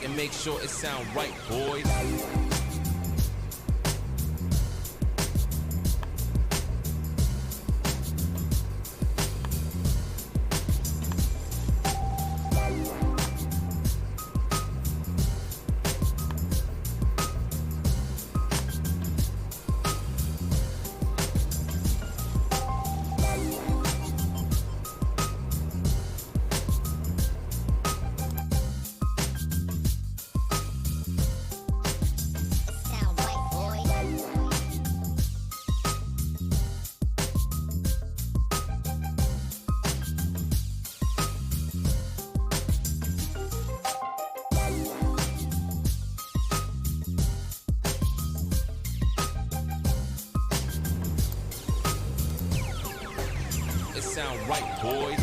and make sure it sound right, boys. Sound right, boys.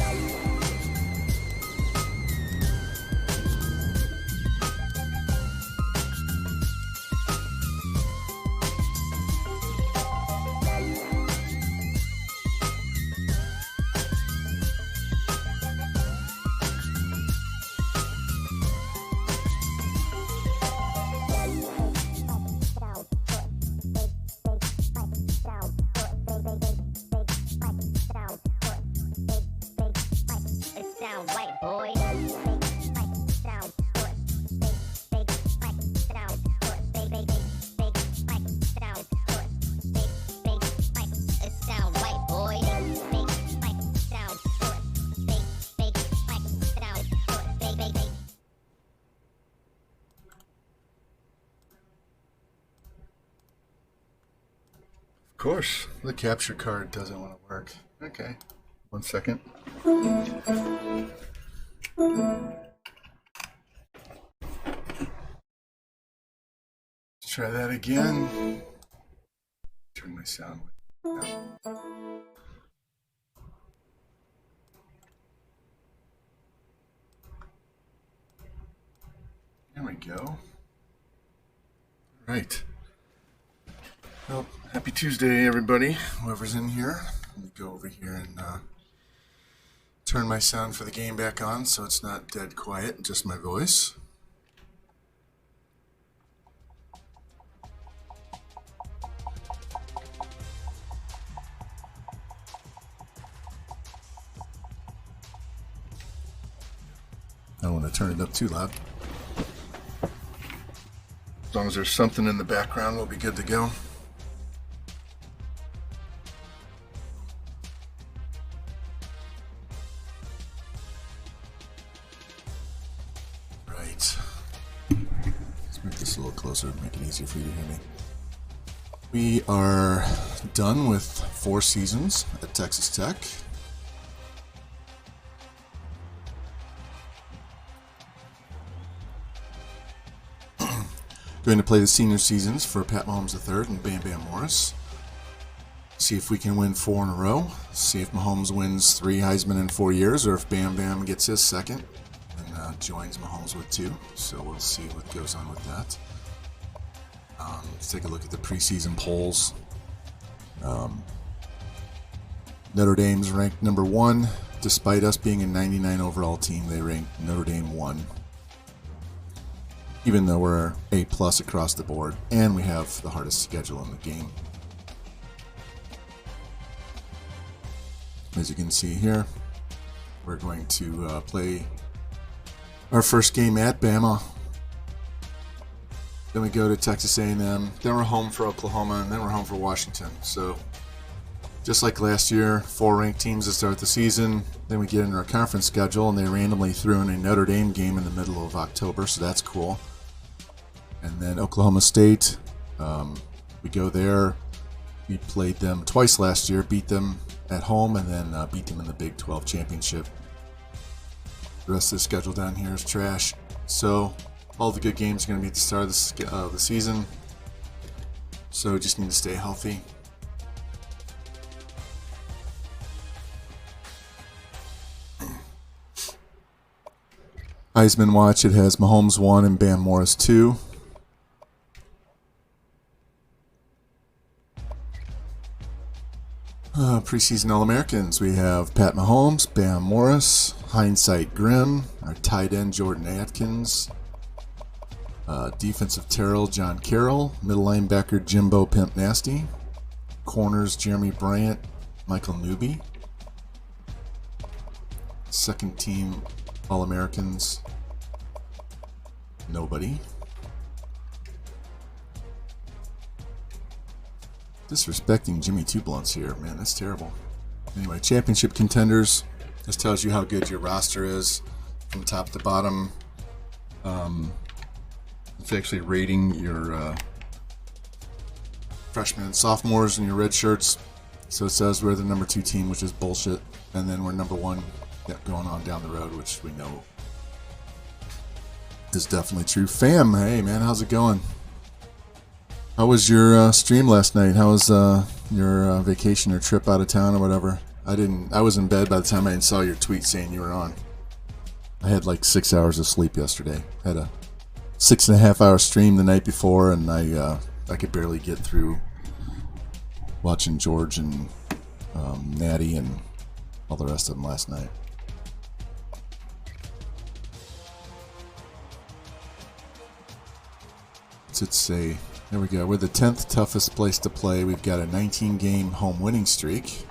Of course, the capture card doesn't want to work. Okay, 1 second. Let's try that again. Turn my sound down. There we go. All right. Well, happy Tuesday, everybody. Whoever's in here. Let me go over here and turn my sound for the game back on so it's not dead quiet, just my voice. I don't want to turn it up too loud. As long as there's something in the background, we'll be good to go. Closer, make it easier for you to hear me. We are done with 4 seasons at Texas Tech. Going to play the senior seasons for Pat Mahomes III and Bam Bam Morris. See if we can win 4 in a row. See if Mahomes wins 3 Heisman in 4 years, or if Bam Bam gets his second and joins Mahomes with 2. So we'll see what goes on with that. Let's take a look at the preseason polls. Notre Dame's ranked number 1. Despite us being a 99 overall team, they ranked Notre Dame 1. Even though we're A+ across the board, and we have the hardest schedule in the game. As you can see here, we're going to play our first game at Bama. Then we go to Texas A&M, then we're home for Oklahoma, and then we're home for Washington. So, just like last year, 4 ranked teams to start the season. Then we get into our conference schedule, and they randomly threw in a Notre Dame game in the middle of October, so that's cool. And then Oklahoma State, we go there. We played them twice last year, beat them at home, and then beat them in the Big 12 championship. The rest of the schedule down here is trash. So, all the good games are going to be at the start of the season, so just need to stay healthy. Heisman watch, it has Mahomes 1 and Bam Morris 2. Preseason All-Americans, we have Pat Mahomes, Bam Morris, Hindsight Grimm, our tight end Jordan Atkins, Defensive tackle, John Carroll. Middle linebacker, Jimbo Pimp Nasty. Corners, Jeremy Bryant, Michael Newby. Second team All-Americans, nobody. Disrespecting Jimmy Two Blunts here, man, that's terrible. Anyway, championship contenders. This tells you how good your roster is from top to bottom. It's actually rating your freshmen and sophomores and your red shirts. So it says we're the number 2 team, which is bullshit. And then we're number 1 going on down the road, which we know is definitely true. Fam, hey man, how's it going? How was your stream last night? How was your vacation or trip out of town or whatever? I was in bed by the time I saw your tweet saying you were on. I had like 6 hours of sleep yesterday. Had a 6.5 hour stream the night before, and I could barely get through watching George and Natty and all the rest of them last night. What's it say? There we go. We're the 10th toughest place to play. We've got a 19-game home winning streak,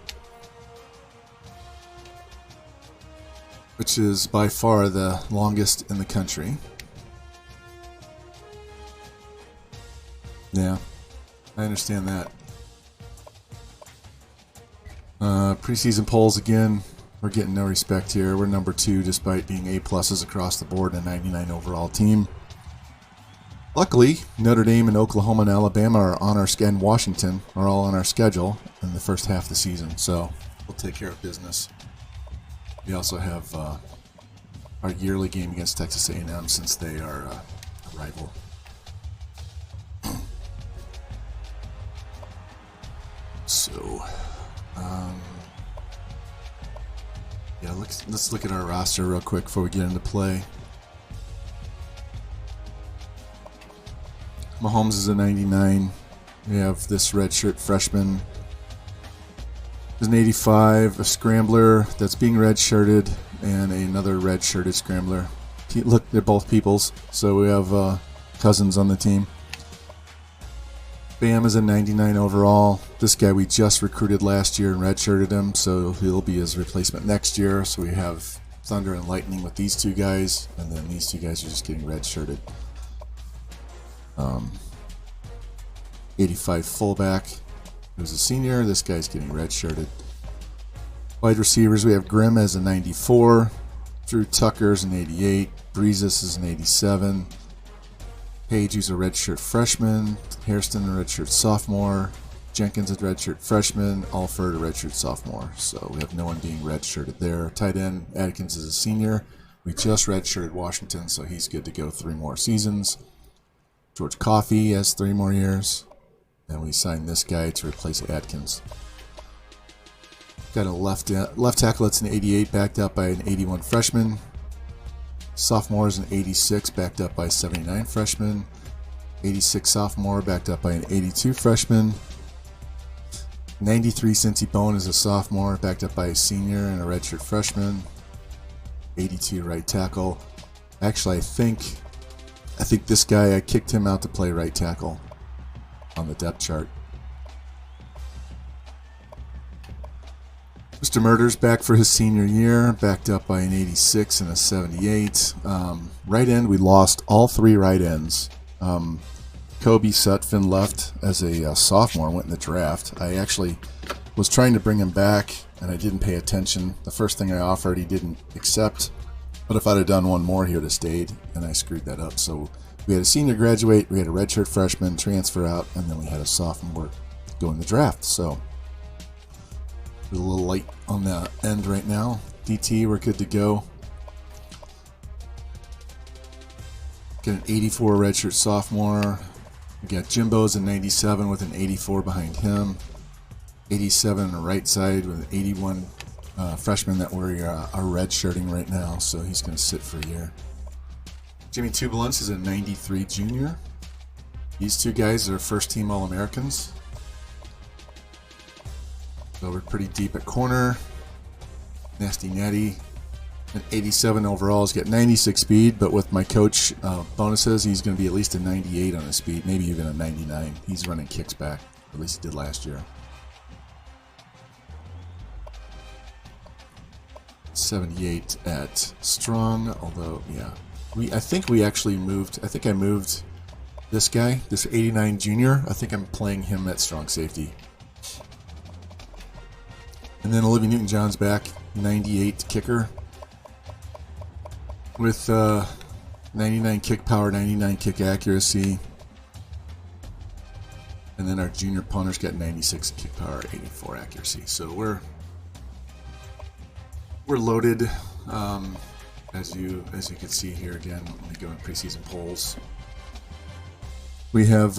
which is by far the longest in the country. Yeah, I understand that. Preseason polls again. We're getting no respect here. We're number 2 despite being A+ across the board and a 99 overall team. Luckily, Notre Dame and Oklahoma and Alabama are on our and Washington are all on our schedule in the first half of the season, so we'll take care of business. We also have our yearly game against Texas A&M since they are a rival. So, yeah, let's look at our roster real quick before we get into play. Mahomes is a 99. We have this redshirt freshman. There's an 85, a scrambler that's being redshirted, and another redshirted scrambler. Look, they're both peoples, so we have cousins on the team. Bam is a 99 overall. This guy we just recruited last year and redshirted him, so he'll be his replacement next year. So we have Thunder and Lightning with these 2 guys, and then these 2 guys are just getting redshirted. 85 fullback, who's a senior. This guy's getting redshirted. Wide receivers, we have Grimm as a 94. Drew Tucker's an 88. Breezes is an 87. Page, who's a redshirt freshman. Hairston, a redshirt sophomore. Jenkins, a redshirt freshman. Alford, a redshirt sophomore. So we have no one being redshirted there. Tight end, Adkins is a senior. We just redshirted Washington, so he's good to go 3 more seasons. George Coffey has 3 more years. And we signed this guy to replace Adkins. Got a left tackle that's an 88, backed up by an 81 freshman. Sophomore is an 86, backed up by a 79 freshman. 86 sophomore, backed up by an 82 freshman. 93 Cincy Bone is a sophomore, backed up by a senior and a redshirt freshman. 82 right tackle. Actually, I think this guy, I kicked him out to play right tackle on the depth chart. Mr. Murder's back for his senior year, backed up by an 86 and a 78. Right end, we lost all 3 right ends. Kobe Sutphin left as a sophomore, went in the draft. I actually was trying to bring him back, and I didn't pay attention. The first thing I offered, he didn't accept. But if I'd have done one more, he would have stayed, and I screwed that up. So we had a senior graduate, we had a redshirt freshman transfer out, and then we had a sophomore go in the draft. So we're a little light on the end right now. DT, we're good to go. Got an 84 redshirt sophomore. We got Jimbo's a 97 with an 84 behind him. 87 on the right side with an 81 freshman that we are redshirting right now, so he's going to sit for a year. Jimmy Two Blunts is a 93 junior. These 2 guys are first-team All-Americans. So we're pretty deep at corner. Nasty Natty An 87 overall. He's got 96 speed, but with my coach bonuses, he's going to be at least a 98 on his speed, maybe even a 99. He's running kicks back, at least he did last year. 78 at strong, although, yeah. I think I moved this guy, this 89 junior. I think I'm playing him at strong safety. And then Olivia Newton-John's back, 98 kicker. With 99 kick power, 99 kick accuracy. And then our junior punter's got 96 kick power, 84 accuracy. So we're loaded, as you can see here again when we go in preseason polls. We have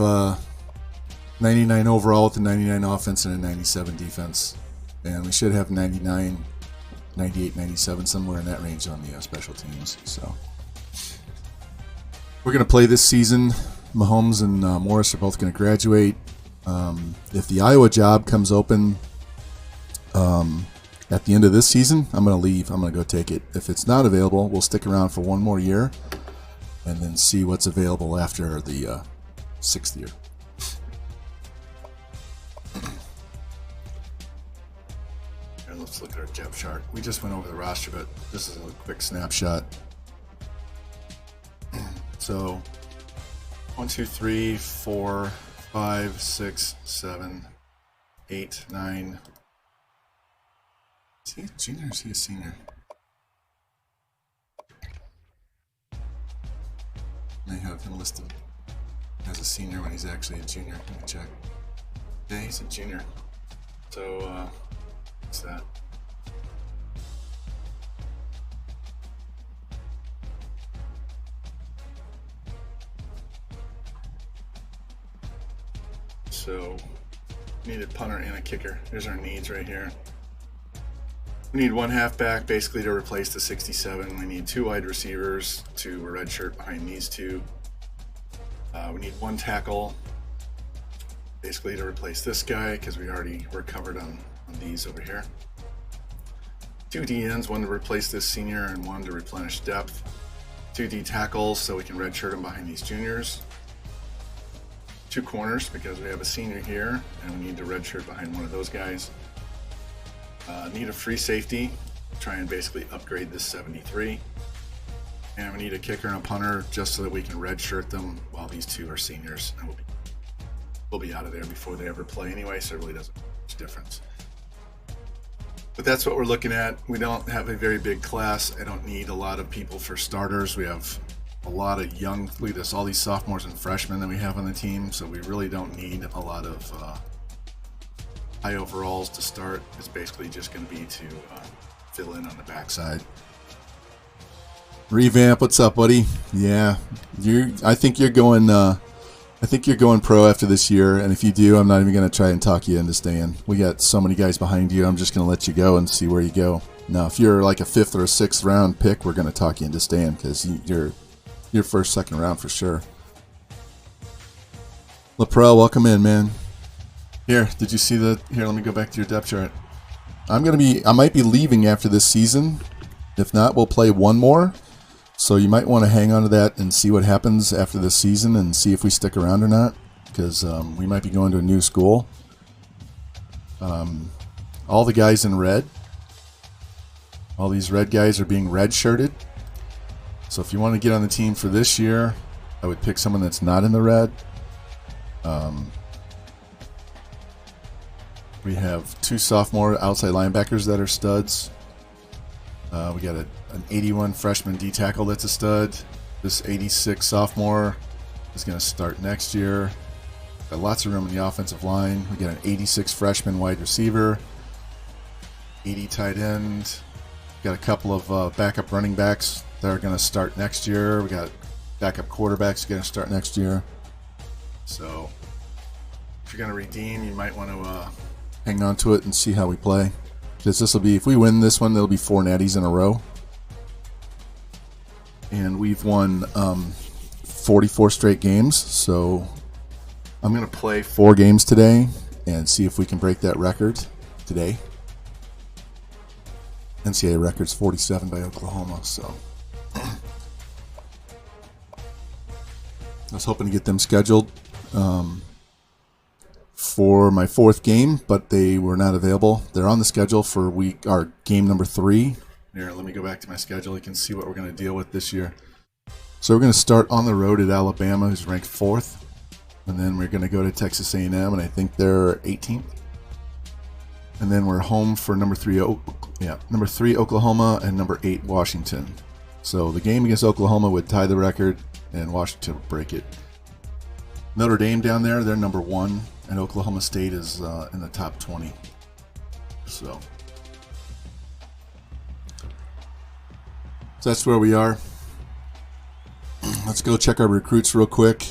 99 overall with a 99 offense and a 97 defense. And we should have 99, 98, 97, somewhere in that range on the special teams. So we're going to play this season. Mahomes and Morris are both going to graduate. If the Iowa job comes open at the end of this season, I'm going to leave. I'm going to go take it. If it's not available, we'll stick around for one more year and then see what's available after the 6th year. Here, let's look at our depth chart. We just went over the roster, but this is a quick snapshot. So 1, 2, 3, 4, 5, 6, 7, 8, 9. Is he a junior or is he a senior? May have him listed as a senior when he's actually a junior. Let me check. Yeah, he's a junior. So, what's that? So, we need a punter and a kicker. Here's our needs right here. We need one halfback basically to replace the 67. We need 2 wide receivers to redshirt behind these 2. We need 1 tackle basically to replace this guy because we're covered on these over here. 2 DNs, 1 to replace this senior and 1 to replenish depth. 2 D tackles so we can redshirt them behind these juniors. 2 corners because we have a senior here and we need to redshirt behind one of those guys. Need a free safety, try and basically upgrade this 73. And we need a kicker and a punter just so that we can redshirt them while these 2 are seniors. And we'll be out of there before they ever play anyway, so it really doesn't make much difference. But that's what we're looking at. We don't have a very big class. I don't need a lot of people for starters. We have a lot of young, look at this, all these sophomores and freshmen that we have on the team, so we really don't need a lot of high overalls to start. It's basically just going to be to fill in on the backside. Revamp, what's up, buddy? Yeah, I think you're going pro after this year, and if you do, I'm not even going to try and talk you into staying. We got so many guys behind you. I'm just going to let you go and see where you go. Now, if you're like a 5th or a 6th round pick, we're going to talk you into staying because you're first, second round for sure. Laprel, welcome in, man. Here, did you see the? Here, let me go back to your depth chart. I might be leaving after this season. If not, we'll play one more. So you might want to hang on to that and see what happens after this season and see if we stick around or not, because we might be going to a new school. All the guys in red, all these red guys are being red-shirted. So if you want to get on the team for this year, I would pick someone that's not in the red. We have 2 sophomore outside linebackers that are studs. We got an 81 freshman D tackle that's a stud. This 86 sophomore is going to start next year. Got lots of room in the offensive line. We got an 86 freshman wide receiver, 80 tight end. Got a couple of backup running backs that are going to start next year. We got backup quarterbacks going to start next year. So if you're going to redeem, you might want to hang on to it and see how we play. Because this will be, if we win this one, there'll be 4 natties in a row. And we've won 44 straight games. So I'm going to play 4 games today and see if we can break that record today. NCAA record's 47 by Oklahoma, so I was hoping to get them scheduled for my 4th game, but they were not available. They're on the schedule for game number 3. Here, let me go back to my schedule. You can see what we're going to deal with this year. So we're going to start on the road at Alabama, who's ranked 4th, and then we're going to go to Texas A&M, and I think they're 18th. And then we're home for number 3 Oklahoma and number 8 Washington. So the game against Oklahoma would tie the record, and Washington would break it. Notre Dame down there, they're number 1, and Oklahoma State is in the top 20. So that's where we are. Let's go check our recruits real quick.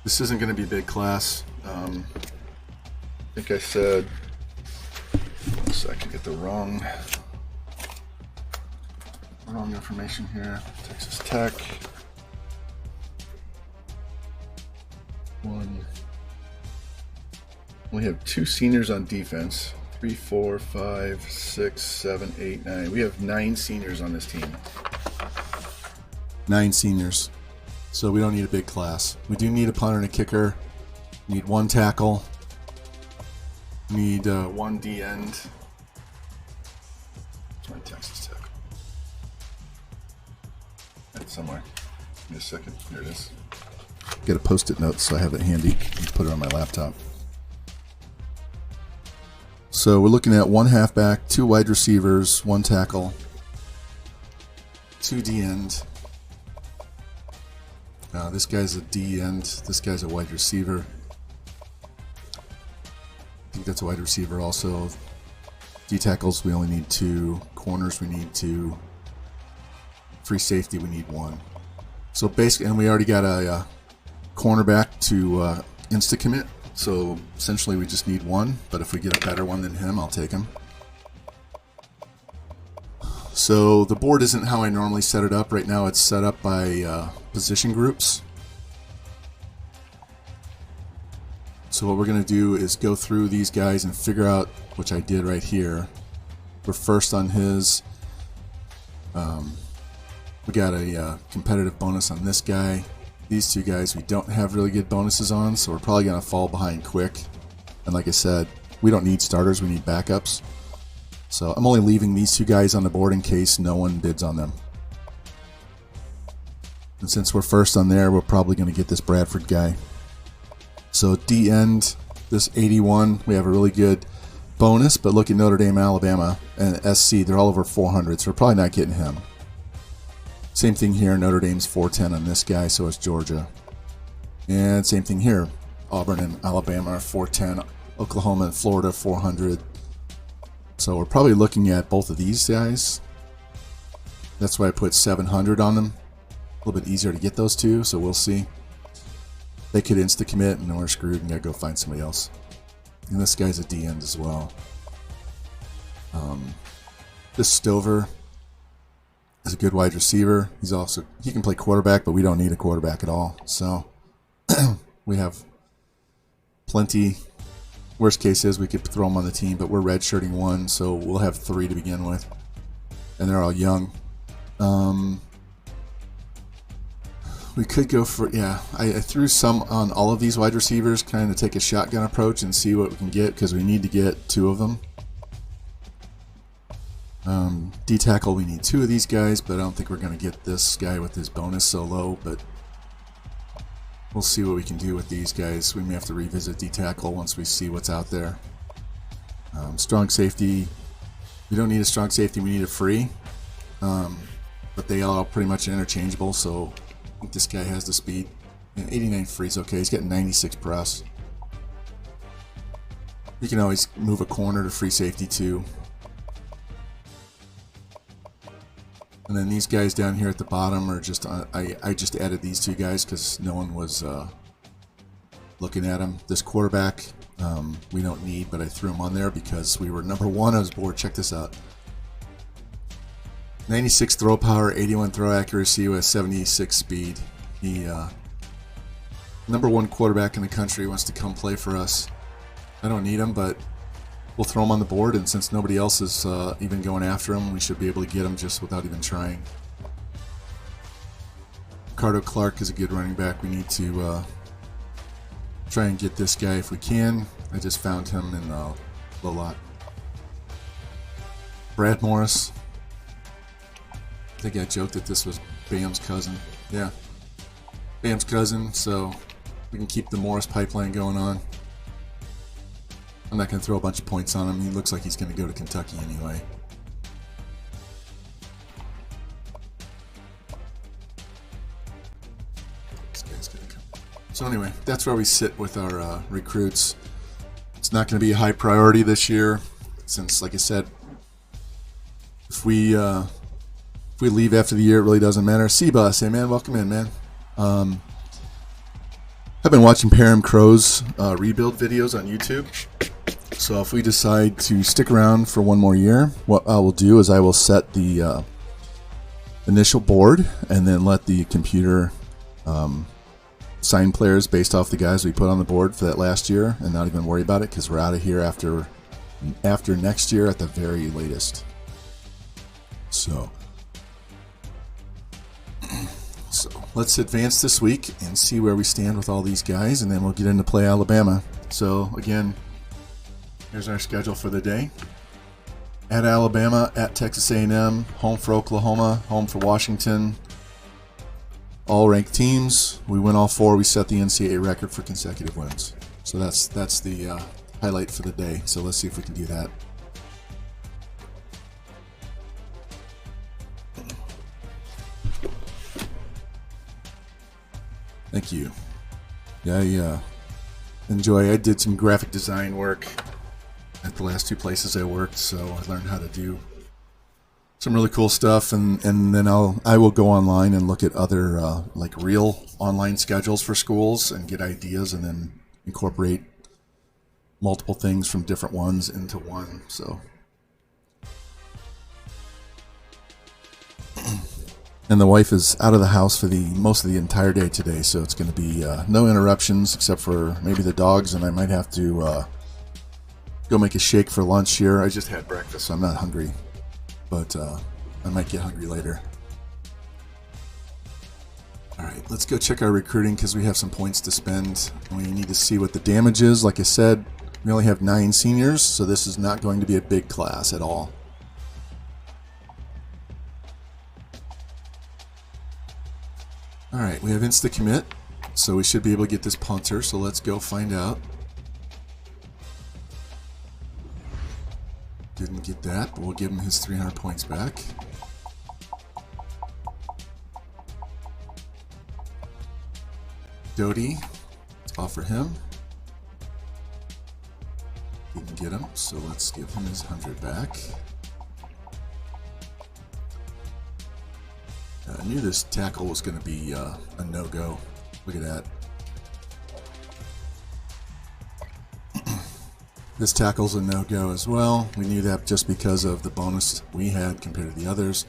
This isn't going to be a big class. I think I said, so I could get the wrong information here. Texas Tech. 1. We have 2 seniors on defense. 3, 4, 5, 6, 7, 8, 9. We have 9 seniors on this team. 9 seniors. So we don't need a big class. We do need a punter and a kicker. We need 1 tackle. We need 1 D end. It's my Texas Tech. That's somewhere. Give me a second. Here it is. Get a post-it note so I have it handy and put it on my laptop. So we're looking at 1 halfback, 2 wide receivers, 1 tackle, 2 D end. This guy's a D end. This guy's a wide receiver. I think that's a wide receiver also. D tackles, we only need 2. Corners, we need 2. Free safety, we need 1. So basically, and we already got a cornerback to insta-commit. So essentially we just need 1, but if we get a better one than him, I'll take him. So the board isn't how I normally set it up. Right now it's set up by position groups. So what we're going to do is go through these guys and figure out, which I did right here. We're first on his. We got a competitive bonus on this guy. These 2 guys we don't have really good bonuses on, so we're probably going to fall behind quick. And like I said, we don't need starters, we need backups. So I'm only leaving these 2 guys on the board in case no one bids on them. And since we're first on there, we're probably going to get this Bradford guy. So D end, this 81, we have a really good bonus, but look at Notre Dame, Alabama, and SC, they're all over 400, so we're probably not getting him. Same thing here, Notre Dame's 410 on this guy, so is Georgia. And same thing here, Auburn and Alabama are 410, Oklahoma and Florida 400. So we're probably looking at both of these guys. That's why I put 700 on them. A little bit easier to get those 2, so we'll see. They could insta-commit and we're screwed and gotta go find somebody else. And this guy's a D end as well. This Stover is a good wide receiver. He can play quarterback, but we don't need a quarterback at all. So we have plenty. Worst case is we could throw them on the team, but we're redshirting 1, so we'll have 3 to begin with, and they're all young. We could go for, I threw some on all of these wide receivers, kind of take a shotgun approach and see what we can get, because we need to get 2 of them. D tackle, we need 2 of these guys, but I don't think we're going to get this guy with his bonus so low, but we'll see what we can do with these guys. We may have to revisit D tackle once we see what's out there. Strong safety, we don't need a strong safety, we need a free, but they all pretty much interchangeable, so I think this guy has the speed. 89 free is okay, he's getting 96 press. You can always move a corner to free safety too. And then these guys down here at the bottom are just, I just added these 2 guys because no one was looking at them. This quarterback we don't need, but I threw him on there because we were number 1 on his board. Check this out. 96 throw power, 81 throw accuracy with 76 speed. He number 1 quarterback in the country, wants to come play for us. I don't need him, but we'll throw him on the board, and since nobody else is even going after him, we should be able to get him just without even trying. Ricardo Clark is a good running back. We need to try and get this guy if we can. I just found him in the lot. Brad Morris. I think I joked that this was Bam's cousin. Yeah. Bam's cousin, so we can keep the Morris pipeline going on. I'm not going to throw a bunch of points on him. He looks like he's going to go to Kentucky anyway. This guy's going to come. So anyway, that's where we sit with our recruits. It's not going to be a high priority this year, since, like I said, if we leave after the year, it really doesn't matter. C-Bus, hey man, welcome in, man. I've been watching Parham Crow's rebuild videos on YouTube. So if we decide to stick around for one more year, what I will do is I will set the initial board and then let the computer sign players based off the guys we put on the board for that last year, and not even worry about it because we're out of here after next year at the very latest. So let's advance this week and see where we stand with all these guys, and then we'll get into play Alabama. So again, here's our schedule for the day. At Alabama, at Texas A&M, home for Oklahoma, home for Washington. All ranked teams. We win all four. We set the NCAA record for consecutive wins. So that's the highlight for the day. So let's see if we can do that. Thank you. Yeah, I did some graphic design work at the last two places I worked, so I learned how to do some really cool stuff, and then I will go online and look at other like real online schedules for schools and get ideas, and then incorporate multiple things from different ones into one. So. And the wife is out of the house for most of the entire day today, so it's going to be no interruptions except for maybe the dogs, and I might have to go make a shake for lunch here. I just had breakfast, so I'm not hungry, but I might get hungry later. All right, let's go check our recruiting because we have some points to spend. We need to see what the damage is. Like I said, we only have 9 seniors, so this is not going to be a big class at all. All right, we have insta-commit, so we should be able to get this punter, so let's go find out. Didn't get that, but we'll give him his 300 points back. Doty, let's offer him. Didn't get him, so let's give him his 100 back. I knew this tackle was going to be a no-go. Look at that. This tackle's a no-go as well. We knew that just because of the bonus we had compared to the others.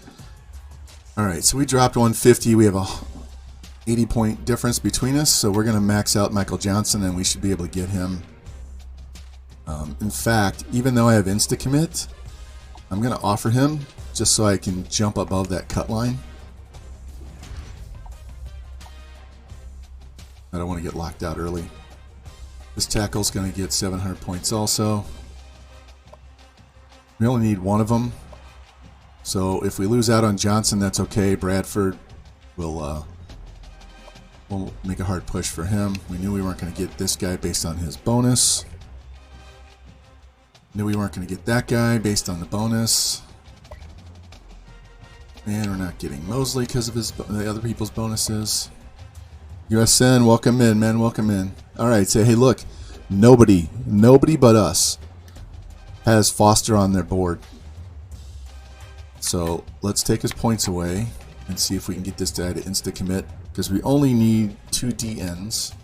Alright, so we dropped 150. We have a 80-point difference between us, so we're going to max out Michael Johnson, and we should be able to get him. In fact, even though I have insta-commit, I'm going to offer him just so I can jump above that cut line. I don't want to get locked out early. This tackle's going to get 700 points also. We only need one of them. So if we lose out on Johnson, that's okay. Bradford will we'll make a hard push for him. We knew we weren't going to get this guy based on his bonus. Knew we weren't going to get that guy based on the bonus. And we're not getting Mosley because of the other people's bonuses. USN, welcome in, man, welcome in. All right, say, hey, look, nobody but us has Foster on their board. So let's take his points away and see if we can get this guy to insta-commit, because we only need 2 DNs.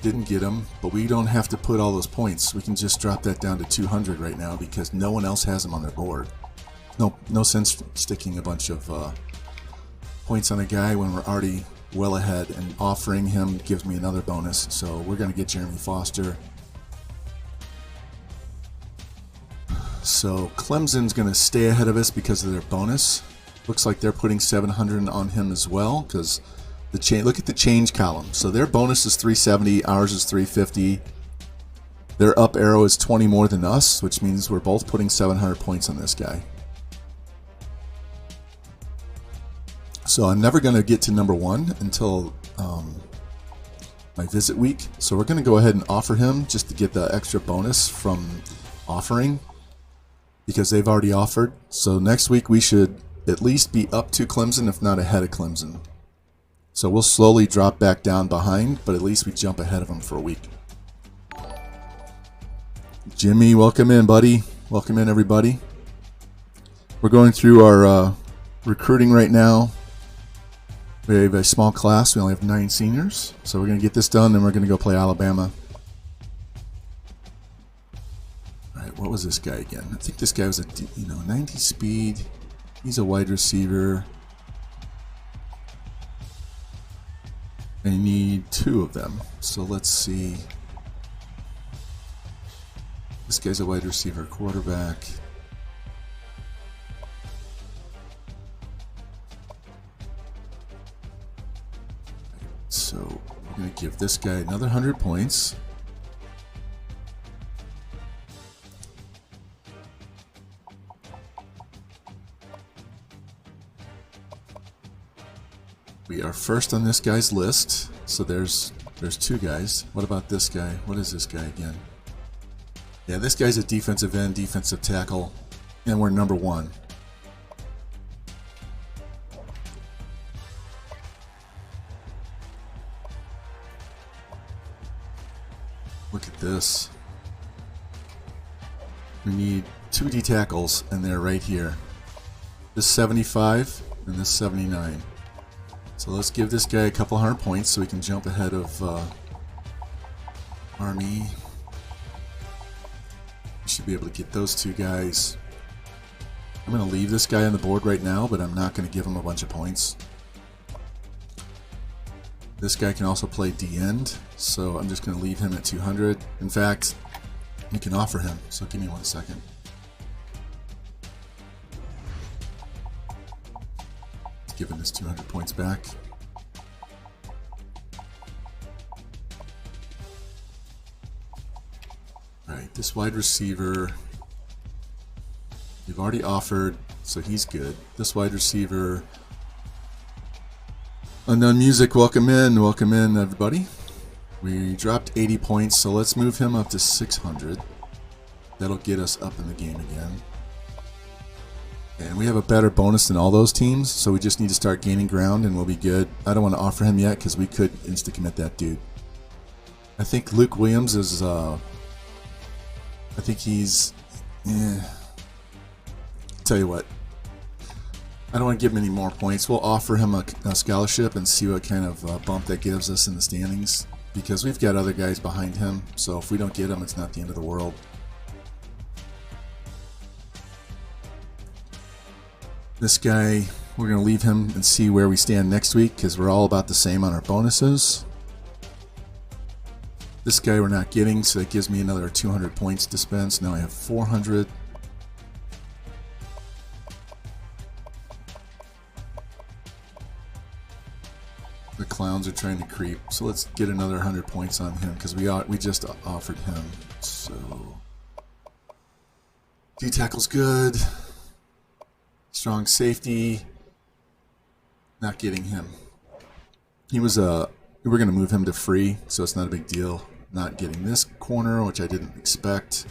Didn't get him, but we don't have to put all those points. We can just drop that down to 200 right now because no one else has him on their board. No sense sticking a bunch of points on a guy when we're already well ahead, and offering him gives me another bonus. So we're going to get Jeremy Foster. so Clemson's going to stay ahead of us because of their bonus. Looks like they're putting 700 on him as well because look at the change column. So their bonus is 370, ours is 350. Their up arrow is 20 more than us, which means we're both putting 700 points on this guy. So I'm never going to get to number 1 until my visit week. So we're going to go ahead and offer him just to get the extra bonus from offering, because they've already offered. So next week we should at least be up to Clemson, if not ahead of Clemson. So we'll slowly drop back down behind, but at least we jump ahead of them for a week. Jimmy, welcome in, buddy. Welcome in, everybody. We're going through our recruiting right now. We have a small class. We only have 9 seniors. So we're going to get this done, then we're going to go play Alabama. All right, what was this guy again? I think this guy was 90 speed. He's a wide receiver. And you need 2 of them. So let's see. This guy's a wide receiver, quarterback. So we're going to give this guy another 100 points. We are first on this guy's list. So there's 2 guys. What about this guy? What is this guy again? Yeah, this guy's a defensive end, defensive tackle, and we're number 1. Look at this. We need 2 D tackles, and they're right here. This 75 and this 79. So let's give this guy a couple 100 points so we can jump ahead of Army. We should be able to get those 2 guys. I'm going to leave this guy on the board right now, but I'm not going to give him a bunch of points. This guy can also play D-end, so I'm just going to leave him at 200. In fact, we can offer him, so give me 1 second. Give him this 200 points back. Alright, this wide receiver, we've already offered, so he's good. This wide receiver, Unknown Music, welcome in everybody. We dropped 80 points, so let's move him up to 600. That'll get us up in the game again. And we have a better bonus than all those teams, so we just need to start gaining ground and we'll be good. I don't want to offer him yet because we could insta-commit that dude. I think Luke Williams is, I think he's, tell you what, I don't want to give him any more points. We'll offer him a scholarship and see what kind of bump that gives us in the standings, because we've got other guys behind him, so if we don't get him, it's not the end of the world. This guy, we're going to leave him and see where we stand next week, because we're all about the same on our bonuses. This guy we're not getting, so that gives me another 200 points to spend. So now I have 400. The clowns are trying to creep, so let's get another 100 points on him, because we just offered him. So D-tackle's good. Strong safety. Not getting him. He was we're going to move him to free, so it's not a big deal. Not getting this corner, which I didn't expect.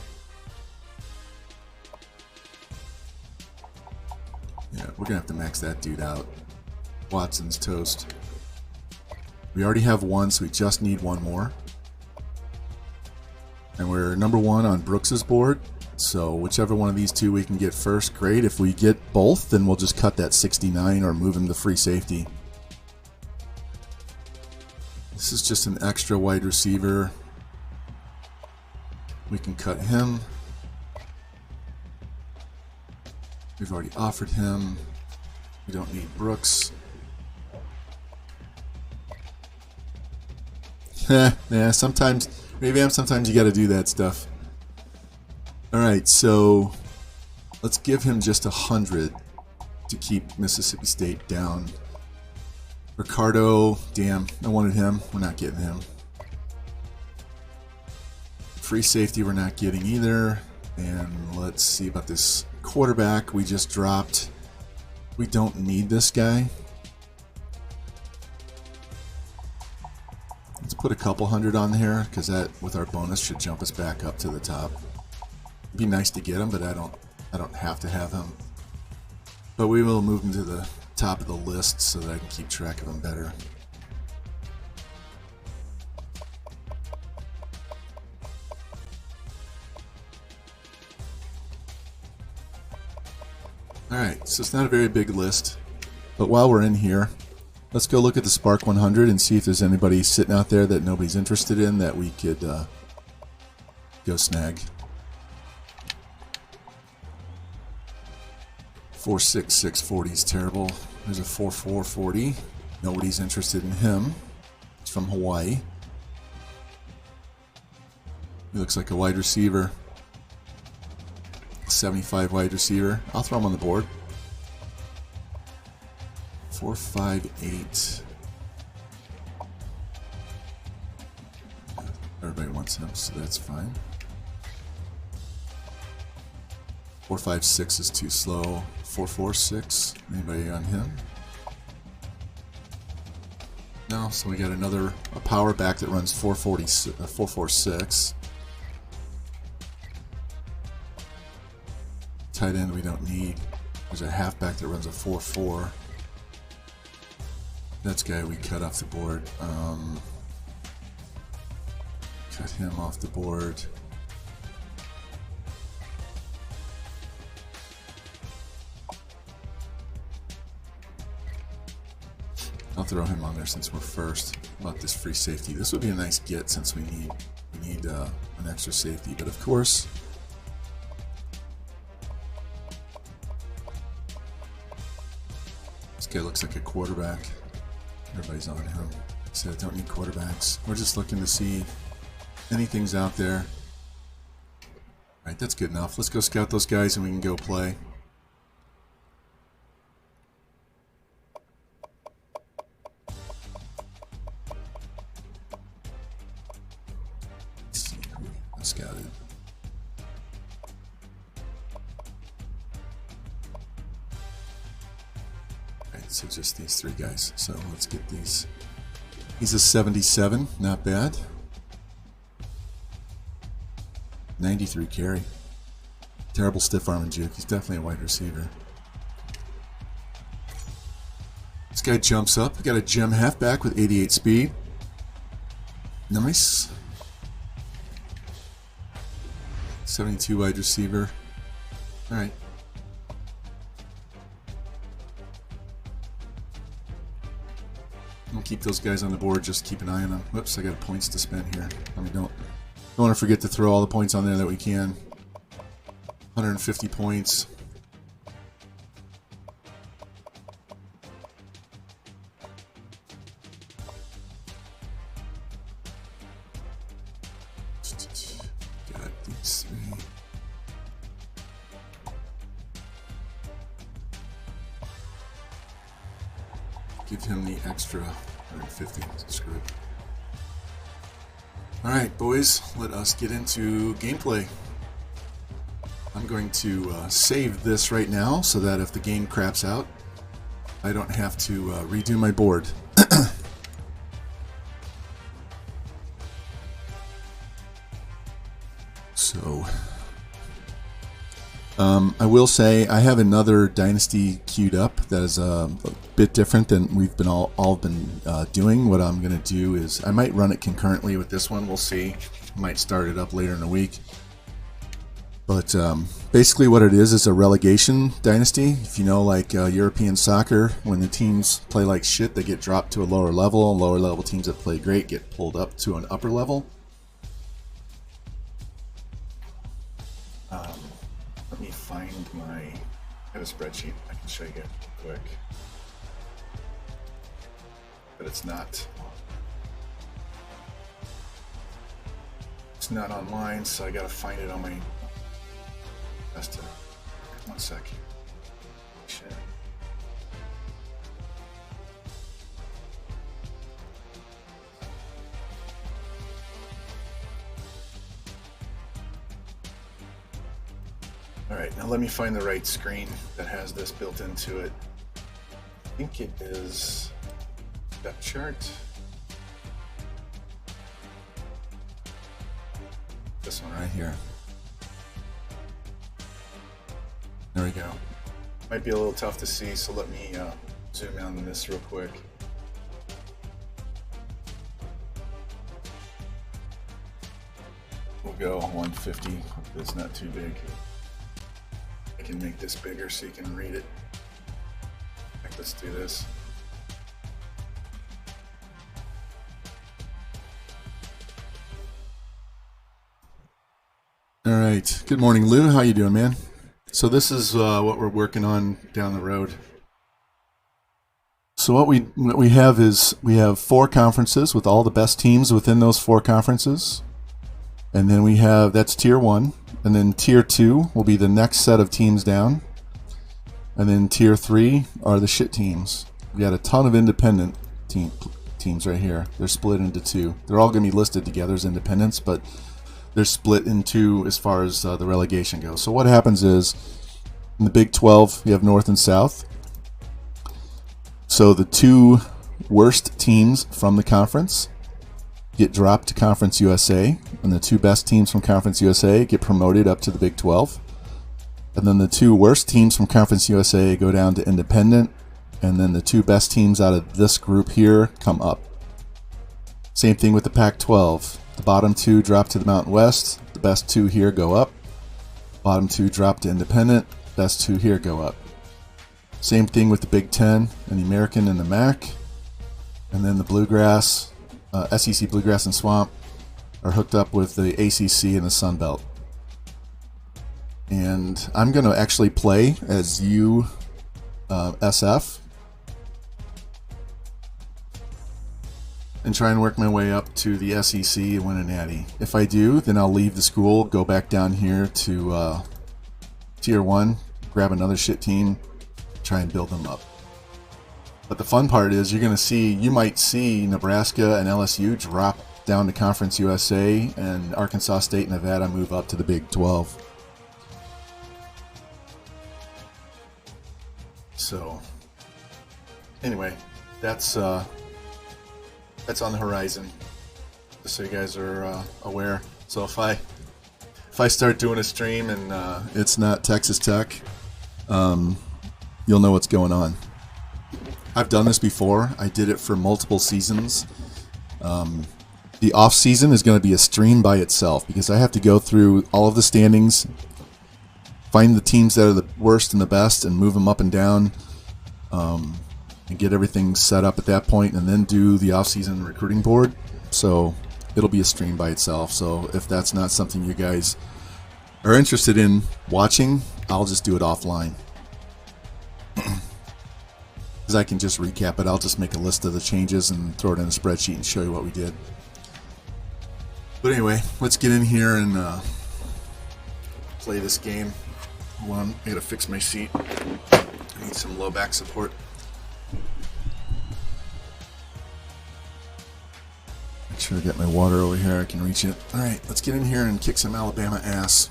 Yeah, we're going to have to max that dude out. Watson's toast. We already have 1, so we just need 1 more. And we're number 1 on Brooks's board. So whichever one of these 2 we can get first, great. If we get both, then we'll just cut that 69 or move him to free safety. This is just an extra wide receiver. We can cut him. We've already offered him. We don't need Brooks. Yeah, sometimes, Revamped, sometimes you got to do that stuff. Alright, so Let's give him just 100 to keep Mississippi State down. Ricardo, damn, I wanted him. We're not getting him. Free safety we're not getting either. And let's see about this quarterback we just dropped. We don't need this guy. Let's put a couple hundred on here, because that, with our bonus, should jump us back up to the top. It'd be nice to get him, but I don't have to have him. But we will move him to the top of the list so that I can keep track of him better. Alright, so it's not a very big list, but while we're in here, let's go look at the Spark 100 and see if there's anybody sitting out there that nobody's interested in that we could go snag. 46640 is terrible. There's a 4440. Nobody's interested in him. It's from Hawaii. He looks like a wide receiver. 75 wide receiver. I'll throw him on the board. 458. Everybody wants him, so that's fine. 456 is too slow. 446. Anybody on him? No, so we got a power back that runs 446. Tight end we don't need. There's a halfback that runs a 4-4. That's guy we cut off the board. Cut him off the board. I'll throw him on there since we're first. About this free safety. This would be a nice get since we need an extra safety. But of course, this guy looks like a quarterback. Everybody's on him. So I don't need quarterbacks. We're just looking to see if anything's out there. Alright, that's good enough. Let's go scout those guys and we can go play. Let's see who I scouted. So just these three guys. So let's get these. He's a 77, not bad. 93 carry. Terrible stiff arm and juke. He's definitely a wide receiver. This guy jumps up. We got a gem halfback with 88 speed. Nice. 72 wide receiver. All right. We'll keep those guys on the board, just keep an eye on them. Whoops, I got points to spend here. I mean, don't want to forget to throw all the points on there that we can. 150 points. Got these three. Give him the extra 150. Screw it. Alright, boys, let us get into gameplay. I'm going to save this right now so that if the game craps out, I don't have to redo my board. So, I will say I have another Dynasty queued up that is a bit different than we've been all been doing. What I'm going to do is I might run it concurrently with this one. We'll see. Might start it up later in the week. But basically what it is a relegation dynasty. If you know, like European soccer, when the teams play like shit, they get dropped to a lower level. Lower level teams that play great get pulled up to an upper level. Let me find I have a spreadsheet I can show you guys real quick. But it's not online, so I gotta find it on my desktop. 1 sec. Share. Alright, now let me find the right screen that has this built into it. I think it is depth chart. This one right here. There we go. Might be a little tough to see, so let me zoom in on this real quick. We'll go 150. Hopefully it's not too big. I can make this bigger so you can read it. Let's do this. All right. Good morning, Lou. How you doing, man? So this is what we're working on down the road. So what we have is we have 4 conferences with all the best teams within those 4 conferences. And then we have, that's tier 1. And then tier 2 will be the next set of teams down. And then tier 3 are the shit teams. We got a ton of independent teams right here. They're split into 2. They're all going to be listed together as independents, but they're split into as far as the relegation goes. So what happens is in the Big 12, you have North and South. So the 2 worst teams from the conference get dropped to Conference USA, and the 2 best teams from Conference USA get promoted up to the Big 12. And then the 2 worst teams from Conference USA go down to independent, and then the 2 best teams out of this group here come up. Same thing with the Pac-12. The bottom 2 drop to the Mountain West. The best 2 here go up. Bottom 2 drop to independent. Best 2 here go up. Same thing with the Big 10 and the American and the MAC. And then the Bluegrass, SEC Bluegrass and Swamp are hooked up with the ACC and the Sun Belt. And I'm going to actually play as USF and try and work my way up to the SEC and win a natty. If I do, then I'll leave the school, go back down here to Tier 1, grab another shit team, try and build them up. But the fun part is you might see Nebraska and LSU drop down to Conference USA, and Arkansas State and Nevada move up to the Big 12. So, anyway, that's on the horizon, just so you guys are aware. So if I start doing a stream and it's not Texas Tech, you'll know what's going on. I've done this before. I did it for multiple seasons. The off season is going to be a stream by itself because I have to go through all of the standings, find the teams that are the worst and the best, and move them up and down, and get everything set up at that point, and then do the off-season recruiting board. So it'll be a stream by itself. So if that's not something you guys are interested in watching, I'll just do it offline. Because I can just recap it. I'll just make a list of the changes and throw it in a spreadsheet and show you what we did. But anyway, let's get in here and play this game. Hold on, I gotta fix my seat. I need some low back support. Make sure I get my water over here, I can reach it. Alright, let's get in here and kick some Alabama ass.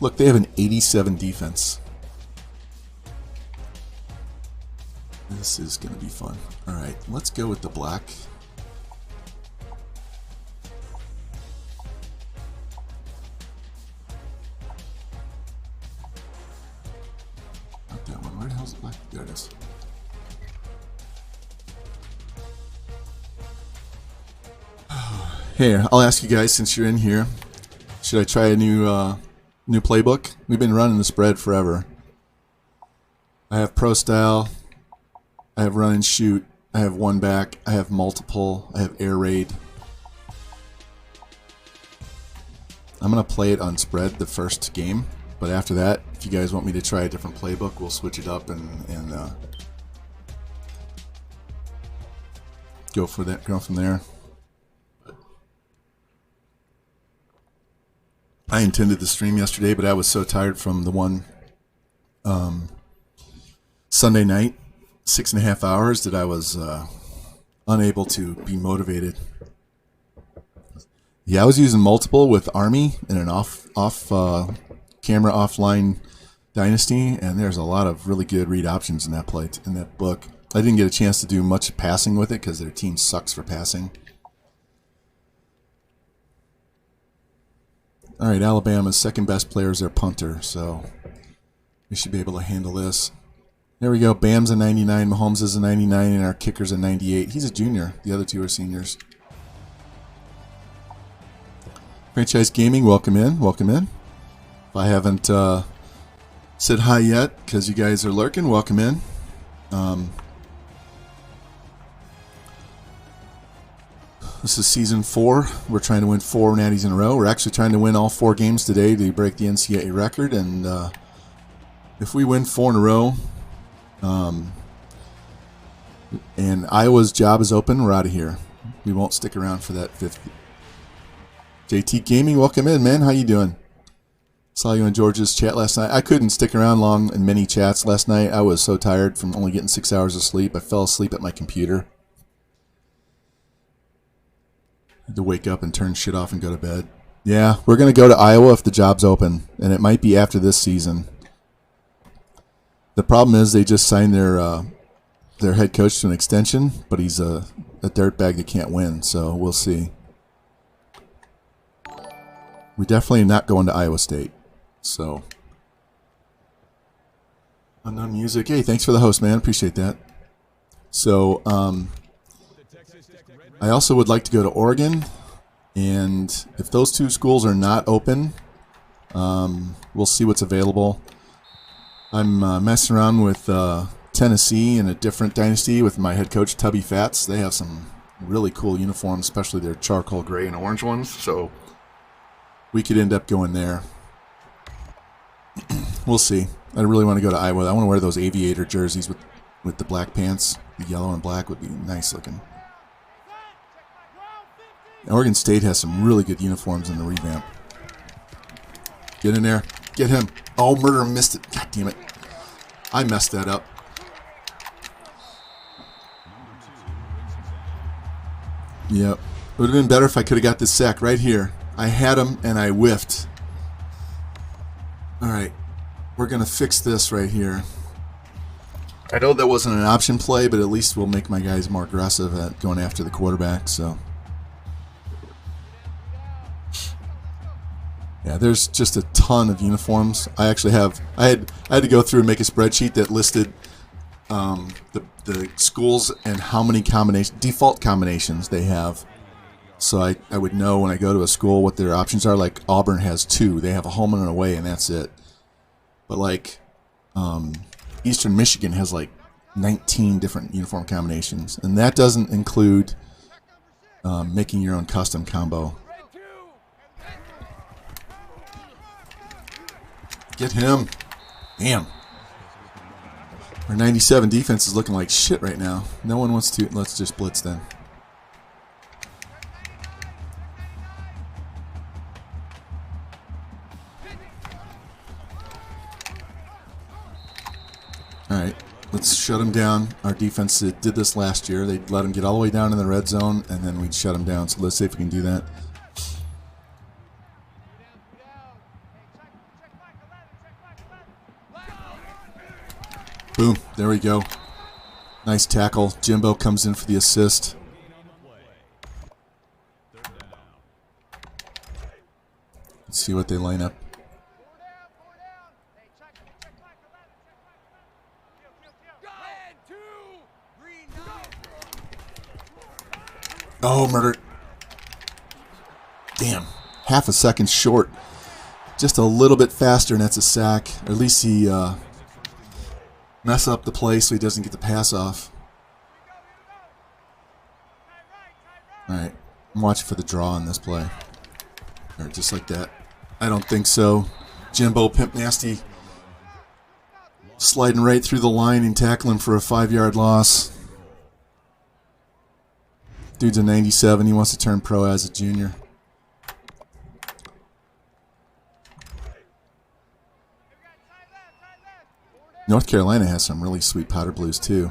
Look, they have an 87 defense. This is gonna be fun. Alright, let's go with the black. That one. Where the hell's the black? There it is. Here, I'll ask you guys since you're in here. Should I try a new playbook? We've been running the spread forever. I have pro style. I have run and shoot. I have one back. I have multiple. I have air raid. I'm gonna play it on spread the first game. But after that, if you guys want me to try a different playbook, we'll switch it up and go for that. Go from there. I intended to stream yesterday, but I was so tired from the one Sunday night, 6.5 hours, that I was unable to be motivated. Yeah, I was using multiple with Army in an off camera offline Dynasty, and there's a lot of really good read options in that book. I didn't get a chance to do much passing with it because their team sucks for passing. All right, Alabama's second best player is their punter, so we should be able to handle this. There we go. Bam's a 99, Mahomes is a 99, and our kicker's a 98. He's a junior. The other two are seniors. Franchise Gaming, welcome in. Welcome in. If I haven't said hi yet, because you guys are lurking, welcome in. This is season 4. We're trying to win 4 natties in a row. We're actually trying to win all 4 games today to break the NCAA record. And if we win 4 in a row, and Iowa's job is open, we're out of here. We won't stick around for that 5th. JT Gaming, welcome in, man. How you doing? Saw you in George's chat last night. I couldn't stick around long in many chats last night. I was so tired from only getting 6 hours of sleep. I fell asleep at my computer. Had to wake up and turn shit off and go to bed. Yeah, we're going to go to Iowa if the job's open, and it might be after this season. The problem is they just signed their head coach to an extension, but he's a dirtbag that can't win, so we'll see. We definitely not going to Iowa State, so. Unknown music. Hey, thanks for the host, man. Appreciate that. So, I also would like to go to Oregon, and if those 2 schools are not open, we'll see what's available. I'm messing around with Tennessee in a different dynasty with my head coach, Tubby Fats. They have some really cool uniforms, especially their charcoal gray and orange ones, so we could end up going there. We'll see. I really want to go to Iowa. I want to wear those aviator jerseys with the black pants. The yellow and black would be nice looking. Oregon State has some really good uniforms in the revamp. Get in there. Get him. Oh, murder missed it. God damn it. I messed that up. Yep. It would have been better if I could have got this sack right here. I had him and I whiffed. All right. We're going to fix this right here. I know that wasn't an option play, but at least we'll make my guys more aggressive at going after the quarterback, so. Yeah, there's just a ton of uniforms. I actually have. I had to go through and make a spreadsheet that listed the schools and how many default combinations they have. So I would know when I go to a school what their options are. Like Auburn has 2. They have a home and an away, and that's it. But like Eastern Michigan has like 19 different uniform combinations, and that doesn't include making your own custom combo. Get him. Damn. Our 97 defense is looking like shit right now. No one wants to. Let's just blitz then. All right. Let's shut them down. Our defense did this last year. They let them get all the way down in the red zone, and then we'd shut them down. So let's see if we can do that. Boom. There we go. Nice tackle. Jimbo comes in for the assist. Let's see what they line up. Oh, murder. Damn. Half a second short. Just a little bit faster, and that's a sack. Or at least he mess up the play so he doesn't get the pass off. Alright. I'm watching for the draw on this play. Or just like that. I don't think so. Jimbo Pimp Nasty sliding right through the line and tackling for a 5-yard loss. Dude's a 97. He wants to turn pro as a junior. North Carolina has some really sweet powder blues too.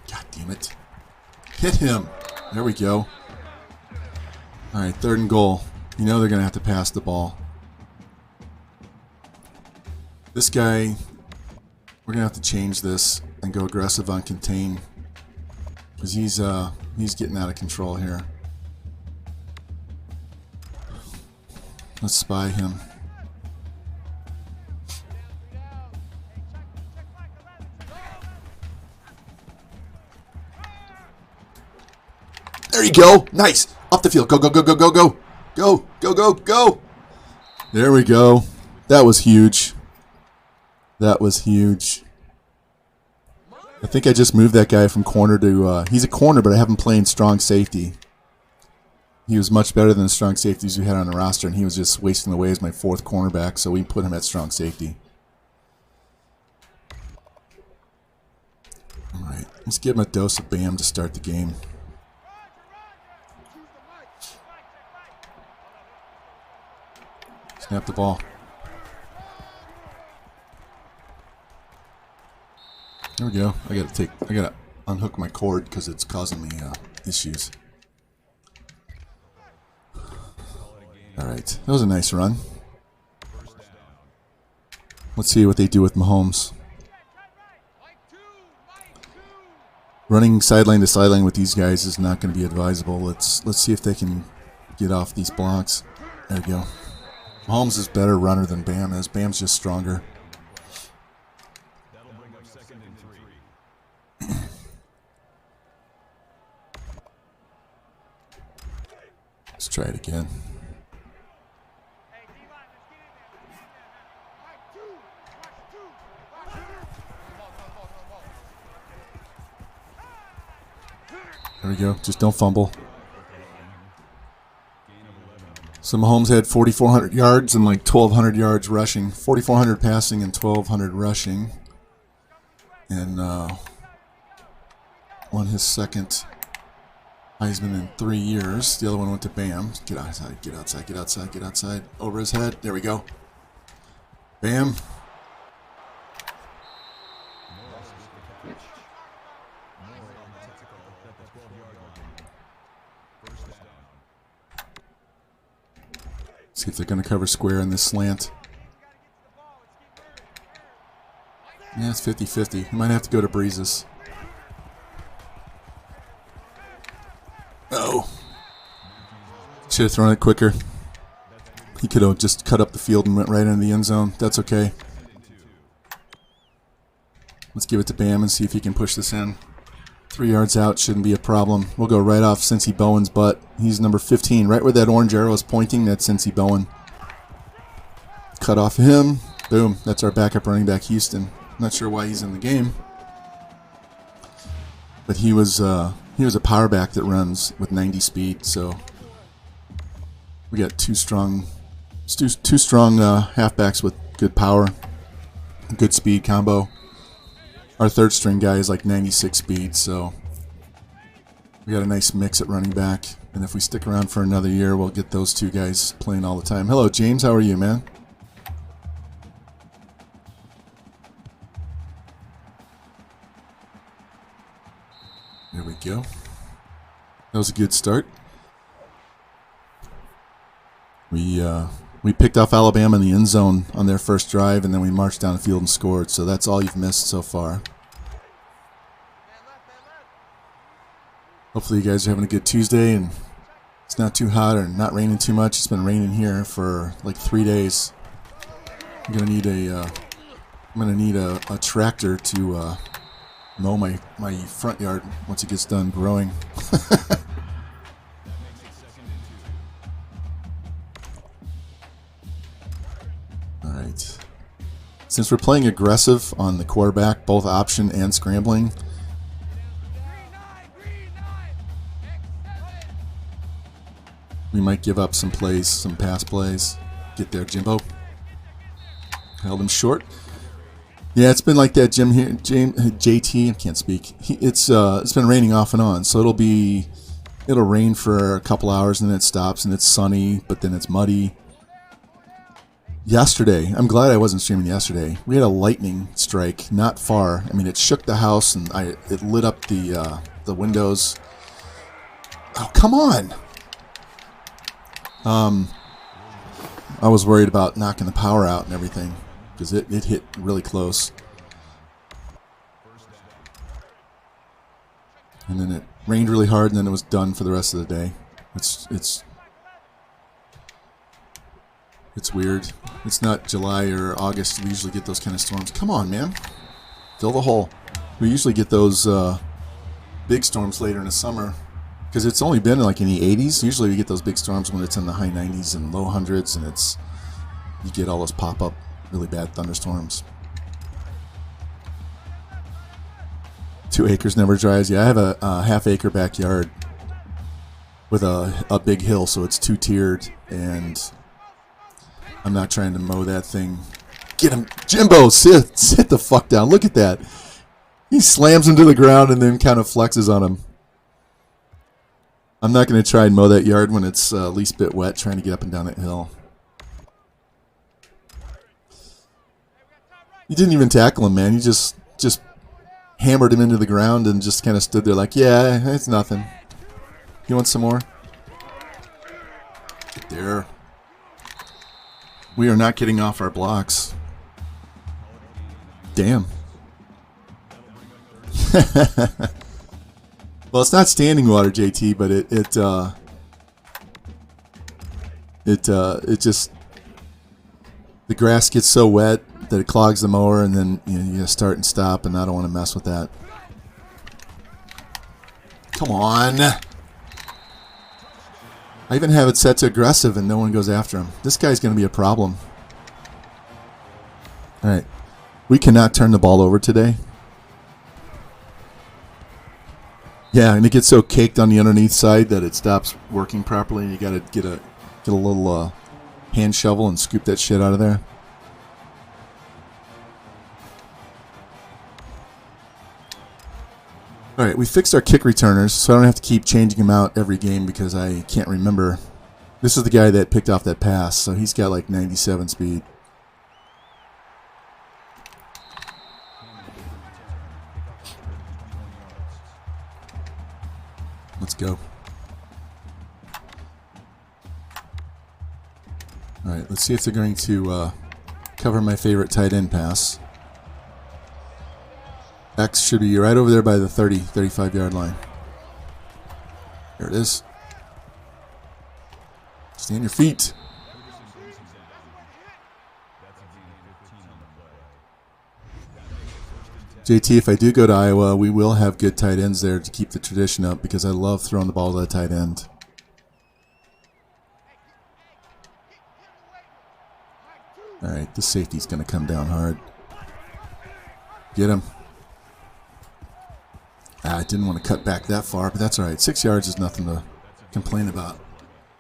God damn it. Hit him. There we go. All right, 3rd and goal. You know they're going to have to pass the ball. This guy, we're going to have to change this and go aggressive on contain. Because he's getting out of control here. Let's spy him. There you go. Nice. Up the field. Go, go, go, go, go, go. Go, go, go, go. There we go. That was huge. That was huge. I think I just moved that guy from corner to... he's a corner, but I have him playing strong safety. He was much better than the strong safeties we had on the roster, and he was just wasting away as my 4th cornerback, so we put him at strong safety. All right, let's give him a dose of BAM to start the game. Snap the ball. There we go. I gotta unhook my cord because it's causing me issues. All right, that was a nice run. Let's see what they do with Mahomes. Running sideline to sideline with these guys is not going to be advisable. Let's see if they can get off these blocks. There we go. Mahomes is a better runner than Bam is. Bam's just stronger. Let's try it again. There we go. Just don't fumble. So Mahomes had 4,400 yards and like 1,200 yards rushing. 4,400 passing and 1,200 rushing. And won his 2nd Heisman in 3 years. The other one went to Bam. Get outside, get outside, get outside, get outside. Over his head. There we go. Bam. See if they're going to cover square in this slant. Yeah, it's 50-50. You might have to go to Breezes. Oh. Should have thrown it quicker. He could have just cut up the field and went right into the end zone. That's okay. Let's give it to Bam and see if he can push this in. 3 yards out shouldn't be a problem. We'll go right off Cincy Bowen's butt. He's number 15. Right where that orange arrow is pointing, that's Cincy Bowen. Cut off him. Boom. That's our backup running back, Houston. Not sure why he's in the game. But he was a power back that runs with 90 speed, so we got two strong halfbacks with good power, good speed combo. Our 3rd string guy is like 96 speed, so we got a nice mix at running back. And if we stick around for another year, we'll get those 2 guys playing all the time. Hello, James. How are you, man? There we go. That was a good start. We picked off Alabama in the end zone on their first drive, and then we marched down the field and scored. So that's all you've missed so far. Hopefully you guys are having a good Tuesday, and it's not too hot or not raining too much. It's been raining here for like 3 days. I'm gonna need a tractor to mow my front yard once it gets done growing. All right. Since we're playing aggressive on the quarterback, both option and scrambling, we might give up some plays, some pass plays. Get there, Jimbo. Held him short. Yeah, it's been like that, Jim here. JT, I can't speak. It's been raining off and on, so it'll be it'll rain for a couple hours and then it stops and it's sunny, but then it's muddy. Yesterday, I'm glad I wasn't streaming yesterday. We had a lightning strike not far. I mean, it shook the house and it lit up the windows. Oh, come on! I was worried about knocking the power out and everything because it hit really close. And then it rained really hard, and then it was done for the rest of the day. It's weird. It's not July or August. We usually get those kind of storms. Come on, man. Fill the hole. We usually get those big storms later in the summer because it's only been like in the 80s. Usually we get those big storms when it's in the high 90s and low hundreds, and you get all those pop-up really bad thunderstorms. 2 acres never dries. Yeah, I have a half-acre backyard with a big hill, so it's 2-tiered, and I'm not trying to mow that thing. Get him, Jimbo! Sit the fuck down. Look at that. He slams him to the ground and then kind of flexes on him. I'm not going to try and mow that yard when it's least bit wet, trying to get up and down that hill. You didn't even tackle him, man. You just hammered him into the ground and just kind of stood there like, yeah, it's nothing. You want some more? Get there. We are not getting off our blocks. Damn. Well, it's not standing water, JT, but it just, the grass gets so wet that it clogs the mower, and then you gotta start and stop, and I don't want to mess with that. Come on. I even have it set to aggressive, and no one goes after him. This guy's going to be a problem. All right. We cannot turn the ball over today. Yeah, and it gets so caked on the underneath side that it stops working properly, and you got to get a little hand shovel and scoop that shit out of there. All right, we fixed our kick returners, so I don't have to keep changing them out every game because I can't remember. This is the guy that picked off that pass, so he's got like 97 speed. Let's go. All right, let's see if they're going to cover my favorite tight end pass. X should be right over there by the 35-yard line. There it is. Stay on your feet. JT, if I do go to Iowa, we will have good tight ends there to keep the tradition up because I love throwing the ball to the tight end. All right, the safety's going to come down hard. Get him. I didn't want to cut back that far, but that's all right. 6 yards is nothing to complain about.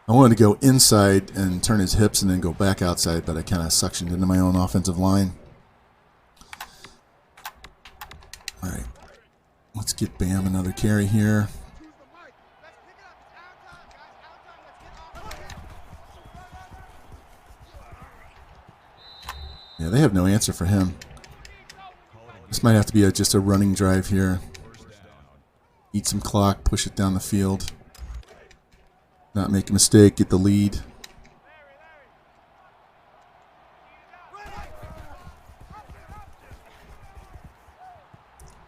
I wanted to go inside and turn his hips and then go back outside, but I kind of suctioned into my own offensive line. All right. Let's get Bam another carry here. Yeah, they have no answer for him. This might have to be just a running drive here. Eat some clock, push it down the field. Not make a mistake, get the lead.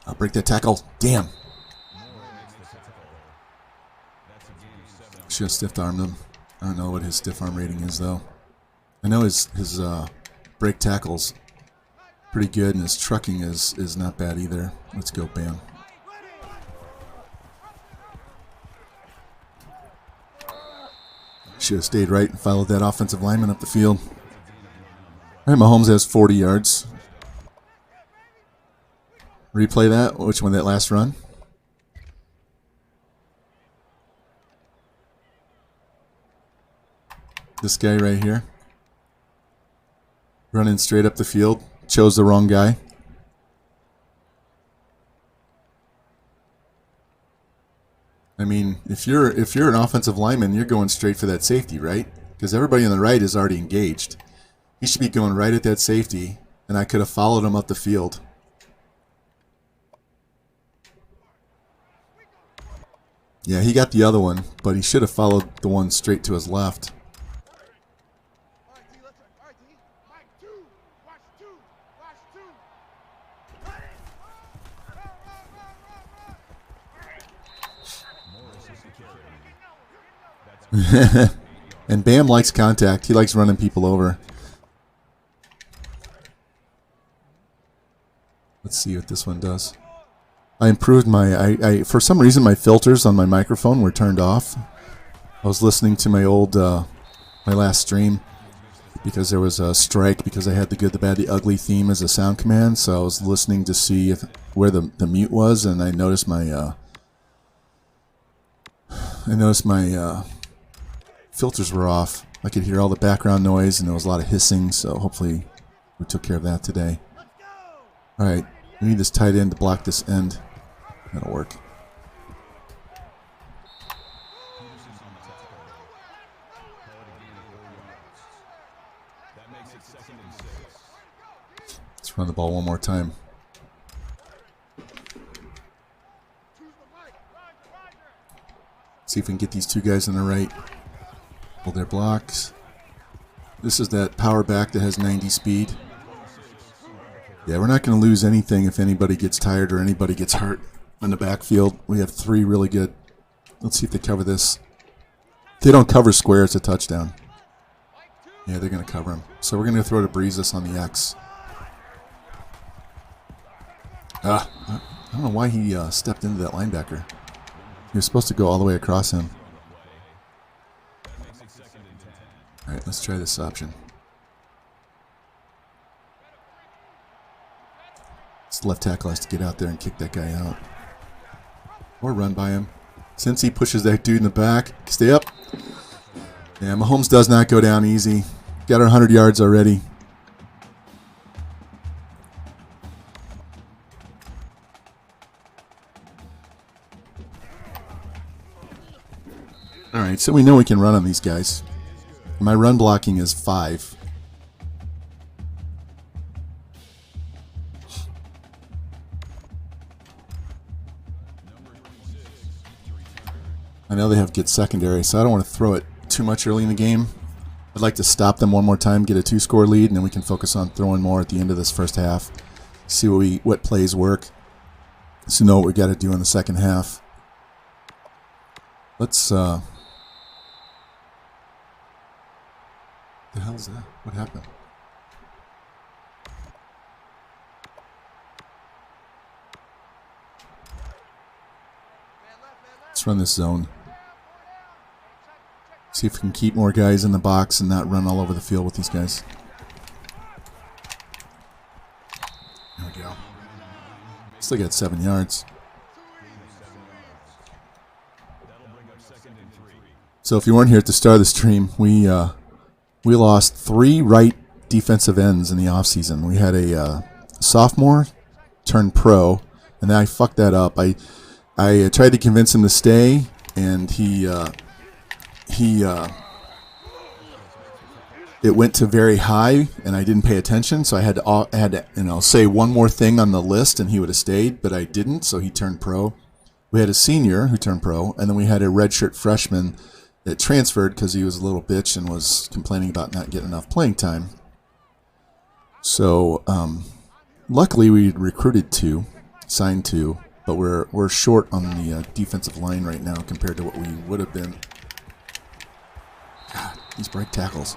I'll break that tackle. Damn. Should have stiff-armed him. I don't know what his stiff arm rating is, though. I know his break tackle's pretty good, and his trucking is not bad either. Let's go, Bam. Should have stayed right and followed that offensive lineman up the field. All right, Mahomes has 40 yards. Replay that. Which one? That last run? This guy right here. Running straight up the field. Chose the wrong guy. I mean, if you're an offensive lineman, you're going straight for that safety, right? Because everybody on the right is already engaged. He should be going right at that safety, and I could have followed him up the field. Yeah, he got the other one, but he should have followed the one straight to his left. And Bam likes contact. He likes running people over. Let's see what this one does. I improved my... for some reason, my filters on my microphone were turned off. I was listening to my old... my last stream because there was a strike because I had the good, the bad, the ugly theme as a sound command. So I was listening to see where the mute was, and I noticed my... filters were off. I could hear all the background noise, and there was a lot of hissing, so hopefully we took care of that today. Alright, we need this tight end to block this end. That'll work. Let's run the ball one more time. See if we can get these two guys on the right. Hold their blocks. This is that power back that has 90 speed. Yeah, we're not going to lose anything if anybody gets tired or anybody gets hurt in the backfield. We have three really good. Let's see if they cover this. If they don't cover square, it's a touchdown. Yeah, they're going to cover him. So we're going to throw to Breezes on the X. I don't know why he stepped into that linebacker. He was supposed to go all the way across him. Alright, let's try this option. This left tackle has to get out there and kick that guy out. Or run by him. Since he pushes that dude in the back, stay up. Yeah, Mahomes does not go down easy. Got our 100 yards already. Alright, so we know we can run on these guys. My run blocking is 5. I know they have good secondary, so I don't want to throw it too much early in the game. I'd like to stop them one more time, get a 2-score lead, and then we can focus on throwing more at the end of this first half. See what plays work. So know what we got to do in the second half. Let's the hell's that? What happened? Let's run this zone. See if we can keep more guys in the box and not run all over the field with these guys. There we go. Still got 7 yards. So if you weren't here at the start of the stream, we lost 3 right defensive ends in the offseason. We had a sophomore turn pro, and then I fucked that up. I tried to convince him to stay, and it went to very high, and I didn't pay attention, so I had to say one more thing on the list, and he would have stayed, but I didn't, so he turned pro. We had a senior who turned pro, and then we had a redshirt freshman that transferred because he was a little bitch and was complaining about not getting enough playing time. So luckily we recruited 2, signed 2, but we're short on the defensive line right now compared to what we would have been. God, these break tackles.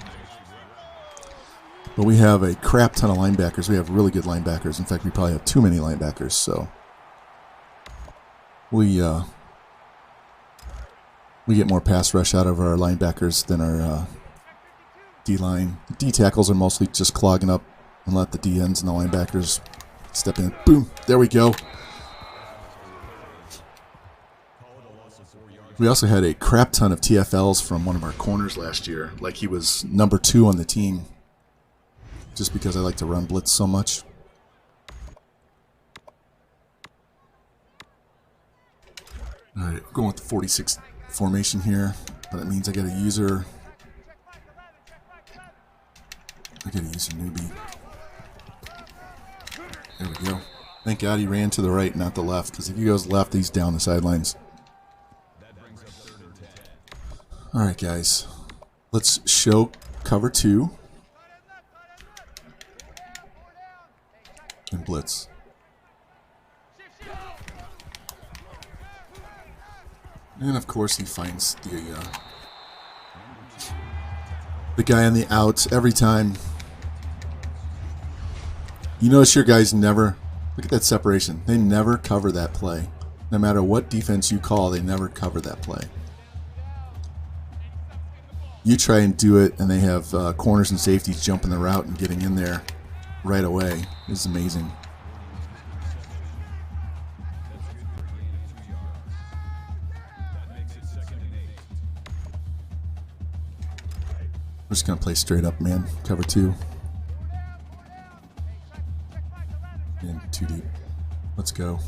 But we have a crap ton of linebackers. We have really good linebackers. In fact, we probably have too many linebackers. So we get more pass rush out of our linebackers than our D-line. The D-tackles are mostly just clogging up and let the D-ends and the linebackers step in. Boom. There we go. We also had a crap ton of TFLs from one of our corners last year. Like he was number 2 on the team. Just because I like to run blitz so much. All right, going with the 46 formation here, but it means I got a user. I got to use a newbie. There we go. Thank God he ran to the right, not the left, because if he goes left, he's down the sidelines. All right, guys. Let's show cover 2 and blitz. And of course, he finds the guy on the outs every time. You notice your guys never, look at that separation. They never cover that play. No matter what defense you call, they never cover that play. You try and do it, and they have corners and safeties jumping the route and getting in there right away. It's amazing. We're just going to play straight up, man. Cover 2. And 2 deep. Let's go.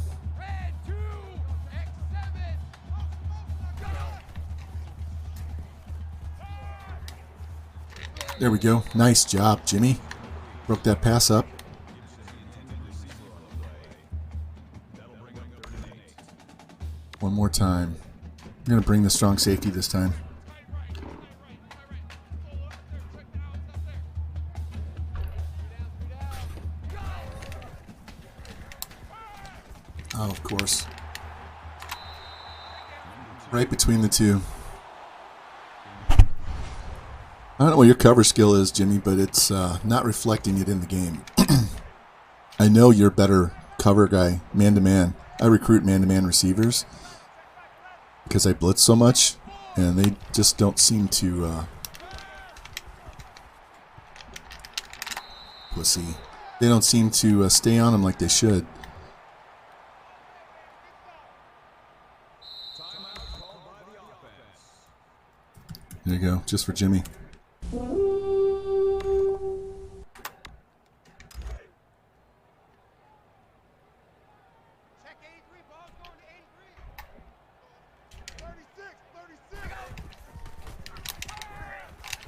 There we go. Nice job, Jimmy. Broke that pass up. One more time. I'm going to bring the strong safety this time. Oh, of course. Right between the two. I don't know what your cover skill is, Jimmy, but it's not reflecting it in the game. I know you're a better cover guy, man-to-man. I recruit man-to-man receivers because I blitz so much, and they just don't seem to pussy. They don't seem to stay on them like they should. There you go, just for Jimmy.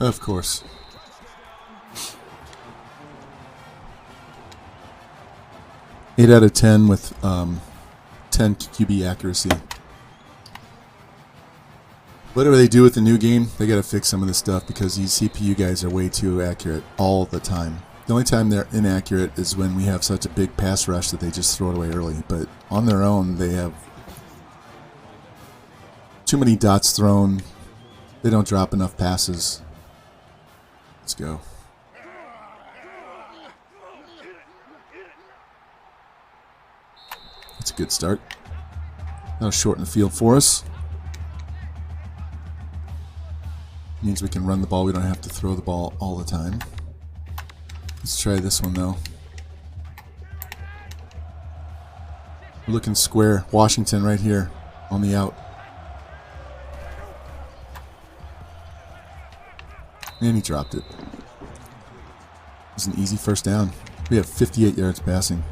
Of course. Eight out of 10 with 10 QB accuracy. Whatever they do with the new game, they got to fix some of this stuff because these CPU guys are way too accurate all the time. The only time they're inaccurate is when we have such a big pass rush that they just throw it away early. But on their own, they have too many dots thrown. They don't drop enough passes. Let's go. That's a good start. That'll shorten the field for us. Means we can run the ball. We don't have to throw the ball all the time. Let's try this one, though. We're looking square. Washington right here on the out. And he dropped it. It was an easy first down. We have 58 yards passing.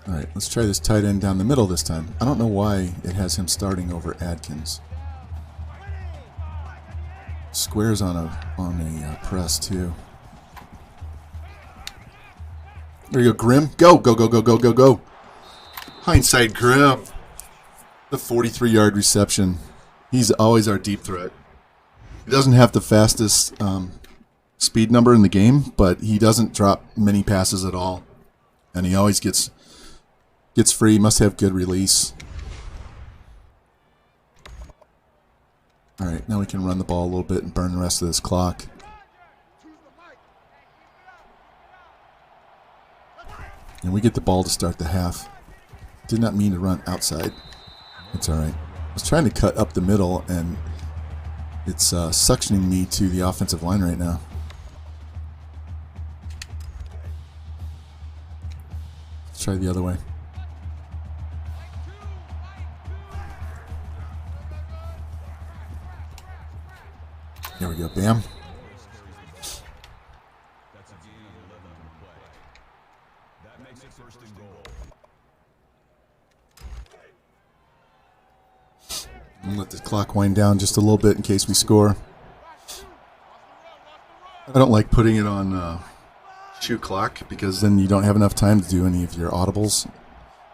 Alright, let's try this tight end down the middle this time. I don't know why it has him starting over Adkins. Square's on a press too. There you go, Grimm. Go, go, go, go, go, go, go. Hindsight Grimm. The 43-yard reception. He's always our deep threat. He doesn't have the fastest speed number in the game, but he doesn't drop many passes at all. And he always gets free. Must have good release. All right, now we can run the ball a little bit and burn the rest of this clock. And we get the ball to start the half. Did not mean to run outside. It's all right. I was trying to cut up the middle, and it's suctioning me to the offensive line right now. Let's try the other way. There we go, bam. clock wind down just a little bit in case we score. I don't like putting it on shoot clock because then you don't have enough time to do any of your audibles.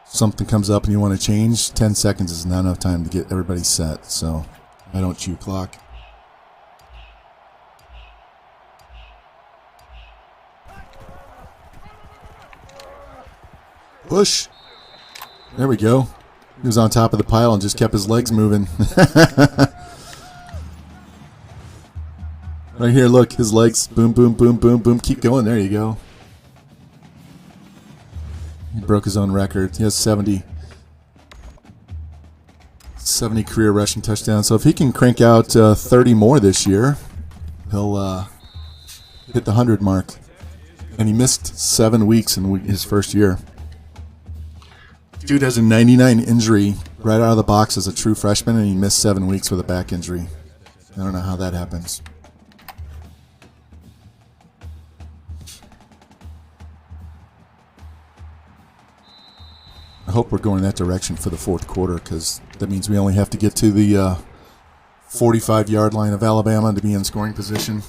Something comes up and you want to change, 10 seconds is not enough time to get everybody set, so I don't chew clock. Push. There we go. He was on top of the pile and just kept his legs moving. Right here, look, his legs, boom, boom, boom, boom, boom. Keep going, there you go. He broke his own record. He has 70 career rushing touchdowns. So if he can crank out 30 more this year, he'll hit the 100 mark. And he missed 7 weeks in his first year. Dude has a 99 injury right out of the box as a true freshman, and he missed 7 weeks with a back injury. I don't know how that happens. I hope we're going that direction for the fourth quarter, because that means we only have to get to the 45-yard line of Alabama to be in scoring position.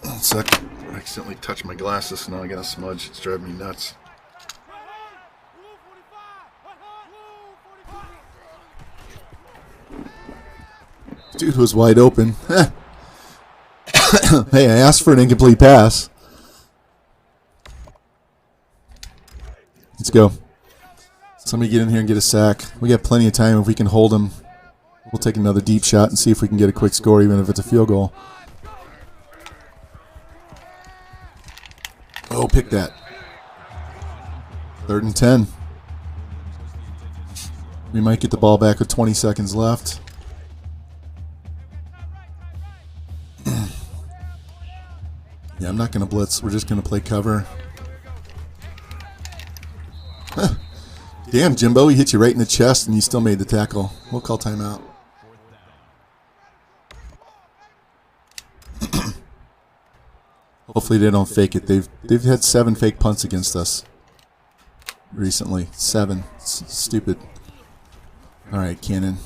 1 second. I accidentally touched my glasses, so now I got a smudge. It's driving me nuts. Dude was wide open. Hey, I asked for an incomplete pass. Let's go. Somebody get in here and get a sack. We got plenty of time. If we can hold them, we'll take another deep shot and see if we can get a quick score, even if it's a field goal. Oh, pick that. 3rd and 10. We might get the ball back with 20 seconds left. Yeah, I'm not going to blitz. We're just going to play cover. Huh. Damn, Jimbo, he hit you right in the chest and you still made the tackle. We'll call timeout. Hopefully they don't fake it. They've had 7 fake punts against us recently. 7. Stupid. All right, Cannon.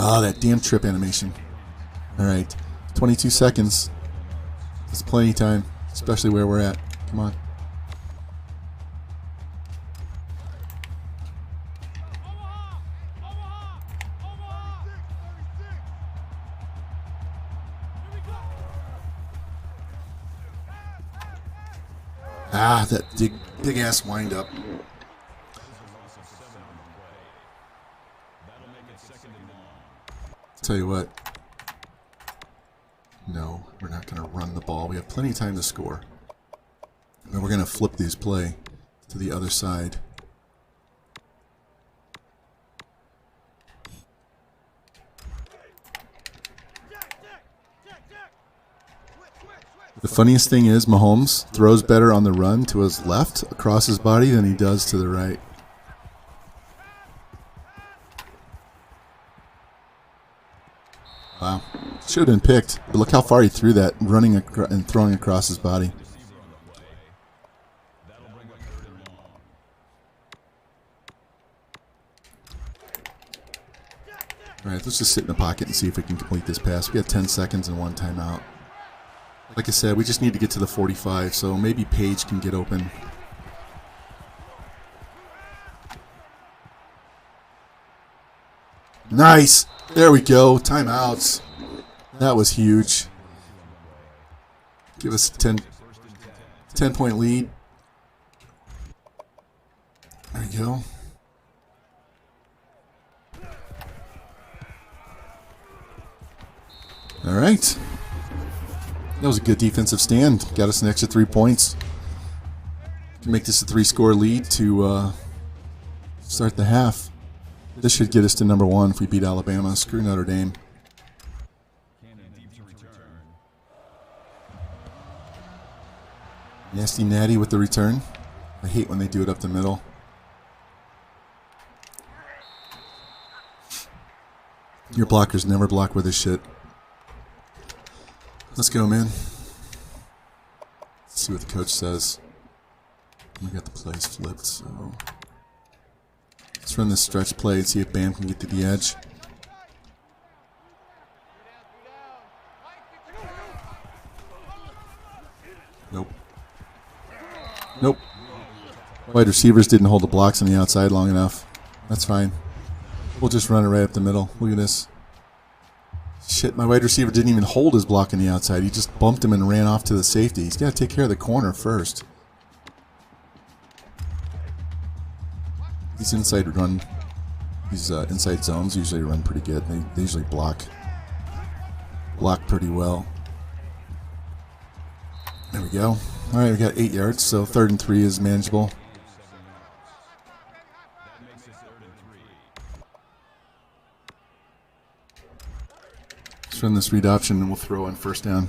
Ah, that damn trip animation. All right, 22 seconds. That's plenty of time, especially where we're at. Come on. Ah, that big ass wind up. Tell you what. No, we're not going to run the ball. We have plenty of time to score. And we're going to flip these play to the other side. The funniest thing is Mahomes throws better on the run to his left across his body than he does to the right. Wow. Should have been picked. But look how far he threw that, running and throwing across his body. All right, let's just sit in the pocket and see if we can complete this pass. We got 10 seconds and 1 timeout. Like I said, we just need to get to the 45, so maybe Paige can get open. Nice! There we go. Timeouts. That was huge. Give us a 10-point lead. There we go. All right. That was a good defensive stand. Got us an extra 3 points. Can make this a 3-score lead to start the half. This should get us to number 1 if we beat Alabama. Screw Notre Dame. Nasty Natty with the return. I hate when they do it up the middle. Your blockers never block with this shit. Let's go, man. Let's see what the coach says. We got the plays flipped, so... Let's run this stretch play and see if Bam can get to the edge. Nope. Nope. Wide receivers didn't hold the blocks on the outside long enough. That's fine. We'll just run it right up the middle. Look at this. Shit, my wide receiver didn't even hold his block on the outside. He just bumped him and ran off to the safety. He's got to take care of the corner first. These inside zones usually run pretty good. They usually block pretty well. There we go. All right, we got 8 yards, so 3rd and 3 is manageable. Let's run this read option and we'll throw on 1st down.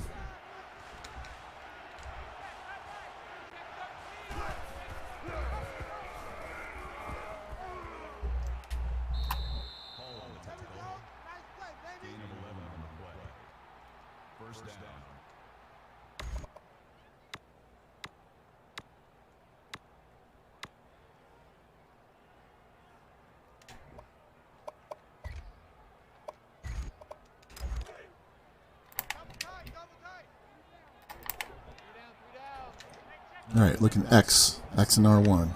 All right, looking X and R1.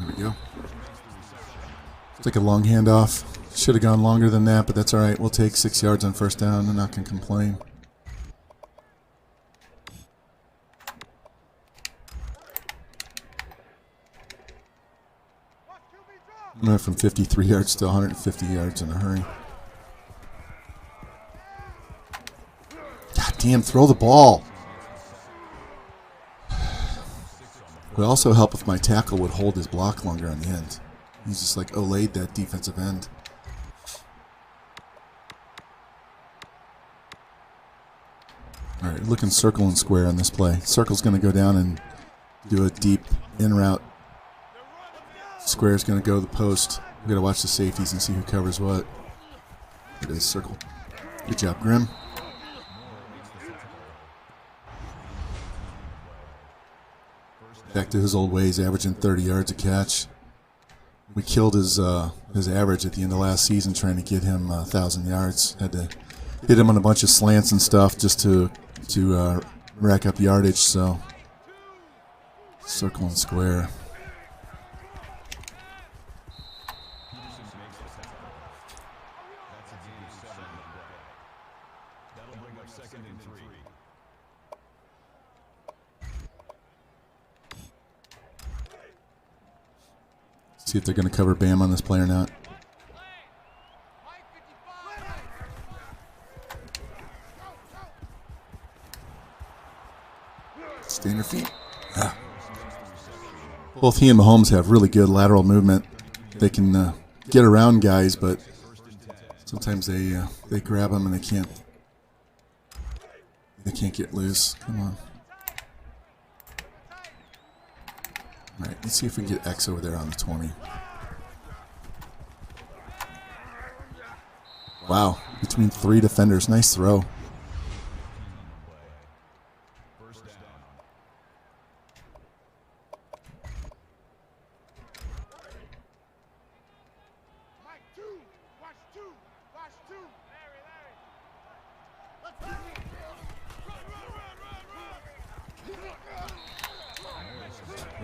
There we go. It's like a long handoff. Should have gone longer than that, but that's all right. We'll take 6 yards on 1st down. I'm not going to complain. I went from 53 yards to 150 yards in a hurry. God damn, throw the ball. It would also help if my tackle would hold his block longer on the end. He's just like olayed that defensive end. All right, looking circle and square on this play. Circle's going to go down and do a deep in route. Square's going to go to the post. We've got to watch the safeties and see who covers what. It is circle. Good job, Grim. Back to his old ways, averaging 30 yards a catch. We killed his average at the end of last season trying to get him 1,000 yards. Had to hit him on a bunch of slants and stuff just to rack up yardage. So circle and square. See if they're going to cover Bam on this play or not. Stay on your feet. Ah. Both he and Mahomes have really good lateral movement. They can get around guys, but sometimes they grab them and they can't get loose. Come on. All right, let's see if we can get X over there on the 20. Wow, between 3 defenders. Nice throw.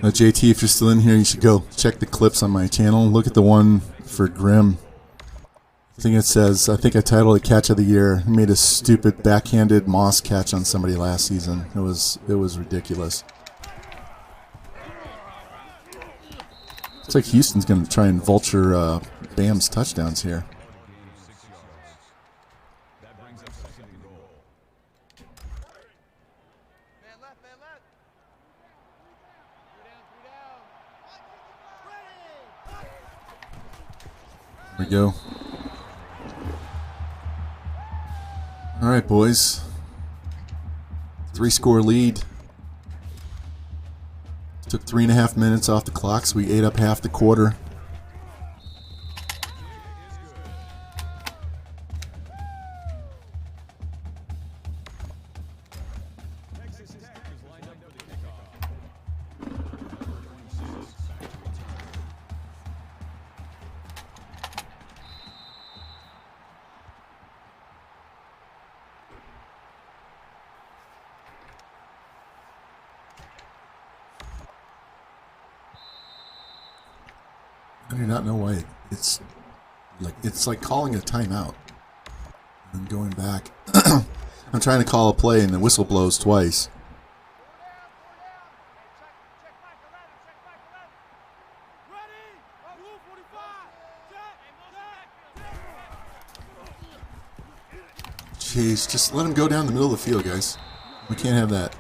JT, if you're still in here, you should go check the clips on my channel. Look at the one for Grim. I think I titled it Catch of the Year. He made a stupid backhanded Moss catch on somebody last season. It was ridiculous. Looks like Houston's going to try and vulture Bam's touchdowns here. There we go. All right, boys. 3-score lead. Took 3.5 minutes off the clock, so we ate up half the quarter. I do not know why it's like calling a timeout and then going back. I'm trying to call a play and the whistle blows twice. Jeez, just let him go down the middle of the field, guys. We can't have that.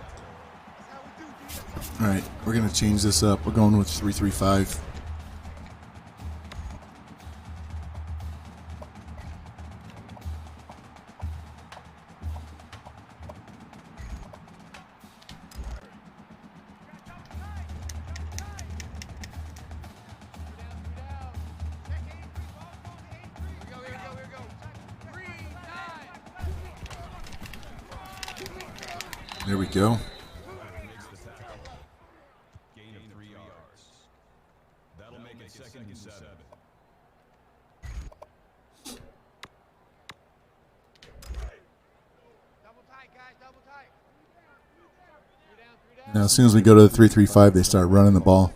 All right, we're going to change this up. We're going with 3-3-5. There we go. Gain of 3 yards. That'll make it 2nd and 7. Now, as soon as we go to the 3-3-5, they start running the ball.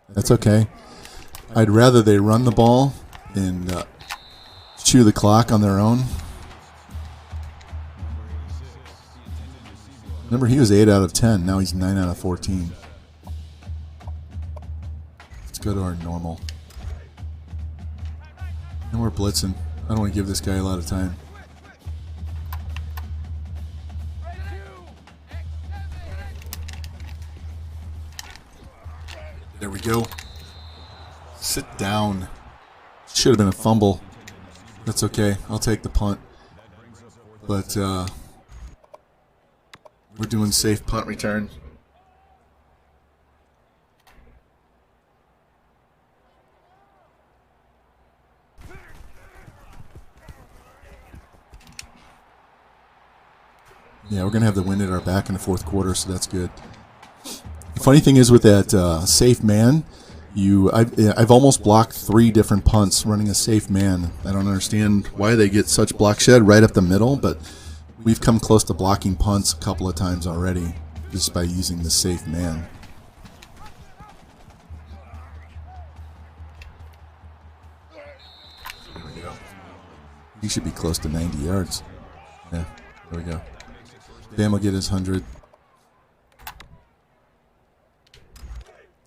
That's okay. I'd rather they run the ball and chew the clock on their own. Remember, he was 8 out of 10. Now he's 9 out of 14. Let's go to our normal. And we're blitzing. I don't want to give this guy a lot of time. There we go. Sit down. Should have been a fumble. That's okay. I'll take the punt. But, we're doing safe punt return. Yeah, we're going to have the wind at our back in the 4th quarter, so that's good. The funny thing is with that safe man, I've almost blocked 3 different punts running a safe man. I don't understand why they get such block shed right up the middle, but we've come close to blocking punts a couple of times already just by using the safe man. There we go. He should be close to 90 yards. Yeah, there we go. Bam will get his 100.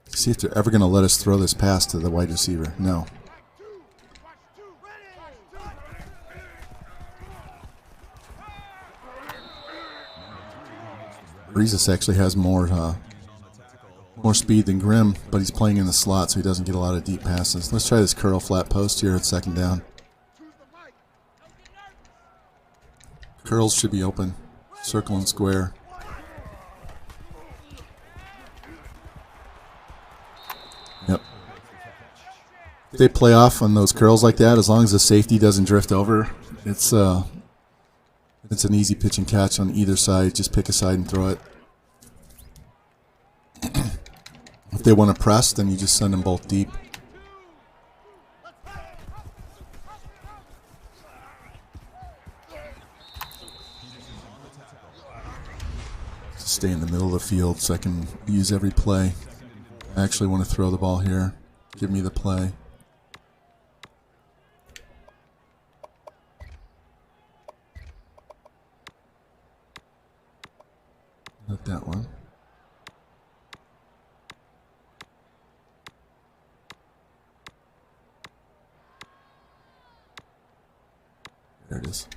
See if they're ever going to let us throw this pass to the wide receiver. No. Breezes actually has more speed than Grimm, but he's playing in the slot, so he doesn't get a lot of deep passes. Let's try this curl flat post here at 2nd down. Curls should be open. Circle and square. Yep. If they play off on those curls like that, as long as the safety doesn't drift over, it's an easy pitch and catch on either side. Just pick a side and throw it. If they want to press, then you just send them both deep. Stay in the middle of the field so I can use every play. I actually want to throw the ball here. Give me the play. Not that one. There it is.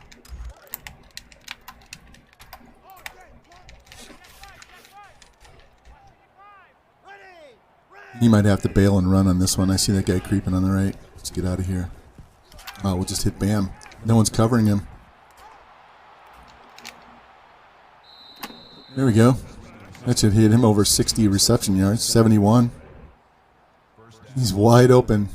He might have to bail and run on this one. I see that guy creeping on the right. Let's get out of here. Oh, we'll just hit Bam. No one's covering him. There we go. That should hit him over 60 reception yards. 71. He's wide open.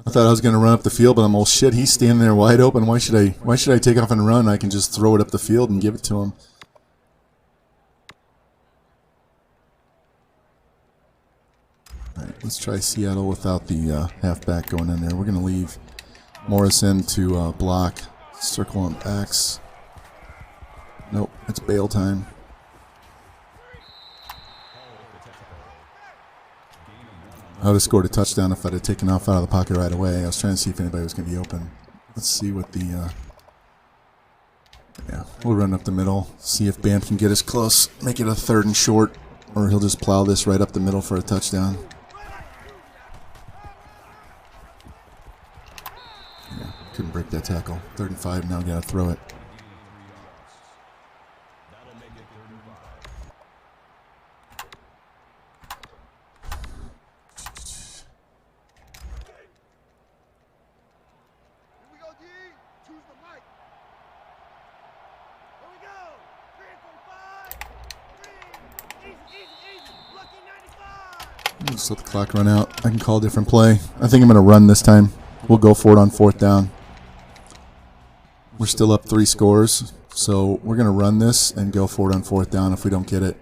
I thought I was going to run up the field, but I'm all shit. He's standing there wide open. Why should I take off and run? I can just throw it up the field and give it to him. All right, let's try Seattle without the halfback going in there. We're going to leave Morrison to block. Circle on X. Nope, it's bail time. I would have scored a touchdown if I'd have taken off out of the pocket right away. I was trying to see if anybody was going to be open. Let's see what the... yeah, we'll run up the middle. See if Bam can get us close. Make it a 3rd and short. Or he'll just plow this right up the middle for a touchdown. Yeah, couldn't break that tackle. 3rd and 5, now got to throw it. Just let the clock run out. I can call a different play. I think I'm going to run this time. We'll go for it on 4th down. We're still up 3 scores, so we're going to run this and go for it on 4th down if we don't get it.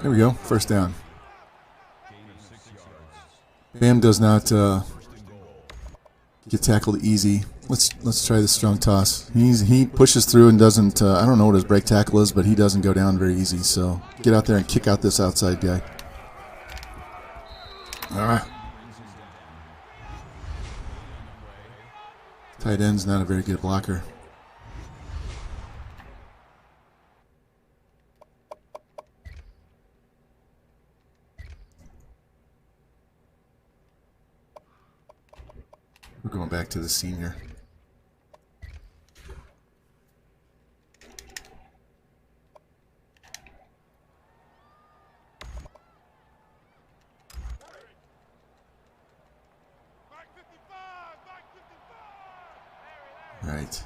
There we go. 1st down. Bam does not get tackled easy. Let's try the strong toss. He pushes through and doesn't. I don't know what his break tackle is, but he doesn't go down very easy. So get out there and kick out this outside guy. All right. Tight end's not a very good blocker. We're going back to the senior. Right.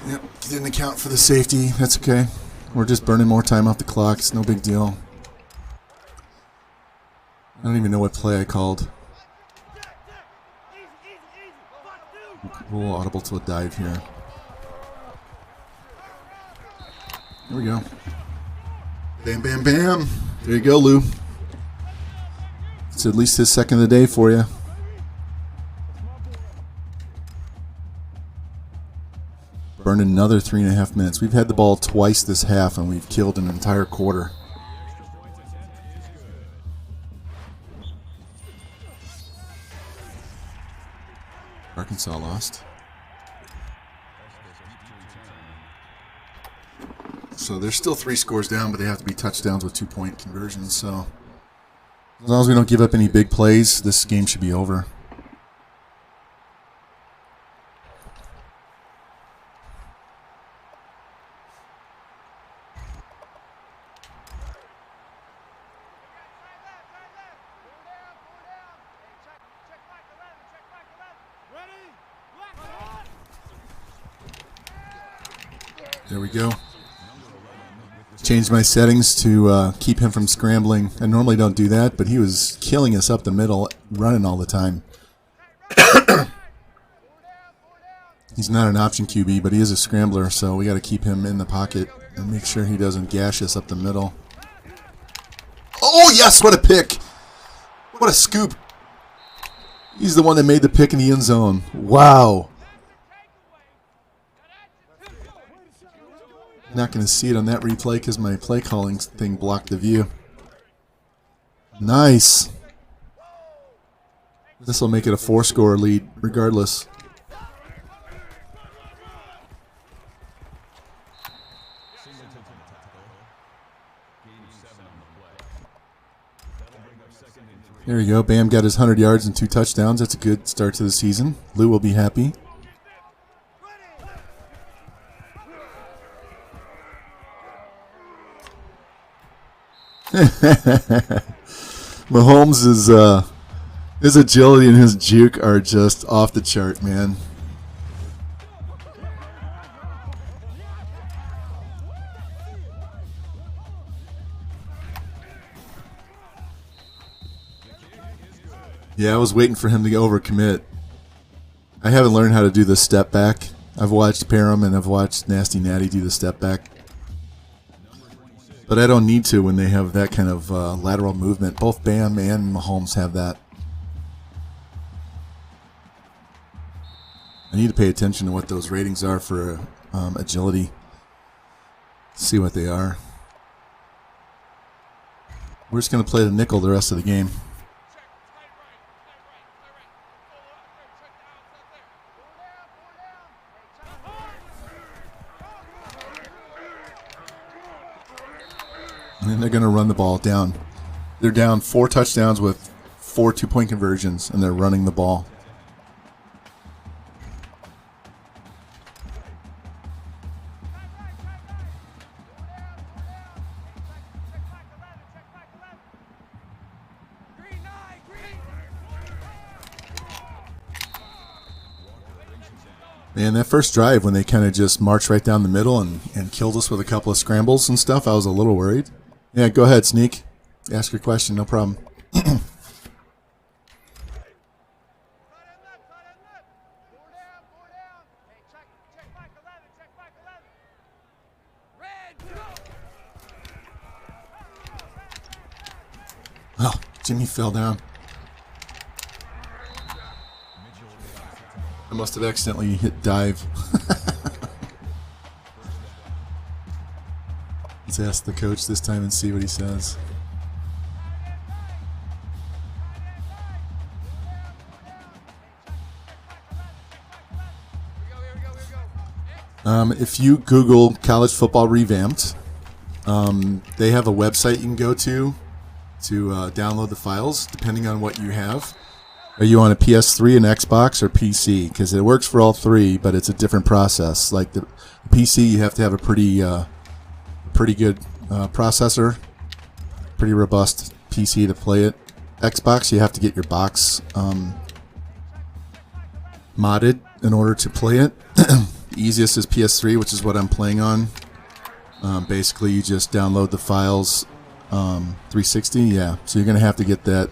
Yep, didn't account for the safety. That's okay. We're just burning more time off the clock. It's no big deal. I don't even know what play I called. A little audible to a dive here. There we go. Bam, bam, bam. There you go, Lou. It's at least his 2nd of the day for you. Burned another 3.5 minutes. We've had the ball twice this half, and we've killed an entire quarter. Arkansas lost. So they're still 3 scores down, but they have to be touchdowns with 2-point conversions. So as long as we don't give up any big plays, this game should be over. There we go. Changed my settings to keep him from scrambling. I normally don't do that, but he was killing us up the middle, running all the time. He's not an option QB, but he is a scrambler, so we got to keep him in the pocket and make sure he doesn't gash us up the middle. Oh, yes, what a pick. What a scoop. He's the one that made the pick in the end zone. Wow. Not going to see it on that replay because my play calling thing blocked the view. Nice. This will make it a 4-score lead regardless. There you go. Bam got his 100 yards and 2 touchdowns. That's a good start to the season. Lou will be happy. Mahomes is his agility and his juke are just off the chart, man. Yeah, I was waiting for him to overcommit. I haven't learned how to do the step back. I've watched Parham and I've watched Nasty Natty do the step back. But I don't need to when they have that kind of lateral movement. Both Bam and Mahomes have that. I need to pay attention to what those ratings are for agility. See what they are. We're just going to play the nickel the rest of the game. And then they're going to run the ball down. They're down 4 touchdowns with 4 2-point conversions, and they're running the ball. Man, that first drive when they kind of just marched right down the middle and killed us with a couple of scrambles and stuff, I was a little worried. Yeah, go ahead, Sneak. Ask your question, no problem. Oh, Jimmy fell down. I must have accidentally hit dive. Let's ask the coach this time and see what he says. If you Google college football revamped, they have a website you can go to download the files, depending on what you have. Are you on a PS3, an Xbox, or PC? Because it works for all three, but it's a different process. Like the PC, you have to have a pretty good processor, pretty robust PC to play it. Xbox, you have to get your box modded in order to play it. The easiest is PS3, which is what I'm playing on. Basically, you just download the files. 360, yeah. So you're gonna have to get that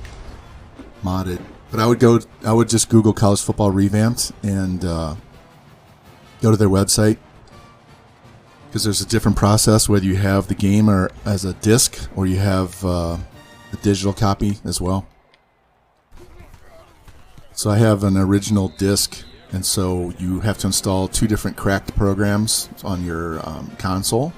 modded. But I would just Google college football revamped and go to their website, because there's a different process whether you have the game or as a disc or you have a digital copy as well. So I have an original disc, and so you have to install 2 different cracked programs on your console.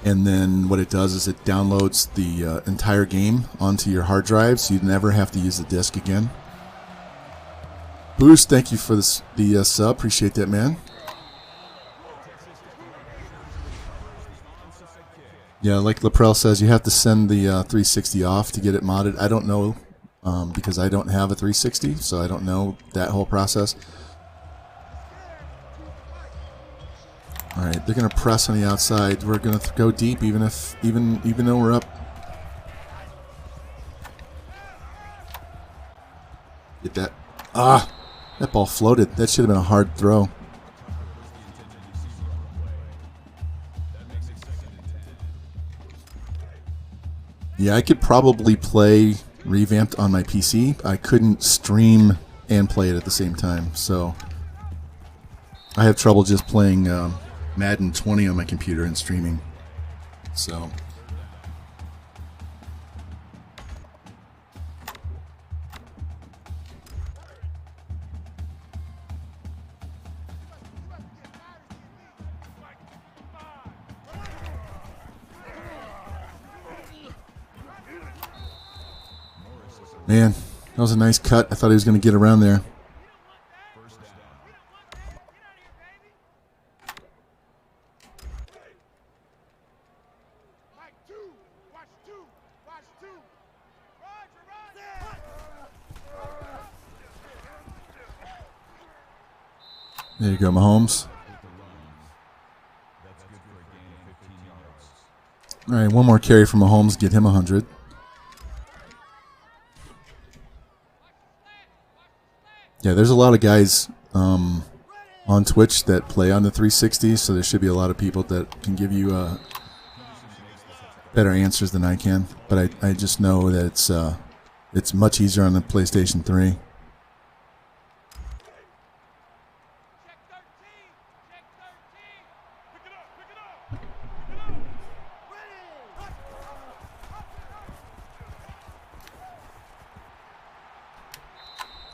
And then what it does is it downloads the entire game onto your hard drive, so you never have to use the disc again. Boost, thank you for the sub. Appreciate that, man. Yeah, like Laprel says, you have to send the 360 off to get it modded. I don't know, because I don't have a 360, so I don't know that whole process. All right, they're going to press on the outside. We're going to go deep, even though we're up. Get that. Ah, that ball floated. That should have been a hard throw. Yeah, I could probably play Revamped on my PC. I couldn't stream and play it at the same time, so I have trouble just playing Madden 20 on my computer and streaming. So man, that was a nice cut. I thought he was going to get around there. There you go, Mahomes. All right, one more carry from Mahomes, get him 100. Yeah, there's a lot of guys on Twitch that play on the 360, so there should be a lot of people that can give you better answers than I can. But I just know that it's much easier on the PlayStation 3.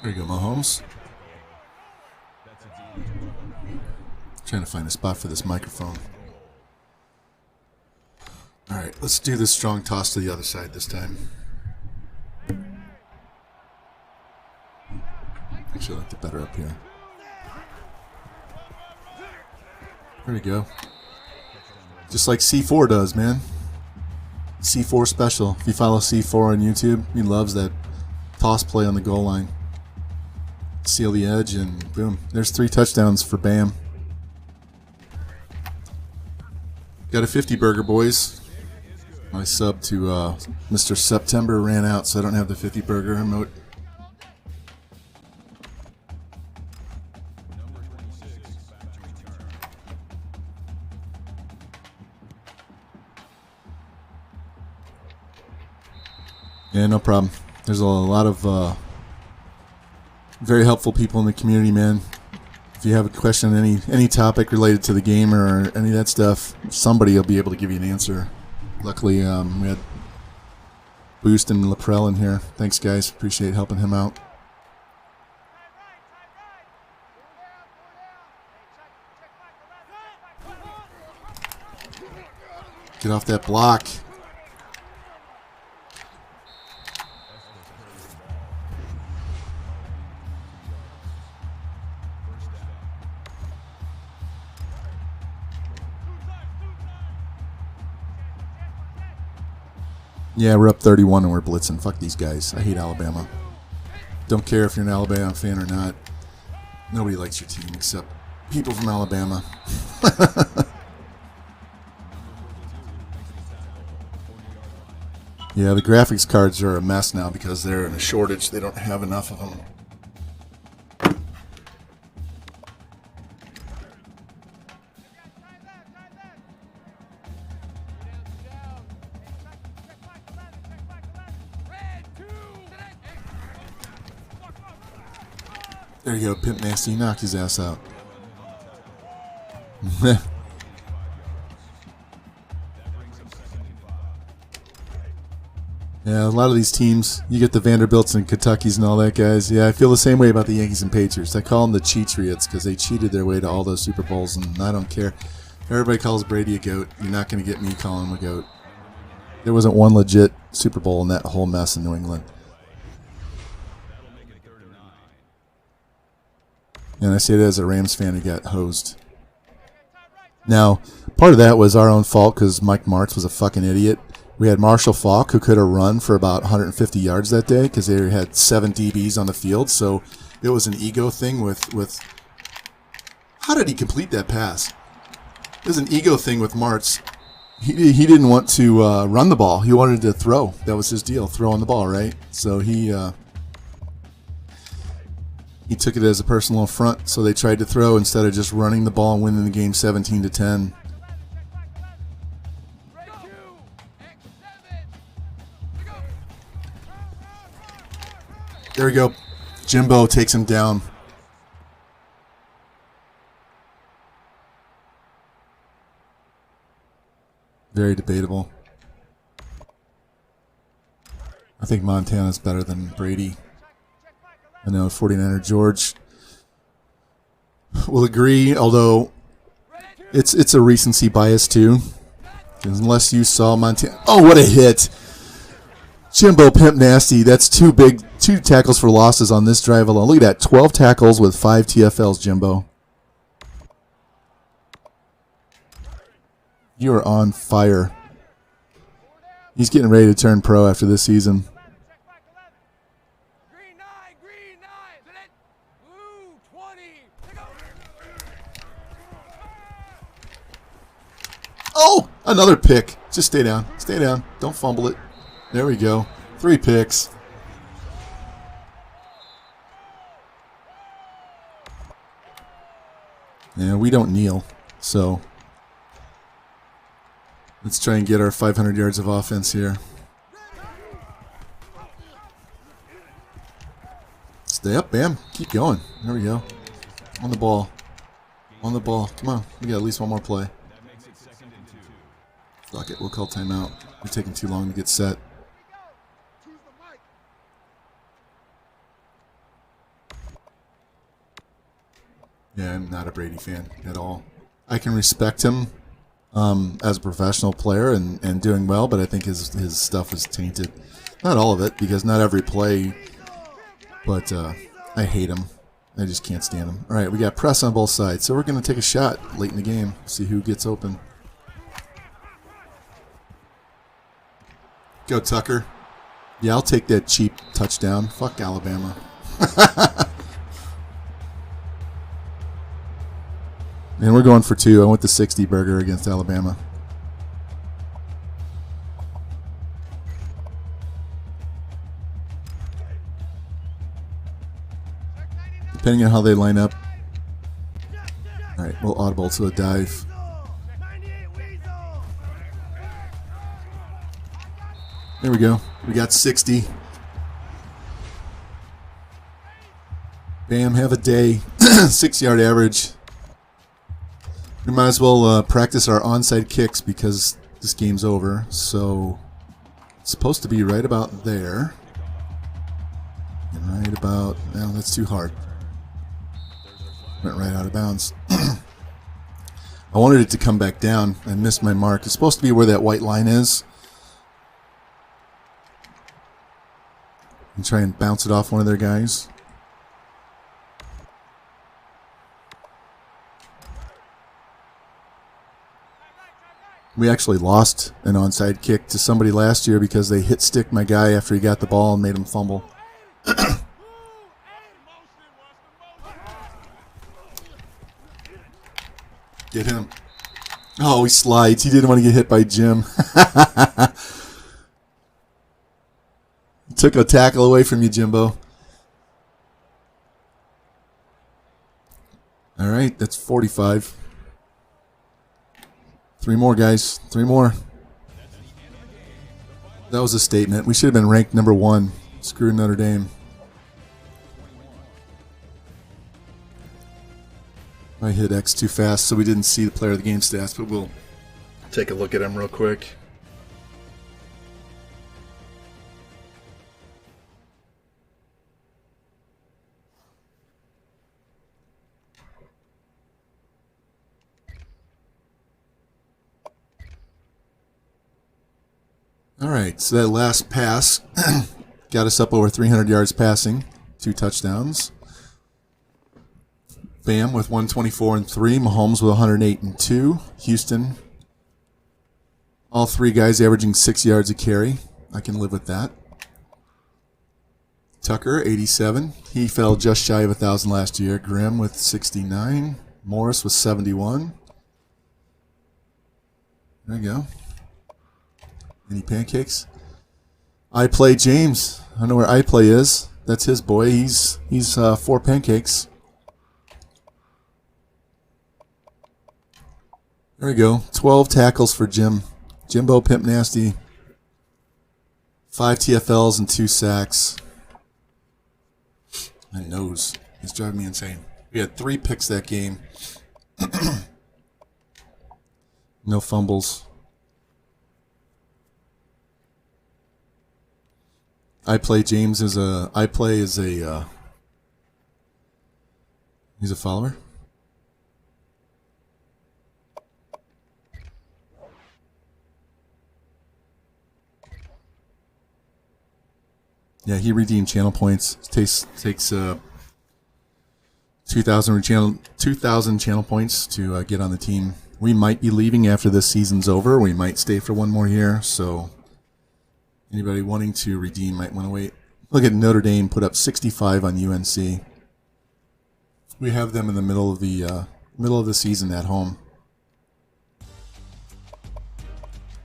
There you go, Mahomes. Trying to find a spot for this microphone. Alright, let's do this strong toss to the other side this time. Actually, I like it better up here. There we go. Just like C4 does, man. C4 special. If you follow C4 on YouTube, he loves that toss play on the goal line. Seal the edge and boom. There's 3 touchdowns for Bam. Got a 50 burger, boys. My sub to Mr. September ran out, so I don't have the 50 burger emote. Yeah, no problem. There's a lot of very helpful people in the community, man. If you have a question on any topic related to the game or any of that stuff, somebody will be able to give you an answer. Luckily, we had Boost and Laprel in here. Thanks, guys. Appreciate helping him out. Get off that block. Yeah, we're up 31 and we're blitzing. Fuck these guys. I hate Alabama. Don't care if you're an Alabama fan or not. Nobody likes your team except people from Alabama. Yeah, the graphics cards are a mess now because they're in a shortage. They don't have enough of them. There you go, Pimp Nasty. Knocked his ass out. Yeah, a lot of these teams, you get the Vanderbilts and Kentuckys and all that, guys. Yeah, I feel the same way about the Yankees and Patriots. I call them the Cheatriots because they cheated their way to all those Super Bowls, and I don't care. Everybody calls Brady a GOAT. You're not going to get me calling him a GOAT. There wasn't one legit Super Bowl in that whole mess in New England. And I say that as a Rams fan who got hosed. Now, part of that was our own fault because Mike Martz was a fucking idiot. We had Marshall Faulk who could have run for about 150 yards that day because they had 7 DBs on the field. So it was an ego thing with how did he complete that pass? It was an ego thing with Martz. He didn't want to run the ball. He wanted to throw. That was his deal, throw on the ball, right? So he took it as a personal affront, so they tried to throw instead of just running the ball and winning the game 17-10. There we go. Jimbo takes him down. Very debatable. I think Montana's better than Brady. I know 49er George will agree, although it's a recency bias too. Unless you saw Montana. Oh, what a hit! Jimbo Pimp Nasty. That's 2 tackles for losses on this drive alone. Look at that, 12 tackles with 5 TFLs, Jimbo. You are on fire. He's getting ready to turn pro after this season. Oh, another pick. Just stay down. Stay down. Don't fumble it. There we go. 3 picks. Yeah, we don't kneel, so let's try and get our 500 yards of offense here. Stay up, Bam. Keep going. There we go. On the ball. On the ball. Come on. We got at least one more play. Fuck it. We'll call timeout. We're taking too long to get set. Yeah, I'm not a Brady fan at all. I can respect him as a professional player and doing well, but I think his stuff is tainted. Not all of it, because not every play, but I hate him. I just can't stand him. All right, we got press on both sides, so we're going to take a shot late in the game, see who gets open. Go, Tucker. Yeah, I'll take that cheap touchdown. Fuck Alabama. And we're going for 2. I went the 60 burger against Alabama. Depending on how they line up. All right, we'll audible to a dive. There we go. We got 60. Bam, have a day. 6-yard average. We might as well practice our onside kicks because this game's over. So it's supposed to be right about there. And right about... No, that's too hard. Went right out of bounds. I wanted it to come back down. I missed my mark. It's supposed to be where that white line is. And try and bounce it off one of their guys. We actually lost an onside kick to somebody last year because they hit stick my guy after he got the ball and made him fumble. Get him. Oh, he slides. He didn't want to get hit by Jim. Took a tackle away from you, Jimbo. All right, that's 45. 3 more, guys. 3 more. That was a statement. We should have been ranked number 1. Screw Notre Dame. I hit X too fast, so we didn't see the player of the game stats, but we'll take a look at him real quick. All right, so that last pass got us up over 300 yards passing, 2 touchdowns. Bam with 124 and 3. Mahomes with 108 and 2. Houston, all 3 guys averaging 6 yards a carry. I can live with that. Tucker, 87. He fell just shy of 1,000 last year. Grimm with 69. Morris with 71. There you go. Any pancakes? I play James. I know where I play is. That's his boy. He's 4 pancakes. There we go. 12 tackles for Jim. Jimbo Pimp Nasty. 5 TFLs and 2 sacks. My nose is driving me insane. We had 3 picks that game. No fumbles. James is a he's a follower. Yeah, he redeemed channel points. Takes 2,000 channel points to get on the team. We might be leaving after this season's over. We might stay for 1 more year. So anybody wanting to redeem might want to wait. Look at Notre Dame put up 65 on UNC. We have them in the middle of the season at home.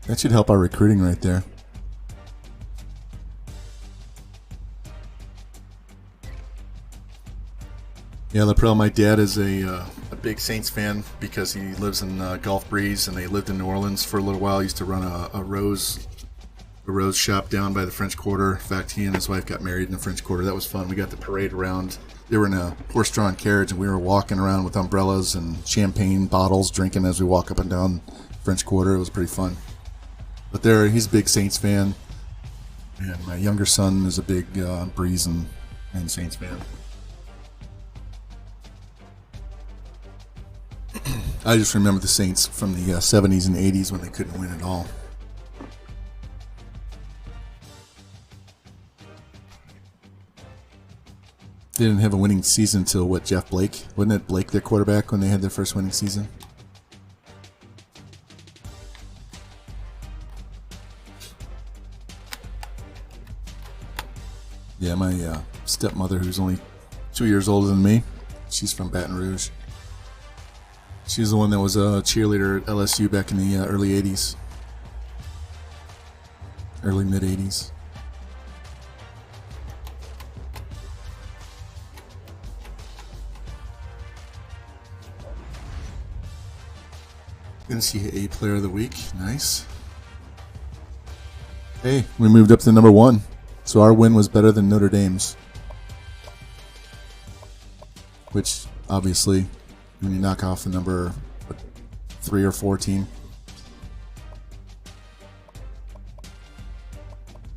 That should help our recruiting right there. Yeah, Laprelle, my dad is a big Saints fan because he lives in Gulf Breeze, and they lived in New Orleans for a little while. He used to run a rose shop down by the French Quarter. In fact, he and his wife got married in the French Quarter. That was fun. We got to parade around. They were in a horse-drawn carriage, and we were walking around with umbrellas and champagne bottles, drinking as we walk up and down French Quarter. It was pretty fun. But he's a big Saints fan, and my younger son is a big Breeze and Saints fan. I just remember the Saints from the 70s and 80s when they couldn't win at all. They didn't have a winning season until, what, Jeff Blake? Wasn't it Blake their quarterback when they had their first winning season? Yeah, my stepmother, who's only 2 years older than me, she's from Baton Rouge. She's the one that was a cheerleader at LSU back in the early 80s. Early, mid-80s. NCAA Player of the Week. Nice. Hey, we moved up to number 1. So our win was better than Notre Dame's. Which, obviously, when you knock off the number 3 or 4 team.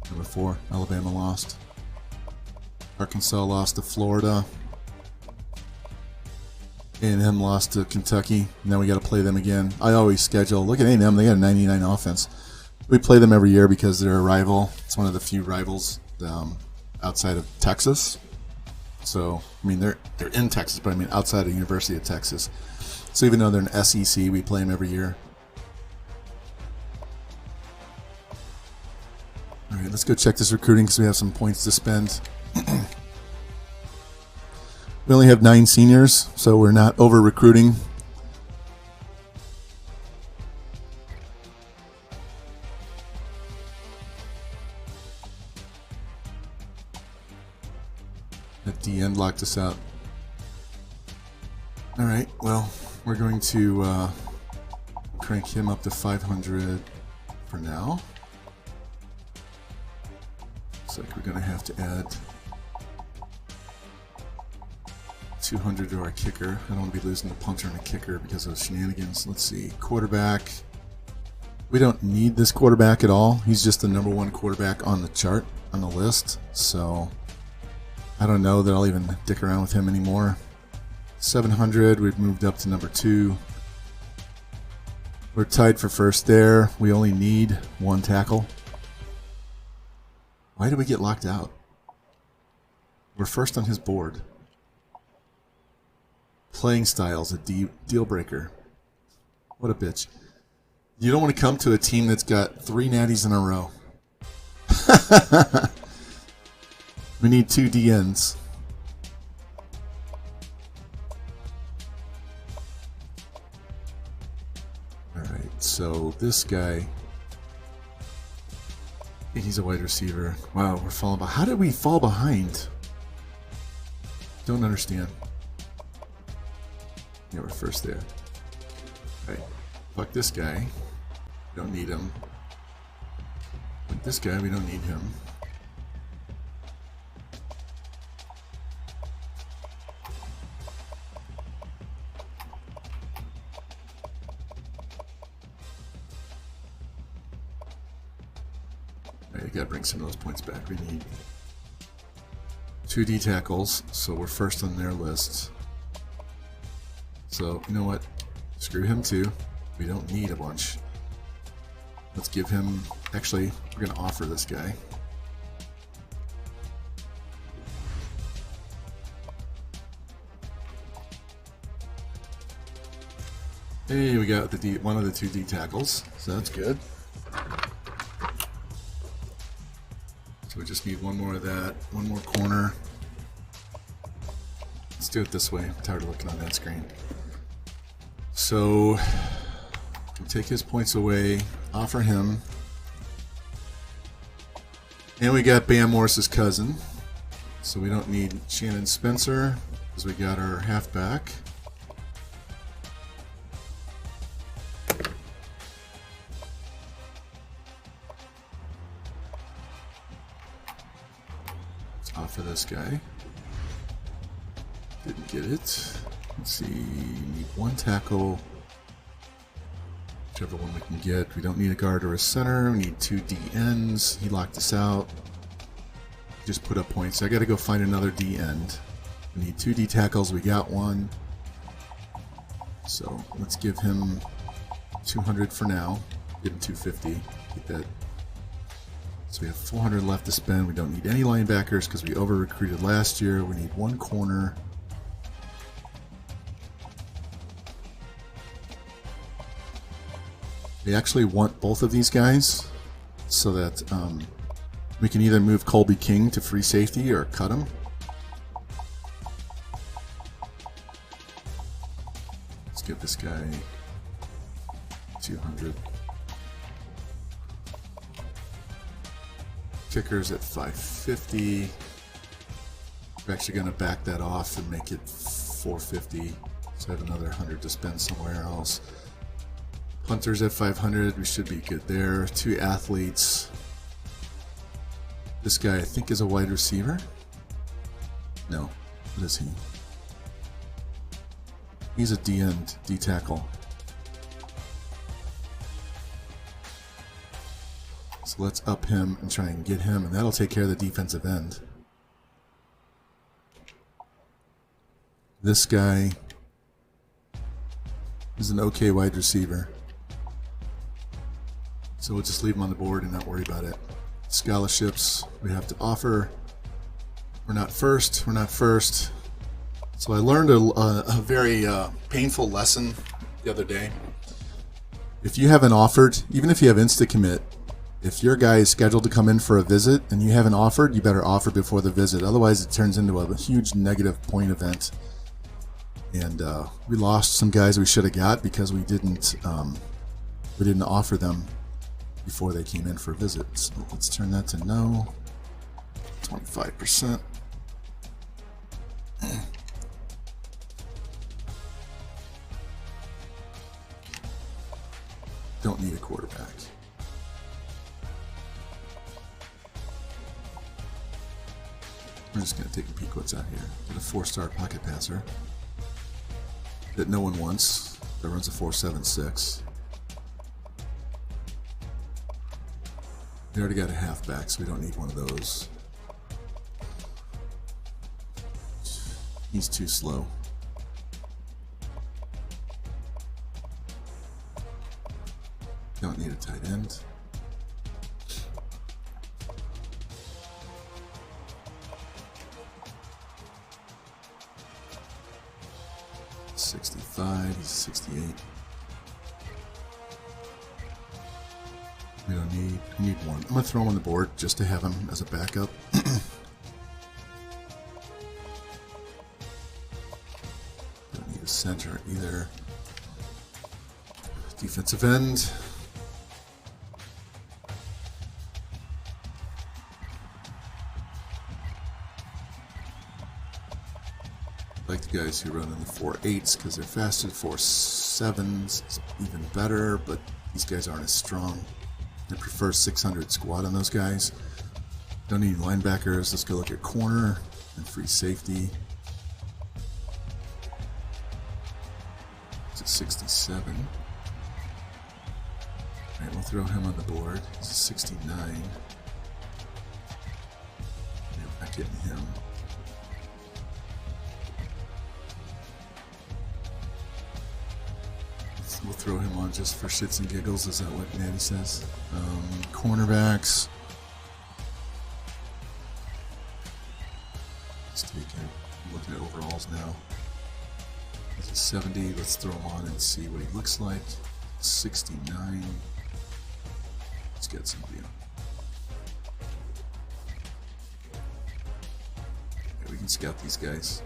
Number 4, Alabama lost. Arkansas lost to Florida. A&M lost to Kentucky. Now we got to play them again. I always schedule. Look at A&M. They got a 99 offense. We play them every year because they're a rival. It's one of the few rivals outside of Texas. So, I mean, they're in Texas, but I mean outside of the University of Texas. So even though they're an SEC, we play them every year. All right, let's go check this recruiting because we have some points to spend. We only have 9 seniors, so we're not over-recruiting. That D end locked us out. All right, well, we're going to crank him up to 500 for now. Looks like we're going to have to add 200 to our kicker. I don't want to be losing the punter and a kicker because of shenanigans. Let's see. Quarterback. We don't need this quarterback at all. He's just the number 1 quarterback on the chart, on the list. So I don't know that I'll even dick around with him anymore. 700. We've moved up to number 2. We're tied for first there. We only need 1 tackle. Why did we get locked out? We're first on his board. Playing style's a deal breaker. What a bitch. You don't want to come to a team that's got 3 natties in a row. We need 2 DNs. Alright, so this guy, I think he's a wide receiver. Wow, we're falling behind. How did we fall behind? Don't understand. Yeah, we're first there. Alright, fuck this guy. We don't need him. Fuck this guy, we don't need him. Alright, gotta bring some of those points back. We need 2 D tackles, so we're first on their list. So, you know what? Screw him too. We don't need a bunch. Let's give him... Actually, we're going to offer this guy. Hey, we got the one of the 2 D tackles, so that's good. So we just need 1 more of that, 1 more corner. Let's do it this way. I'm tired of looking on that screen. So, we'll take his points away, offer him. And we got Bam Morris's cousin. So we don't need Shannon Spencer, because we got our halfback. Let's offer this guy. Didn't get it. Let's see, need 1 tackle, whichever one we can get. We don't need a guard or a center. We need 2 DNs. He locked us out. Just put up points. I got to go find another D end. We need 2 D tackles. We got 1. So let's give him 200 for now. Give him 250. Get that. So we have 400 left to spend. We don't need any linebackers because we over-recruited last year. We need one corner. We actually want both of these guys so that we can either move Colby King to free safety or cut him. Let's give this guy 200. Kickers at 550. We're actually going to back that off and make it 450. So I have another 100 to spend somewhere else. Punters at 500. We should be good there. 2 athletes. This guy I think is a wide receiver. No. What is he? He's a D-end, D-tackle. So let's up him and try and get him, and that'll take care of the defensive end. This guy is an okay wide receiver. So we'll just leave him on the board and not worry about it. Scholarships we have to offer. We're not first. We're not first. So I learned a very painful lesson the other day. If you haven't offered, even if you have Insta-Commit, if your guy is scheduled to come in for a visit and you haven't offered, you better offer before the visit. Otherwise, it turns into a huge negative point event. And we lost some guys we should have got because we didn't offer them before they came in for a visit. So let's turn that to no. 25%. Don't need a quarterback. We're just going to take a peek what's out here. Get a 4-star pocket passer that no one wants. That runs a 4.76. They already got a halfback, so we don't need one of those. He's too slow. Don't need a tight end. He's 68. We need one. I'm gonna throw him on the board just to have him as a backup. Don't need a center either. Defensive end. I like the guys who run in the 4.8s because they're faster. 4.7s is even better, but these guys aren't as strong. I prefer 600 squat on those guys. Don't need linebackers. Let's go look at corner and free safety. It's a 67. Alright, we'll throw him on the board. He's a 69. We're not getting him. We'll throw him on just for shits and giggles. Is that what Natty says? Cornerbacks. Let's take him. I'm looking at overalls now. He's a 70. Let's throw him on and see what he looks like. 69. Let's get somebody on. Yeah, we can scout these guys.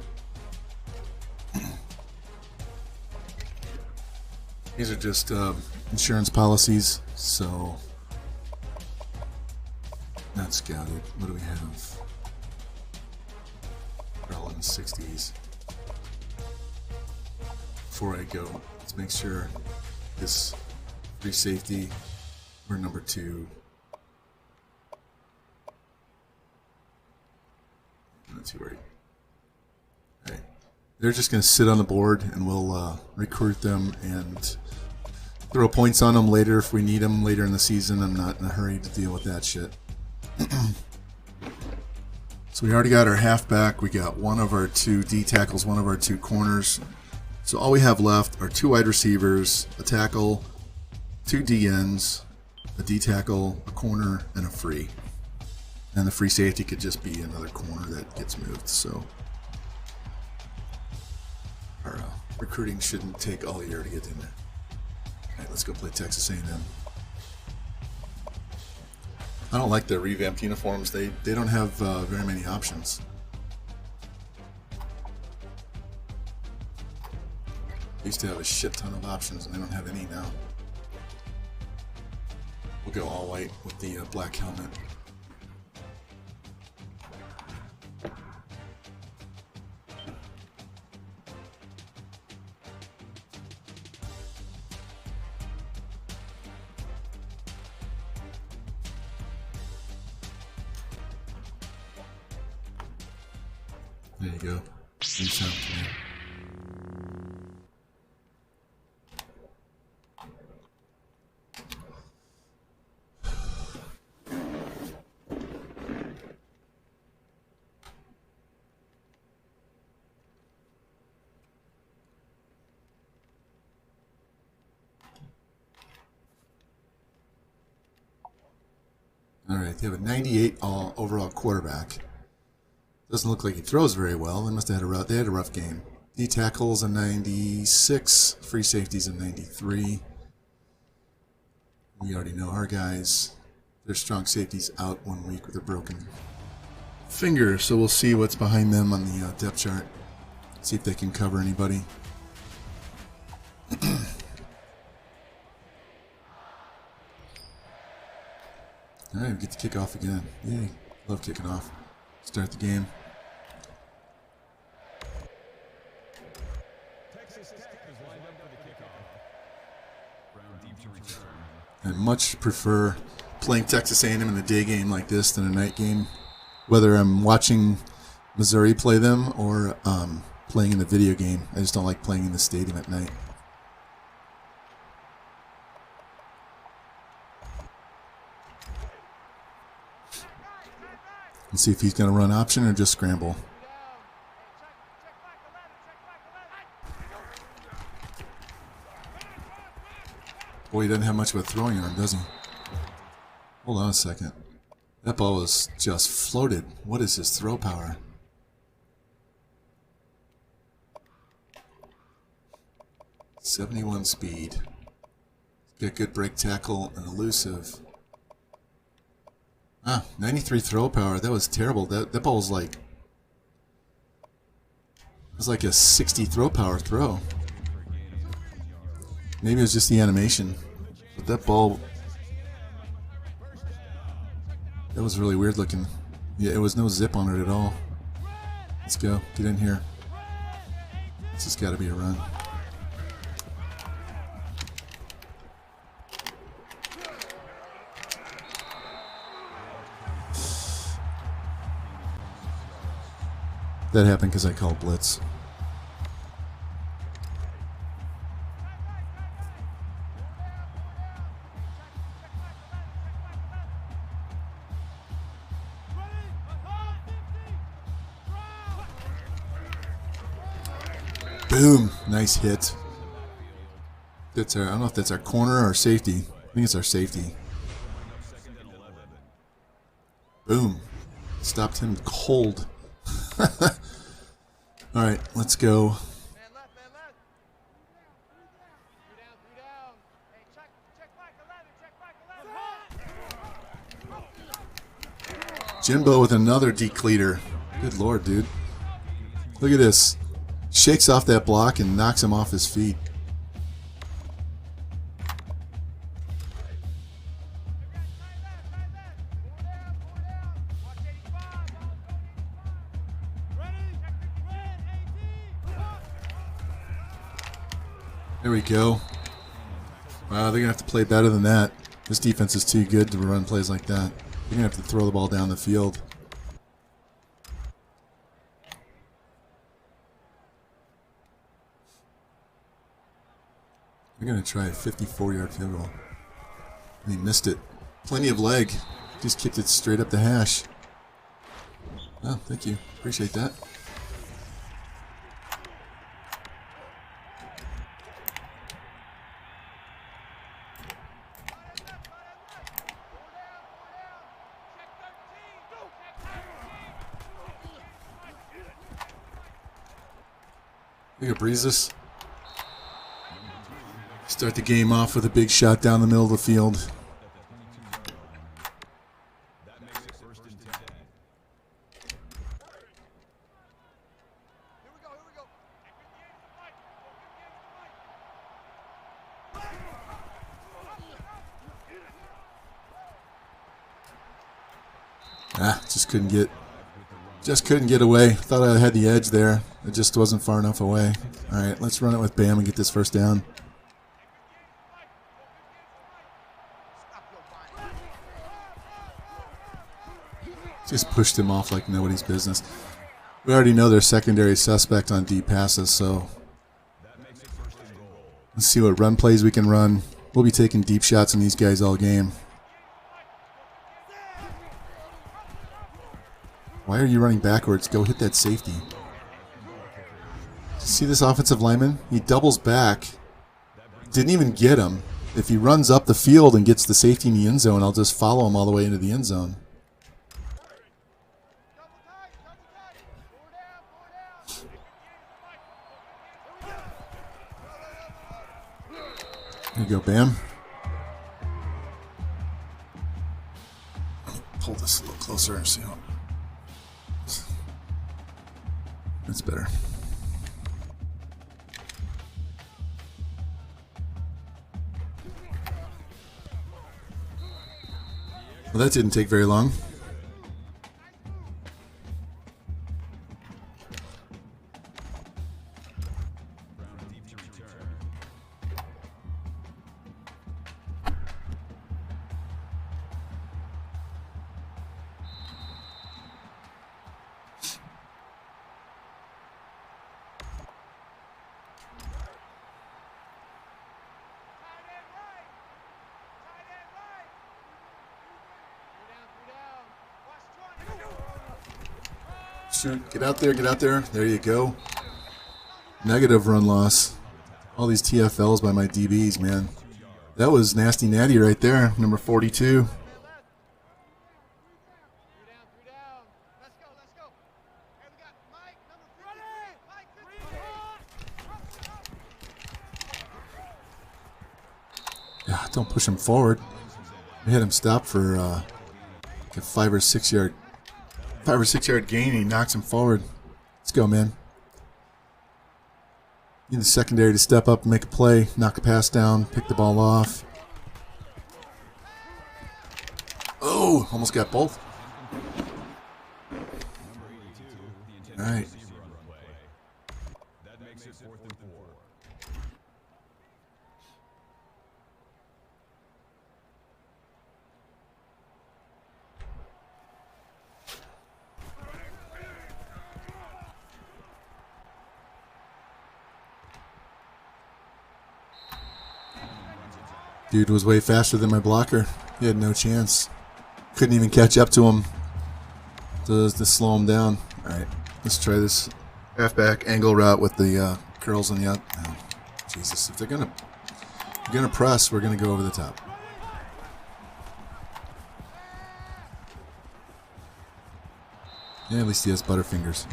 These are just insurance policies, so not scouted. What do we have? They're all in the 60s. Before I go, let's make sure this free safety, we're number 2. Not too worried. Okay. They're just going to sit on the board, and we'll recruit them and throw points on them later if we need them later in the season. I'm not in a hurry to deal with that shit. So we already got our halfback. We got one of our 2 D tackles, one of our 2 corners. So all we have left are 2 wide receivers, a tackle, 2 DNs, a D tackle, a corner, and a free. And the free safety could just be another corner that gets moved. So our recruiting shouldn't take all year to get in there. All right, let's go play Texas A&M. I don't like the revamped uniforms. They don't have very many options. They used to have a shit ton of options, and they don't have any now. We'll go all white with the black helmet. There you go. Sound to me. All right, they have a 98 overall quarterback. Doesn't look like he throws very well. They must have had they had a rough game. D tackles a 96, free safeties a 93. We already know our guys. Their strong safeties out 1 week with a broken finger, so we'll see what's behind them on the depth chart. See if they can cover anybody. All right, we get to kick off again. Yay, love kicking off. Start the game. I much prefer playing Texas A&M in the day game like this than a night game. Whether I'm watching Missouri play them or playing in the video game. I just don't like playing in the stadium at night. Let's see if he's going to run option or just scramble. Boy, he doesn't have much of a throwing arm, does he? Hold on a second. That ball was just floated. What is his throw power? .71 speed. Got good break tackle and elusive. 93 throw power. That was terrible. That ball was like... It was like a 60 throw power throw. Maybe it was just the animation. But that ball... That was really weird looking. Yeah, it was no zip on it at all. Let's go. Get in here. This has got to be a run. That happened because I called blitz. Boom! Nice hit. That's our, I don't know if that's our corner or safety. I think it's our safety. Boom! Stopped him cold. All right, let's go. Jimbo with another decleater. Good lord, dude. Look at this. Shakes off that block and knocks him off his feet. There we go. Wow, they're going to have to play better than that. This defense is too good to run plays like that. They're going to have to throw the ball down the field. They're going to try a 54-yard field goal. And he missed it. Plenty of leg. Just kicked it straight up the hash. Oh, thank you. Appreciate that. We can breeze this. Start the game off with a big shot down the middle of the field. Just couldn't get away. Thought I had the edge there. It just wasn't far enough away. All right, let's run it with Bam and get this first down. Just pushed him off like nobody's business. We already know they're secondary suspect on deep passes, so let's see what run plays we can run. We'll be taking deep shots on these guys all game. Why are you running backwards? Go hit that safety. See this offensive lineman? He doubles back. Didn't even get him. If he runs up the field and gets the safety in the end zone, I'll just follow him all the way into the end zone. There you go, Bam. Pull this a little closer and see how. That's better. Well, that didn't take very long. Shoot, get out there, get out there. There you go. Negative run loss. All these TFLs by my DBs, man. That was Nasty Natty right there, number 42. Yeah, don't push him forward. We had him stop for a 5 or 6 yard gain, and he knocks him forward. Let's go, man. Need the secondary to step up and make a play, knock a pass down, pick the ball off. Oh, almost got both. All right. Dude was way faster than my blocker. He had no chance. Couldn't even catch up to him to slow him down. All right, let's try this halfback angle route with the curls on the out. Oh, Jesus, if they're gonna press, we're gonna go over the top. Yeah, at least he has butterfingers.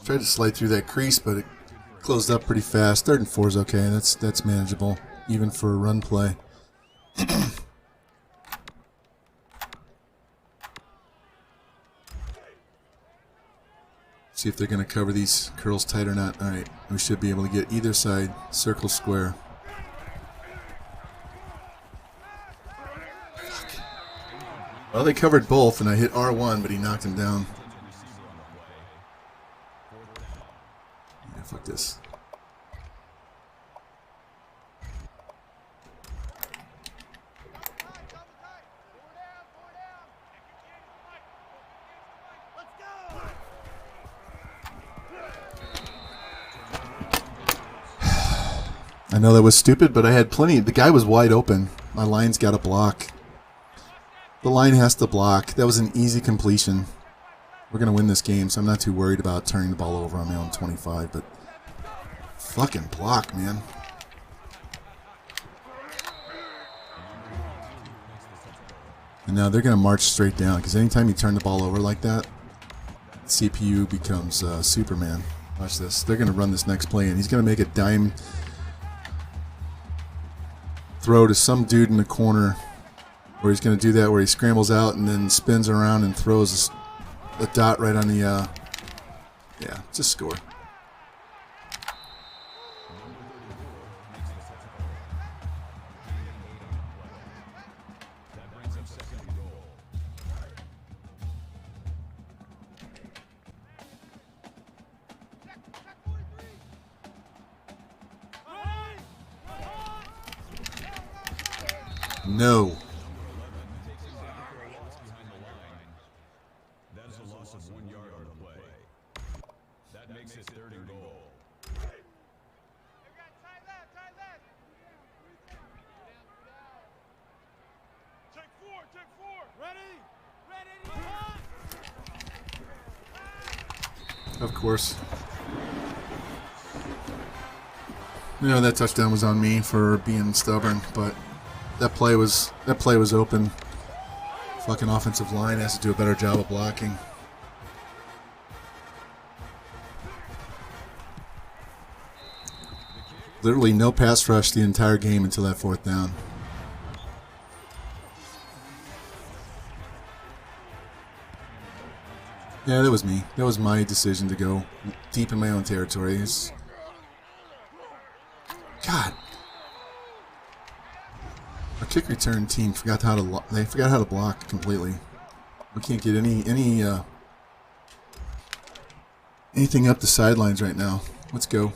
Tried to slide through that crease, but it closed up pretty fast. 3rd and 4 is okay. That's manageable, even for a run play. See if they're going to cover these curls tight or not. All right, we should be able to get either side. Circle, square. Well, they covered both, and I hit R1, but he knocked him down. Yeah, fuck this. I know that was stupid, but I had plenty. The guy was wide open. My line's got to block. The line has to block. That was an easy completion. We're going to win this game, so I'm not too worried about turning the ball over on my own 25, but fucking block, man. And now they're going to march straight down, because anytime you turn the ball over like that, CPU becomes Superman. Watch this. They're going to run this next play, and he's going to make a dime throw to some dude in the corner, where he's going to do that, where he scrambles out and then spins around and throws a dot right on the, yeah, just score. No. That is a loss of 1 yard on the play. That makes it 3rd and goal. Take four. Ready. Of course. You know, that touchdown was on me for being stubborn, but that play was open. Fucking offensive line has to do a better job of blocking. Literally no pass rush the entire game until that 4th down. Yeah, that was me. That was my decision to go deep in my own territory. God. Our kick return team forgot how to block completely. We can't get anything up the sidelines right now. Let's go.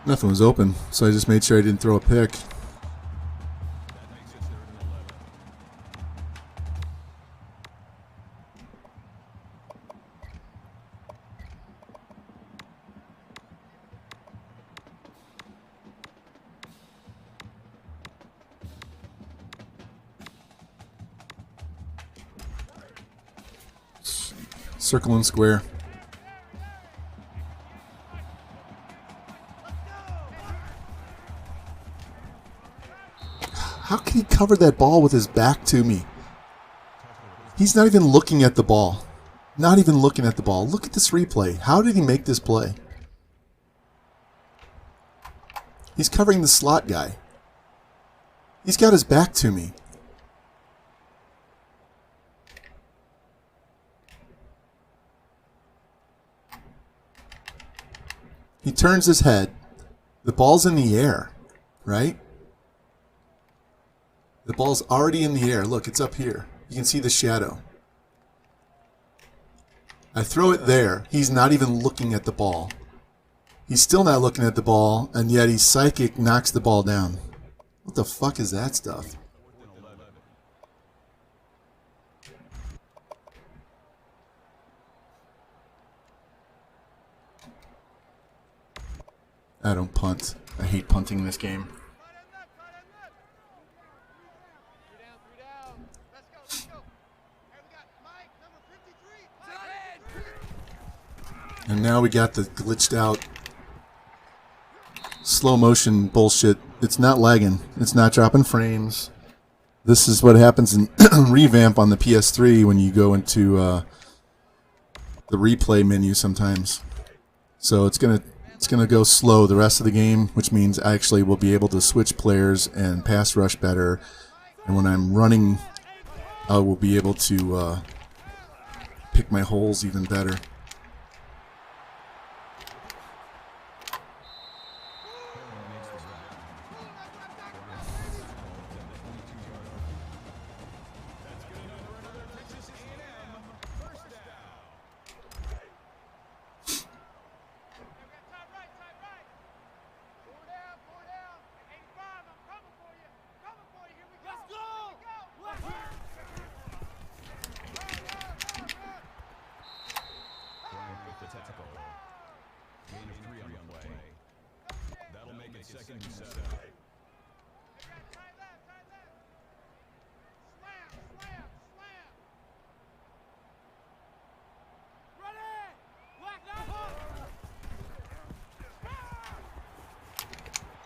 Nothing was open, so I just made sure I didn't throw a pick. Circle and square. How can he cover that ball with his back to me? He's not even looking at the ball. Not even looking at the ball. Look at this replay. How did he make this play? He's covering the slot guy. He's got his back to me. He turns his head. The ball's in the air, right? The ball's already in the air. Look, it's up here. You can see the shadow. I throw it there. He's not even looking at the ball. He's still not looking at the ball, and yet he's psychic, knocks the ball down. What the fuck is that stuff? I don't punt. I hate punting in this game. And now we got the glitched out slow motion bullshit. It's not lagging. It's not dropping frames. This is what happens in Revamp on the PS3 when you go into the replay menu sometimes. So it's gonna go slow the rest of the game, which means I actually will be able to switch players and pass rush better. And when I'm running, I will be able to pick my holes even better. it second and 7.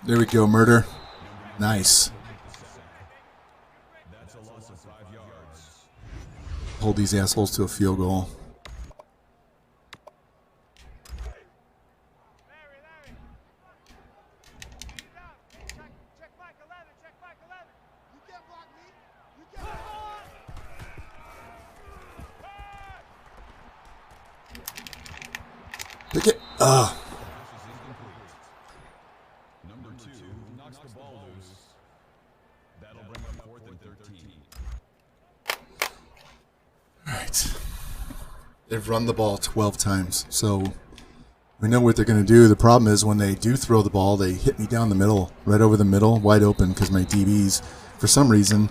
There we go, murder. Nice. That's a loss of 5 yards. Hold these assholes to a field goal. Pick it. Number 2 knocks the ball loose. That'll bring up 4th and 13. All right. They've run the ball 12 times, so we know what they're going to do. The problem is when they do throw the ball, they hit me down the middle, right over the middle, wide open, because my DBs, for some reason,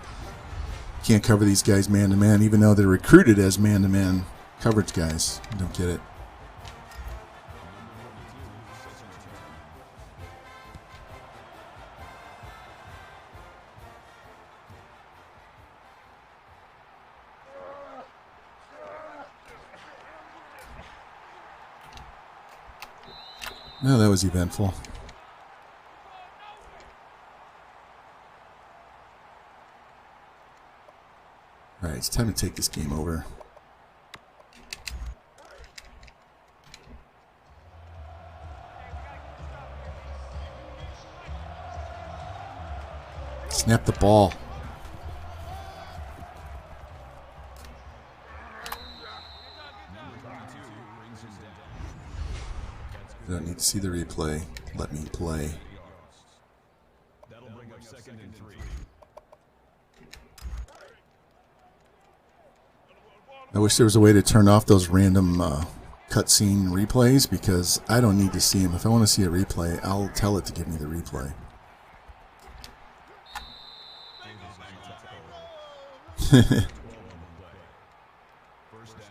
can't cover these guys man-to-man, even though they're recruited as man-to-man coverage guys. I don't get it. No, that was eventful. All right, it's time to take this game over. Snap the ball. I don't need to see the replay. Let me play. That'll bring up 2nd and 3. I wish there was a way to turn off those random cutscene replays because I don't need to see them. If I want to see a replay, I'll tell it to give me the replay. First down.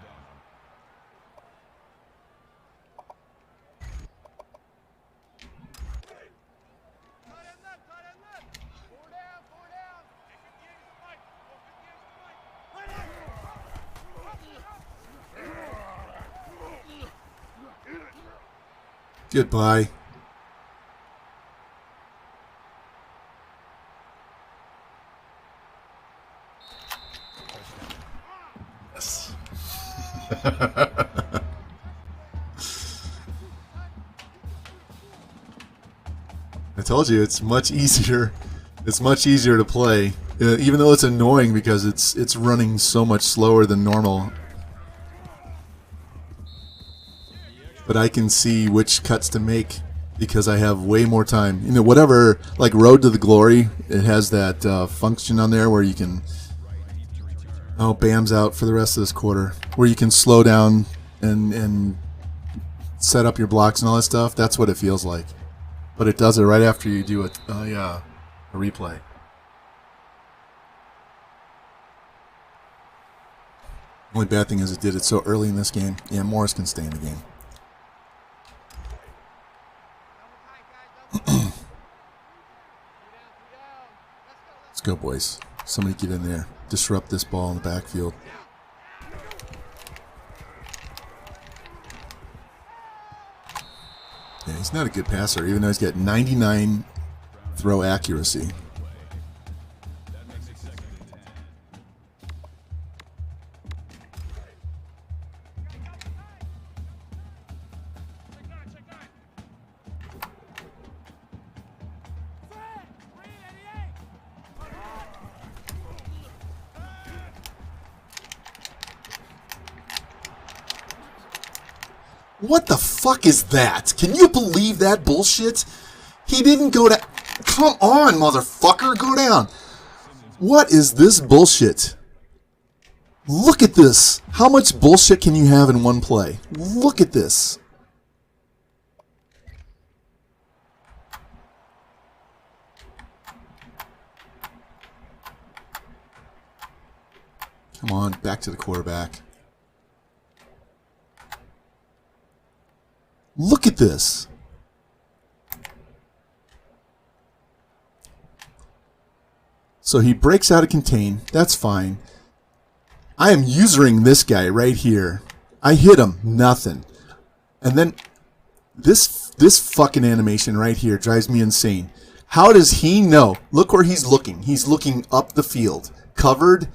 Goodbye. Yes. I told you it's much easier. It's much easier to play, even though it's annoying because it's running so much slower than normal. But I can see which cuts to make because I have way more time. You know, whatever, like Road to the Glory, it has that function on there where you can... Oh, Bam's out for the rest of this quarter. Where you can slow down and set up your blocks and all that stuff. That's what it feels like. But it does it right after you do a replay. Only bad thing is it did it so early in this game. Yeah, Morris can stay in the game. Let's go, boys. Somebody get in there. Disrupt this ball in the backfield. Yeah, he's not a good passer, even though he's got 99 throw accuracy. What the fuck is that? Can you believe that bullshit? He didn't go down. Come on, motherfucker, go down. What is this bullshit? Look at this. How much bullshit can you have in one play? Look at this. Come on, back to the quarterback. Look at this. So he breaks out of contain. That's fine. I am usering this guy right here. I hit him. Nothing. And then this fucking animation right here drives me insane. How does he know? Look where he's looking. He's looking up the field. Covered.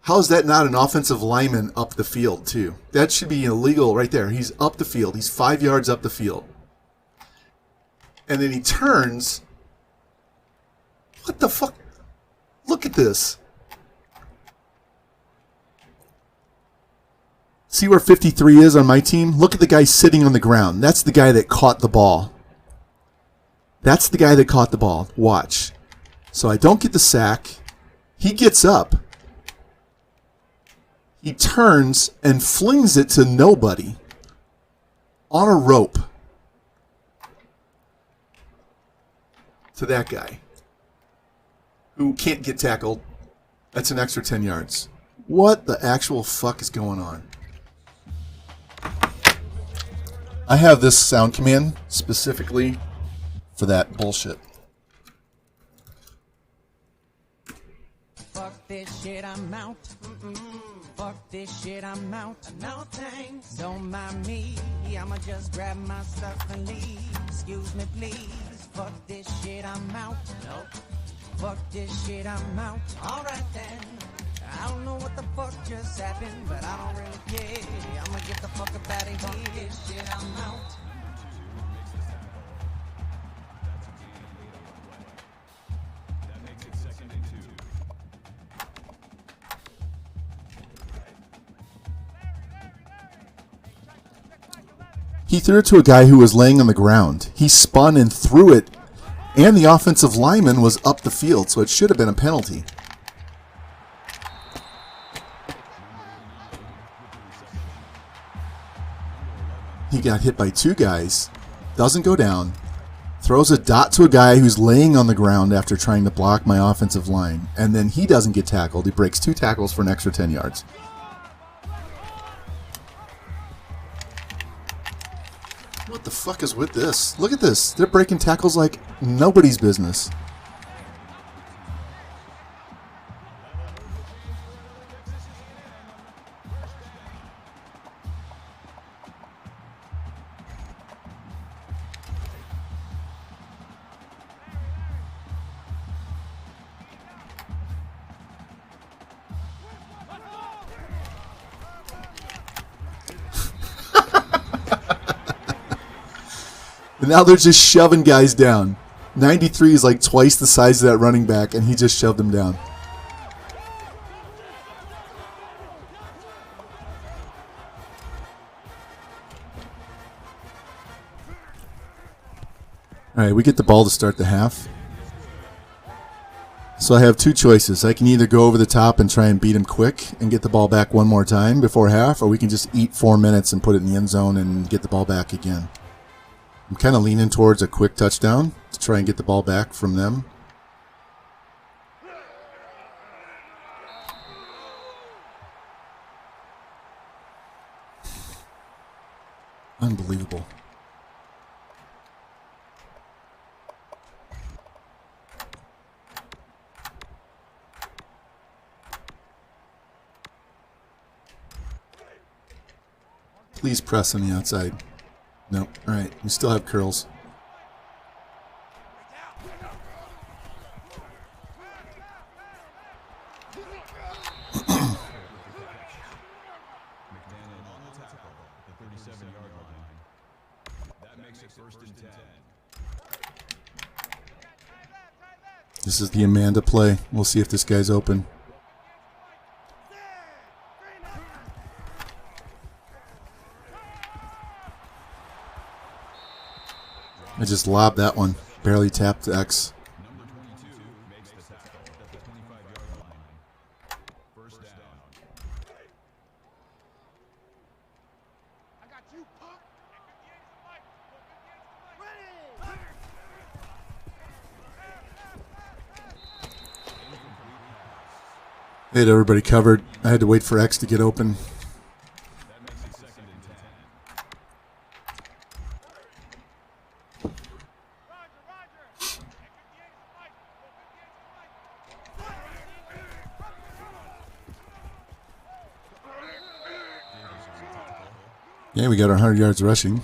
How is that not an offensive lineman up the field, too? That should be illegal right there. He's up the field. He's 5 yards up the field. And then he turns. What the fuck? Look at this. See where 53 is on my team? Look at the guy sitting on the ground. That's the guy that caught the ball. That's the guy that caught the ball. Watch. So I don't get the sack. He gets up. He turns and flings it to nobody on a rope to that guy who can't get tackled. That's an extra 10 yards. What the actual fuck is going on? I have this sound command specifically for that bullshit. Fuck this shit, I'm out. Fuck this shit, I'm out. No thanks, don't mind me. I'ma just grab my stuff and leave. Excuse me, please. Fuck this shit, I'm out. Nope. Fuck this shit, I'm out. Alright then. I don't know what the fuck just happened, but I don't really care. I'ma get the fuck up out of here. Fuck this shit, I'm out. That makes it 2nd and 2. He threw it to a guy who was laying on the ground. He spun and threw it, and the offensive lineman was up the field, so it should have been a penalty. He got hit by 2 guys, doesn't go down, throws a dot to a guy who's laying on the ground after trying to block my offensive line, and then he doesn't get tackled. He breaks 2 tackles for an extra 10 yards. What the fuck is with this? Look at this. They're breaking tackles like nobody's business. And now they're just shoving guys down. 93 is like twice the size of that running back, and he just shoved him down. All right, we get the ball to start the half. So I have 2 choices. I can either go over the top and try and beat him quick and get the ball back one more time before half, or we can just eat 4 minutes and put it in the end zone and get the ball back again. I'm kind of leaning towards a quick touchdown to try and get the ball back from them. Unbelievable. Please press on the outside. Nope. All right. We still have curls. This is the Amanda play. We'll see if this guy's open. I just lobbed that one. Barely tapped X. Number 22 makes the tackle at the 25-yard line. First down. I got you, punk. They had everybody covered. I had to wait for X to get open. That makes it 2nd and 10. Yeah, we got our 100 yards rushing.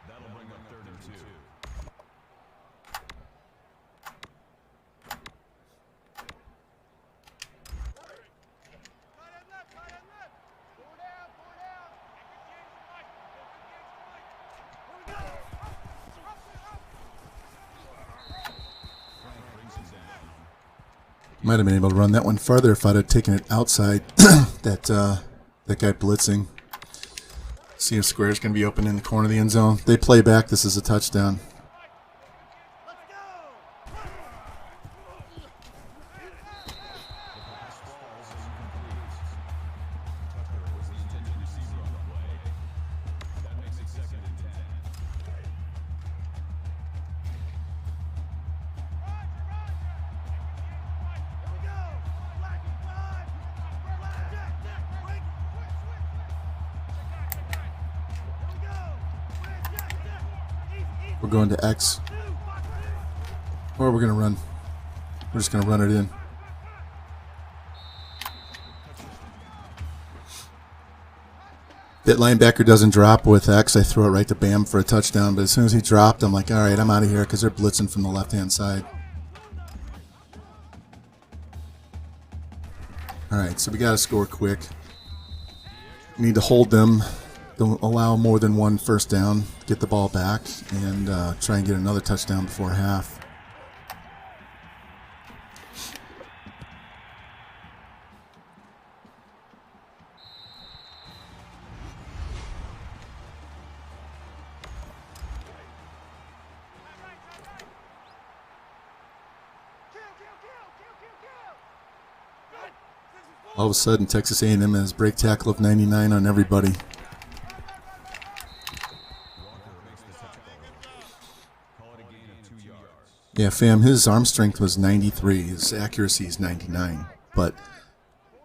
That'll bring up 3rd and 2. Might have been able to run that one farther if I'd have taken it outside. that guy blitzing. See if Square's going to be open in the corner of the end zone. They play back. This is a touchdown. We're going to X. Or we're going to run. We're just going to run it in. That linebacker doesn't drop with X. I throw it right to Bam for a touchdown. But as soon as he dropped, I'm like, all right, I'm out of here because they're blitzing from the left-hand side. All right, so we got to score quick. We need to hold them. Don't allow more than one first down, get the ball back, and try and get another touchdown before half. All of a sudden, Texas A&M has break tackle of 99 on everybody. Yeah, fam, his arm strength was 93. His accuracy is 99. But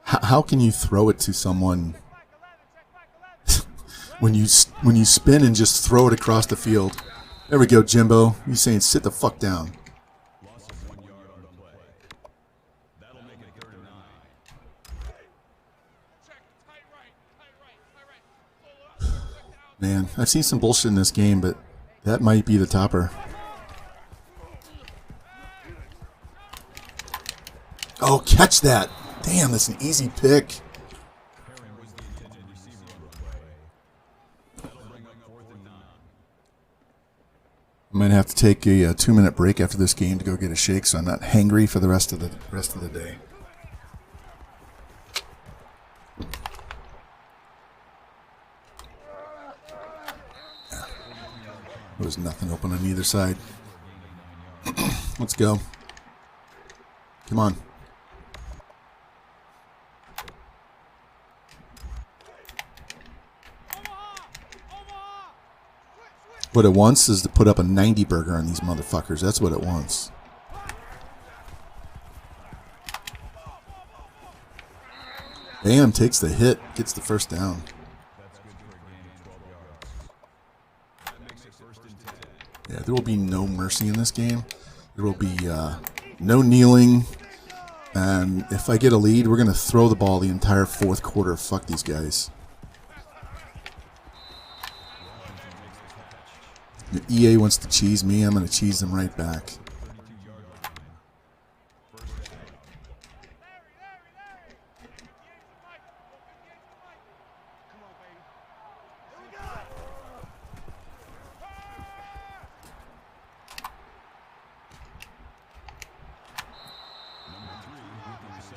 how can you throw it to someone when you spin and just throw it across the field? There we go, Jimbo. He's saying sit the fuck down. Man, I've seen some bullshit in this game, but that might be the topper. Oh, catch that. Damn, that's an easy pick. I might have to take a 2-minute break after this game to go get a shake so I'm not hangry for the rest of the day. There was nothing open on either side. Let's go. Come on. What it wants is to put up a 90 burger on these motherfuckers. That's what it wants. Bam takes the hit, gets the first down. Yeah, there will be no mercy in this game. There will be no kneeling. And if I get a lead, we're going to throw the ball the entire fourth quarter. Fuck these guys. The EA wants to cheese me. I'm going to cheese them right back.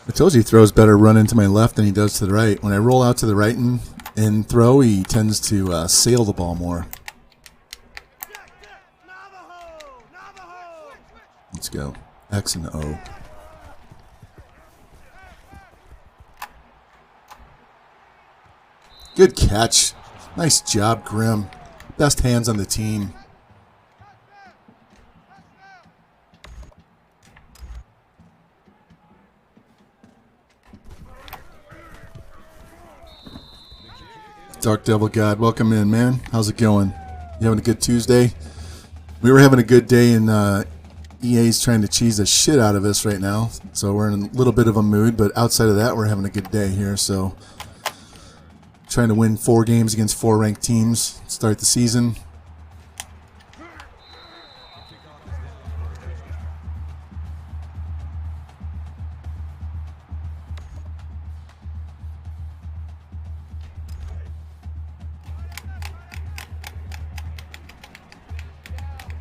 I told you he throws better running to my left than he does to the right. When I roll out to the right and throw, he tends to sail the ball more. Let's go. X and O. Good catch. Nice job, Grim. Best hands on the team. Dark Devil God, welcome in, man. How's it going? You having a good Tuesday? We were having a good day, and EA's trying to cheese the shit out of us right now. So we're in a little bit of a mood, but outside of that, we're having a good day here. So trying to win 4 games against 4 ranked teams. Start the season.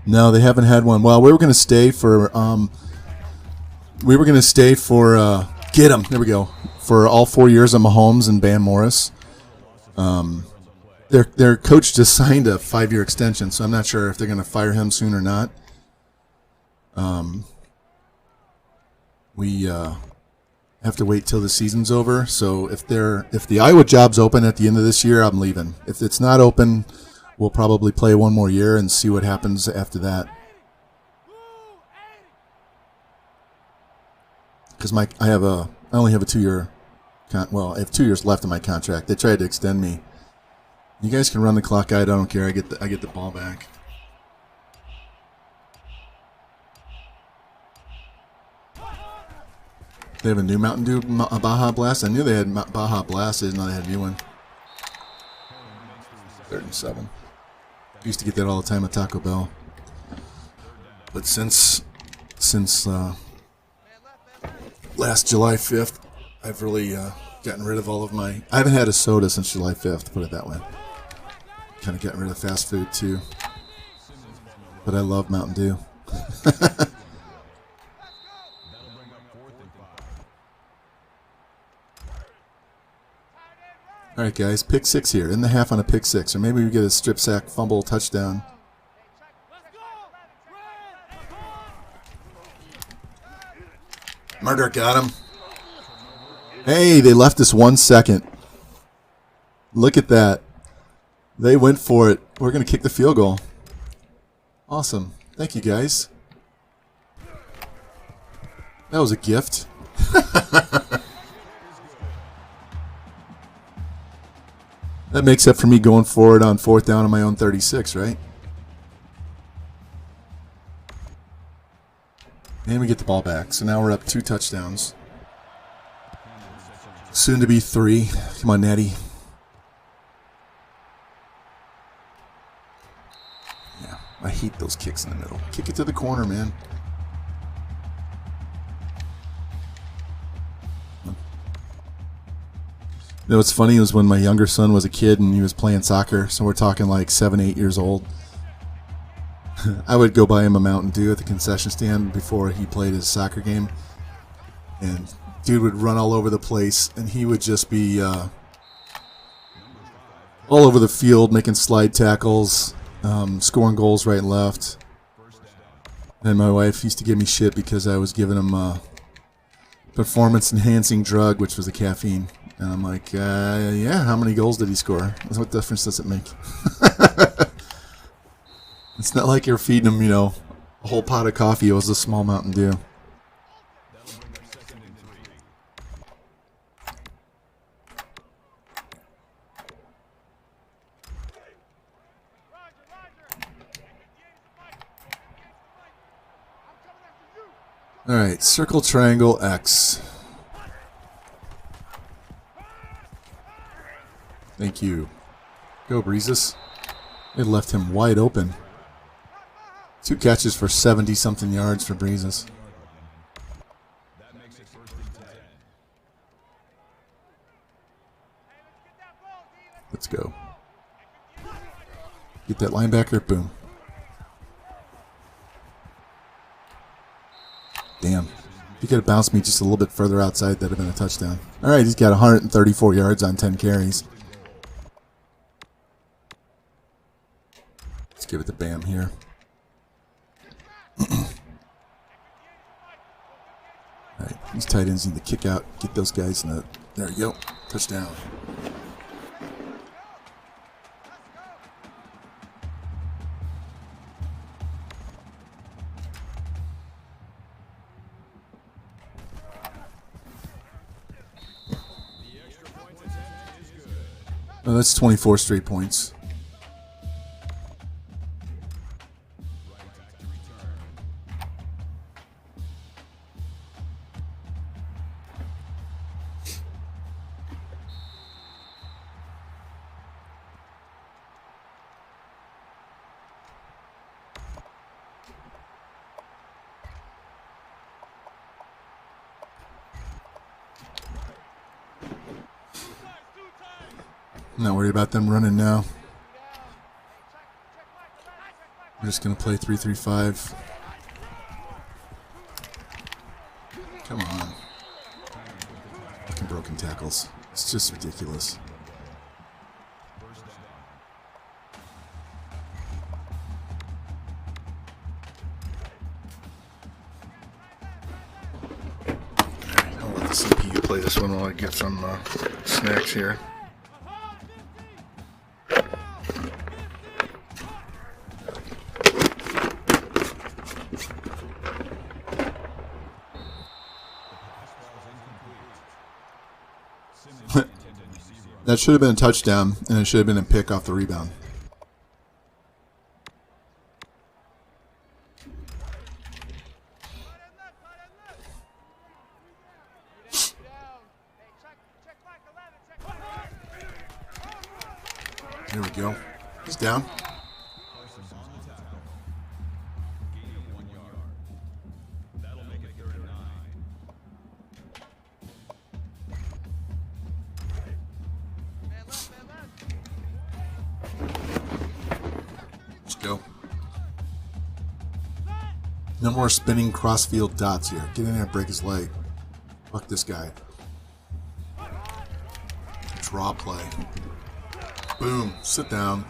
No, they haven't had one. Well, we were going to stay for get them. There we go. For all 4 years of Mahomes and Van Morris. Their coach just signed a 5-year extension, so I'm not sure if they're going to fire him soon or not. We have to wait till the season's over. So if the Iowa job's open at the end of this year, I'm leaving. If it's not open, we'll probably play 1 more year and see what happens after that. Because I only have a 2-year. I have 2 years left in my contract. They tried to extend me. You guys can run the clock out. I don't care. I get the ball back. They have a new Mountain Dew Baja Blast. I knew they had Baja Blast. I didn't know they had a new one. 3rd and 7. I used to get that all the time at Taco Bell. But since last July 5th, I've really gotten rid of all of my... I haven't had a soda since July 5th, to put it that way. Kind of getting rid of fast food, too. But I love Mountain Dew. All right, guys, pick 6 here. In the half on a pick 6. Or maybe we get a strip sack, fumble, touchdown. Murder got him. Hey, they left us 1 second. Look at that. They went for it. We're going to kick the field goal. Awesome. Thank you, guys. That was a gift. That makes up for me going forward on 4th down on my own 36, right? And we get the ball back. So now we're up 2 touchdowns. Soon to be 3. Come on, Natty. Yeah, I hate those kicks in the middle. Kick it to the corner, man. You know what's funny was when my younger son was a kid and he was playing soccer, so we're talking like 7, 8 years old. I would go buy him a Mountain Dew at the concession stand before he played his soccer game. And dude would run all over the place, and he would just be all over the field making slide tackles, scoring goals right and left. And my wife used to give me shit because I was giving him a performance-enhancing drug, which was the caffeine. And I'm like, yeah, how many goals did he score? What difference does it make? It's not like you're feeding him, a whole pot of coffee. It was a small Mountain Dew. All right, circle, triangle, X. Thank you. Go, Breezes. It left him wide open. 2 catches for 70-something yards for Breezes. Let's go. Get that linebacker. Boom. Damn. If he could have bounced me just a little bit further outside, that would have been a touchdown. All right, he's got 134 yards on 10 carries. Let's give it to Bam here. All right, these tight ends need to kick out, get those guys in the... There you go. Touchdown. Oh, that's 24 straight points. I'm not worried about them running now. We're just going to play 3-3-5. Come on. Fucking broken tackles. It's just ridiculous. I'll let the CPU play this one while I get some snacks here. That should have been a touchdown, and it should have been a pick off the rebound. There we go. He's down. Go. No more spinning crossfield dots here. Get in there and break his leg. Fuck this guy. Draw play. Boom. Sit down.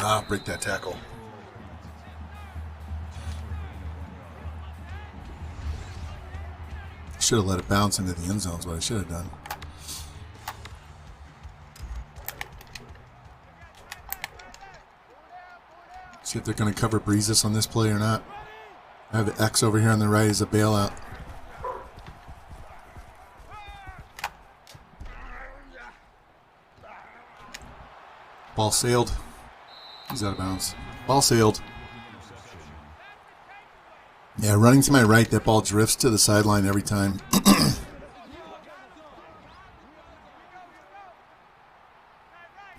Ah, break that tackle. Should have let it bounce into the end zone is what I should have done. See if they're going to cover Breezes on this play or not. I have the X over here on the right as a bailout. Ball sailed. He's out of bounds. Ball sailed. Yeah, running to my right, that ball drifts to the sideline every time. That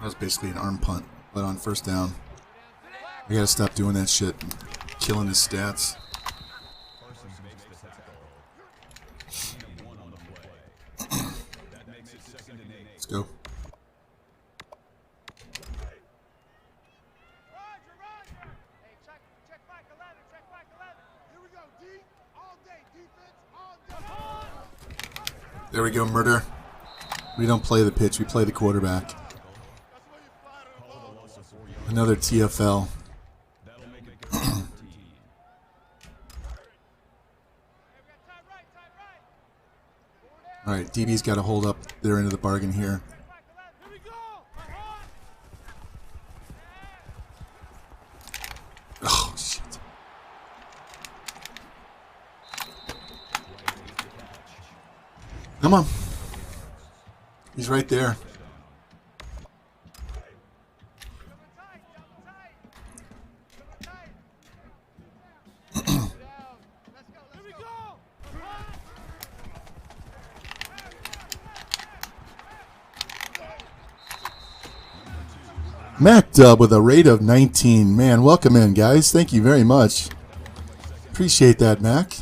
was basically an arm punt, but on first down. I gotta stop doing that shit. Killing his stats. Let's go. There we go, murder. We don't play the pitch, we play the quarterback. Another TFL. Alright, DB's got to hold up their end of the bargain here. Oh, shit. Come on. He's right there. Mac Dub with a rate of 19. Man, welcome in, guys. Thank you very much. Appreciate that, Mac.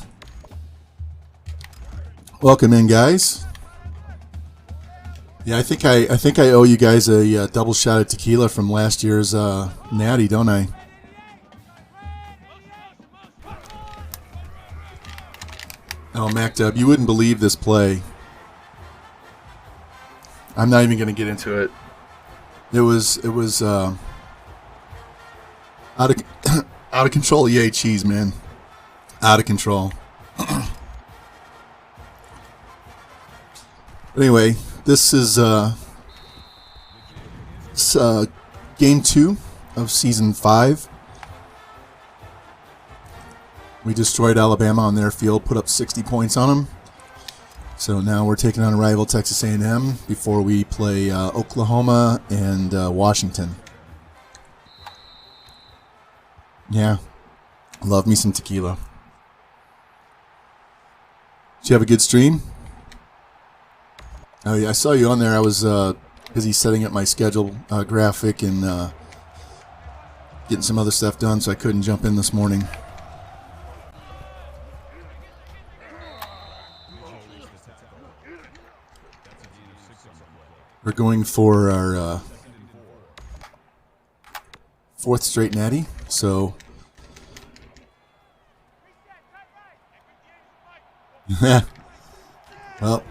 Welcome in, guys. Yeah, I think I owe you guys a double shot of tequila from last year's Natty, don't I? Oh, Mac Dub, you wouldn't believe this play. I'm not even going to get into it. It was out of out of control. EA cheese, man, out of control. Anyway, this is game 2 of season 5. We destroyed Alabama on their field, put up 60 points on them. So now we're taking on a rival Texas A&M before we play Oklahoma and Washington. Yeah, love me some tequila. Did you have a good stream? Oh yeah, I saw you on there. I was busy setting up my schedule graphic and getting some other stuff done, so I couldn't jump in this morning. We're going for our 4th straight natty, so well,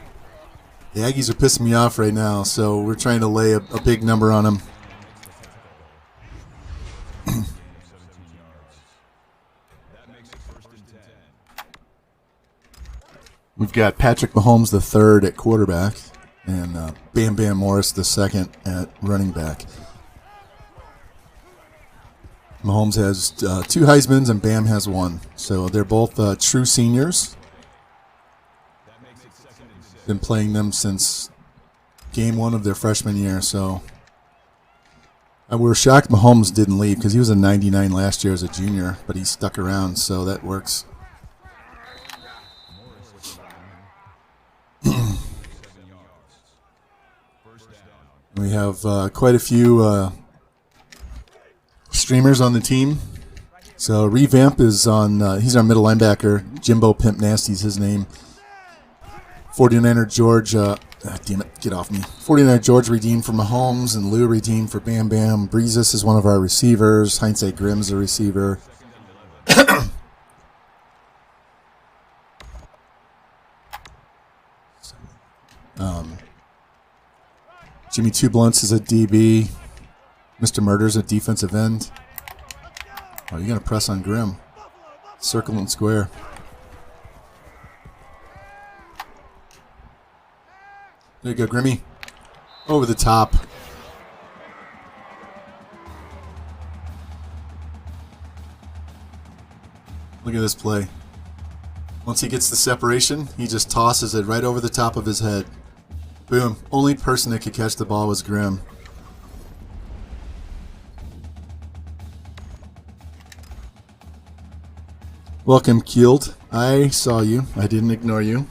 the Aggies are pissing me off right now, so we're trying to lay a big number on them. We've got Patrick Mahomes III at quarterback and Bam Bam Morris II at running back. Mahomes has 2 Heismans and Bam has 1. So they're both true seniors. Been playing them since game 1 of their freshman year. So we're shocked Mahomes didn't leave because he was a 99 last year as a junior, but he stuck around, so that works. We have quite a few streamers on the team. So Revamped is on, he's our middle linebacker. Jimbo Pimp Nasty's his name. 49er George, damn it, get off me. 49er George redeemed for Mahomes and Lou redeemed for Bam Bam. Breezes is one of our receivers. Hindsight Grimm's a receiver. Jimmy Two Blunts is a DB. Mr. Murder's a defensive end. Oh, you're going to press on Grimm. Circle and square. There you go, Grimmy. Over the top. Look at this play. Once he gets the separation, he just tosses it right over the top of his head. Boom. Only person that could catch the ball was Grimm. Welcome, Keeled. I saw you. I didn't ignore you.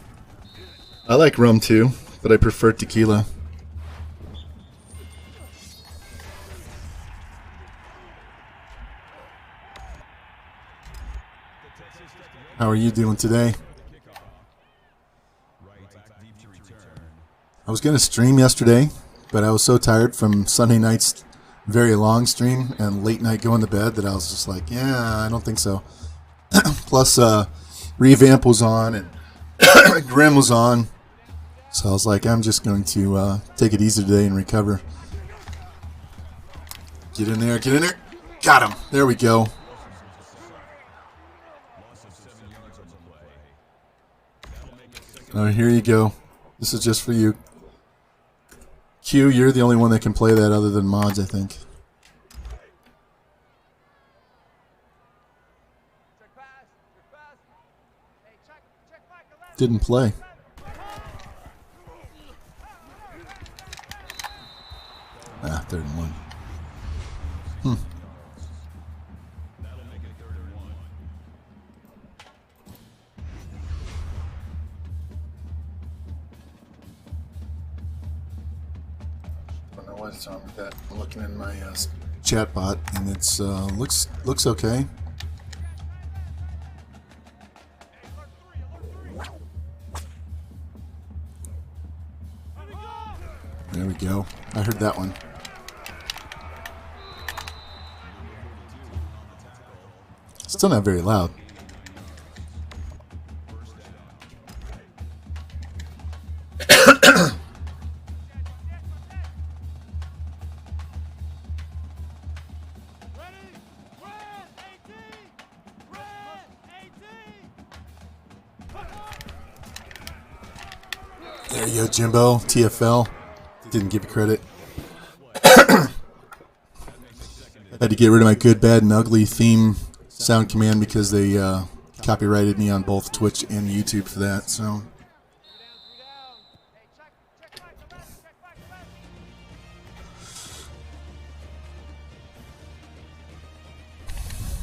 I like rum too, but I prefer tequila. How are you doing today? I was going to stream yesterday, but I was so tired from Sunday night's very long stream and late night going to bed that I was just like, yeah, I don't think so. Plus, Revamp was on and Grimm was on. So I was like, I'm just going to take it easy today and recover. Get in there, get in there. Got him. There we go. Oh, here you go. This is just for you. Q, you're the only one that can play that other than mods, I think. Didn't play. Ah, 3rd and 1. I don't know what's wrong with that. I'm looking in my chat bot, and it's looks okay. There we go. I heard that one. Still not very loud. There you go, Jimbo. TFL. Didn't give you credit. I had to get rid of my good, bad, and ugly theme sound command because they copyrighted me on both Twitch and YouTube for that. So,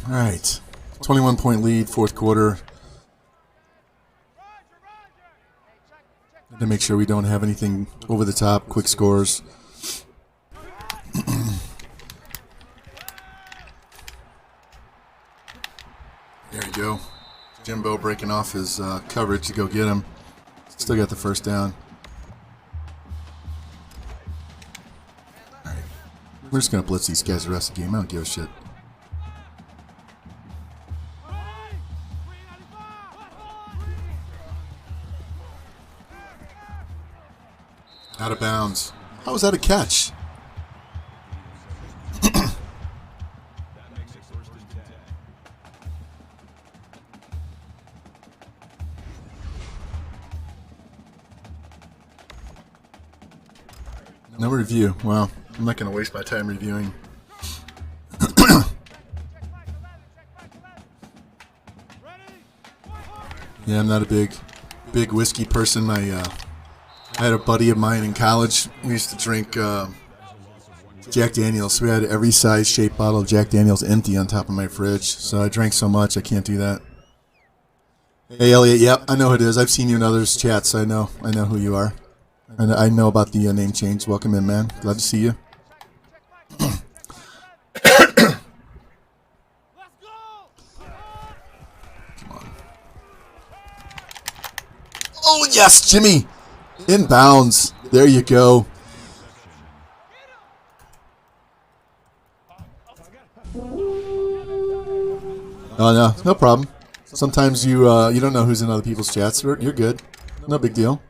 all right, 21-point lead, 4th quarter. and make sure we don't have anything over the top, quick scores. There you go. Jimbo breaking off his coverage to go get him. Still got the first down. All right. We're just going to blitz these guys the rest of the game. I don't give a shit. Out of bounds. How was that a catch? No review. Well, I'm not going to waste my time reviewing. Yeah, I'm not a big whiskey person. I had a buddy of mine in college. We used to drink Jack Daniels. We had every size, shape bottle of Jack Daniels empty on top of my fridge. So I drank so much I can't do that. Hey Elliot, yep, I know who it is. I've seen you in others' chats, so I know who you are. And I know about the name change. Welcome in, man. Glad to see you. Come on. Oh, yes, Jimmy. Inbounds. There you go. Oh, no problem. Sometimes you don't know who's in other people's chats. You're good. No big deal.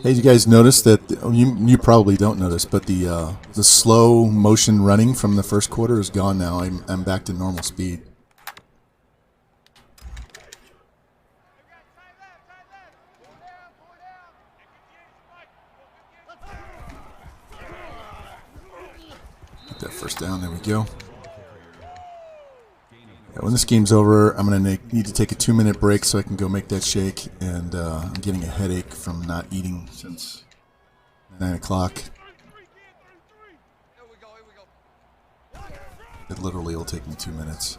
Hey, you guys notice that? You probably don't notice, but the slow motion running from the first quarter is gone now. I'm back to normal speed. Get that first down. There we go. Yeah, when this game's over, I'm going to need to take a 2-minute break so I can go make that shake, and I'm getting a headache from not eating since 9 o'clock. It literally will take me 2 minutes.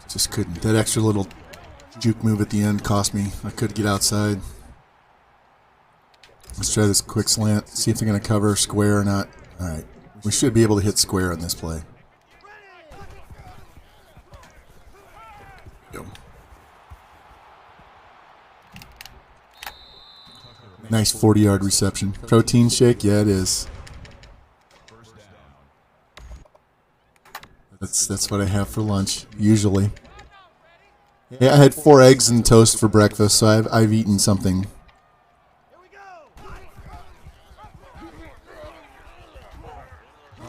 Just couldn't. That extra little juke move at the end cost me. I could get outside. Let's try this quick slant, see if they're going to cover square or not. All right. We should be able to hit square on this play. Go. Nice 40-yard reception. Protein shake? Yeah, it is. That's what I have for lunch, usually. Yeah, I had 4 eggs and toast for breakfast, so I've eaten something.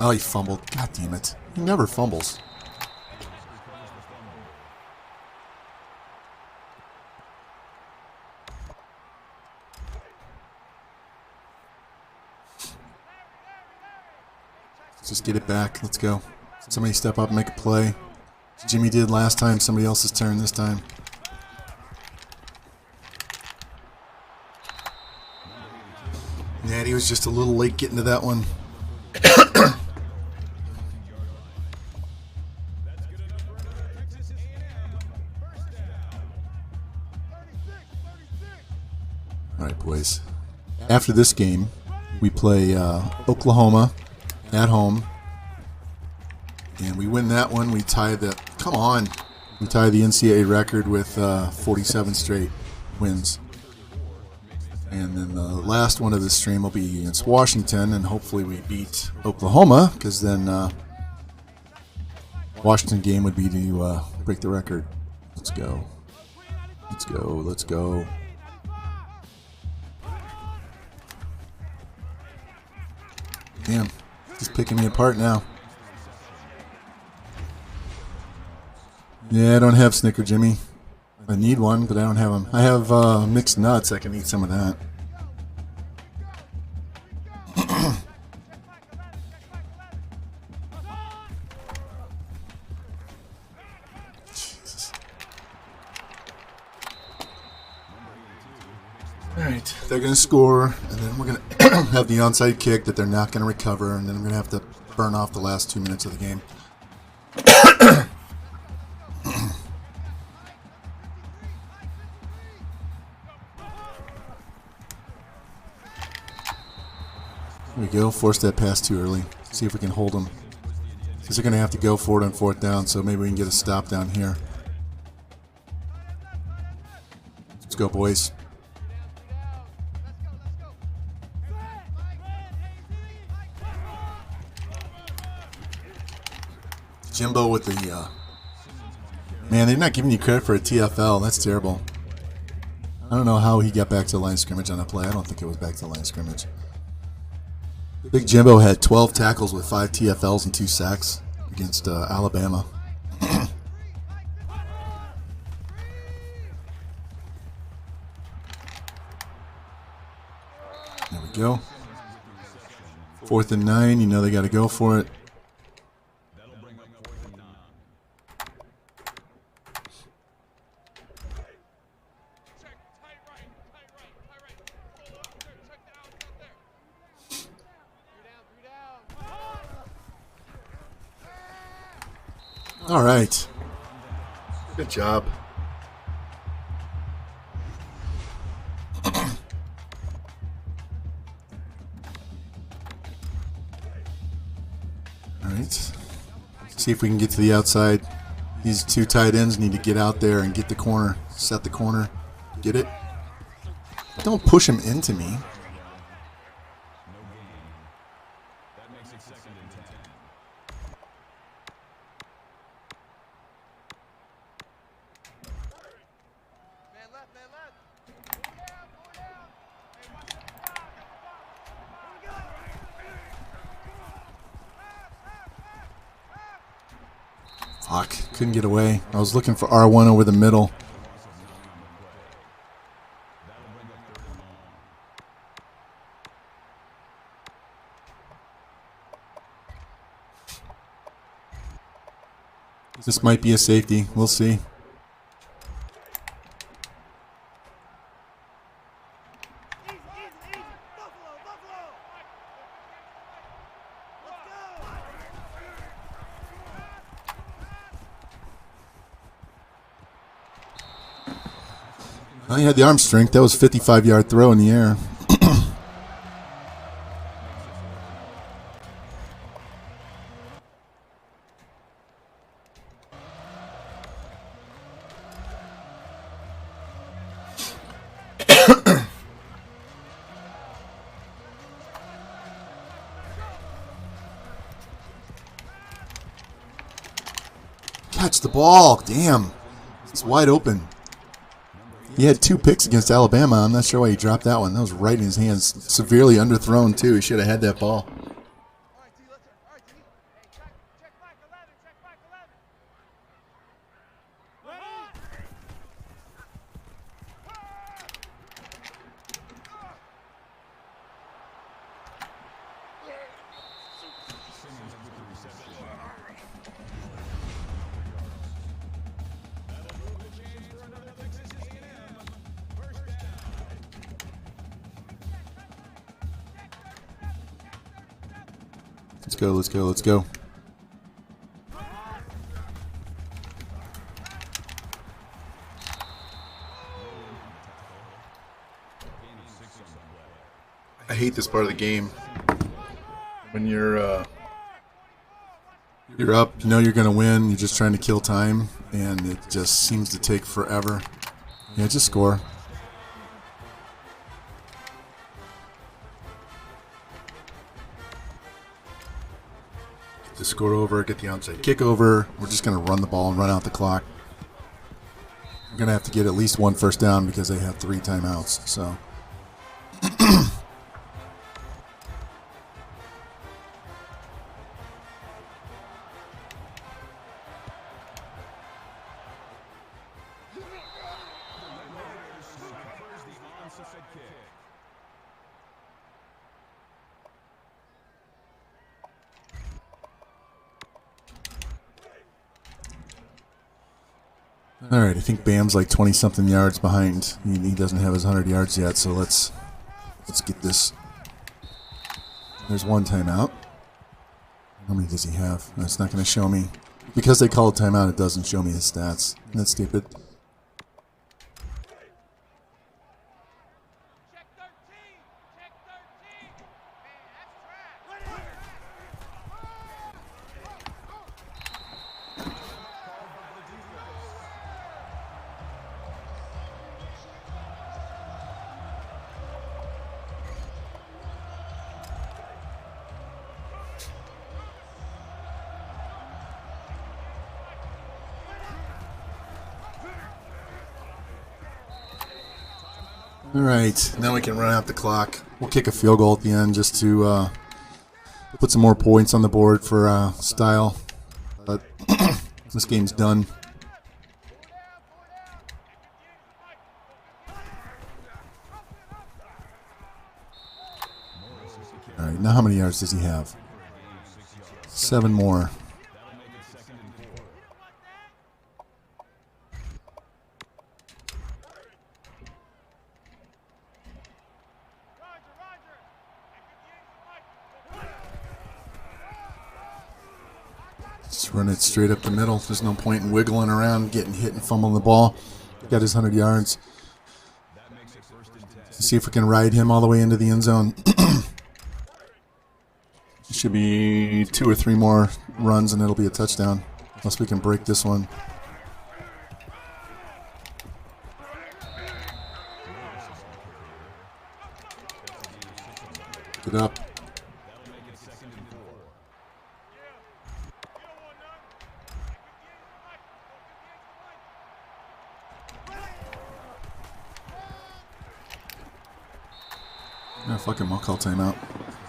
Oh, he fumbled. God damn it. He never fumbles. Let's just get it back. Let's go. Somebody step up and make a play. Jimmy did last time. Somebody else's turn this time. Natty was just a little late getting to that one. All right, boys. After this game, we play Oklahoma at home, and we win that one. We tie the we tie the NCAA record with 47 straight wins. And then the last one of this stream will be against Washington, and hopefully we beat Oklahoma, because then Washington game would be to break the record. Let's go. Let's go. Let's go. Damn, he's picking me apart now. Yeah, I don't have Snicker Jimmy. I need one, but I don't have them. I have mixed nuts. I can eat some of that. Jesus. right, they're going to score, and then we're going to have the onside kick that they're not going to recover, and then I'm going to have to burn off the last 2 minutes of the game. There we go. Force that pass too early. See if we can hold them. Because they're going to have to go for it on 4th down, so maybe we can get a stop down here. Let's go, boys. Jimbo with the... Man, they're not giving you credit for a TFL. That's terrible. I don't know how he got back to the line of scrimmage on that play. I don't think it was back to the line of scrimmage. Big Jimbo had 12 tackles with 5 TFLs and 2 sacks against Alabama. There we go. 4th and 9. You know they got to go for it. All right. Good job. All right. See if we can get to the outside. These 2 tight ends need to get out there and get the corner. Set the corner. Get it? Don't push him into me. Fuck, couldn't get away. I was looking for R1 over the middle. This might be a safety. We'll see. Well, he had the arm strength. That was a 55-yard throw in the air. Catch the ball. Damn. It's wide open. He had 2 picks against Alabama. I'm not sure why he dropped that one. That was right in his hands. Severely underthrown, too. He should have had that ball. Let's go, let's go, let's go. I hate this part of the game. When you're up, you know you're going to win, you're just trying to kill time, and it just seems to take forever. Yeah, just score. To score over, get the onside kick over. We're just going to run the ball and run out the clock. We're going to have to get at least 1 first down because they have 3 timeouts. So, All right, I think Bam's like 20-something yards behind. He doesn't have his 100 yards yet, so let's get this. There's one timeout. How many does he have? It's not going to show me. Because they call a timeout, it doesn't show me his stats. That's stupid. Check 13. Check 13. Man, that's trash. All right, now we can run out the clock. We'll kick a field goal at the end just to put some more points on the board for style. But this game's done. All right, now how many yards does he have? 7 more. Just run it straight up the middle. There's no point in wiggling around, getting hit and fumbling the ball. Got his 100 yards. Let's see if we can ride him all the way into the end zone. Should be 2 or 3 more runs and it'll be a touchdown. Unless we can break this one. Get up. Yeah, fuck him. I'll call timeout.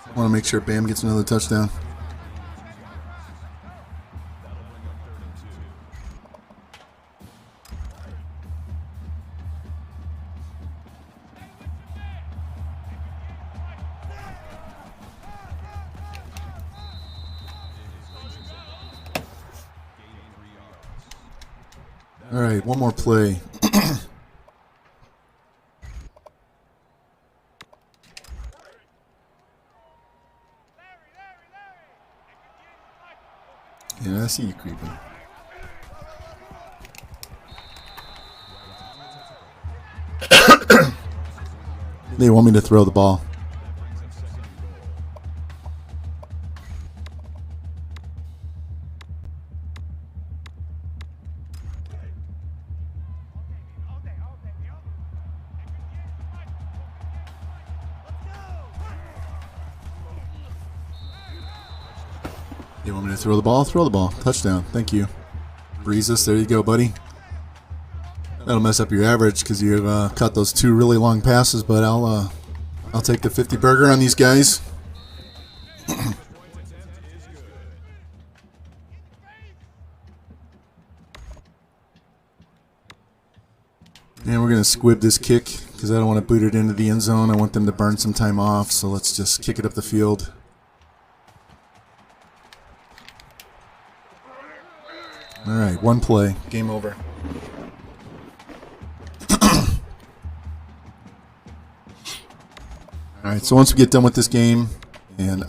I want to make sure Bam gets another touchdown. All right, one more play. Yeah, I see you creeping. They want me to throw the ball. You want me to throw the ball? Throw the ball. Touchdown. Thank you. Breezes. There you go, buddy. That'll mess up your average because you caught those 2 really long passes, but I'll take the 50 burger on these guys. And we're going to squib this kick because I don't want to boot it into the end zone. I want them to burn some time off, so let's just kick it up the field. All right, one play. Game over. All right, so once we get done with this game, and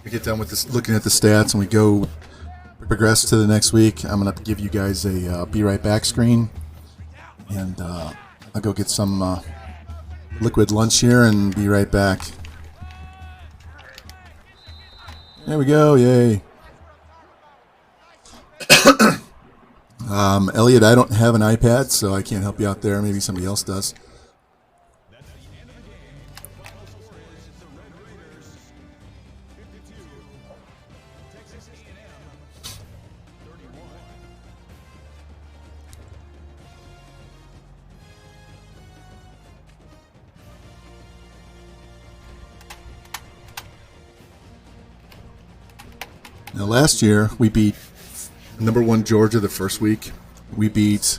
we get done with this, looking at the stats, and we go progress to the next week, I'm gonna give you guys a be right back screen, and I'll go get some liquid lunch here and be right back. There we go! Yay! Elliot, I don't have an iPad, so I can't help you out there. Maybe somebody else does. Now, last year we beat number 1 Georgia the first week. We beat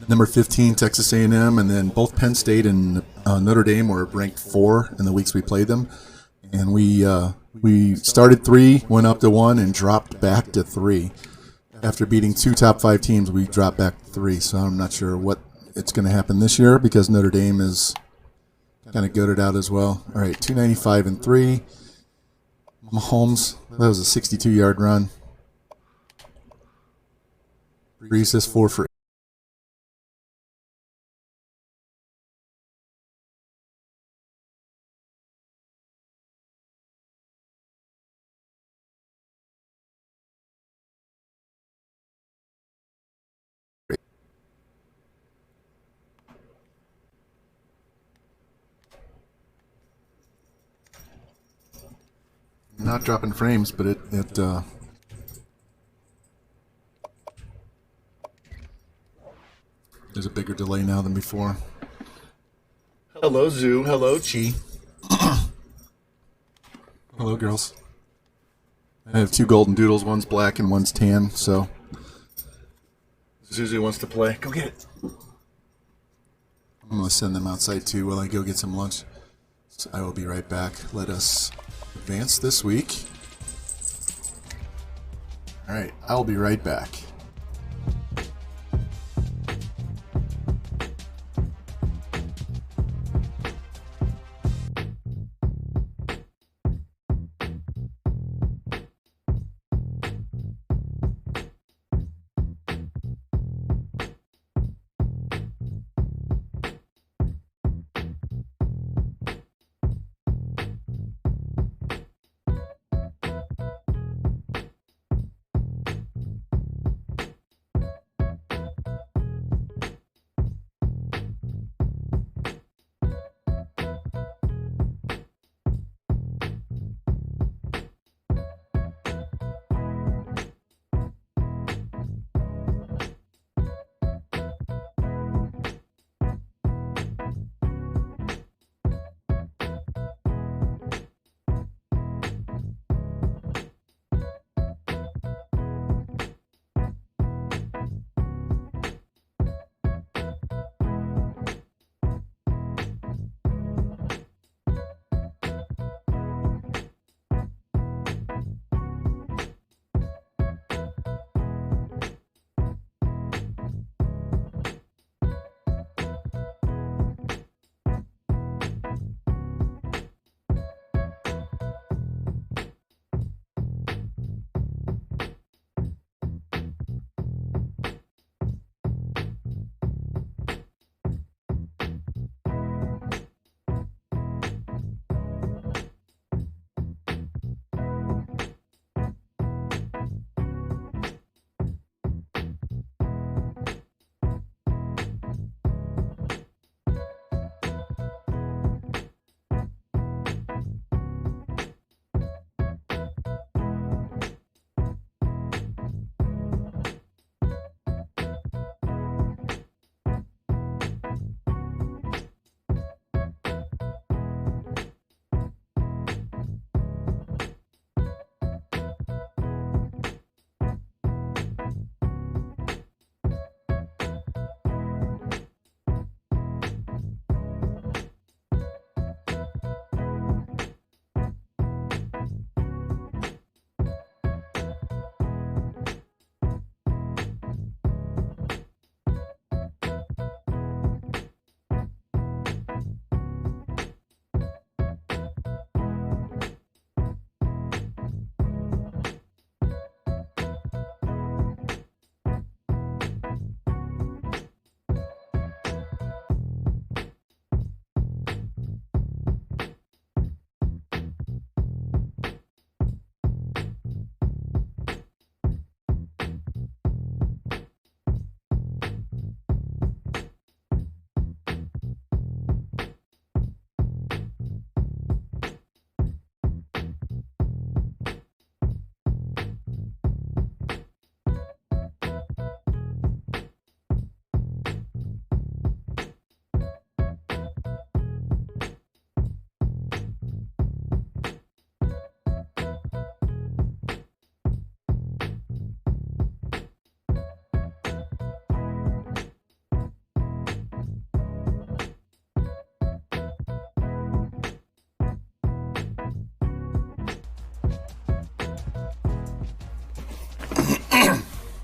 number 15 Texas A&M, and then both Penn State and Notre Dame were ranked 4 in the weeks we played them. And we started 3, went up to 1, and dropped back to 3. After beating 2 top 5 teams, we dropped back to 3, so I'm not sure what it's going to happen this year because Notre Dame is kind of goated out as well. All right, 295 and 3. Mahomes, that was a 62-yard run. Brees is 4 for 8. Not dropping frames, but there's a bigger delay now than before. Hello, Zoo. Hello, Chi. Hello, girls. I have 2 golden doodles. One's black and one's tan, so Zuzu wants to play. Go get it. I'm going to send them outside, too, while I go get some lunch. So I will be right back. Let us advance this week. All right, I'll be right back.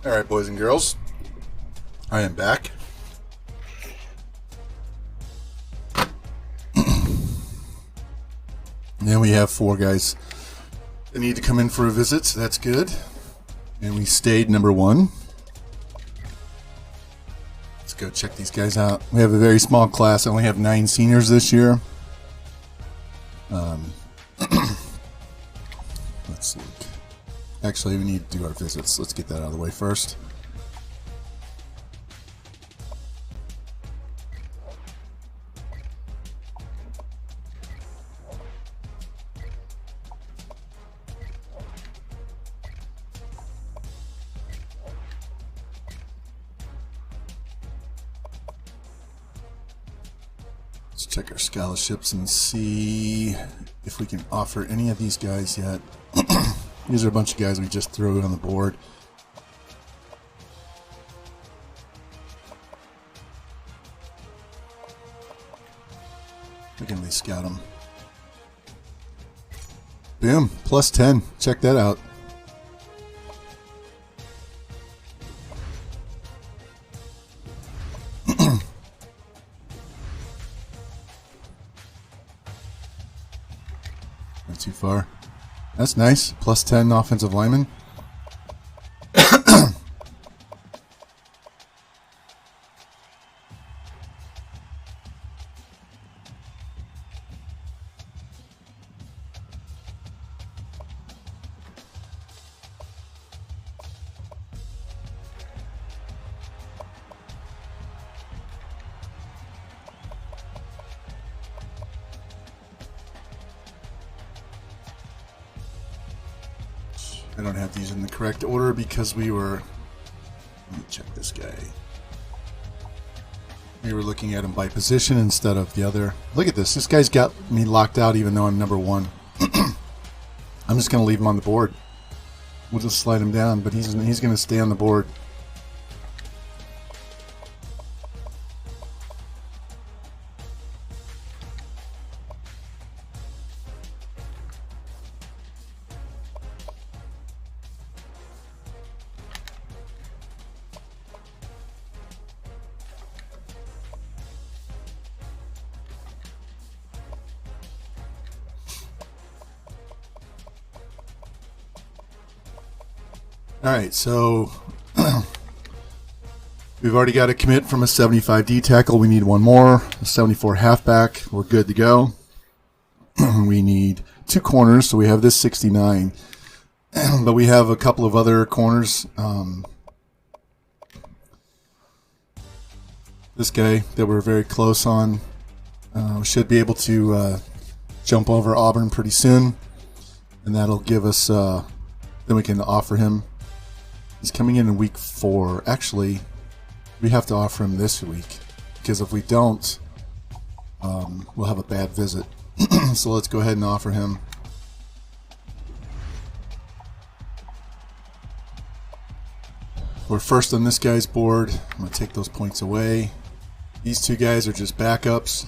All right, boys and girls. I am back. Then we have 4 guys that need to come in for a visit, so that's good. And we stayed number 1. Let's go check these guys out. We have a very small class. I only have 9 seniors this year. Let's see. Actually, we need to do our visits. Let's get that out of the way first. Let's check our scholarships and see if we can offer any of these guys yet. These are a bunch of guys we just threw on the board. We can at least scout them. Boom, plus 10. Check that out. Not too far. That's nice. Plus 10 offensive linemen. I don't have these in the correct order because we were... Let me check this guy. We were looking at him by position instead of the other. Look at this. This guy's got me locked out even though I'm number 1. I'm just going to leave him on the board. We'll just slide him down, but he's going to stay on the board. Alright, so we've already got a commit from a 75 D tackle. We need one more. A 74 halfback. We're good to go. We need 2 corners, so we have this 69. But we have a couple of other corners. This guy that we're very close on. Should be able to jump over Auburn pretty soon. And that'll give us, then we can offer him. He's coming in week 4. Actually, we have to offer him this week. Because if we don't, we'll have a bad visit. So let's go ahead and offer him. We're first on this guy's board. I'm going to take those points away. These 2 guys are just backups.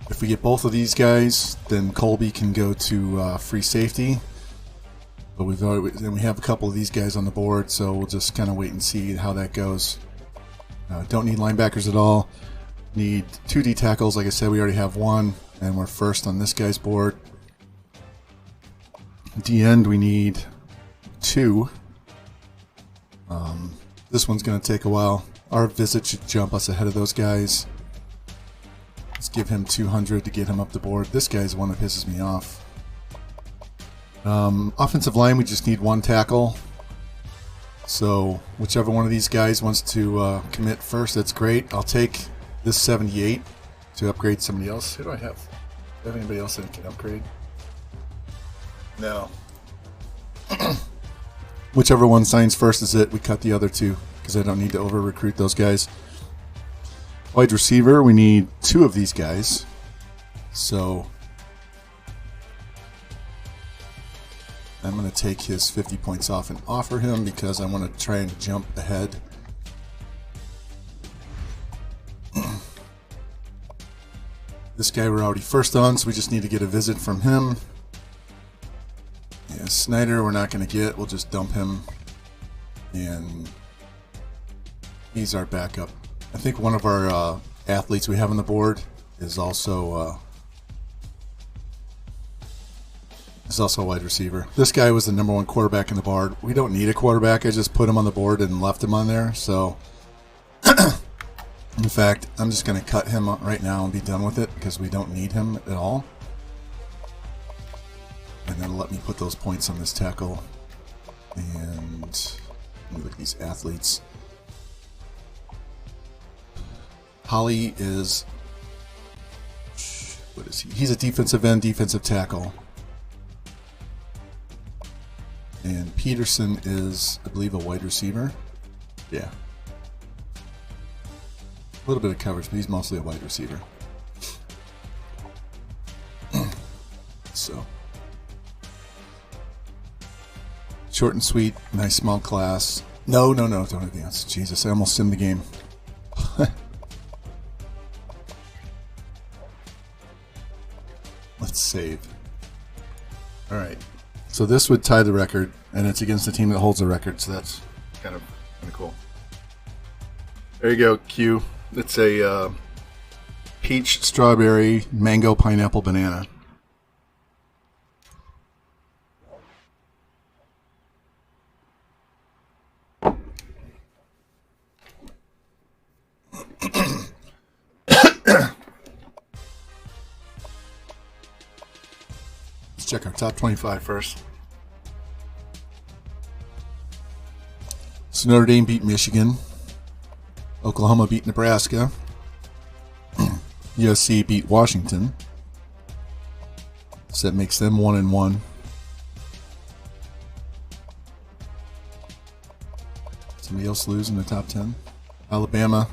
If we get both of these guys, then Colby can go to free safety. But we have a couple of these guys on the board, so we'll just kind of wait and see how that goes. Don't need linebackers at all. Need 2 D tackles. Like I said, we already have 1, and we're first on this guy's board. D end, we need 2. This one's going to take a while. Our visit should jump us ahead of those guys. Let's give him 200 to get him up the board. This guy's one that pisses me off. Offensive line, we just need 1 tackle. So whichever one of these guys wants to commit first, that's great. I'll take this 78 to upgrade somebody else. Who do I have? Do I have anybody else that can upgrade? No. Whichever one signs first is it. We cut the other 2 because I don't need to over-recruit those guys. Wide receiver, we need 2 of these guys. So I'm going to take his 50 points off and offer him because I want to try and jump ahead. This guy we're already first on, so we just need to get a visit from him. Yeah, Snyder we're not going to get. We'll just dump him. And He's our backup. I think one of our athletes we have on the board is also a wide receiver. This guy was the #1 quarterback in the board. We don't need a quarterback. I just put him on the board and left him on there. So, in fact, I'm just going to cut him right now and be done with it because we don't need him at all. And then let me put those points on this tackle. And look at these athletes. Holly is, what is he? He's a defensive end, defensive tackle. And Peterson is, I believe, a wide receiver. Yeah. A little bit of coverage, but he's mostly a wide receiver. So. Short and sweet, nice small class. No, don't advance. Jesus, I almost simmed the game. Let's save. Alright. So this would tie the record, and it's against the team that holds the record, so that's kind of cool. There you go, Q. It's a peach, strawberry, mango, pineapple, banana. Let's check our top 25 first. So Notre Dame beat Michigan. Oklahoma beat Nebraska. USC beat Washington. So that makes them 1-1. Somebody else lose in the top 10. Alabama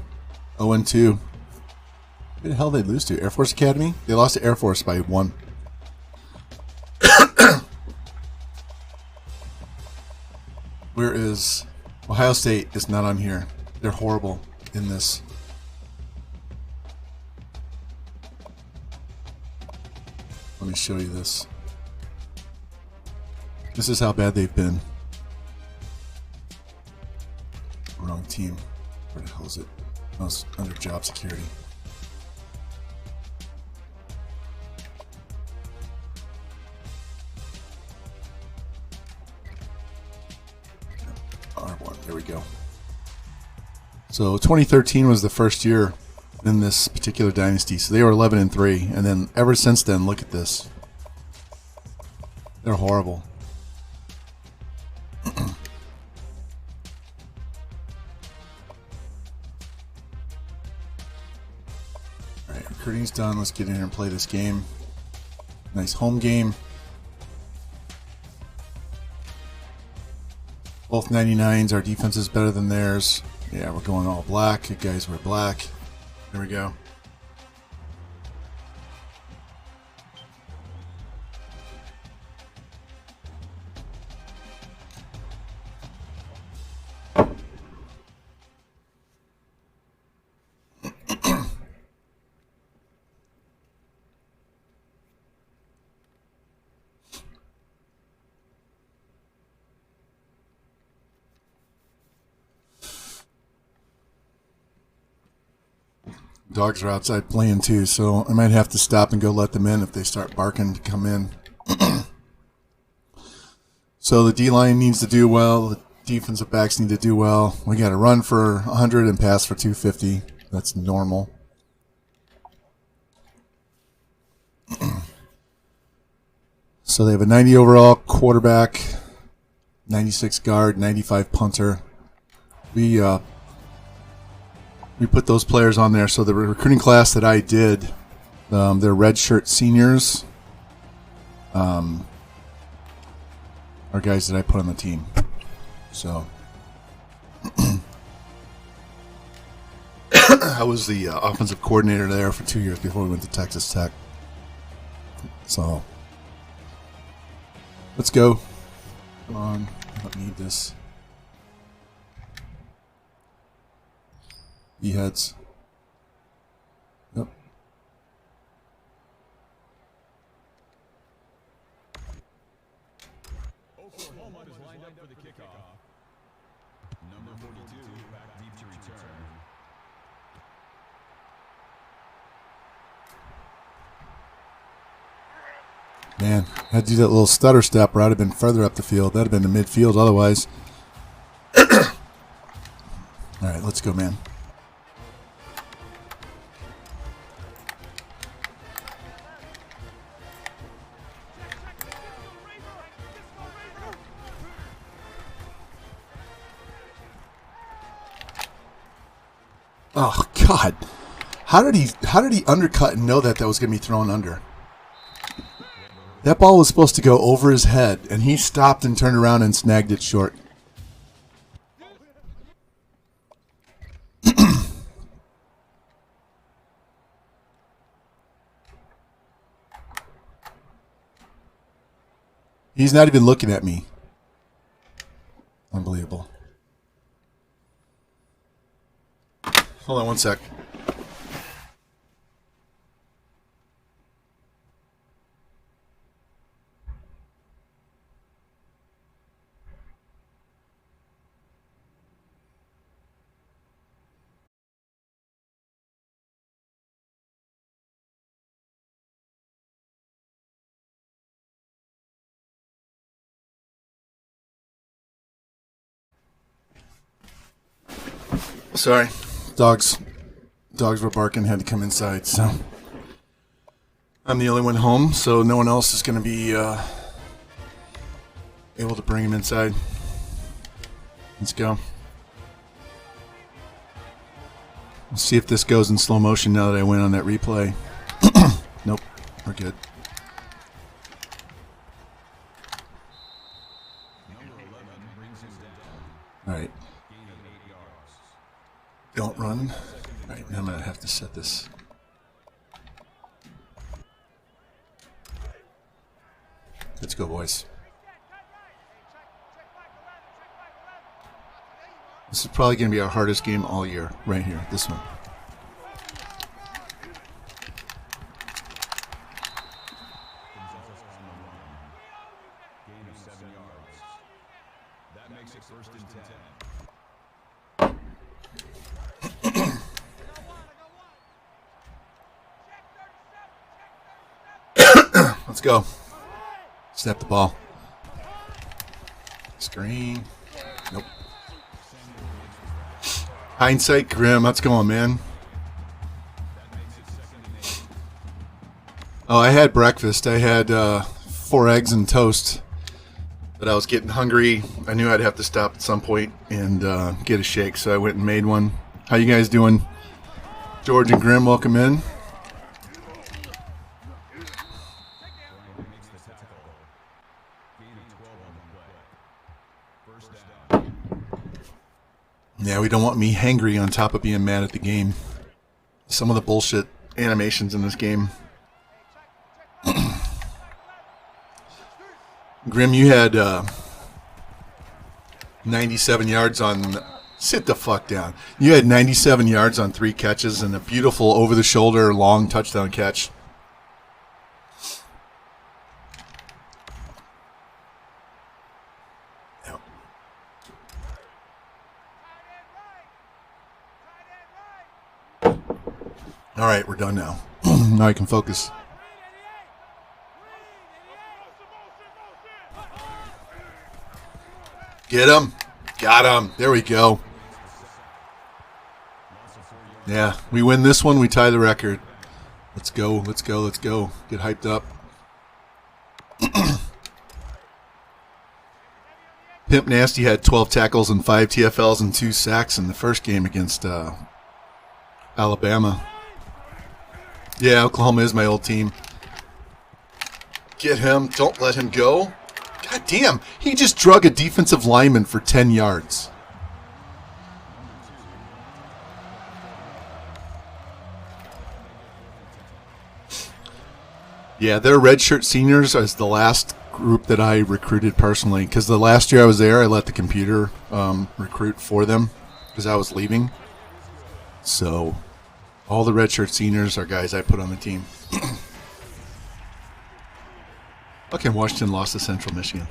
0-2. Who the hell did they lose to? Air Force Academy? They lost to Air Force by 1. Where is Ohio State? Is not on here. They're horrible in this. Let me show you this. This is how bad they've been. Wrong team. Where the hell is it? Oh, it's under job security. R1. There we go. So 2013 was the first year in this particular dynasty. So they were 11-3, and then ever since then, look at this. They're horrible. Alright, recruiting's done. Let's get in here and play this game. Nice home game. Both 99s. Our defense is better than theirs. Yeah, we're going all black. You guys wear black. There we go. Dogs are outside playing too, so I might have to stop and go let them in if they start barking to come in. So the D-line needs to do well. The defensive backs need to do well. We got to run for 100 and pass for 250. That's normal. So they have a 90 overall quarterback, 96 guard, 95 punter. We put those players on there. So the recruiting class that I did, they're redshirt seniors, are guys that I put on the team. So I was the offensive coordinator there for 2 years before we went to Texas Tech. So let's go. Come on, I don't need this. E-heads. Yep. Oklahoma is lined up for the kickoff. Number 42, back deep to return. Man, I had to do that little stutter step or I'd have been further up the field. That'd have been the midfield otherwise. All right, let's go, man. Oh God, how did he undercut and know that was going to be thrown under? That ball was supposed to go over his head, and he stopped and turned around and snagged it short. He's not even looking at me. Unbelievable. Hold on one sec. Sorry. Dogs were barking, had to come inside, so I'm the only one home, so no one else is going to be able to bring him inside. Let's go. Let's see if this goes in slow motion now that I went on that replay. Nope, we're good. All right. Don't run. All right, now I'm going to have to set this. Let's go, boys. This is probably going to be our hardest game all year, right here, this one. Gain of 7 yards. That makes it first and 10. Let's go. Snap the ball. Screen. Nope. Hindsight grim. Let's go, man. Oh, I had breakfast. I had 4 eggs and toast. But I was getting hungry. I knew I'd have to stop at some point and get a shake, so I went and made one. How you guys doing? George and Grim, welcome in. Yeah, we don't want me hangry on top of being mad at the game. Some of the bullshit animations in this game. Grim, you had 97 yards on... Sit the fuck down. You had 97 yards on 3 catches and a beautiful over-the-shoulder long touchdown catch. Yep. All right, we're done now. Now I can focus. Get him. Got him. There we go. Yeah, we win this one, we tie the record. Let's go, let's go, let's go. Get hyped up. Pimp Nasty had 12 tackles and 5 TFLs and 2 sacks in the first game against Alabama. Yeah, Oklahoma is my old team. Get him. Don't let him go. God damn, he just drug a defensive lineman for 10 yards. Yeah, their redshirt seniors is the last group that I recruited personally, because the last year I was there, I let the computer recruit for them because I was leaving. So all the redshirt seniors are guys I put on the team. Okay, Washington lost to Central Michigan.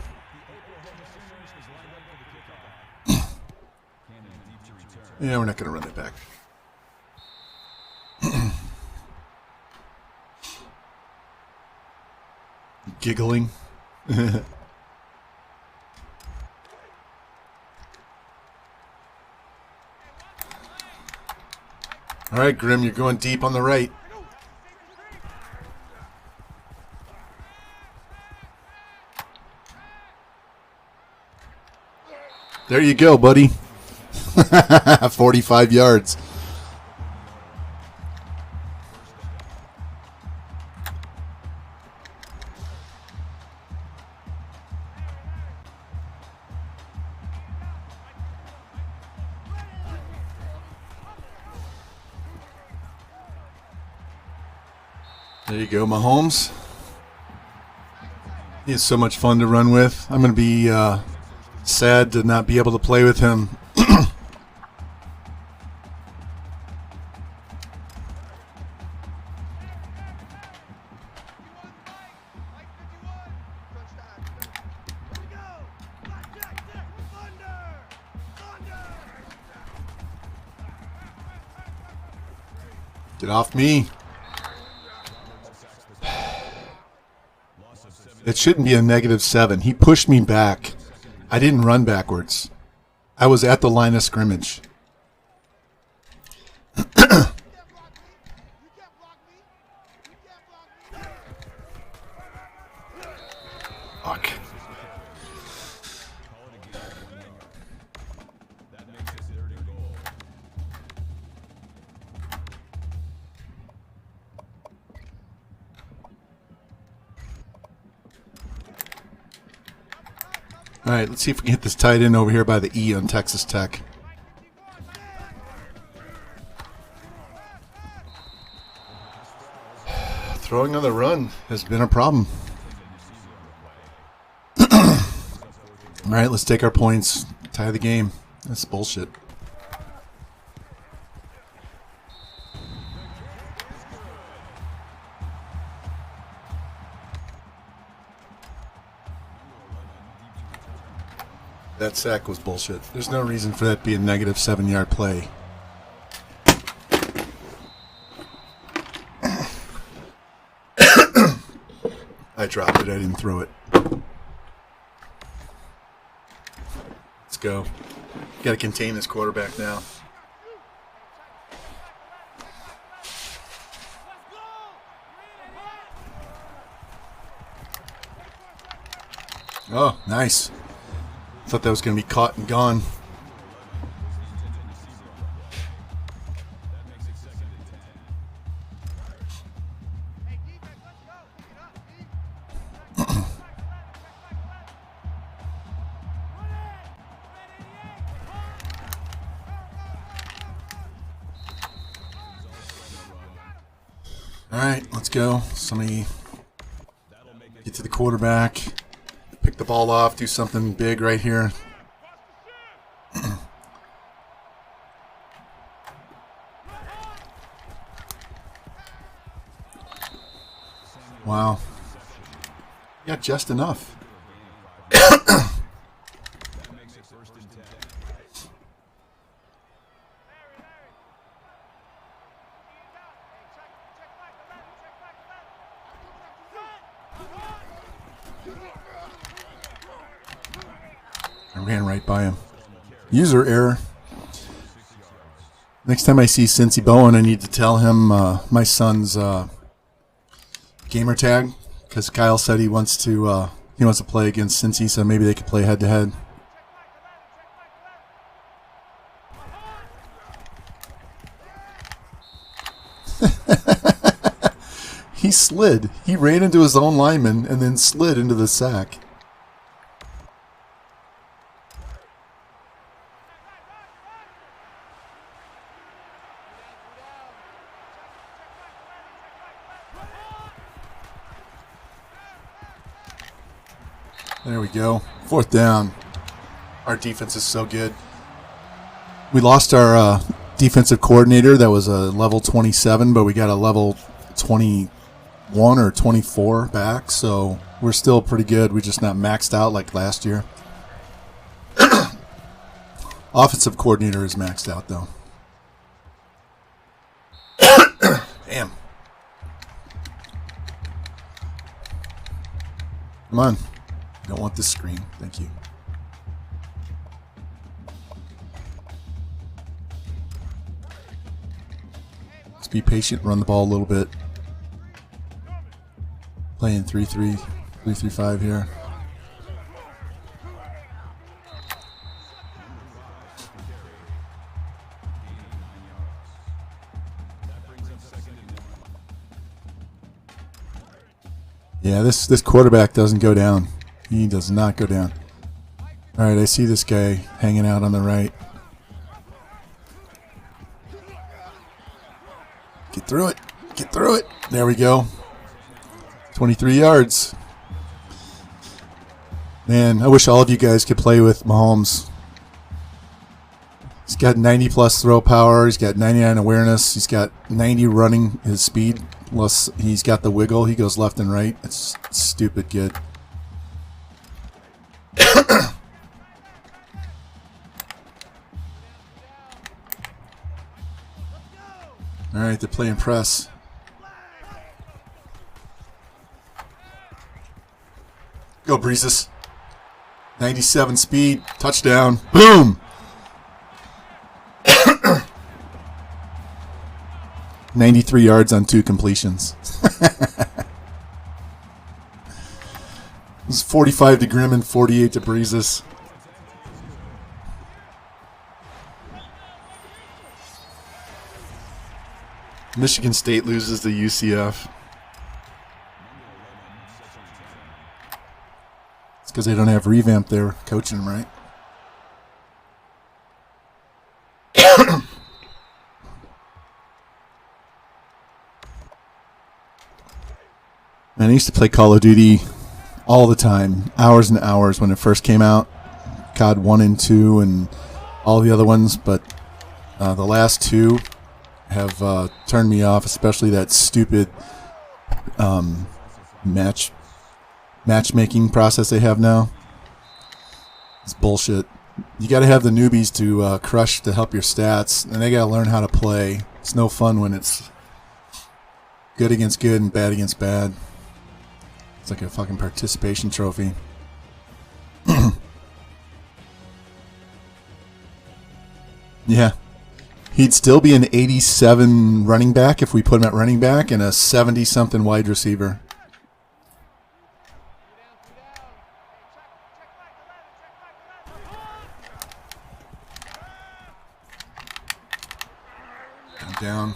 Yeah, we're not going to run it back. Giggling. All right, Grim, you're going deep on the right. There you go, buddy. 45 yards. There you go, Mahomes. He is so much fun to run with. I'm going to be sad to not be able to play with him. Get off me. It shouldn't be a -7. He pushed me back. I didn't run backwards. I was at the line of scrimmage. Fuck. All right, let's see if we can hit this tight end over here by the E on Texas Tech. Throwing on the run has been a problem. All right, let's take our points, tie the game. That's bullshit. That sack was bullshit. There's no reason for that to be a -7-yard play. I dropped it. I didn't throw it. Let's go. Got to contain this quarterback now. Oh, nice. Thought that was going to be caught and gone. All right, let's go. Somebody get to the quarterback. Pick the ball off, do something big right here. Wow. Yeah, just enough. I ran right by him. User error. Next time I see Cincy Bowen, I need to tell him my son's gamer tag, because Kyle said he wants to play against Cincy, so maybe they could play head to head. He slid. He ran into his own lineman and then slid into the sack. There we go. 4th down. Our defense is so good. We lost our defensive coordinator that was a level 27, but we got a level 21 or 24 back, so we're still pretty good. We're just not maxed out like last year. Offensive coordinator is maxed out, though. Damn. Come on. I don't want this screen. Thank you. Just be patient. Run the ball a little bit. Playing 3-3, 3-3-5 here. Yeah, this quarterback doesn't go down. He does not go down. All right, I see this guy hanging out on the right. Get through it. Get through it. There we go. 23 yards. Man, I wish all of you guys could play with Mahomes. He's got 90-plus throw power. He's got 99 awareness. He's got 90 running his speed. Plus, he's got the wiggle. He goes left and right. It's stupid good. All right, they're playing press. Go, Breezes. 97 speed. Touchdown. Boom. 93 yards on 2 completions. It was 45 to Grimm and 48 to Breezes. Michigan State loses to UCF. It's because they don't have Revamped there coaching them, right? Man, I used to play Call of Duty all the time, hours and hours when it first came out. COD 1 and 2 and all the other ones, but the last 2 have turned me off, especially that stupid matchmaking process they have now. It's bullshit. You got to have the newbies to crush to help your stats, and they got to learn how to play. It's no fun when it's good against good and bad against bad. It's like a fucking participation trophy. Yeah. He'd still be an 87 running back if we put him at running back and a 70-something wide receiver. Down.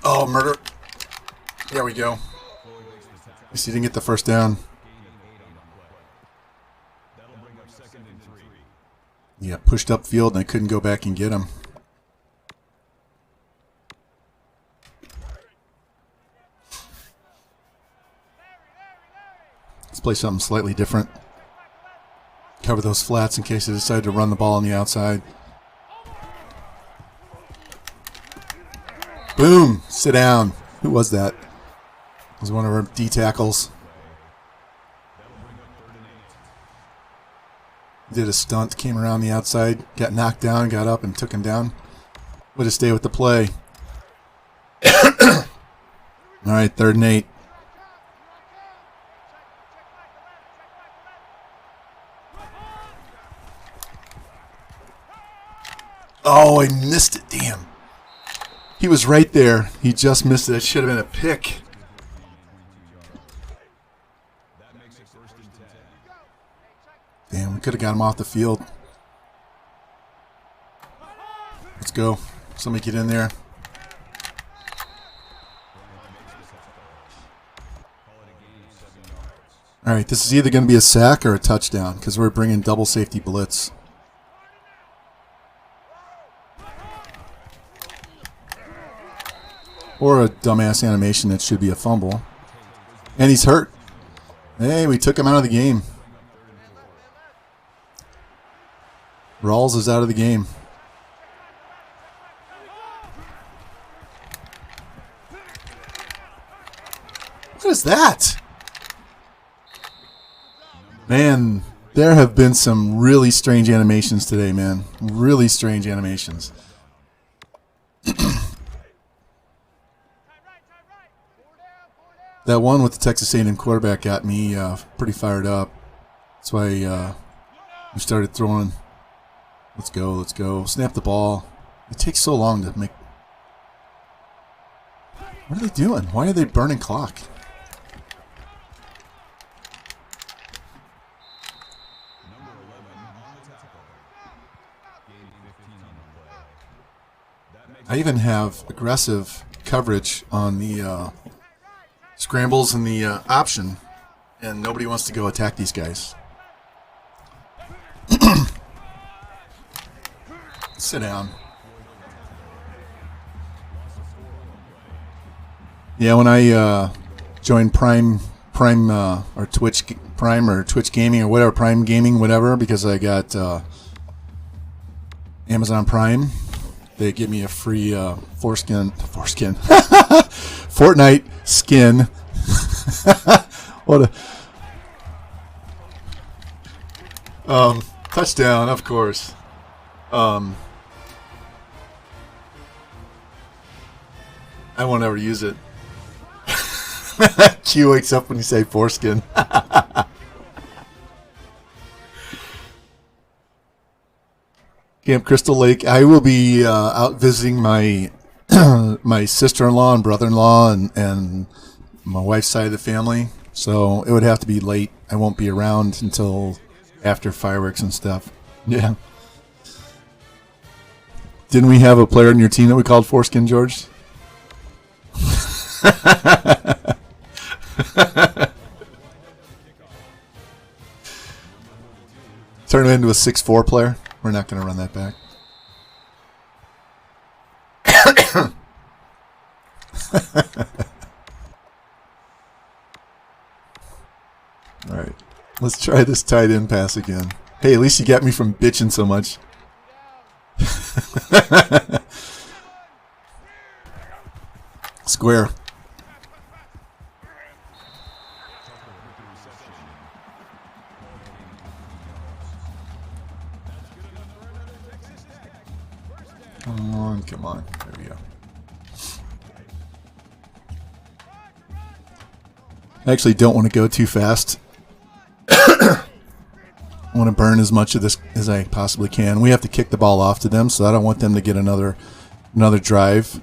Oh, murder. There we go. At least he didn't get the first down. Yeah, pushed upfield and I couldn't go back and get him. Let's play something slightly different. Cover those flats in case they decide to run the ball on the outside. Boom! Sit down. Who was that? It was one of our D tackles. Did a stunt, came around the outside, got knocked down, got up and took him down. Way to stay with the play. All right, 3rd and 8. Oh, I missed it. Damn. He was right there. He just missed it. It should have been a pick. Damn, we could have got him off the field. Let's go. Somebody get in there. All right, this is either going to be a sack or a touchdown because we're bringing double safety blitz. Or a dumbass animation that should be a fumble. And he's hurt. Hey, we took him out of the game. Rawls is out of the game. What is that? Man, there have been some really strange animations today, man. Really strange animations. That one with the Texas A&M quarterback got me pretty fired up. That's why we started throwing. Let's go, let's go. Snap the ball. It takes so long to make. What are they doing? Why are they burning clock? I even have aggressive coverage on the scrambles and the option, and nobody wants to go attack these guys. Sit down. Yeah, when I joined Prime or Twitch Prime or Twitch Gaming or whatever, Prime Gaming, whatever, because I got Amazon Prime. They give me a free foreskin, Fortnite skin. What a touchdown, of course. I won't ever use it. Q wakes up when you say foreskin. Camp Crystal Lake. I will be out visiting my my sister-in-law and brother-in-law and my wife's side of the family. So it would have to be late. I won't be around until after fireworks and stuff. Yeah. Didn't we have a player in your team that we called Foreskin, George? Turn him into a 6'4" player. We're not going to run that back. All right. Let's try this tight end pass again. Hey, at least you got me from bitching so much. Square. Come on. There we go. I actually don't want to go too fast. I want to burn as much of this as I possibly can. We have to kick the ball off to them, so I don't want them to get another drive.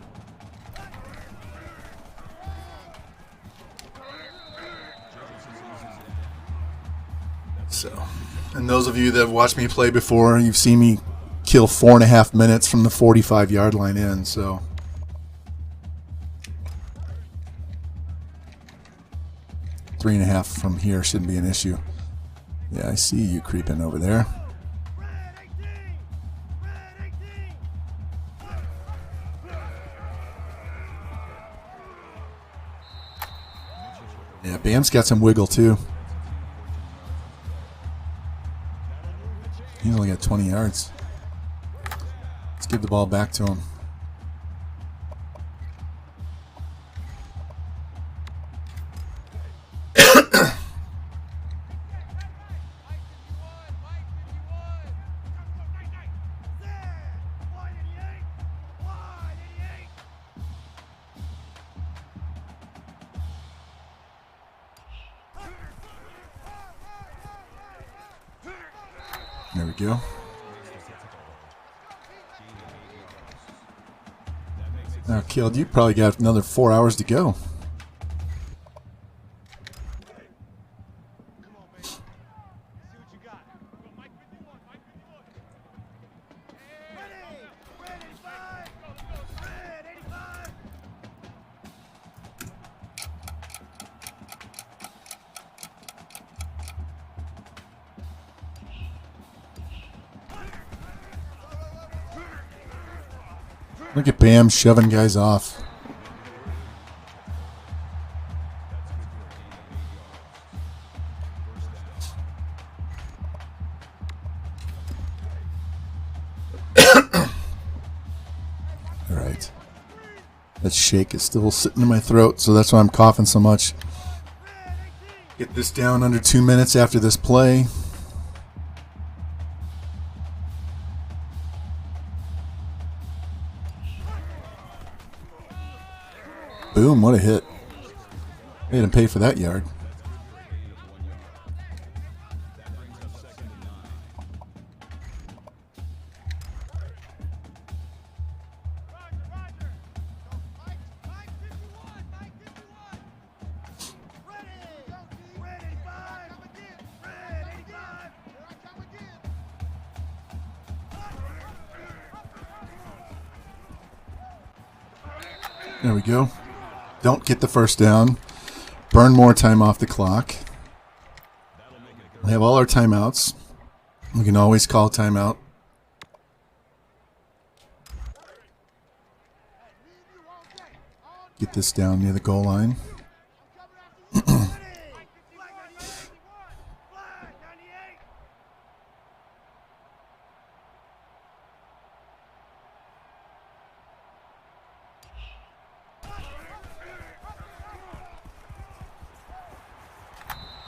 So, and those of you that have watched me play before, you've seen me kill 4.5 minutes from the 45-yard line in, so. Three and a half from here shouldn't be an issue. Yeah, I see you creeping over there. Yeah, Bam's got some wiggle too. He's only got 20 yards. Let's give the ball back to him. There we go. Now, Killed, you probably got another 4 hours to go. Look at Bam shoving guys off. That shake is still sitting in my throat, so that's why I'm coughing so much. Get this down under 2 minutes after this play. Boom, what a hit. Made him pay for that yard. There we go. Don't get the first down. Burn more time off the clock. We have all our timeouts. We can always call timeout. Get this down near the goal line.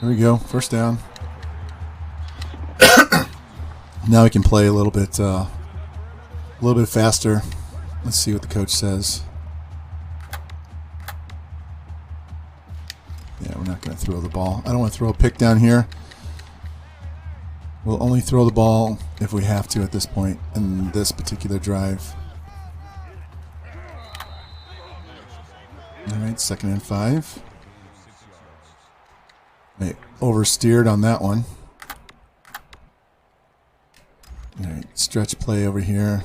There we go, first down. Now we can play a little bit faster. Let's see what the coach says. Yeah, we're not going to throw the ball. I don't want to throw a pick down here. We'll only throw the ball if we have to at this point in this particular drive. All right, 2nd and 5. They oversteered on that one. All right, stretch play over here.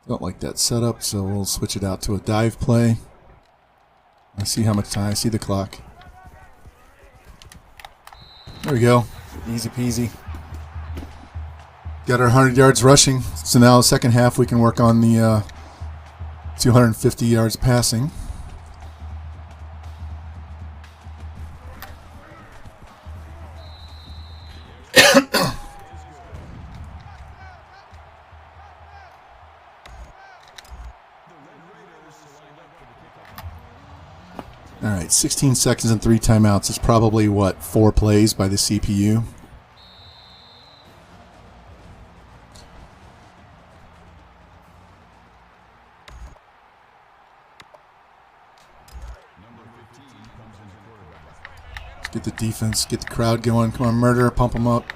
Don't like that setup, so we'll switch it out to a dive play. I see how much time. I see the clock. There we go. Easy peasy. Got our 100 yards rushing. So now the second half we can work on the 250 yards passing. All right, 16 seconds and 3 timeouts. It's probably, what, 4 plays by the CPU? Get the defense, get the crowd going. Come on, Murder, pump them up.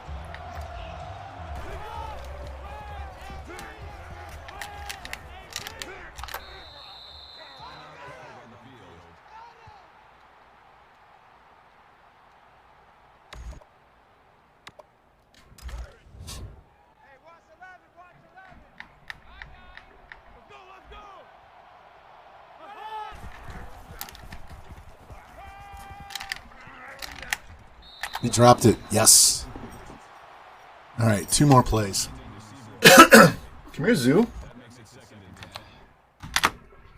He dropped it. Yes. All right, 2 more plays. Come here, Zoo.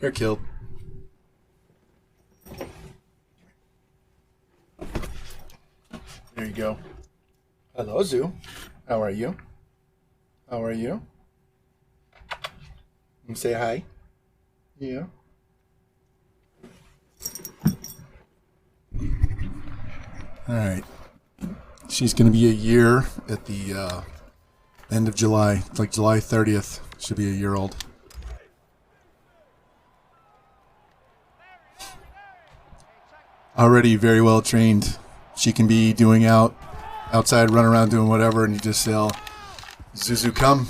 You're killed. There you go. Hello, Zoo. How are you? How are you? You say hi. Yeah. All right. She's going to be a year at the end of July. It's like July 30th. Should be a year old. Already very well trained. She can be doing outside, run around doing whatever, and you just yell, Zuzu, come.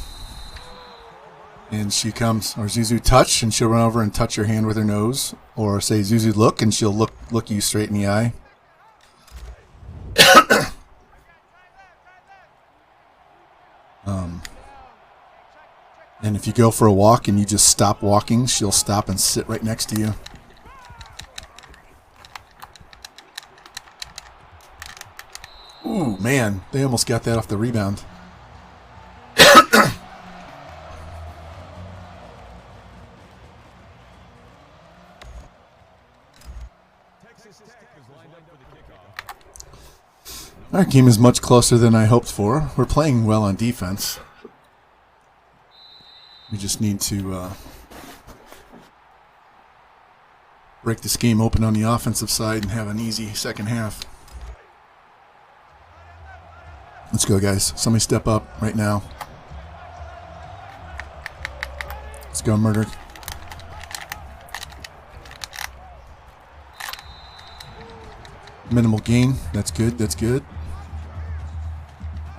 And she comes. Or Zuzu, touch, and she'll run over and touch your hand with her nose. Or say, Zuzu, look, and she'll look you straight in the eye. And if you go for a walk and you just stop walking, she'll stop and sit right next to you. Ooh, man, they almost got that off the rebound. Our game is much closer than I hoped for. We're playing well on defense. We just need to break this game open on the offensive side and have an easy second half. Let's go, guys. Somebody step up right now. Let's go, Murdered. Minimal gain. That's good. That's good.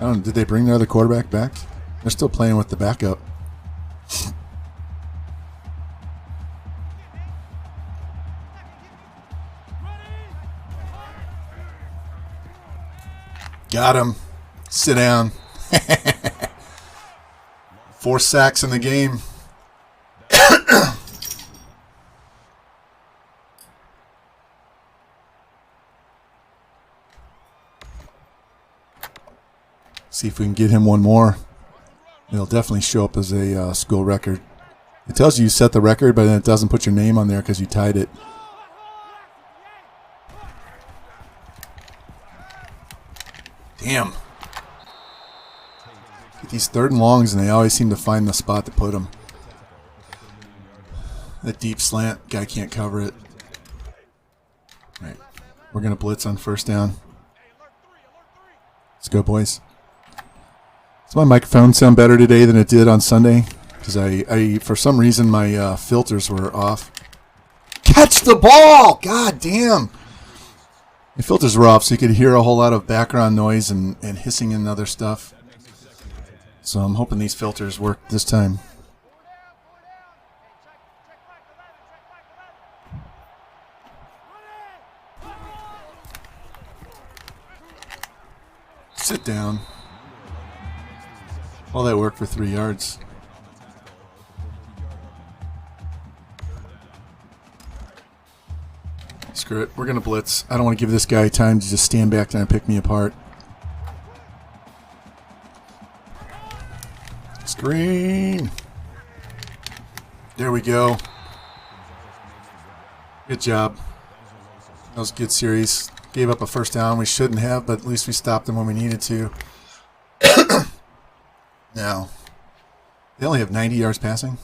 I don't know. Did they bring their other quarterback back? They're still playing with the backup. Got him. Sit down. 4 sacks in the game. See if we can get him one more. It'll definitely show up as a school record. It tells you set the record, but then it doesn't put your name on there because you tied it. Damn. Get these 3rd and longs, and they always seem to find the spot to put them. That deep slant, guy can't cover it. All right, we're going to blitz on 1st down. Let's go, boys. Does my microphone sound better today than it did on Sunday? Because I for some reason, my filters were off. Catch the ball! God damn! The filters were off, so you could hear a whole lot of background noise and hissing and other stuff. So I'm hoping these filters work this time. Sit down. All that work for 3 yards. Screw it. We're going to blitz. I don't want to give this guy time to just stand back there and pick me apart. Screen. There we go. Good job. That was a good series. Gave up a 1st down. We shouldn't have, but at least we stopped them when we needed to. Now, they only have 90 yards passing.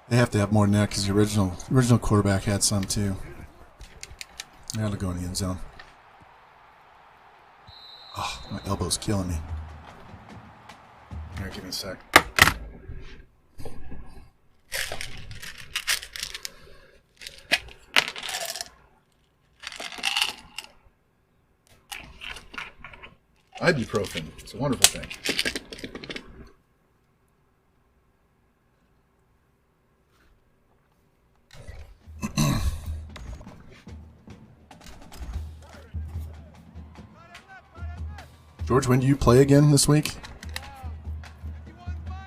They have to have more than that because the original quarterback had some too. Now they'll go in the end zone. Oh, my elbow's killing me. Here, give me a sec. Ibuprofen. It's a wonderful thing. George, when do you play again this week?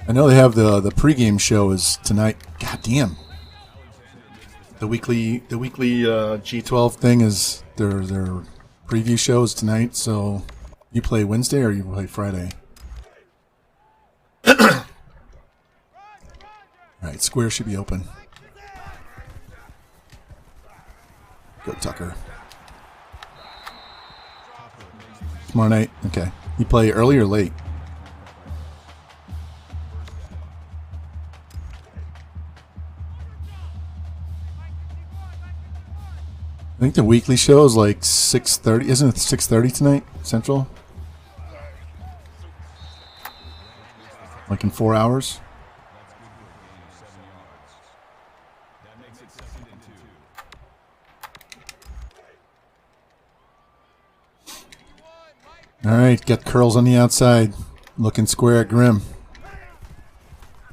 I know they have the pregame show is tonight. God damn. The weekly G12 thing is their preview show is tonight. So you play Wednesday or you play Friday? All right, square should be open. Go Tucker. Tomorrow night? Okay. You play early or late? I think the weekly show is like 6:30. Isn't it 6:30 tonight, Central? Like in 4 hours? All right, got curls on the outside. Looking square at Grimm.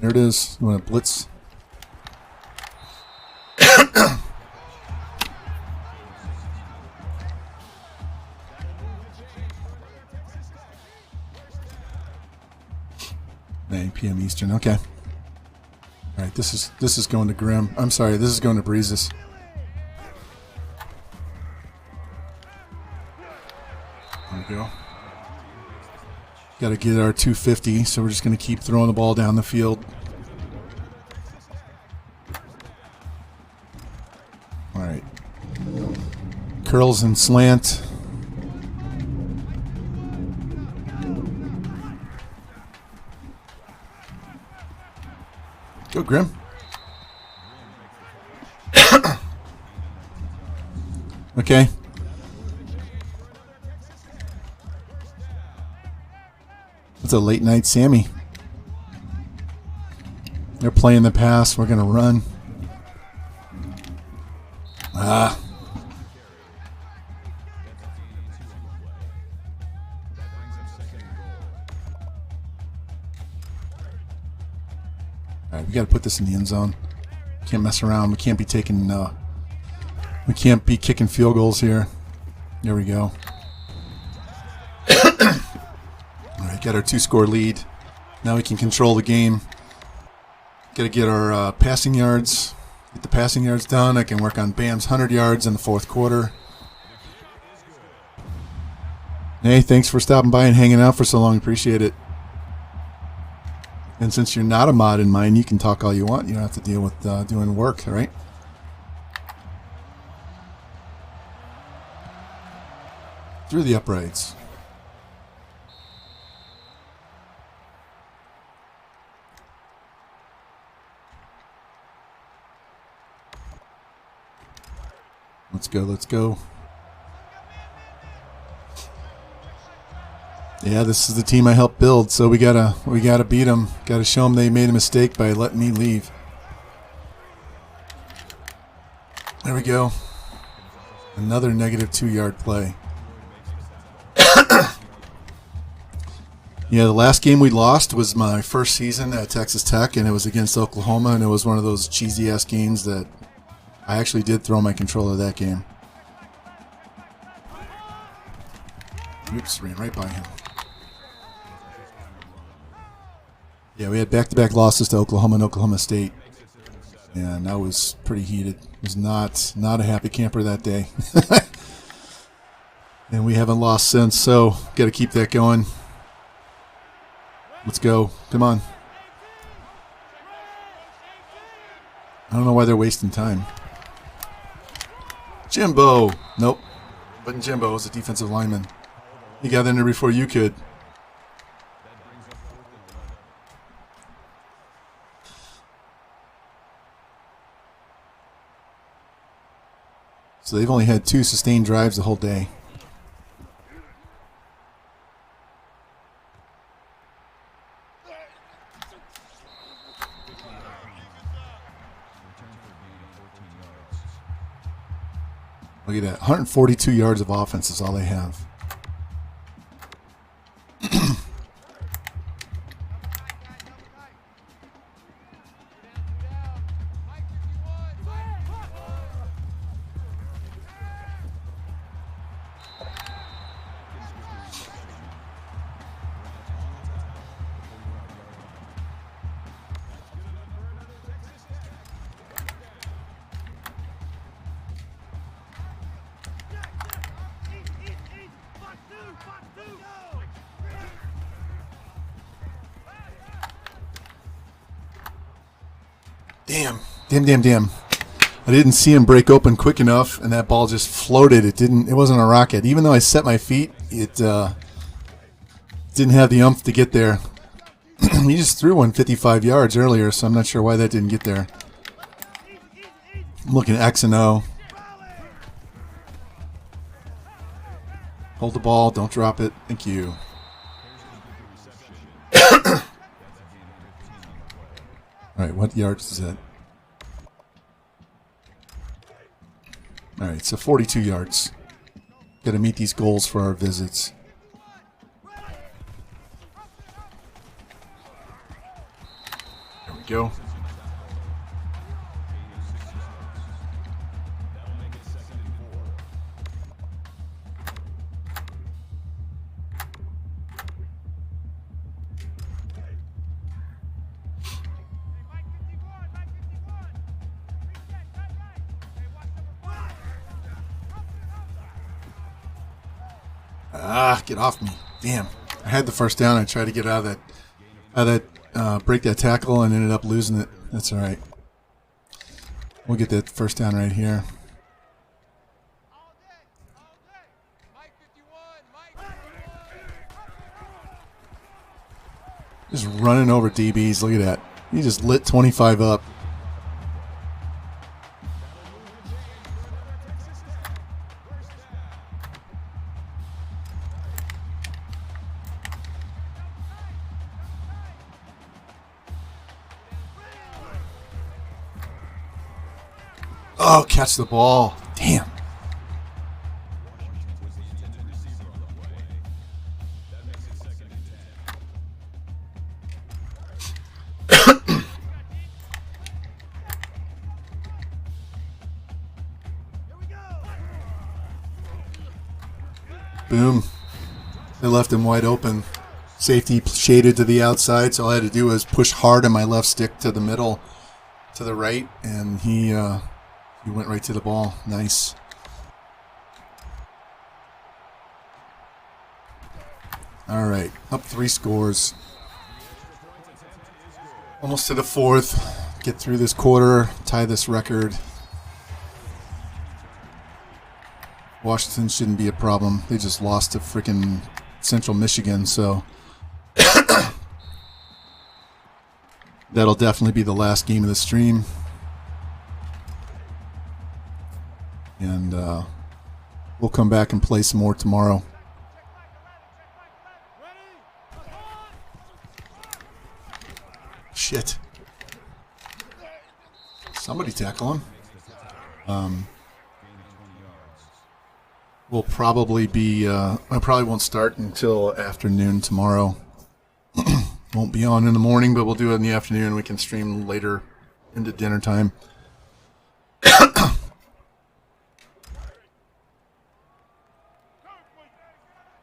There it is. You want to blitz? PM Eastern. Okay. All right, this is going to Grimm. I'm sorry, this is going to Breezes. There we go. Got to get our 250, so we're just going to keep throwing the ball down the field. All right. Curls and slant. Go, Grim. Okay. It's a late night Sammy. They're playing the pass. We're going to run. Ah. All right, we got to put this in the end zone. Can't mess around. We can't be taking. We can't be kicking field goals here. There we go. All right, got our 2-score lead. Now we can control the game. Got to get our passing yards. Get the passing yards done. I can work on Bam's 100 yards in the fourth quarter. Hey, thanks for stopping by and hanging out for so long. Appreciate it. And since you're not a mod in mine, you can talk all you want. You don't have to deal with doing work, all right? Through the uprights. Let's go, let's go. Yeah, this is the team I helped build, so we gotta beat them. Gotta show them they made a mistake by letting me leave. There we go. Another negative 2-yard play. Yeah, the last game we lost was my first season at Texas Tech, and it was against Oklahoma, and it was one of those cheesy-ass games that I actually did throw my controller that game. Oops, ran right by him. Yeah, we had back-to-back losses to Oklahoma and Oklahoma State, and that was pretty heated. It was not a happy camper that day. And we haven't lost since, so got to keep that going. Let's go. Come on. I don't know why they're wasting time. Jimbo. Nope. Wasn't Jimbo. It was a defensive lineman. He got in there before you could. So they've only had 2 sustained drives the whole day. Look at that. 142 yards of offense is all they have. Damn. I didn't see him break open quick enough, and that ball just floated. It wasn't a rocket. Even though I set my feet, it didn't have the oomph to get there. He just threw one 55 yards earlier, so I'm not sure why that didn't get there. I'm looking at X and O. Hold the ball. Don't drop it. Thank you. All right, what yards is that? All right, so 42 yards. Got to meet these goals for our visits. There we go. Get off me. Damn. I had the first down. I tried to get out of that, break that tackle and ended up losing it. That's all right. We'll get that first down right here. Just running over DBs. Look at that. He just lit 25 up. Oh, catch the ball. Damn. Boom. They left him wide open. Safety shaded to the outside, so all I had to do was push hard on my left stick to the middle, to the right, and he went right to the ball. Nice. All right, up 3 scores. Almost to the 4th. Get through this quarter, tie this record. Washington shouldn't be a problem. They just lost to freaking Central Michigan, so that'll definitely be the last game of the stream. And we'll come back and play some more tomorrow. Shit. Somebody tackle him. We'll probably be, I probably won't start until afternoon tomorrow. Won't be on in the morning, but we'll do it in the afternoon. We can stream later into dinner time.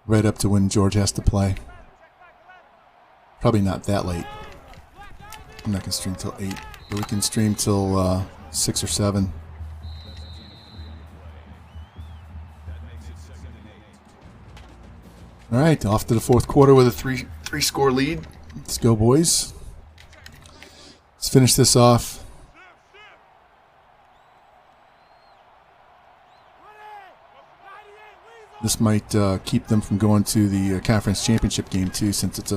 Right up to when George has to play. Probably not that late. I'm not going to stream till 8, but we can stream till 6 or 7. All right, off to the 4th quarter with a three score lead. Let's go, boys. Let's finish this off. This might keep them from going to the conference championship game too, since it's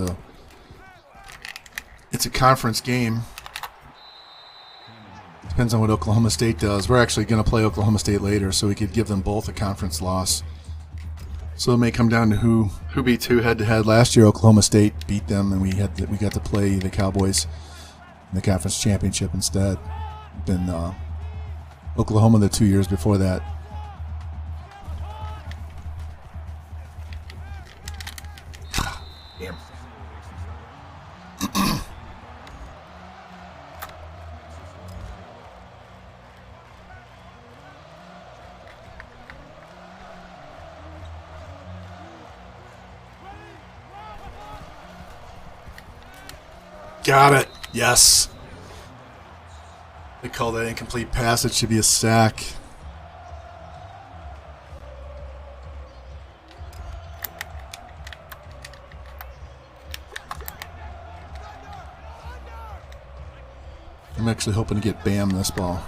a conference game. Depends on what Oklahoma State does. We're actually going to play Oklahoma State later, so we could give them both a conference loss. So it may come down to who beats who head to head. Last year, Oklahoma State beat them, and we got to play the Cowboys in the conference championship instead. Been Oklahoma the 2 years before that. Damn. Got it. Yes. They call that incomplete pass. It should be a sack. I'm actually hoping to get Bam this ball.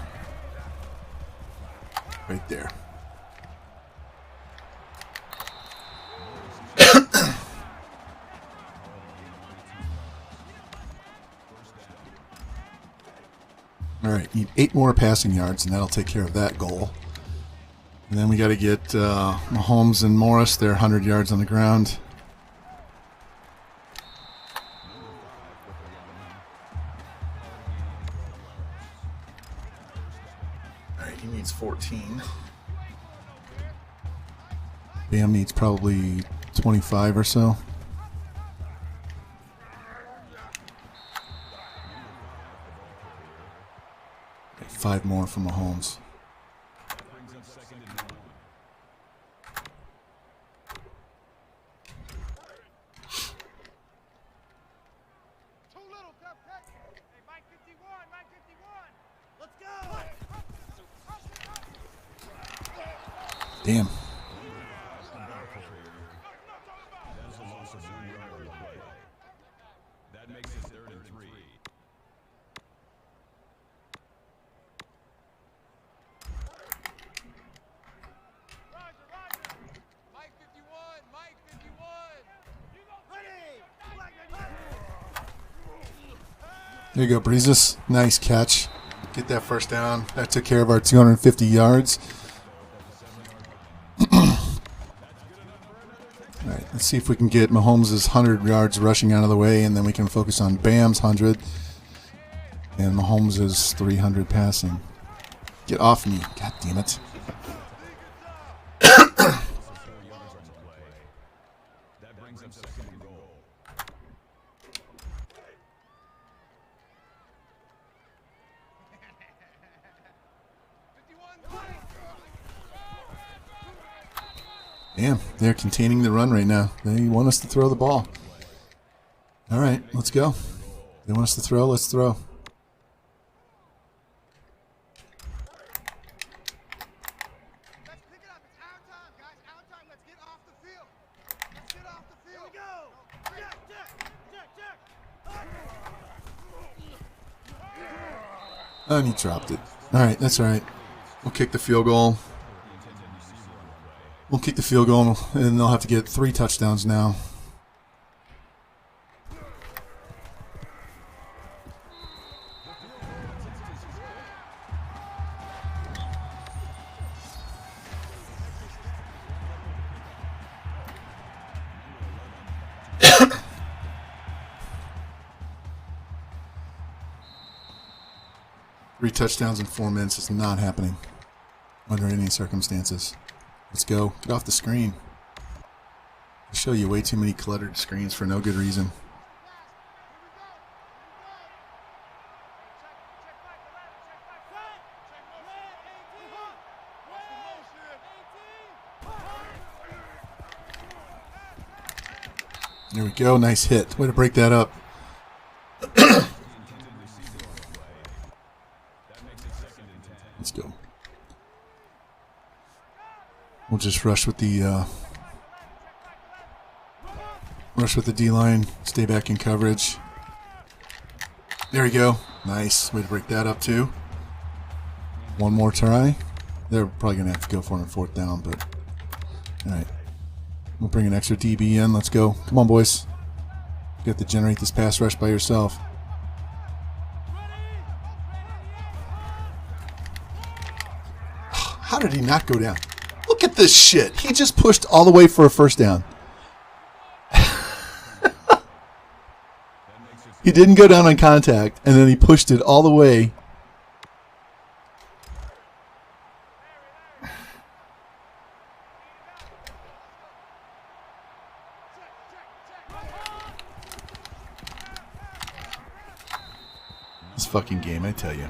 Right there. All right, need 8 more passing yards, and that'll take care of that goal. And then we got to get Mahomes and Morris. They're 100 yards on the ground. All right, he needs 14. Bam needs probably 25 or so. 5 more from Mahomes. Damn. That makes it 3rd and 3. There you go, Breezes. Nice catch. Get that first down. That took care of our 250 yards. All right, let's see if we can get Mahomes' 100 yards rushing out of the way, and then we can focus on Bam's 100 and Mahomes' 300 passing. Get off me. God damn it. That brings up second and goal. Damn, they're containing the run right now. They want us to throw the ball. All right, let's go. They want us to throw, let's throw. Let's pick it up. It's our time, guys. Our time. Let's get off the field. Let's get off the field. Here we go. Check. And he dropped it. All right, that's all right. We'll kick the field goal. We'll kick the field goal, and they'll have to get 3 touchdowns now. Three touchdowns in 4 minutes is not happening under any circumstances. Let's go. Get off the screen. I show you way too many cluttered screens for no good reason. There we go. Nice hit. Way to break that up. Let's go. We'll just rush with the D-line. Stay back in coverage. There we go. Nice. Way to break that up too. One more try. They're probably gonna have to go for it on 4th down, but all right. We'll bring an extra DB in. Let's go. Come on, boys. You have to generate this pass rush by yourself. How did he not go down? Look at this shit. He just pushed all the way for a first down. He didn't go down on contact, and then he pushed it all the way. This fucking game, I tell you.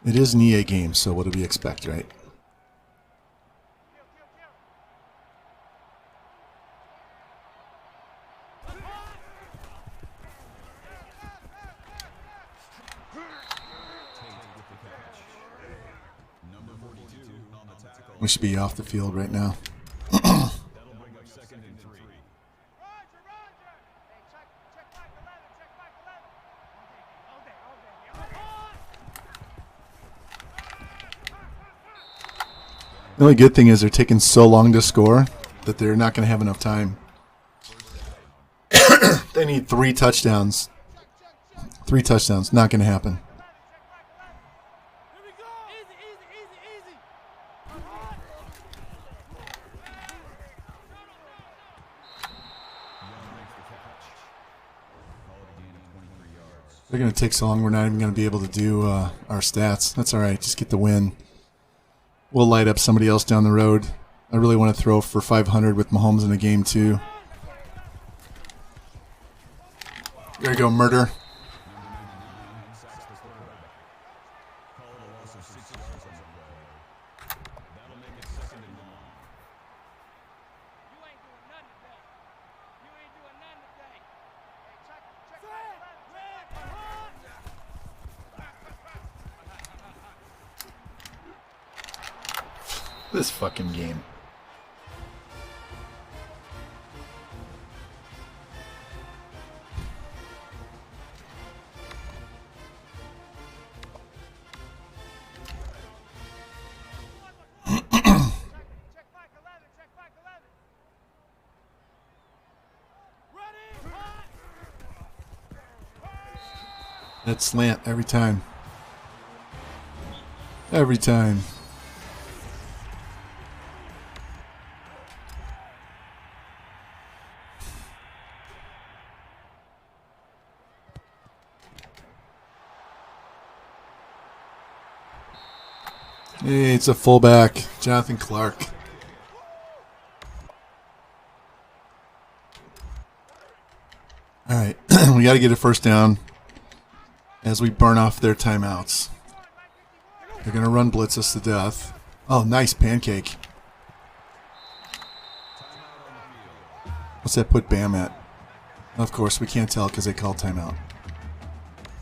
It is an EA game, so what do we expect, right? We should be off the field right now. The only good thing is they're taking so long to score that they're not going to have enough time. They need 3 touchdowns. 3 touchdowns. Not going to happen. They're going to take so long we're not even going to be able to do our stats. That's all right. Just get the win. We'll light up somebody else down the road. I really want to throw for 500 with Mahomes in the game, too. There you go, murder. This fucking game. That slant every time. Every time. Hey, it's a fullback, Jonathan Clark. All right, we got to get a first down as we burn off their timeouts. They're going to run blitz us to death. Oh, nice pancake. What's that put Bam at? Of course, we can't tell because they called timeout.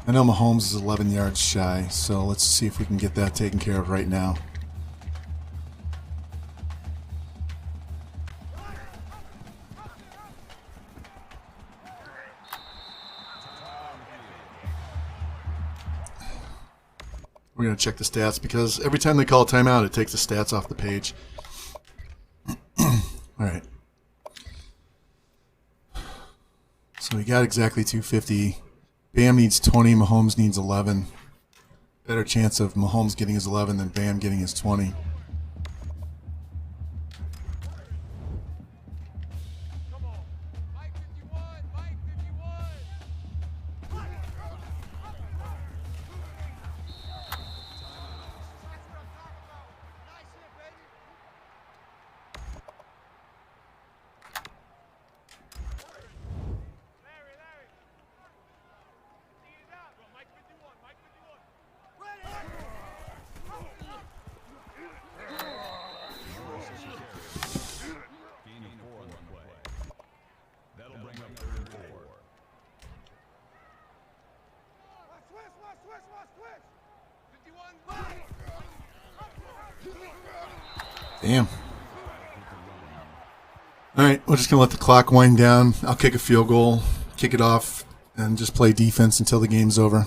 I know Mahomes is 11 yards shy, so let's see if we can get that taken care of right now. We're going to check the stats because every time they call a timeout, it takes the stats off the page. All right. So we got exactly 250. Bam needs 20. Mahomes needs 11. Better chance of Mahomes getting his 11 than Bam getting his 20. Damn. All right, we're just going to let the clock wind down. I'll kick a field goal, kick it off, and just play defense until the game's over.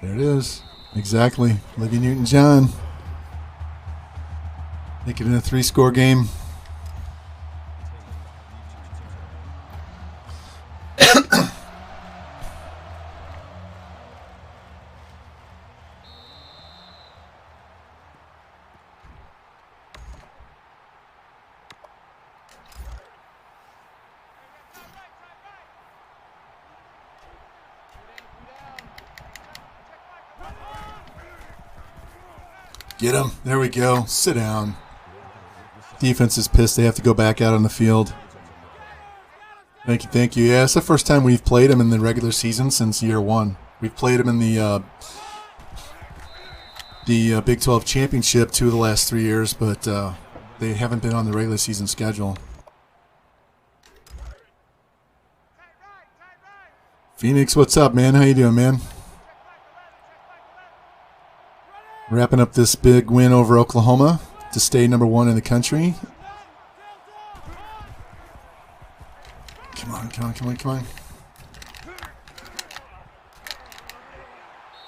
There it is. Exactly. Olivia Newton-John. Make it in a 3-score game. Get him. There we go. Sit down. Defense is pissed. They have to go back out on the field. Thank you, thank you. Yeah, it's the first time we've played them in the regular season since year 1. We've played them in the Big 12 championship 2 of the last 3 years, but they haven't been on the regular season schedule. Phoenix, what's up, man? How you doing, man? Wrapping up this big win over Oklahoma to stay number 1 in the country. Come on, come on, come on, come on.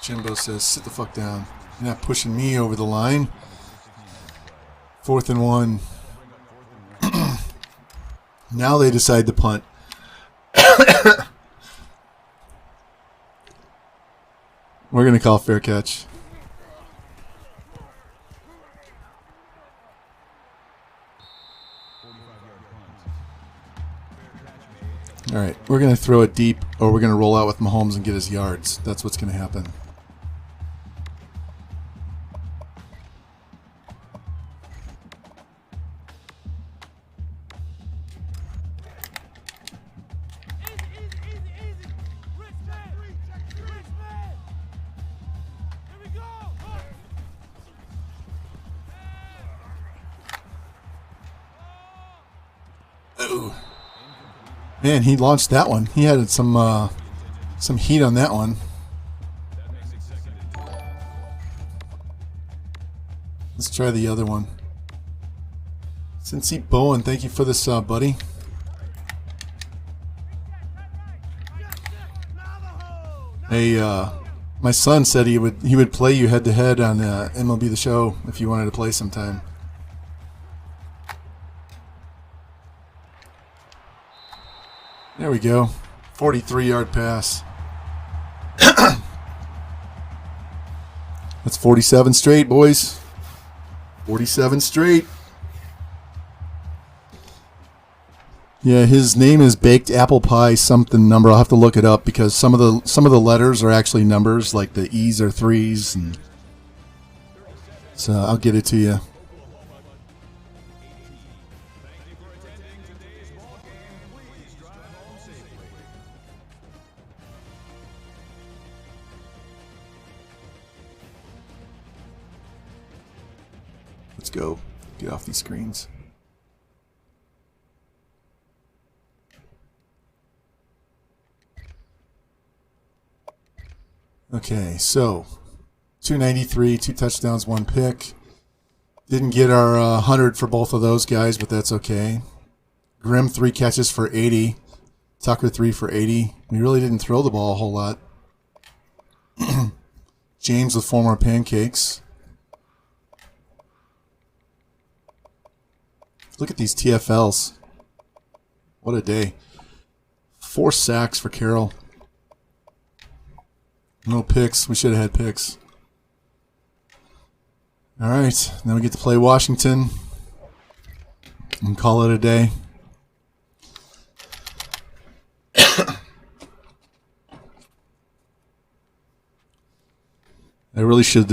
Jimbo says, sit the fuck down. You're not pushing me over the line. 4th and 1. Now they decide to punt. We're going to call fair catch. All right, we're going to throw it deep, or we're going to roll out with Mahomes and get his yards. That's what's going to happen. Man, he launched that one. He had some Some heat on that one. Let's try the other one. Cincy Bowen, thank you for this, buddy. Hey, my son said he would play you head to head on MLB The Show if you wanted to play sometime. There we go. 43-yard pass. That's 47 straight, boys. 47 straight. Yeah, his name is Baked Apple Pie something number. I'll have to look it up because some of the letters are actually numbers, like the E's are 3s, and so I'll get it to you. Let's go. Get off these screens. Okay, so 293, 2 touchdowns, 1 pick. Didn't get our 100 for both of those guys, but that's okay. Grimm 3 catches for 80. Tucker 3 for 80. We really didn't throw the ball a whole lot. James with 4 more pancakes. Look at these TFLs. What a day. 4 sacks for Carroll. No picks. We should have had picks. All right. Now we get to play Washington and call it a day. I really should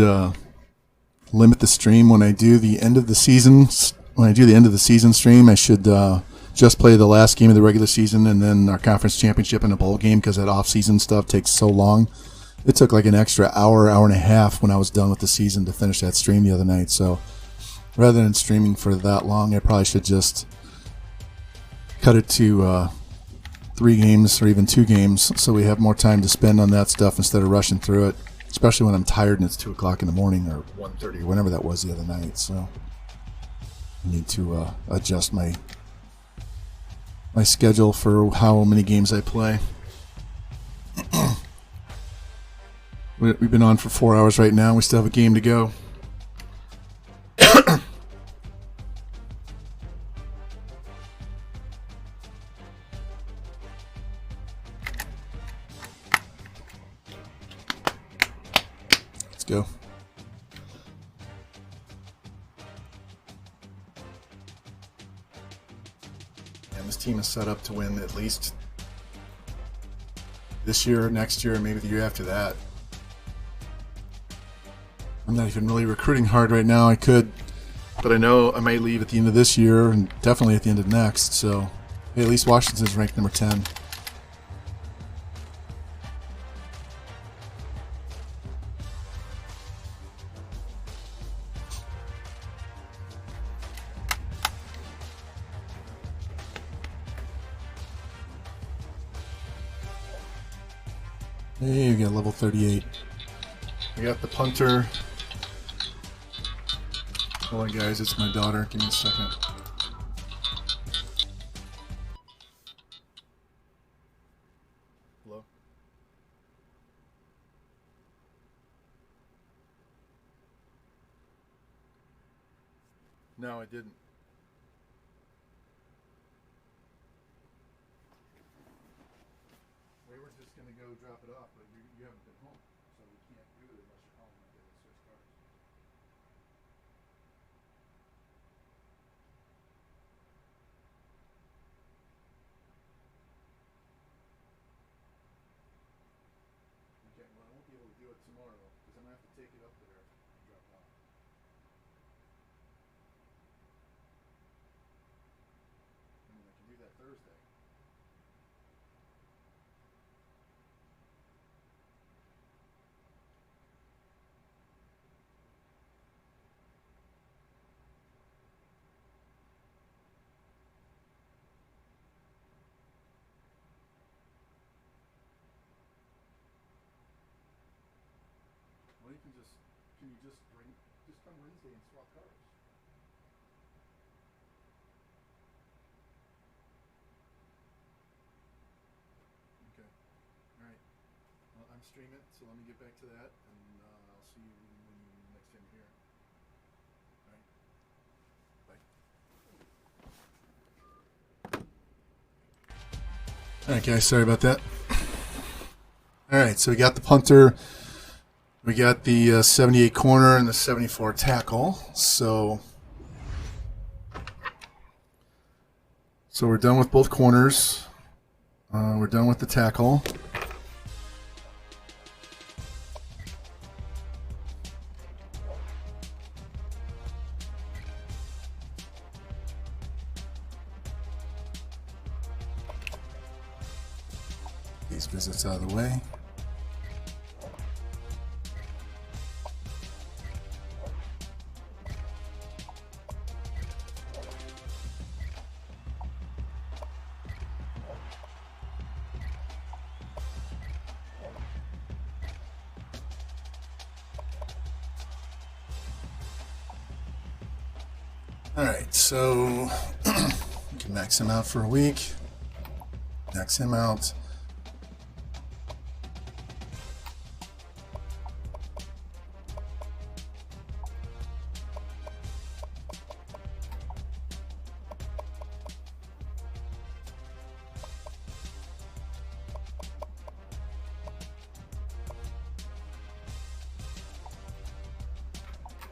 limit the stream when I do the end of the season. When I do the end of the season stream, I should just play the last game of the regular season and then our conference championship and a bowl game because that off-season stuff takes so long. It took like an extra hour and a half when I was done with the season to finish that stream the other night. So rather than streaming for that long, I probably should just cut it to 3 games or even 2 games so we have more time to spend on that stuff instead of rushing through it, especially when I'm tired and it's 2 o'clock in the morning or 1:30 or whenever that was the other night. So I need to adjust my schedule for how many games I play. We've been on for 4 hours right now. We still have a game to go. Let's go. And this team is set up to win at least this year, next year, and maybe the year after that. I'm not even really recruiting hard right now. I could, but I know I might leave at the end of this year and definitely at the end of next. So, hey, at least Washington's ranked number 10. Hey, we got level 38. We got the punter. Hold on, guys. It's my daughter. Give me a second. Hello? No, I didn't. We were just going to go drop it off, but you haven't been home, so we can't do it unless you're home and I get to switch cars. Okay, well, I won't be able to do it tomorrow because I'm going to have to take it up there and drop it off. I mean, I can do that Thursday. can you just come Wednesday and swap cars? Okay. All right. Well, I'm streaming, so let me get back to that, and I'll see you when you next time you're here. All right. Bye. All right, guys. Sorry about that. All right, so we got the punter, we got the 78 corner and the 74 tackle. So we're done with both corners. We're done with the tackle. These visits out of the way. Alright, so we can max him out for a week. Max him out.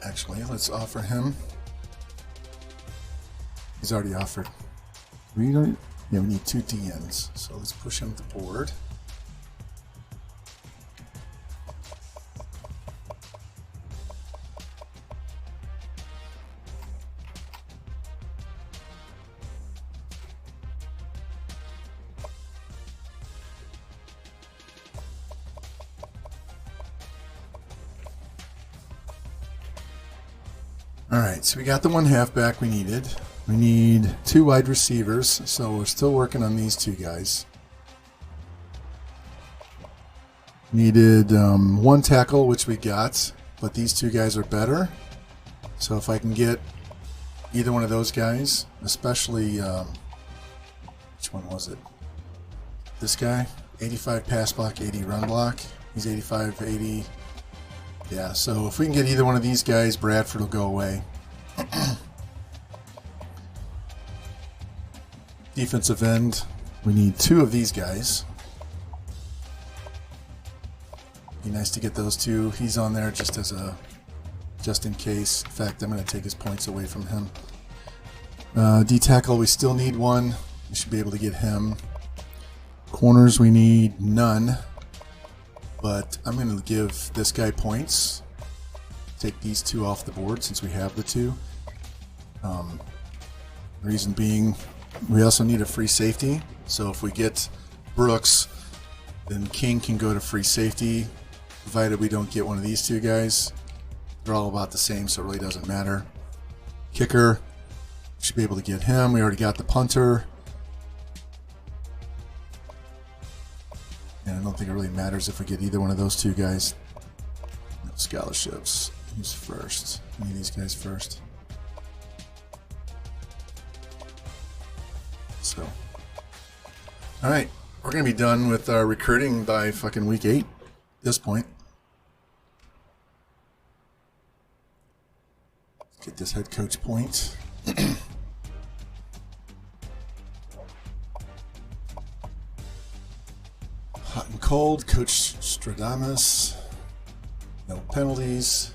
Actually, let's offer him. He's already offered. We need 2 DNs, so let's push him to the board. All right, so we got the 1 halfback we needed. We need 2 wide receivers, so we're still working on these 2 guys. Needed 1 tackle, which we got, but these 2 guys are better. So if I can get either one of those guys, especially, which one was it? This guy, 85 pass block, 80 run block. He's 85, 80. Yeah, so if we can get either one of these guys, Bradford will go away. Defensive end, we need 2 of these guys. Be nice to get those 2. He's on there just in case. In fact, I'm going to take his points away from him. D tackle, we still need 1. We should be able to get him. Corners, we need none. But I'm going to give this guy points. Take these 2 off the board since we have the 2. Reason being, we also need a free safety. So if we get Brooks, then King can go to free safety, provided we don't get one of these 2 guys. They're all about the same, so it really doesn't matter. Kicker, should be able to get him. We already got the punter. And I don't think it really matters if we get either one of those 2 guys. No scholarships. Who's first? We need these guys first. So, all right, we're gonna be done with our recruiting by fucking week 8 at this point. Let's get this head coach point. Hot and cold, Coach Stradamus. No penalties.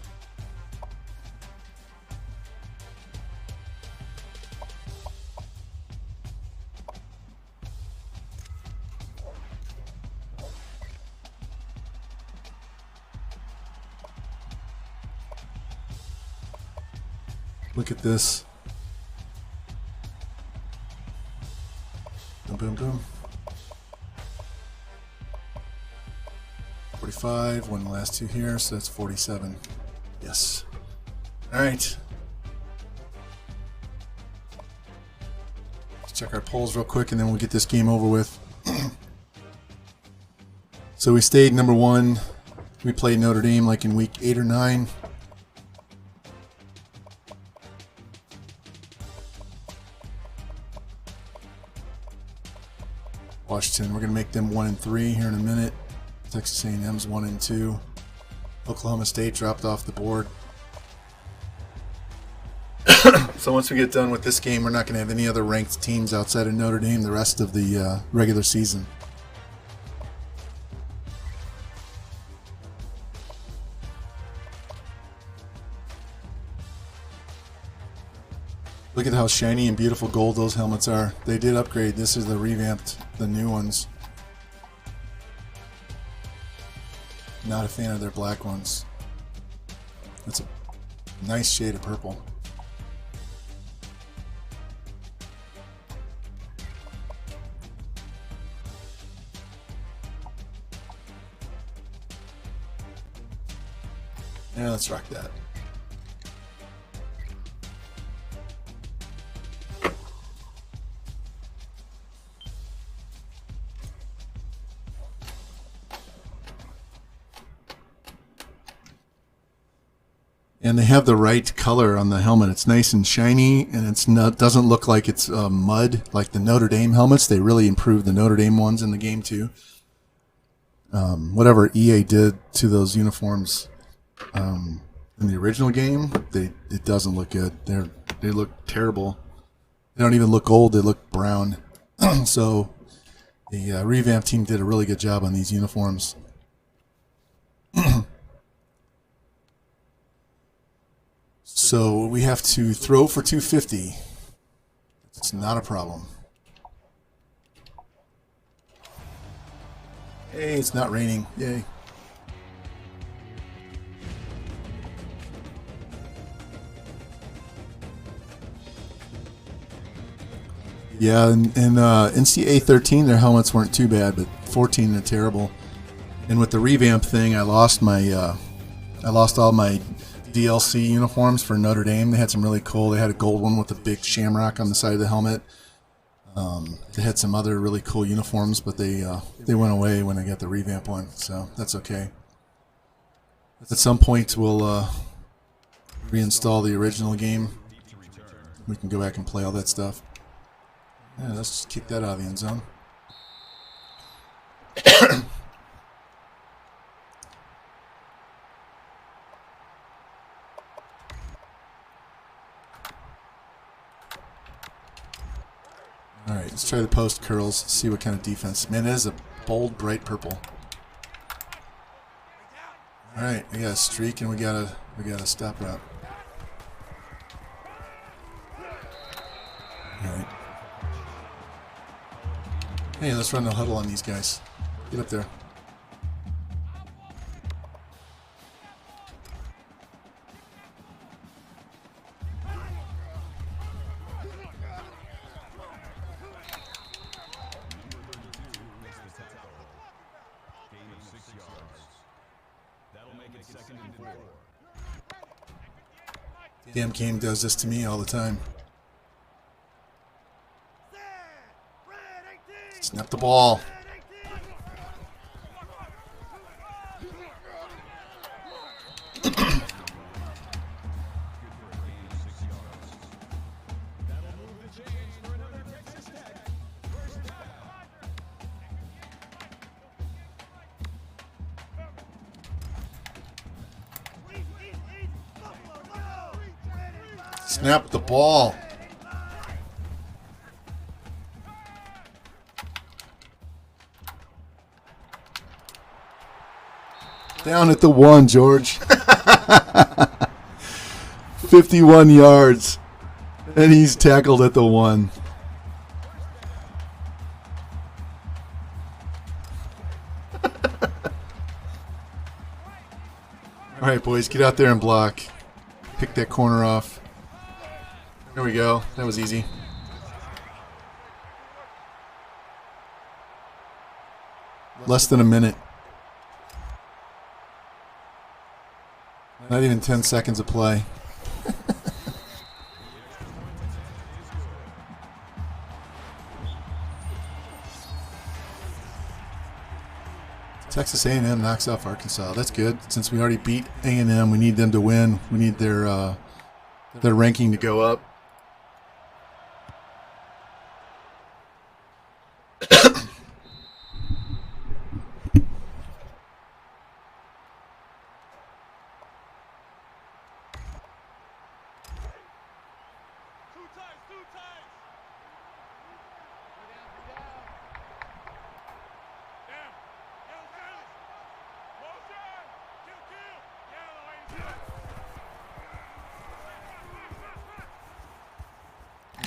Look at this. Boom, boom, boom. 45, won the last 2 here, so that's 47. Yes. All right. Let's check our polls real quick, and then we'll get this game over with. So we stayed number 1 We played Notre Dame like in week 8 or 9. Washington, we're going to make them 1-3 here in a minute. Texas A&M's 1-2. Oklahoma State dropped off the board. So once we get done with this game, we're not going to have any other ranked teams outside of Notre Dame the rest of the regular season. Look at how shiny and beautiful gold those helmets are. They did upgrade. This is the revamped, the new ones. Not a fan of their black ones. That's a nice shade of purple. Yeah, let's rock that. And they have the right color on the helmet. It's nice and shiny, and it's not doesn't look like it's mud like the Notre Dame helmets. They really improved the Notre Dame ones in the game too. Whatever EA did to those uniforms in the original game, it doesn't look good. They look terrible. They don't even look gold. They look brown. So the Revamped team did a really good job on these uniforms. So we have to throw for 250. It's not a problem. Hey, it's not raining. Yay. Yeah, in NCAA 13, their helmets weren't too bad, but 14 they're terrible. And with the revamp thing, I lost all my DLC uniforms for Notre Dame. They had some really cool. They had a gold one with a big shamrock on the side of the helmet. They had some other really cool uniforms, but they went away when I got the revamp one, so that's okay. At some point, we'll reinstall the original game. We can go back and play all that stuff. Yeah, let's just kick that out of the end zone. All right, let's try the post curls, see what kind of defense. Man, that is a bold, bright purple. All right, we got a streak and we got a stop route. All right. Hey, let's run the huddle on these guys. Get up there. Damn game does this to me all the time. Snap the ball. Snap the ball. Down at the 1, George. 51 yards. And he's tackled at the 1. All right, boys, get out there and block. Pick that corner off. There we go. That was easy. Less than a minute. Not even 10 seconds of play. Tell Texas A&M knocks off Arkansas. That's good. Since we already beat A&M, we need them to win. We need their ranking to go up.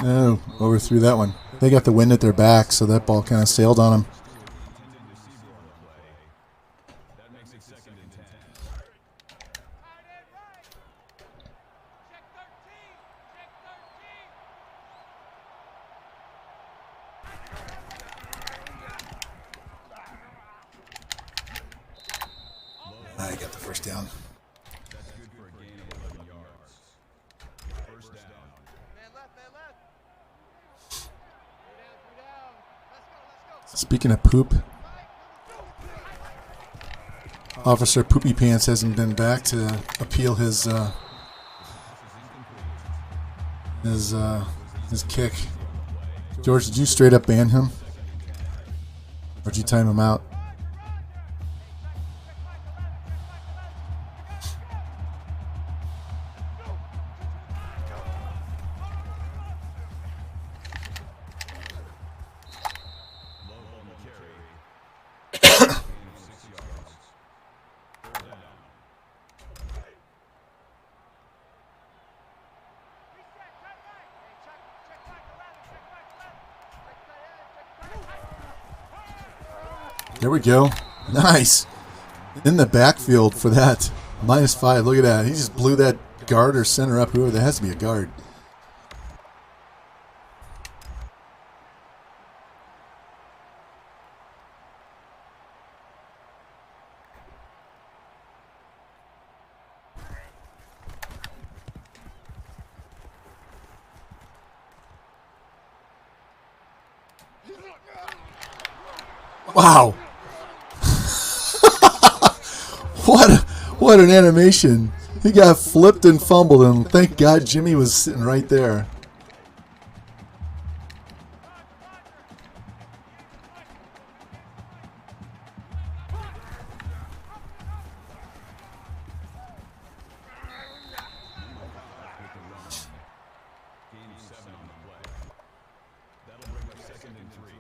No, overthrew that one. They got the wind at their back, so that ball kind of sailed on them. That makes it 2nd and 10. I got the first down. That's good for a gain of 11 yards. First down. Man left, man left. 3 down. Let's go. Speaking of poop, Officer Poopy Pants hasn't been back to appeal his kick. George, did you straight up ban him? Or did you time him out? There we go. Nice. In the backfield for that. -5. Look at that. He just blew that guard or center up. Whoever that has to be a guard. Wow. What an animation. He got flipped and fumbled, and thank God Jimmy was sitting right there. Gain of 7 on the play. That'll bring up 2nd and 3.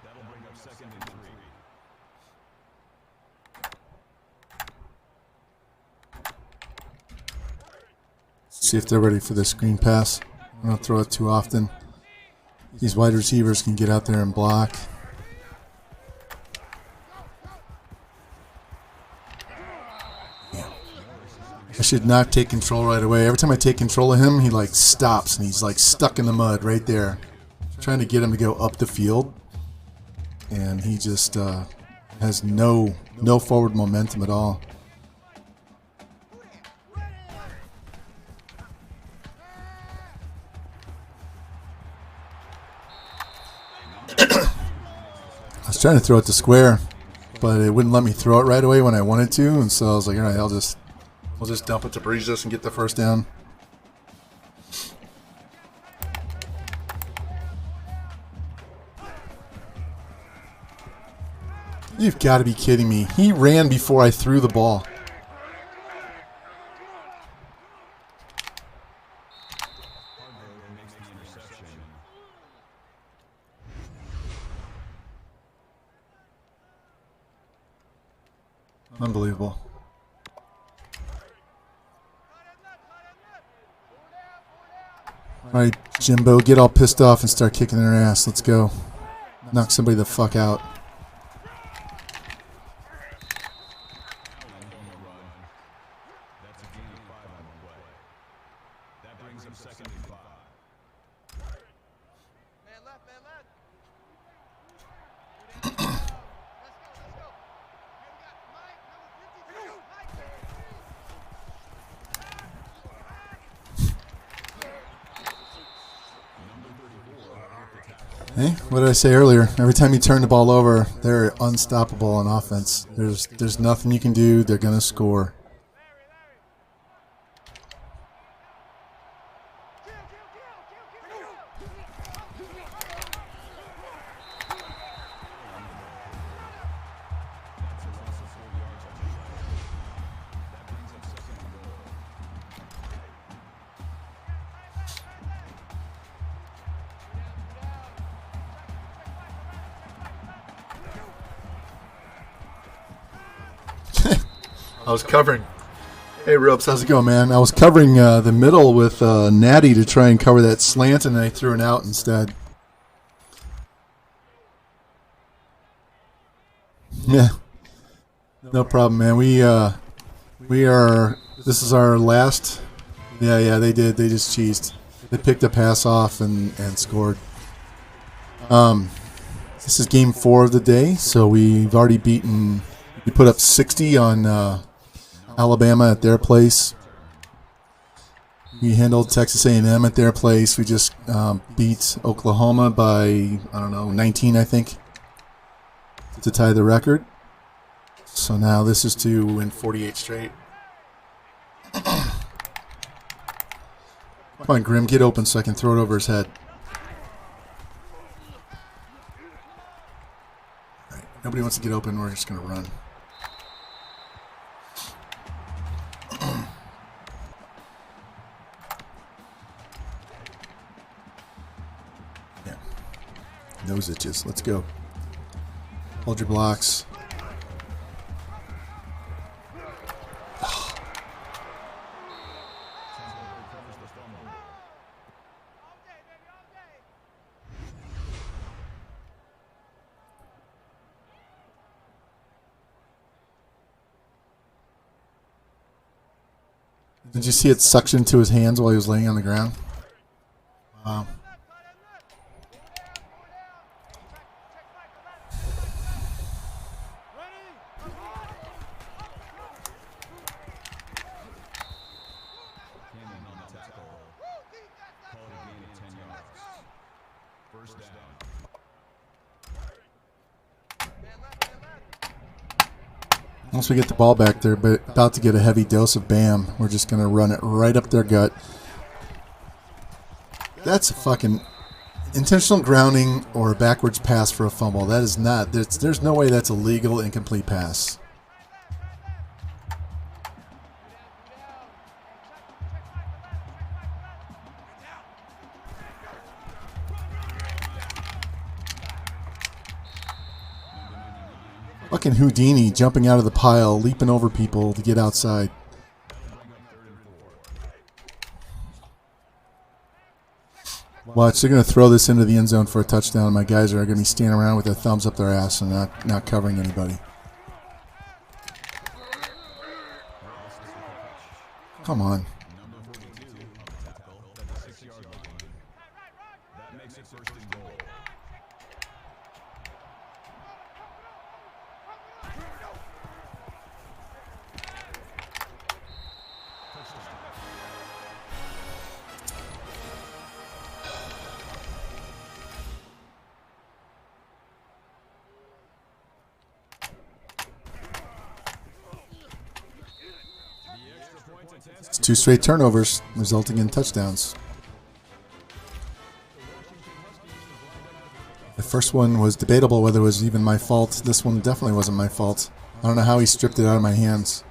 That'll bring up 2nd and 3. See if they're ready for the screen pass. I don't throw it too often. These wide receivers can get out there and block. I should not take control right away. Every time I take control of him, he like stops and he's like stuck in the mud right there. Trying to get him to go up the field, and he just has no forward momentum at all. I was trying to throw it to square, but it wouldn't let me throw it right away when I wanted to, and so I was like, all right, we'll just dump it to Breezes and get the first down. You've got to be kidding me. He ran before I threw the ball. Unbelievable. All right, Jimbo, get all pissed off and start kicking their ass. Let's go. Knock somebody the fuck out. brings up second and 5. Man left, man left. Let's go, let's go. Here we got Mike, number 52. Mike. Hey, what did I say earlier? Every time you turn the ball over, they're unstoppable on offense. There's nothing you can do. They're going to score. I was covering. Hey, Ropes, how's it going, man? I was covering the middle with Natty to try and cover that slant, and I threw it out instead. Yeah, no problem, man. We are. This is our last. Yeah, they did. They just cheesed. They picked a pass off and scored. This is game 4 of the day, so we've already beaten. We put up 60 on Alabama at their place. We handled Texas A&M at their place. We just beat Oklahoma by, 19, I think, to tie the record. So now this is to win 48 straight. Come on, Grim, get open so I can throw it over his head. All right, nobody wants to get open. We're just going to run. Nose itches. Let's go. Hold your blocks. Did you see it suction to his hands while he was laying on the ground? Wow. Once we get the ball back, they're about to get a heavy dose of BAM. We're just going to run it right up their gut. That's a fucking intentional grounding or a backwards pass for a fumble. That is not. There's no way that's a legal incomplete pass. Fucking Houdini jumping out of the pile, leaping over people to get outside. Watch, they're going to throw this into the end zone for a touchdown. My guys are going to be standing around with their thumbs up their ass and not covering anybody. Come on. It's 2 straight turnovers, resulting in touchdowns. The first one was debatable whether it was even my fault. This one definitely wasn't my fault. I don't know how he stripped it out of my hands.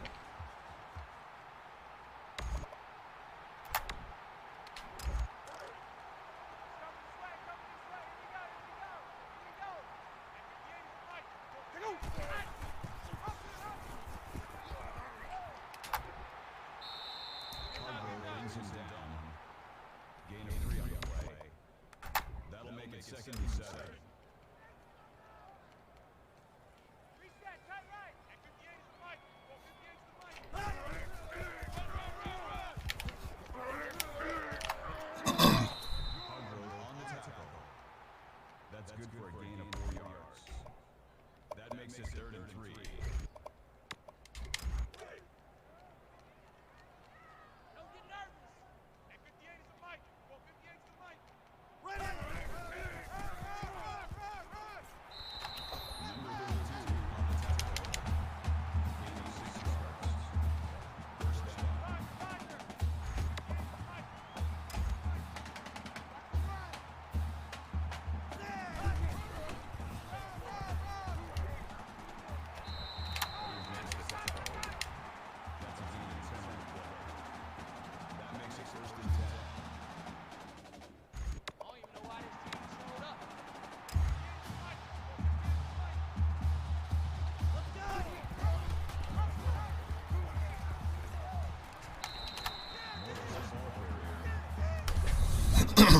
brings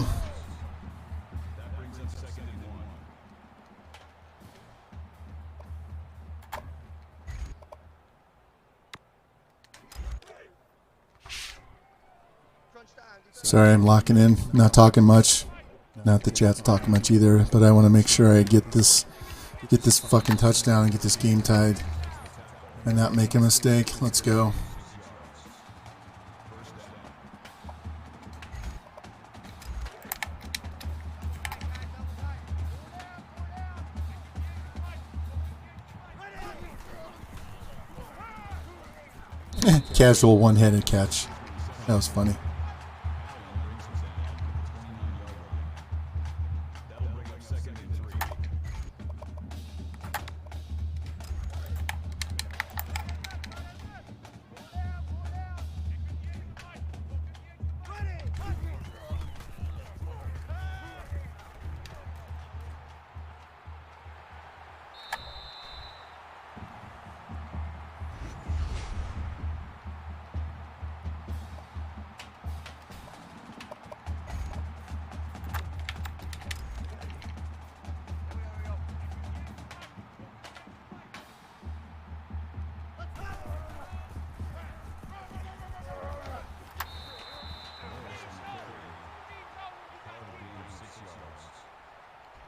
up 2nd and 1. Crunch time. Sorry, I'm locking in, not talking much. Not the chat's talking much either, but I want to make sure I get this fucking touchdown and get this game tied and not make a mistake. Let's go. Casual one-handed catch. That was funny. That'll bring up 2nd and 3.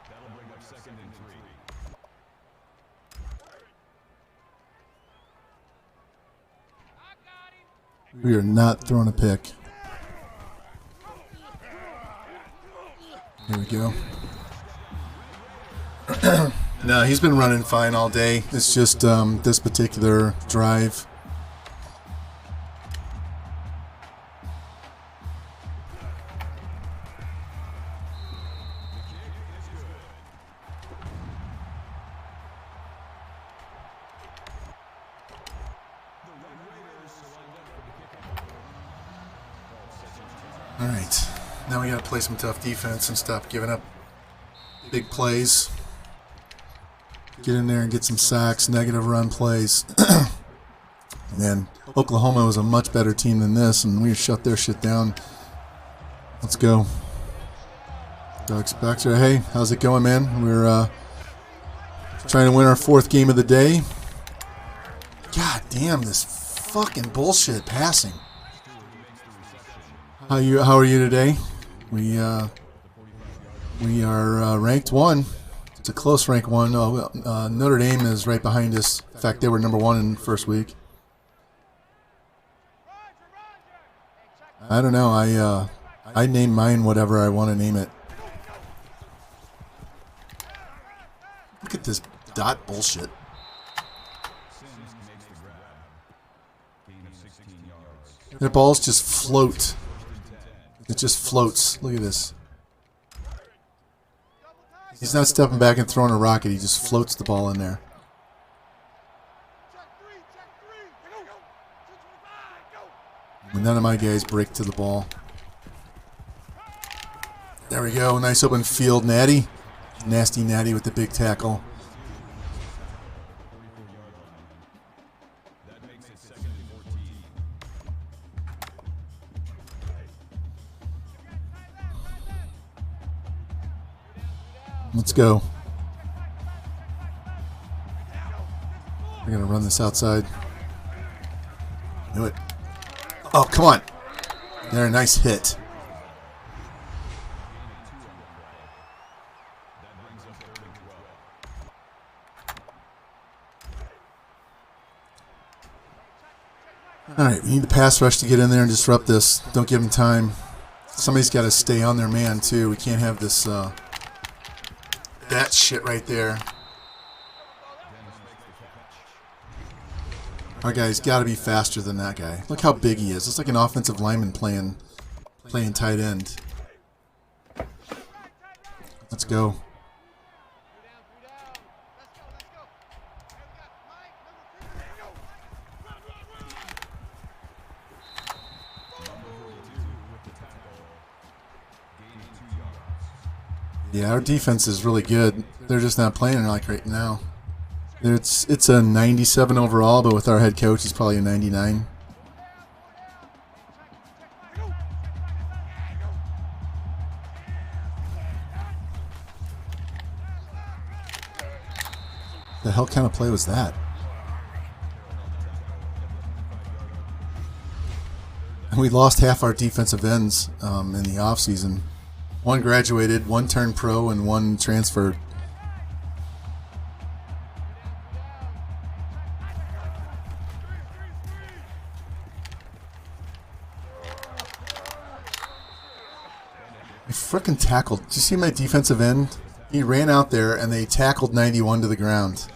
That'll bring up 2nd and 3. We are not throwing a pick. Here we go. No, he's been running fine all day. It's just this particular drive. All right, now we got to play some tough defense and stop giving up big plays. Get in there and get some sacks, negative run plays. Man, Oklahoma was a much better team than this, and we shut their shit down. Let's go. Doug Spector, hey, how's it going, man? We're trying to win our 4th game of the day. God damn, this fucking bullshit passing. How are you today? We are ranked 1. It's a close rank 1. Notre Dame is right behind us. In fact, they were number 1 in the first week. I don't know. I name mine whatever I want to name it. Look at this dot bullshit. Their balls just float. It just floats. Look at this. He's not stepping back and throwing a rocket. He just floats the ball in there. And none of my guys break to the ball. There we go. Nice open field. Natty. Nasty Natty with the big tackle. That makes it 2nd and 14. Let's go. We're going to run this outside. Do it. Oh, come on. There, nice hit. Alright, we need the pass rush to get in there and disrupt this. Don't give him time. Somebody's got to stay on their man, too. We can't have this, that shit right there. Our guy's got to be faster than that guy. Look how big he is. It's like an offensive lineman playing tight end. Let's go. Yeah, our defense is really good. They're just not playing like right now. It's a 97 overall, but with our head coach, it's probably a 99. The hell kind of play was that? And we lost half our defensive ends in the offseason. One graduated, one turned pro, and one transferred. I frickin' tackled. Did you see my defensive end? He ran out there and they tackled 91 to the ground.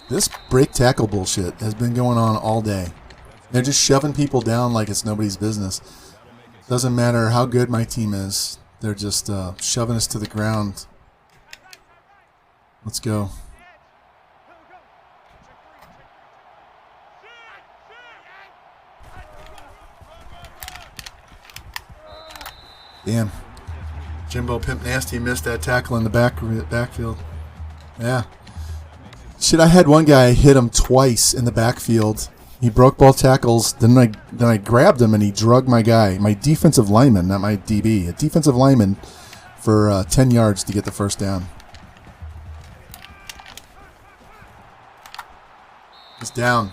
This break tackle bullshit has been going on all day. They're just shoving people down like it's nobody's business. Doesn't matter how good my team is. They're just shoving us to the ground. Let's go. Damn. Jimbo Pimp Nasty missed that tackle in the backfield. Yeah. Shit, I had one guy hit him twice in the backfield. He broke both tackles. Then I grabbed him and he drugged my guy, my defensive lineman, not my DB, a defensive lineman, for 10 yards to get the first down. He's down.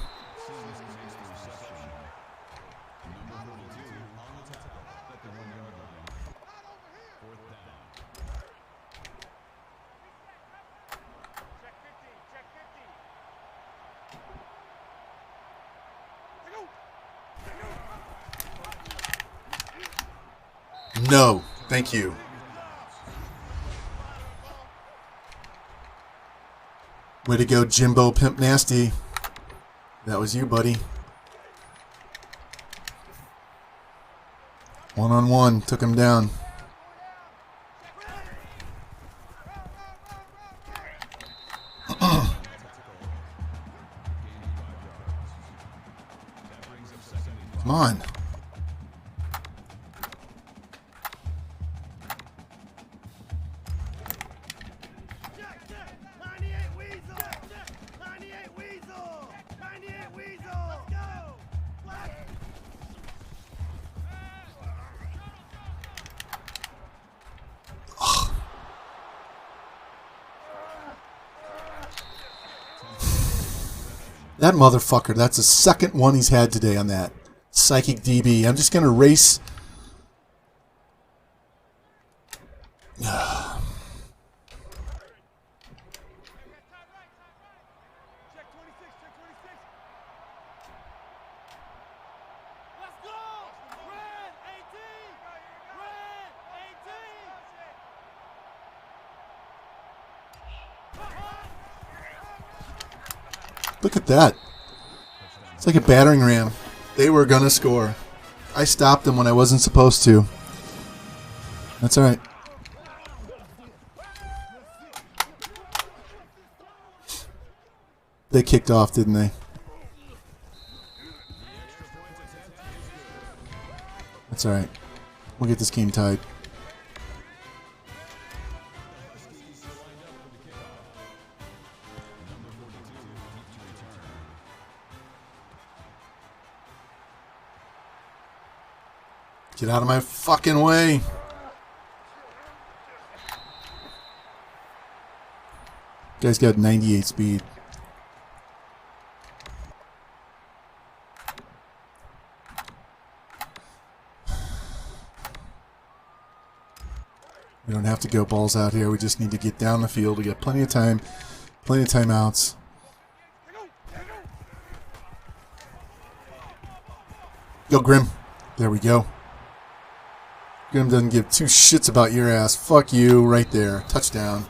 No, thank you. Way to go, Jimbo Pimp Nasty. That was you, buddy. One-on-one, took him down. Come on. That motherfucker, that's the second one he's had today on that. Psychic DB. I'm just going to race. Look at that. It's like a battering ram. They were going to score. I stopped them when I wasn't supposed to. That's all right. They kicked off, didn't they? That's all right. We'll get this game tied. Get out of my fucking way. Guy's got 98 speed. We don't have to go balls out here. We just need to get down the field. We got plenty of time, plenty of timeouts. Go, Grim. There we go. Grim doesn't give two shits about your ass. Fuck you, right there. Touchdown.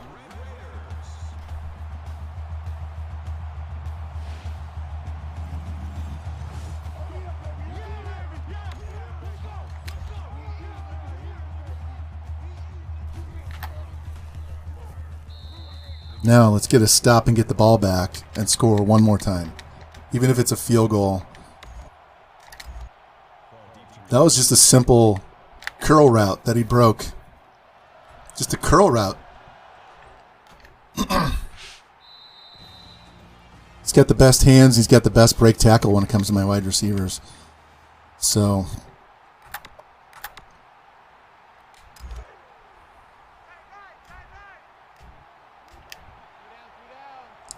Now let's get a stop and get the ball back and score one more time. Even if it's a field goal. That was just a simple curl route that he broke. Just a curl route. He's got the best hands. He's got the best break tackle when it comes to my wide receivers. So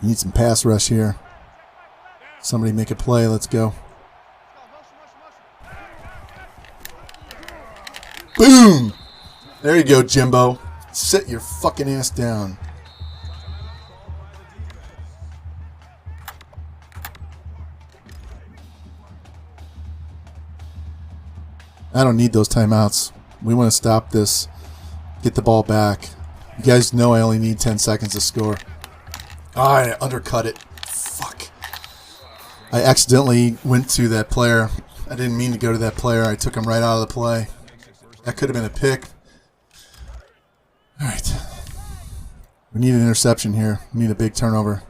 you need some pass rush here. Somebody make a play. Let's go. Boom! There you go, Jimbo. Sit your fucking ass down. I don't need those timeouts. We want to stop this. Get the ball back. You guys know I only need 10 seconds to score. Ah, I undercut it. Fuck. I accidentally went to that player. I didn't mean to go to that player. I took him right out of the play. That could have been a pick. All right. We need an interception here. We need a big turnover.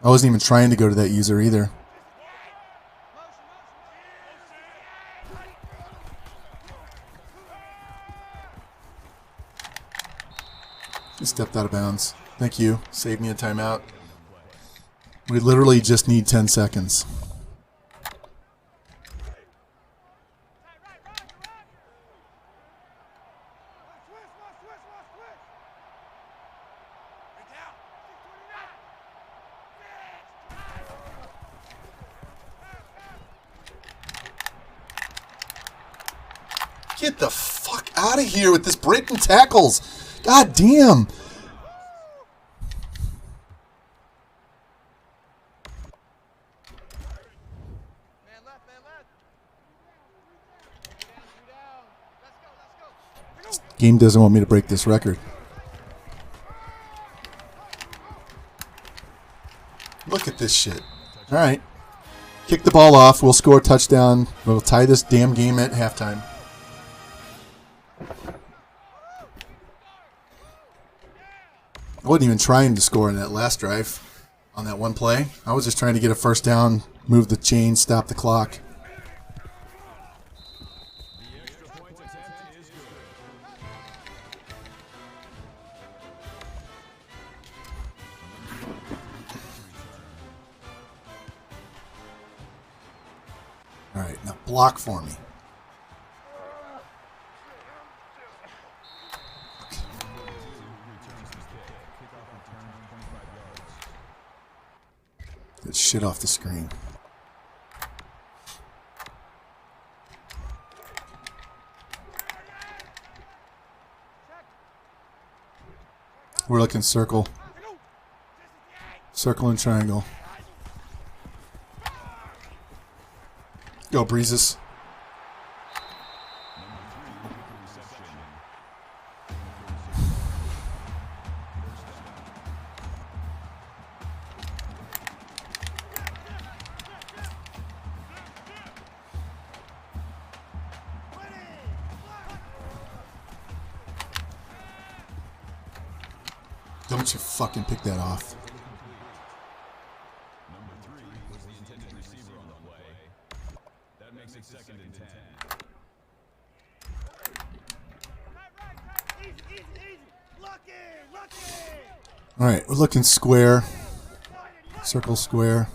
I wasn't even trying to go to that user either. He stepped out of bounds. Thank you. Saved me a timeout. We literally just need 10 seconds. Get the fuck out of here with this breaking tackles. God damn. This game doesn't want me to break this record. Look at this shit. All right. Kick the ball off. We'll score a touchdown. We'll tie this damn game at halftime. I wasn't even trying to score in that last drive on that one play. I was just trying to get a first down, move the chain, stop the clock. All right, now block for me. Get shit off the screen. We're looking circle. Circle and triangle. Go, Breezes. Don't you fucking pick that off. Number 3 was the intended receiver on the play. That makes it 2nd and 10. Easy, easy. Lucky. All right, we're looking square. Circle square.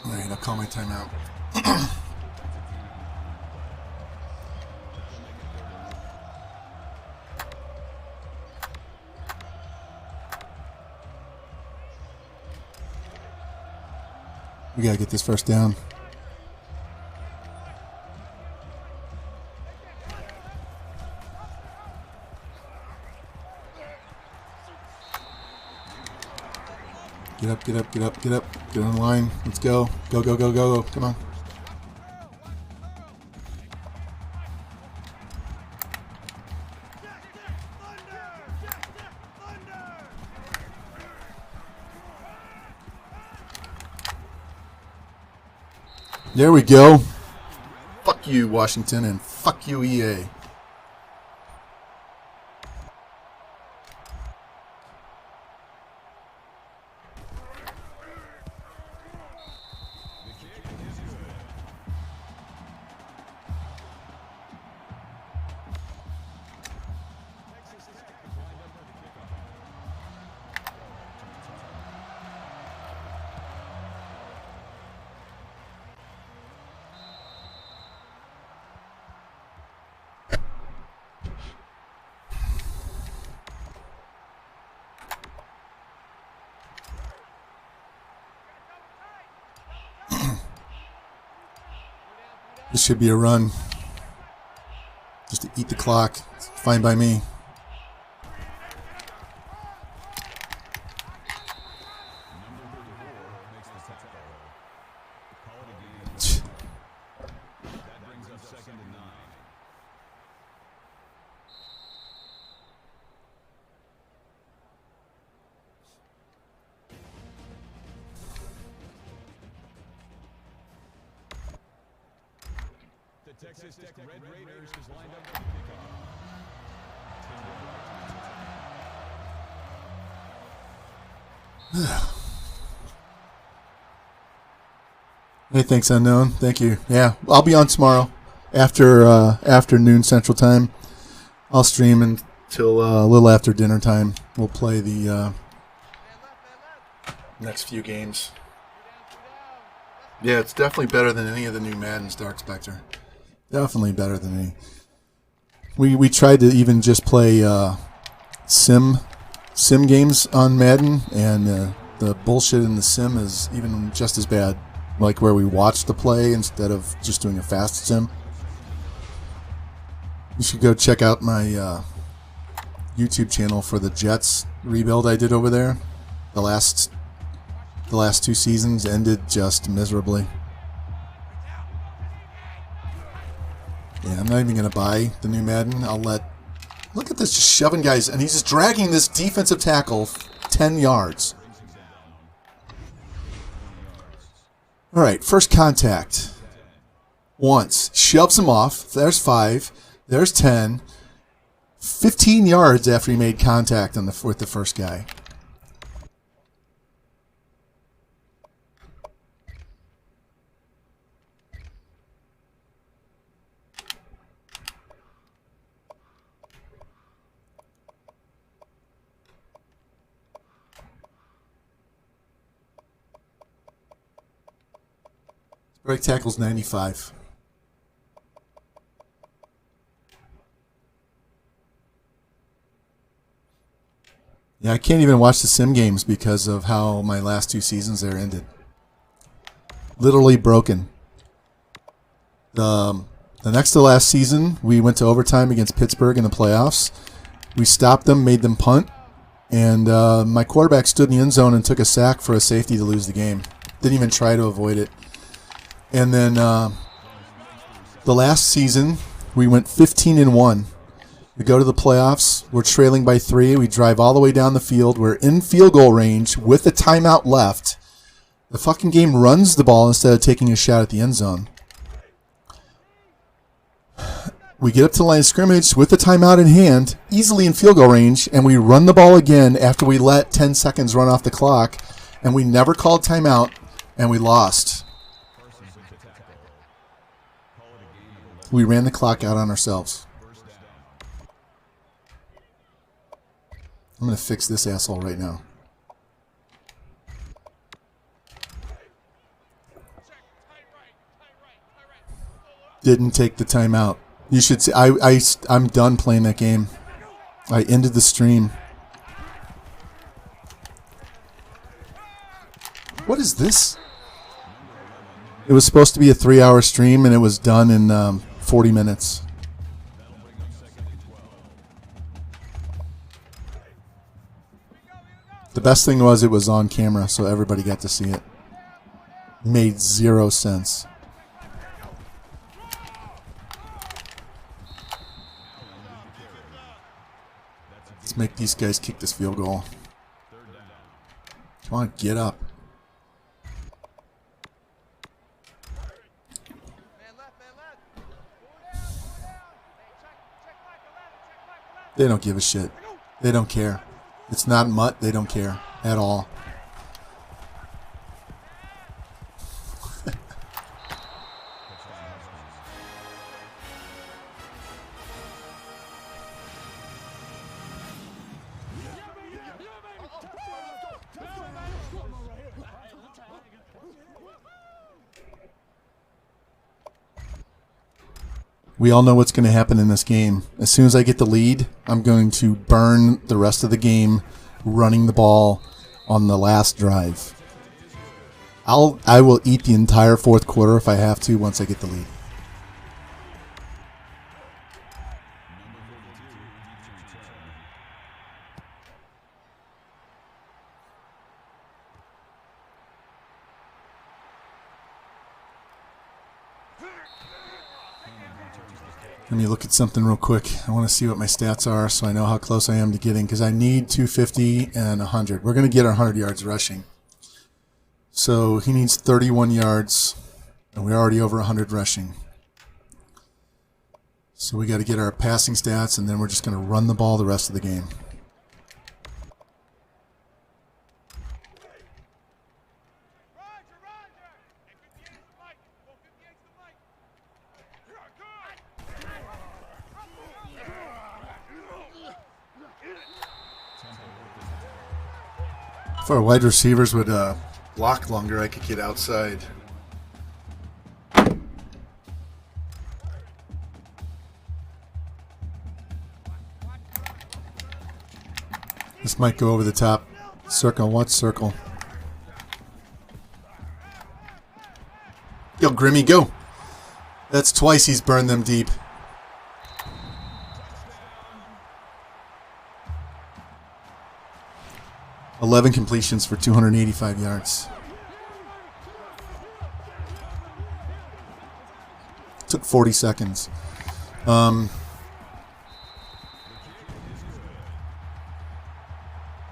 All right, I'll call my timeout. We gotta get this first down. Get up, get up, get up, get up. Get on the line. Let's go. Go, go, go, go, go. Come on. There we go. Fuck you, Washington, and fuck you, EA. This should be a run. Just to eat the clock. It's fine by me. Texas Tech Red Raiders is lined up for kickoff. Hey, thanks, Unknown. Thank you. Yeah, I'll be on tomorrow after noon Central Time. I'll stream until a little after dinner time. We'll play the next few games. Yeah, it's definitely better than any of the new Maddens, Dark Spectre. Definitely better than any. We tried to even just play sim games on Madden, and the bullshit in the sim is even just as bad. Like where we watch the play instead of just doing a fast sim. You should go check out my YouTube channel for the Jets rebuild I did over there. The last 2 seasons ended just miserably. Yeah, I'm not even going to buy the new Madden. Look at this, just shoving guys, and he's just dragging this defensive tackle 10 yards. All right, first contact. Once. Shoves him off. There's 5. There's 10. 15 yards after he made contact with the first guy. Break tackle's 95. Yeah, I can't even watch the sim games because of how my last 2 seasons there ended. Literally broken. The next to last season, we went to overtime against Pittsburgh in the playoffs. We stopped them, made them punt, and my quarterback stood in the end zone and took a sack for a safety to lose the game. Didn't even try to avoid it. And then the last season, we went 15-1. We go to the playoffs. We're trailing by 3. We drive all the way down the field. We're in field goal range with a timeout left. The fucking game runs the ball instead of taking a shot at the end zone. We get up to the line of scrimmage with the timeout in hand, easily in field goal range, and we run the ball again after we let 10 seconds run off the clock, and we never called timeout, and we lost. We ran the clock out on ourselves. I'm going to fix this asshole right now. Didn't take the timeout. You should see. I'm done playing that game. I ended the stream. What is this? It was supposed to be a 3-hour stream, and it was done in 40 minutes. The best thing was it was on camera, so everybody got to see it. Made 0 sense. Let's make these guys kick this field goal. Come on, get up. They don't give a shit. They don't care. It's not mutt. They don't care at all. We all know what's going to happen in this game. As soon as I get the lead, I'm going to burn the rest of the game running the ball on the last drive. I will eat the entire fourth quarter if I have to once I get the lead. Let me look at something real quick. I want to see what my stats are so I know how close I am to getting, because I need 250 and 100. We're going to get our 100 yards rushing. So he needs 31 yards, and we're already over 100 rushing. So we got to get our passing stats, and then we're just going to run the ball the rest of the game. If our wide receivers would block longer, I could get outside. This might go over the top. Circle, what circle? Yo, Grimmy, go! That's twice he's burned them deep. $11 completions for 285 yards. Took 40 seconds.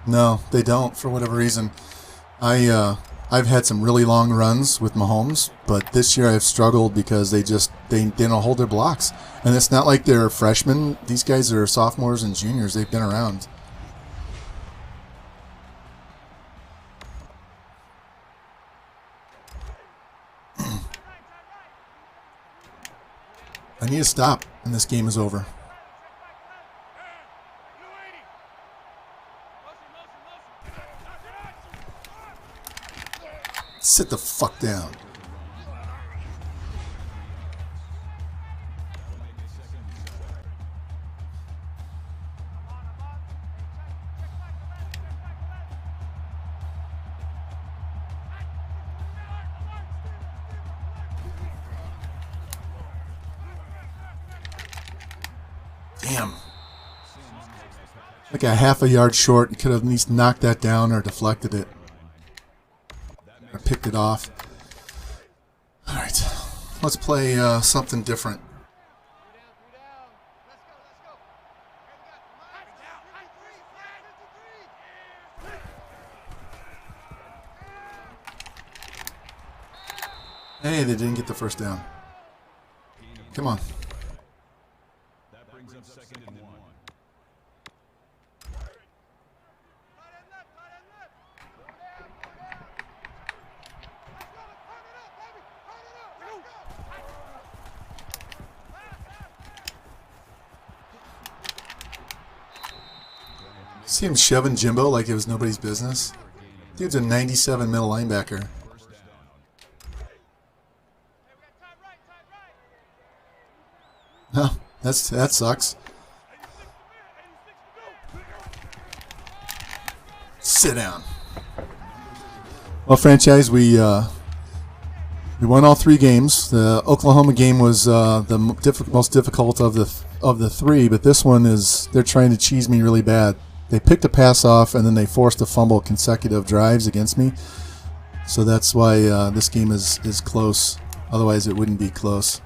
No, they don't, for whatever reason. I've had some really long runs with Mahomes, but this year I've struggled because they don't hold their blocks. And it's not like they're freshmen. These guys are sophomores and juniors. They've been around. I need to stop, and this game is over. Sit the fuck down. Damn. Like a half a yard short. You could have at least knocked that down or deflected it. Or picked it off. Alright. Let's play something different. Hey, they didn't get the first down. Come on. That brings up 2nd and 1. See him shoving Jimbo like it was nobody's business? Dude's a 97 middle linebacker. Oh, that sucks. Sit down. Well, franchise, we won all 3 games. The Oklahoma game was the most difficult of the 3, but this one is, they're trying to cheese me really bad. They picked a pass off and then they forced a fumble consecutive drives against me. So that's why this game is close. Otherwise, it wouldn't be close.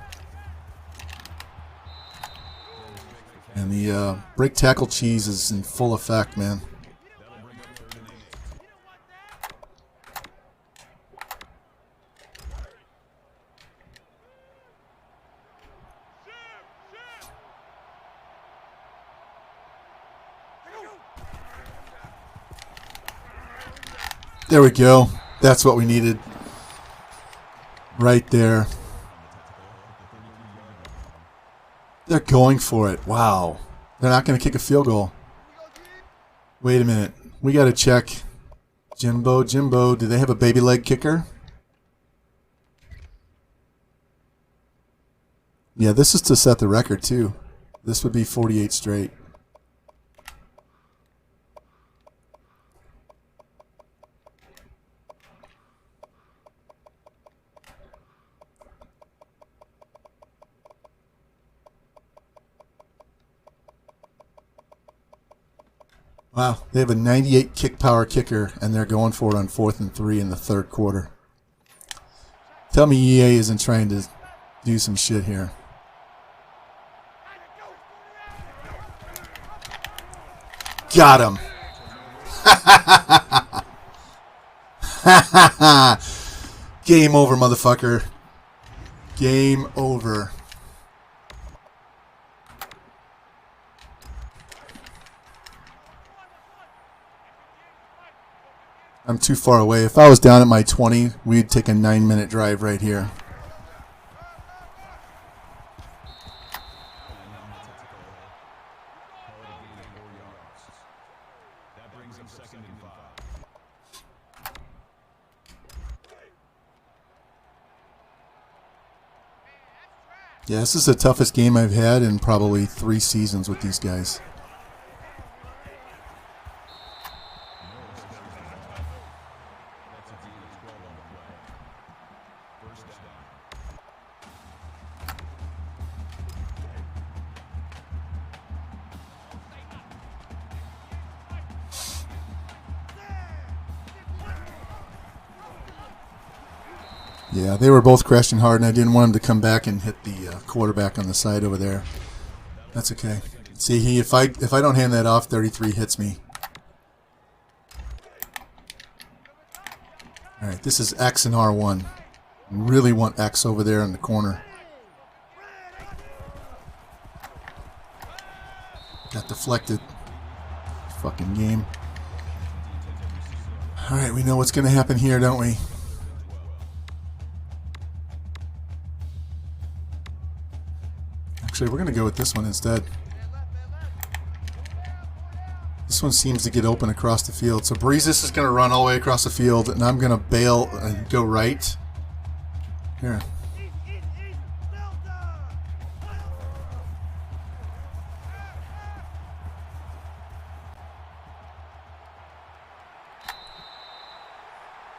And the break tackle cheese is in full effect, man. There we go. That's what we needed. Right there. They're going for it. Wow. They're not going to kick a field goal. Wait a minute. We got to check. Jimbo, do they have a baby leg kicker? Yeah, this is to set the record, too. This would be 48 straight. Wow, they have a 98 kick power kicker, and they're going for it on 4th and 3 in the 3rd quarter. Tell me EA isn't trying to do some shit here. Got him. Game over, motherfucker. Game over. I'm too far away. If I was down at my 20, we'd take a 9-minute drive right here. Yeah, this is the toughest game I've had in probably 3 seasons with these guys. Yeah, they were both crashing hard, and I didn't want him to come back and hit the quarterback on the side over there. That's okay. See, if I don't hand that off, 33 hits me. All right, this is X and R1. Really want X over there in the corner. Got deflected. Fucking game. All right, we know what's going to happen here, don't we? Actually, we're going to go with this one instead. This one seems to get open across the field. So Breezes is going to run all the way across the field, and I'm going to bail and go right. Here.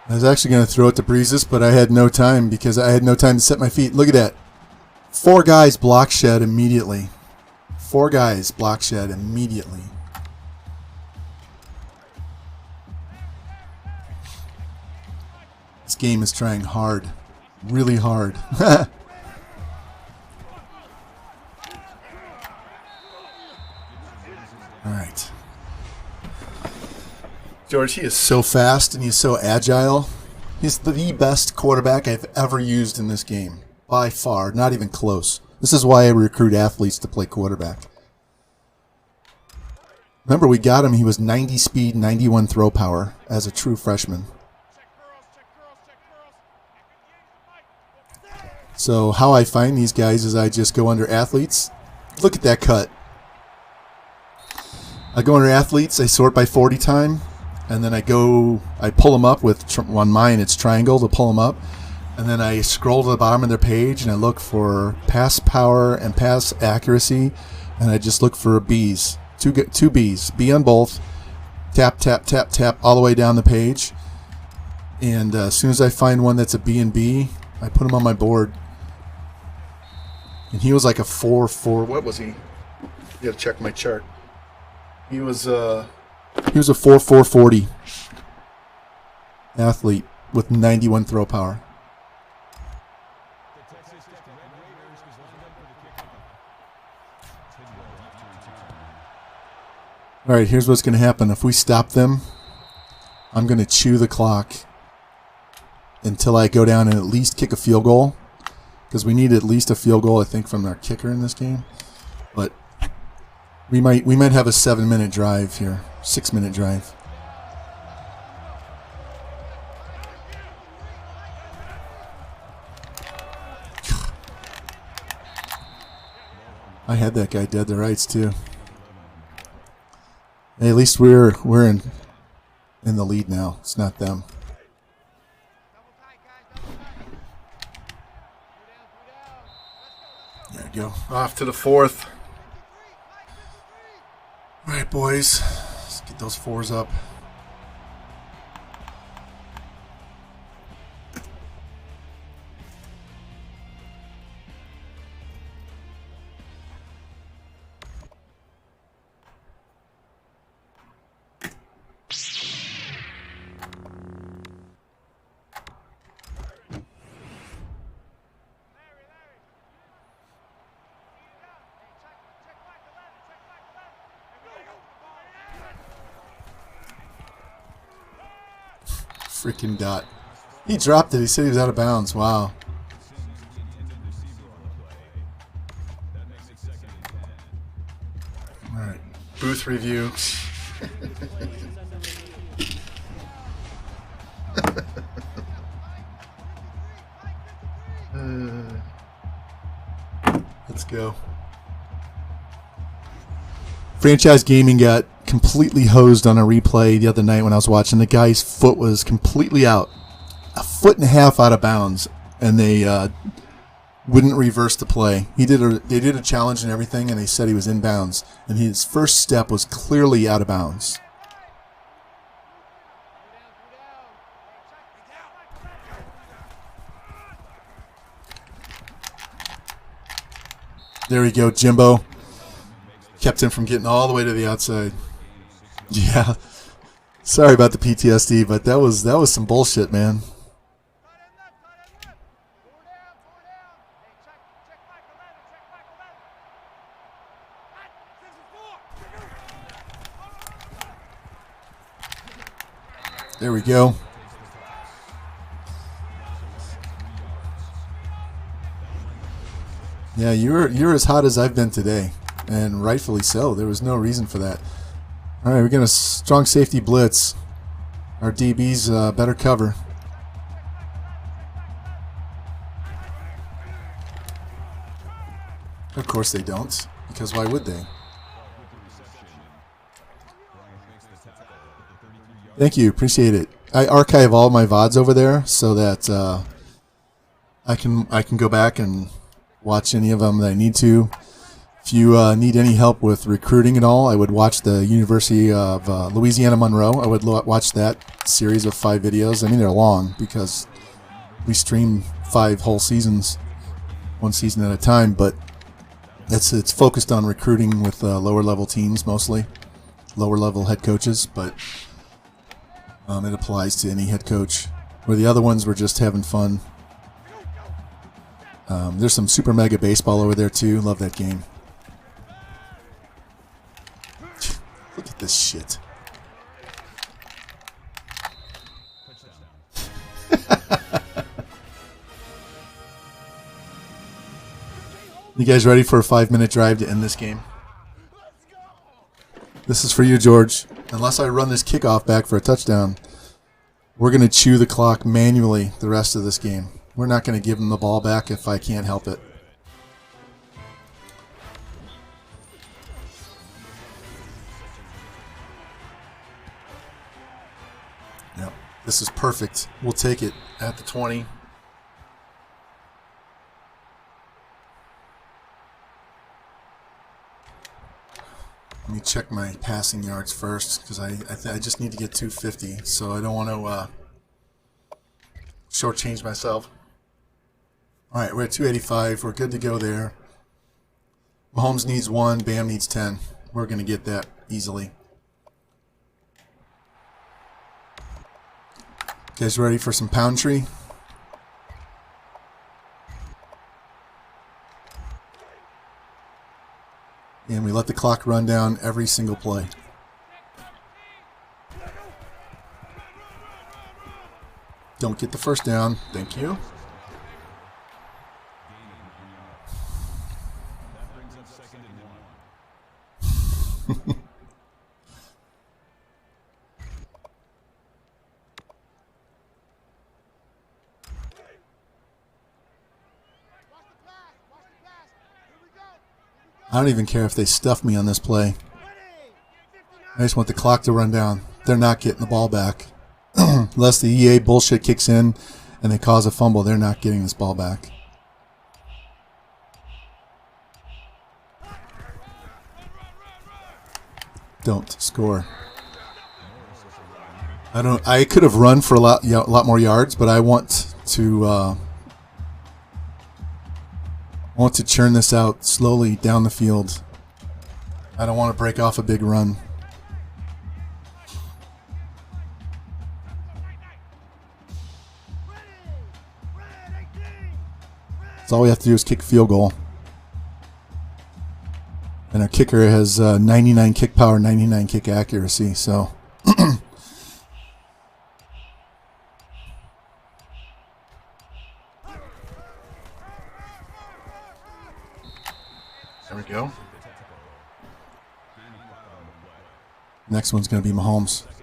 I was actually going to throw it to Breezes, but I had no time because I had no time to set my feet. Look at that. 4 guys block shed immediately. 4 guys block shed immediately. This game is trying hard. Really hard. All right. George, he is so fast and he's so agile. He's the best quarterback I've ever used in this game. By far, not even close. This is why I recruit athletes to play quarterback. Remember, we got him. He was 90 speed, 91 throw power as a true freshman. So how I find these guys is I just go under athletes. Look at that cut. I go under athletes. I sort by 40 time. And then I pull them up with, on mine it's triangle to pull them up. And then I scroll to the bottom of their page and I look for pass power and pass accuracy. And I just look for B's. Two B's. B on both. Tap, tap, tap, tap all the way down the page. And as soon as I find one that's a B and B, I put him on my board. And he was like a 4-4. What was he? You gotta check my chart. He was a 4-4-40 athlete with 91 throw power. All right, here's what's going to happen. If we stop them, I'm going to chew the clock until I go down and at least kick a field goal, because we need at least a field goal, I think, from our kicker in this game. But we might have a 7-minute drive here, 6-minute drive. I had that guy dead to rights too. Hey, at least we're in the lead now. It's not them. There we go. Off to the 4th. All right, boys. Let's get those 4s up. freaking dot. He dropped it. He said he was out of bounds. Wow. All right. Booth review. Let's go. Franchise Gaming got completely hosed on a replay the other night when I was watching. The guy's foot was completely out. A foot and a half out of bounds, and they wouldn't reverse the play. They did a challenge and everything, and they said he was in bounds, and his first step was clearly out of bounds. There we go, Jimbo. Kept him from getting all the way to the outside. Yeah. Sorry about the PTSD, but that was some bullshit, man. There we go. Yeah, you're as hot as I've been today, and rightfully so. There was no reason for that. All right, we're going to strong safety blitz. Our DBs better cover. Of course they don't, because why would they? Thank you, appreciate it. I archive all my VODs over there so that I can go back and watch any of them that I need to. If you need any help with recruiting at all, I would watch the University of Louisiana Monroe. I would watch that series of 5 videos. I mean, they're long because we stream 5 whole seasons, 1 season at a time, but it's focused on recruiting with lower level teams mostly, lower level head coaches, but it applies to any head coach. Where the other ones were just having fun. There's some Super Mega Baseball over there too. Love that game. Look at this shit. You guys ready for a 5-minute drive to end this game? This is for you, George. Unless I run this kickoff back for a touchdown, we're going to chew the clock manually the rest of this game. We're not going to give them the ball back if I can't help it. Yep, this is perfect. We'll take it at the 20. Let me check my passing yards first because I just need to get 250, so I don't want to shortchange myself. All right, we're at 285. We're good to go there. Mahomes needs 1. Bam needs 10. We're going to get that easily. You guys ready for some pound tree? And we let the clock run down every single play. Don't get the first down. Thank you. I don't even care if they stuff me on this play. I just want the clock to run down. They're not getting the ball back. Unless the EA bullshit kicks in and they cause a fumble, they're not getting this ball back. Don't score. I could have run for a lot more yards, but I want to churn this out slowly down the field. I don't want to break off a big run. So all we have to do is kick field goal. And our kicker has 99 kick power, 99 kick accuracy. So There we go. Next one's going to be Mahomes. Here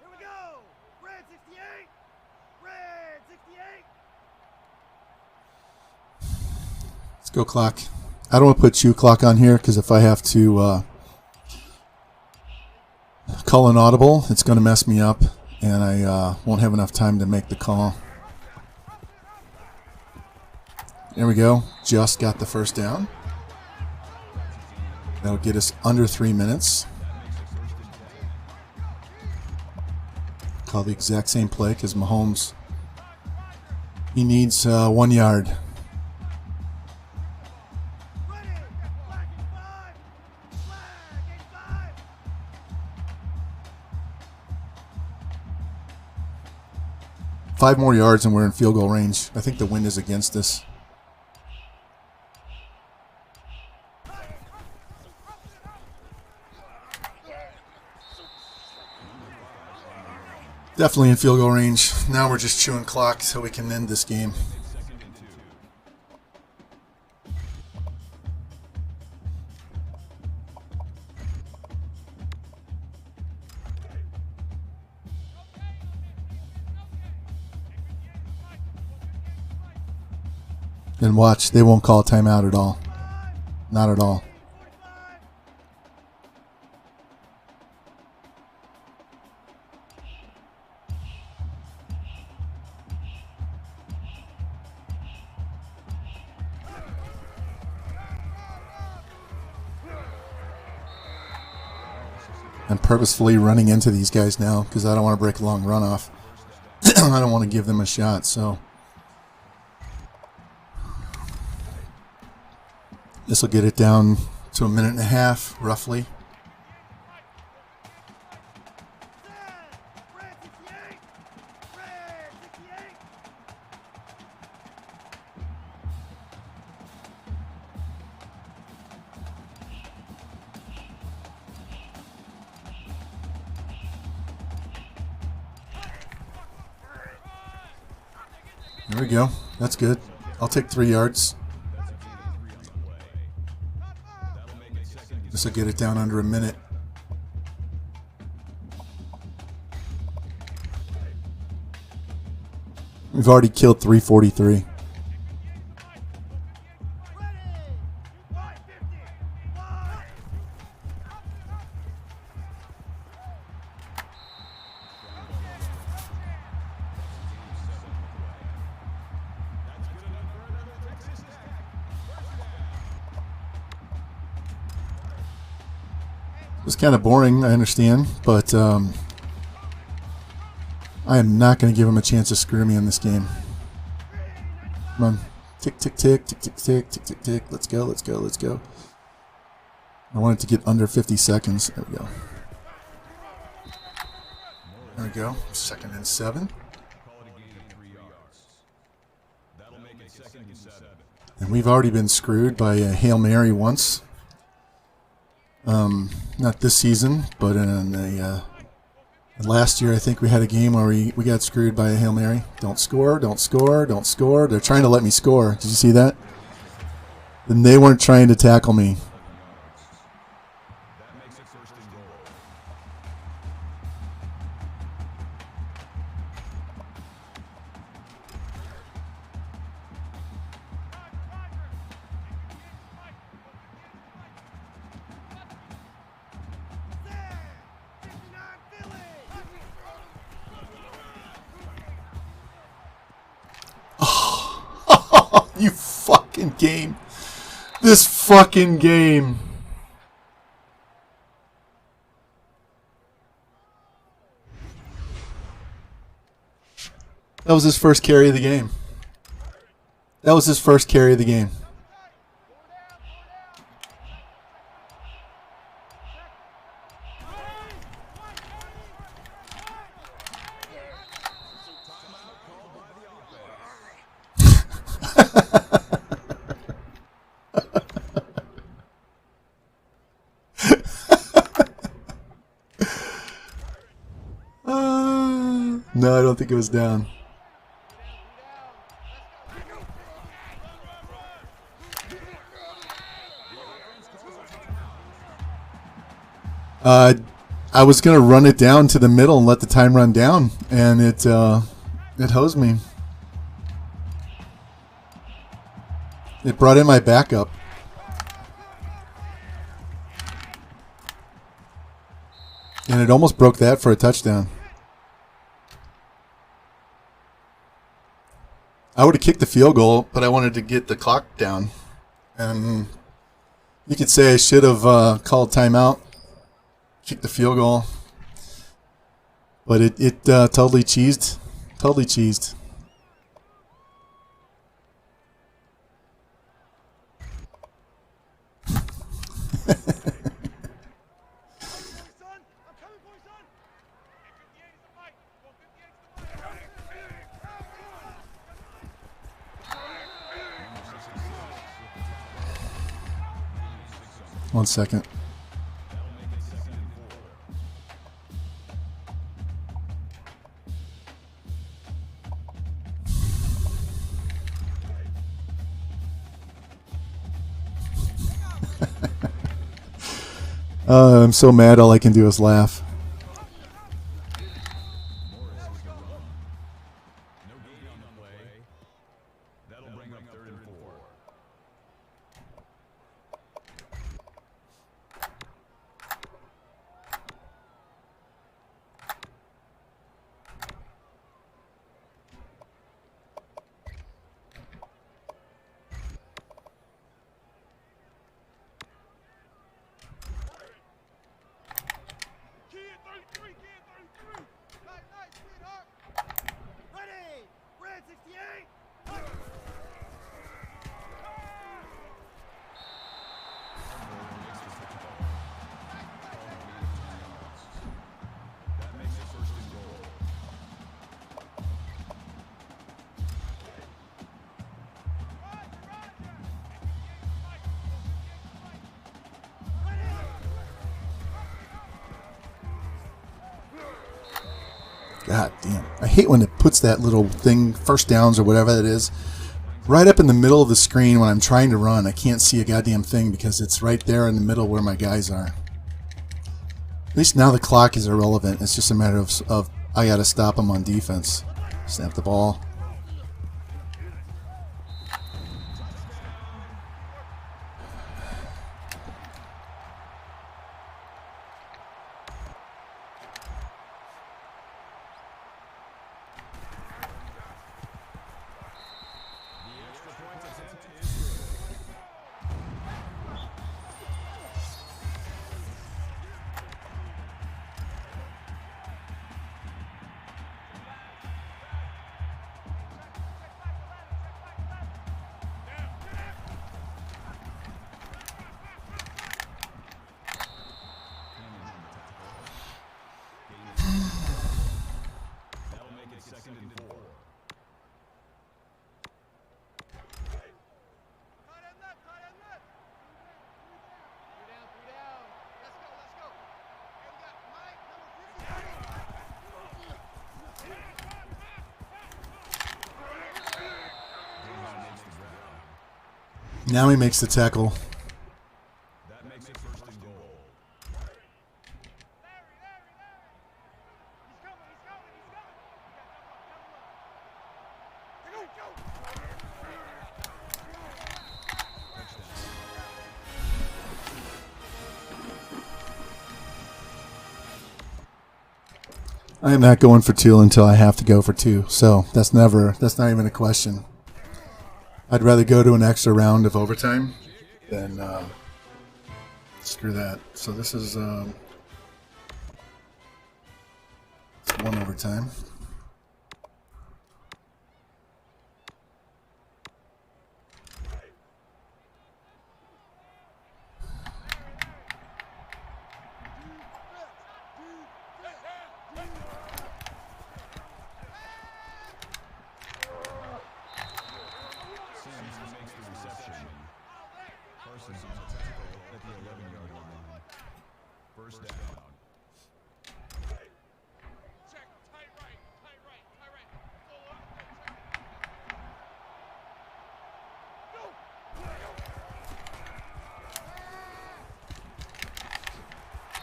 we go. Red 68. Red 68. Let's go clock. I don't want to put chew clock on here because if I have to call an audible, it's going to mess me up, and I won't have enough time to make the call. There we go. Just got the first down. That'll get us under 3 minutes. Call the exact same play because Mahomes, he needs 1 yard. Ready. Flag 5. Flag 5. 5 more yards and we're in field goal range. I think the wind is against us. Definitely in field goal range. Now we're just chewing clock so we can end this game. And watch, they won't call a timeout at all. Not at all. I'm purposefully running into these guys now because I don't want to break a long run off. I don't want to give them a shot, so this will get it down to 1.5 minutes, roughly. Red 68. Red 68. There we go. That's good. I'll take 3 yards. This will get it down under 1 minute. We've already killed 343. Ready. 550. Flag. It was kind of boring, I understand, but I am not going to give him a chance to screw me in this game. Come on. Tick, tick, tick, tick, tick, tick, tick, tick, tick. Let's go, let's go, let's go. I want it to get under 50 seconds. There we go. There we go. 2nd and 7. And we've already been screwed by a Hail Mary once. Not this season, but in last year I think we had a game where we got screwed by a Hail Mary. Don't score, don't score, don't score. They're trying to let me score. Did you see that? Then they weren't trying to tackle me. You fucking game. This fucking game. That was his first carry of the game. That was his first carry of the game. No, I don't think it was down. I was gonna run it down to the middle and let the time run down, and it hosed me. It brought in my backup. And it almost broke that for a touchdown. I would have kicked the field goal, but I wanted to get the clock down. And you could say I should have called timeout, kicked the field goal. But it totally cheesed. Totally cheesed. One second. I'm so mad all I can do is laugh. God damn. I hate when it puts that little thing, first downs or whatever that is, right up in the middle of the screen when I'm trying to run. I can't see a goddamn thing because it's right there in the middle where my guys are. At least now the clock is irrelevant. It's just a matter of I got to stop them on defense. Snap the ball. Now he makes the tackle. That makes it first and goal. I am not going for two until I have to go for two. So that's not even a question. I'd rather go to an extra round of overtime than screw that. So this is one overtime. First down. Check, tight right, tight right.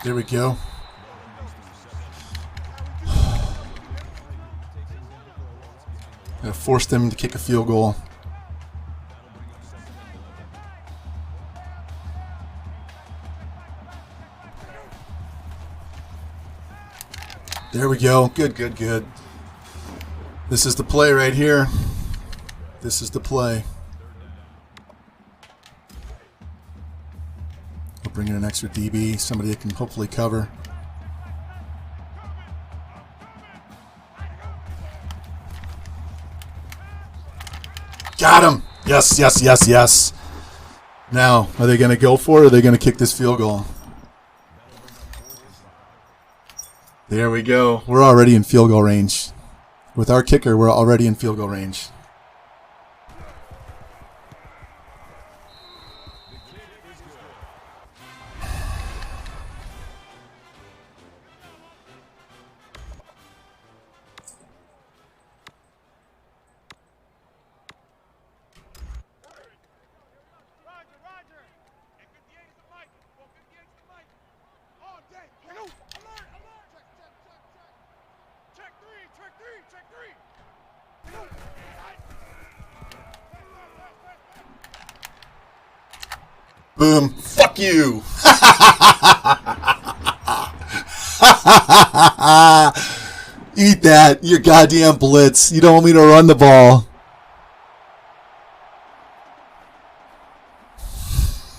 There we go. Gotta force them to kick a field goal. There we go. Good, good, good. This is the play right here. This is the play. We'll bring in an extra DB, somebody that can hopefully cover. Got him! Yes, yes, yes, yes. Now, are they going to go for it, or are they going to kick this field goal? There we go. We're already in field goal range. With our kicker, we're already in field goal range. Boom. Fuck you. Eat that, you goddamn blitz. You don't want me to run the ball.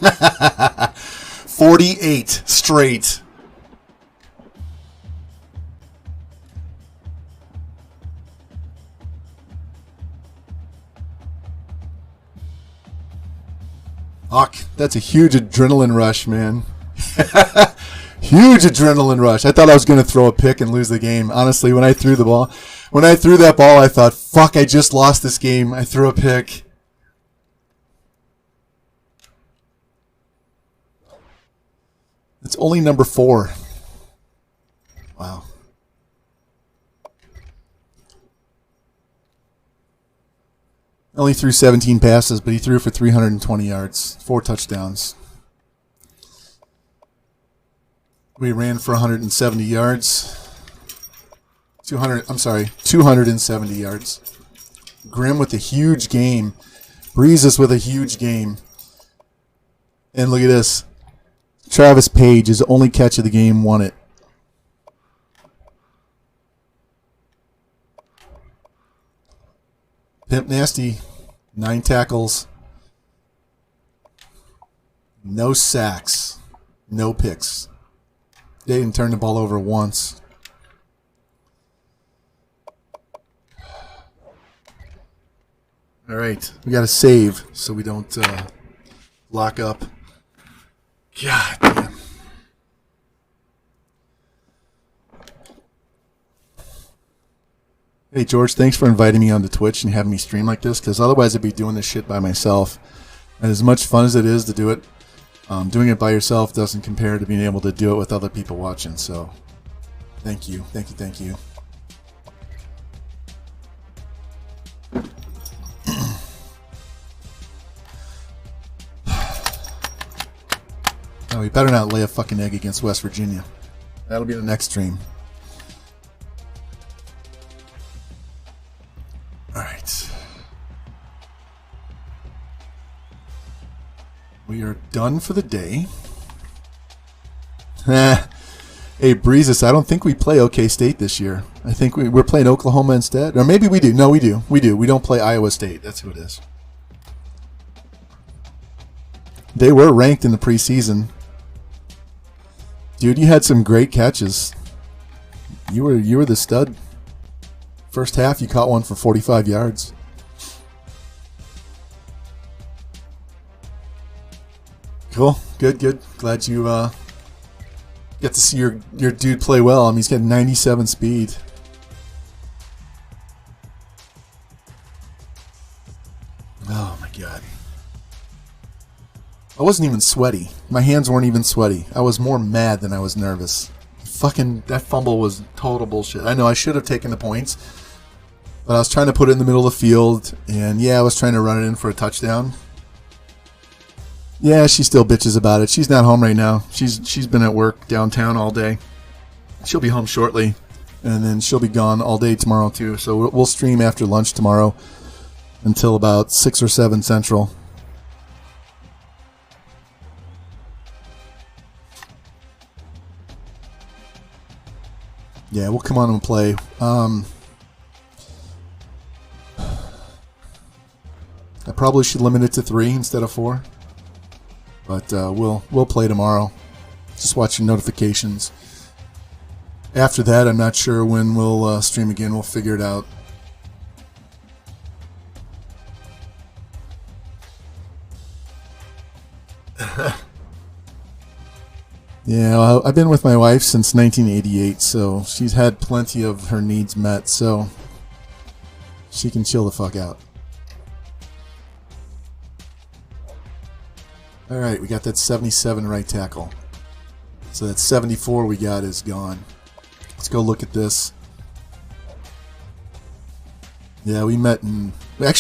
$48 straight. Fuck, that's a huge adrenaline rush, man. Huge adrenaline rush. I thought I was going to throw a pick and lose the game. Honestly, when I threw that ball, I thought, fuck, I just lost this game. I threw a pick. It's only number 4. Wow. Only threw 17 passes, but he threw for 320 yards, 4 touchdowns. We ran for 170 yards. 270 yards. Grimm with a huge game. Breezes with a huge game. And look at this. Travis Page, his only catch of the game, won it. Pimp Nasty, 9 tackles, no sacks, no picks. They didn't turn the ball over once. All right, we got to save so we don't lock up. God damn. Hey, George, thanks for inviting me onto Twitch and having me stream like this, because otherwise I'd be doing this shit by myself. And as much fun as it is to do it, doing it by yourself doesn't compare to being able to do it with other people watching. So, thank you. Thank you, thank you. Oh, we better not lay a fucking egg against West Virginia. That'll be the next stream. All right. We are done for the day. Hey, Breezes, I don't think we play OK State this year. I think we're playing Oklahoma instead. Or maybe we do. No, we do. We do. We don't play Iowa State. That's who it is. They were ranked in the preseason. Dude, you had some great catches. You were the stud. First half, you caught one for 45 yards. Cool. Good, good. Glad you get to see your dude play well. I mean, he's got 97 speed. Oh, my God. I wasn't even sweaty. My hands weren't even sweaty. I was more mad than I was nervous. Fucking, that fumble was total bullshit. I know I should have taken the points, but I was trying to put it in the middle of the field, and yeah, I was trying to run it in for a touchdown. Yeah, she still bitches about it. She's not home right now. She's been at work downtown all day. She'll be home shortly, and then she'll be gone all day tomorrow too. So we'll stream after lunch tomorrow until about 6 or 7 Central. Yeah, we'll come on and play. I probably should limit it to 3 instead of 4. But we'll play tomorrow. Just watch your notifications. After that, I'm not sure when we'll stream again. We'll figure it out. Yeah, I've been with my wife since 1988, so she's had plenty of her needs met, so she can chill the fuck out. Alright, we got that 77 right tackle. So that 74 we got is gone. Let's go look at this. Yeah, we met in high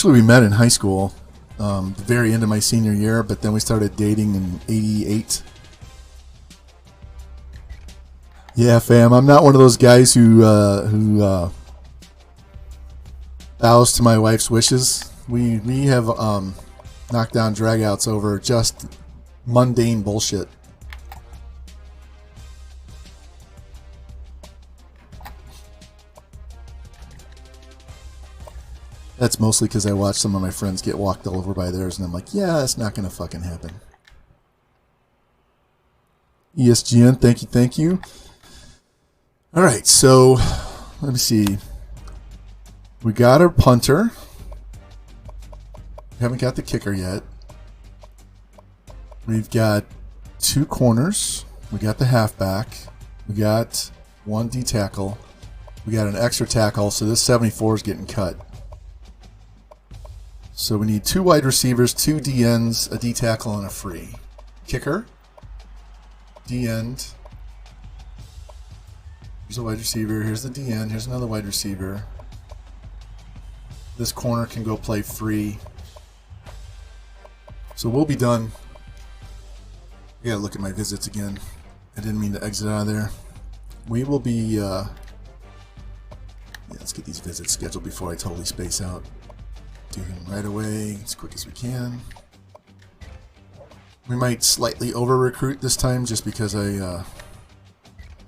school, the very end of my senior year, but then we started dating in 88. Yeah, fam, I'm not one of those guys who bows to my wife's wishes. We have knockdown dragouts over just mundane bullshit. That's mostly because I watched some of my friends get walked all over by theirs, and I'm like, yeah, that's not going to fucking happen. ESGN, thank you. All right, so let me see. We got our punter. We haven't got the kicker yet. We've got 2 corners. We got the halfback. We got 1 D tackle. We got an extra tackle, so this 74 is getting cut. So we need 2 wide receivers, 2 D ends, a D tackle, and a free. Kicker. D end. Here's a wide receiver. Here's the D end. Here's another wide receiver. This corner can go play free. So we'll be done. I gotta look at my visits again. I didn't mean to exit out of there. We will be, yeah, let's get these visits scheduled before I totally space out. Do them right away, as quick as we can. We might slightly over-recruit this time, just because I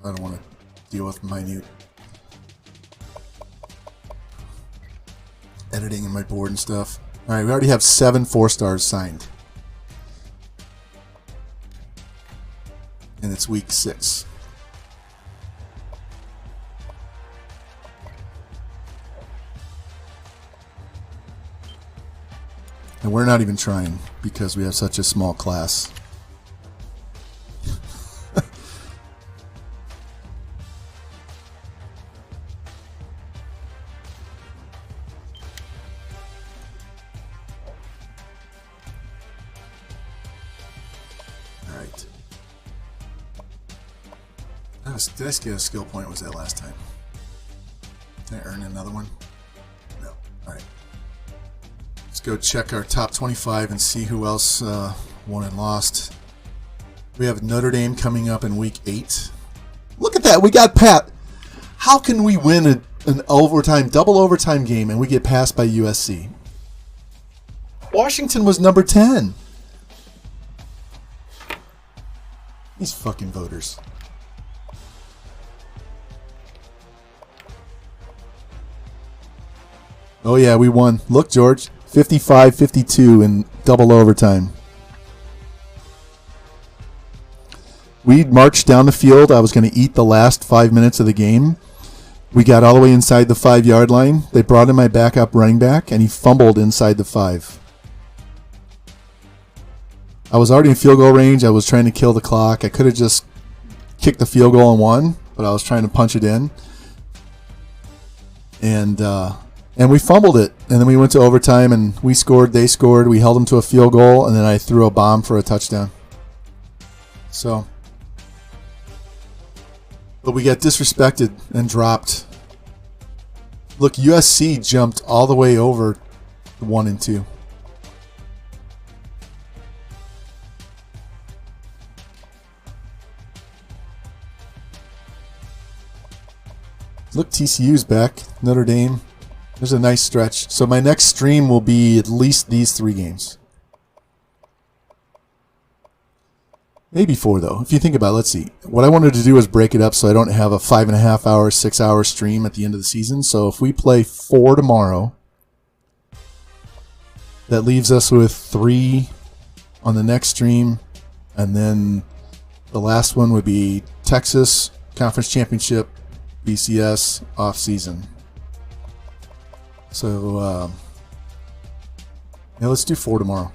don't want to deal with minute editing in my board and stuff. Alright, we already have 7 4-stars signed. And it's week 6. And we're not even trying because we have such a small class. Alright. Did I get a skill point? Was that last time? Did I earn another one? No. Alright. Let's go check our top 25 and see who else won and lost. We have Notre Dame coming up in week 8. Look at that. We got Pat. How can we win an overtime, double overtime game and we get passed by USC? Washington was number 10. These fucking voters. Oh yeah, we won. Look, George. 55-52 in double overtime. We marched down the field. I was going to eat the last 5 minutes of the game. We got all the way inside the 5-yard line. They brought in my backup running back, and he fumbled inside the 5. I was already in field goal range. I was trying to kill the clock. I could have just kicked the field goal and won, but I was trying to punch it in. And we fumbled it. And then we went to overtime, and we scored. They scored. We held them to a field goal, and then I threw a bomb for a touchdown. So, but we got disrespected and dropped. Look, USC jumped all the way over 1 and 2. Look, TCU's back. Notre Dame. There's a nice stretch. So my next stream will be at least these 3 games. Maybe 4, though. If you think about it, let's see. What I wanted to do was break it up so I don't have a 5.5 hour, 6 hour stream at the end of the season. So if we play 4 tomorrow, that leaves us with 3 on the next stream. And then the last one would be Texas Conference Championship, BCS off season. So, yeah, let's do 4 tomorrow.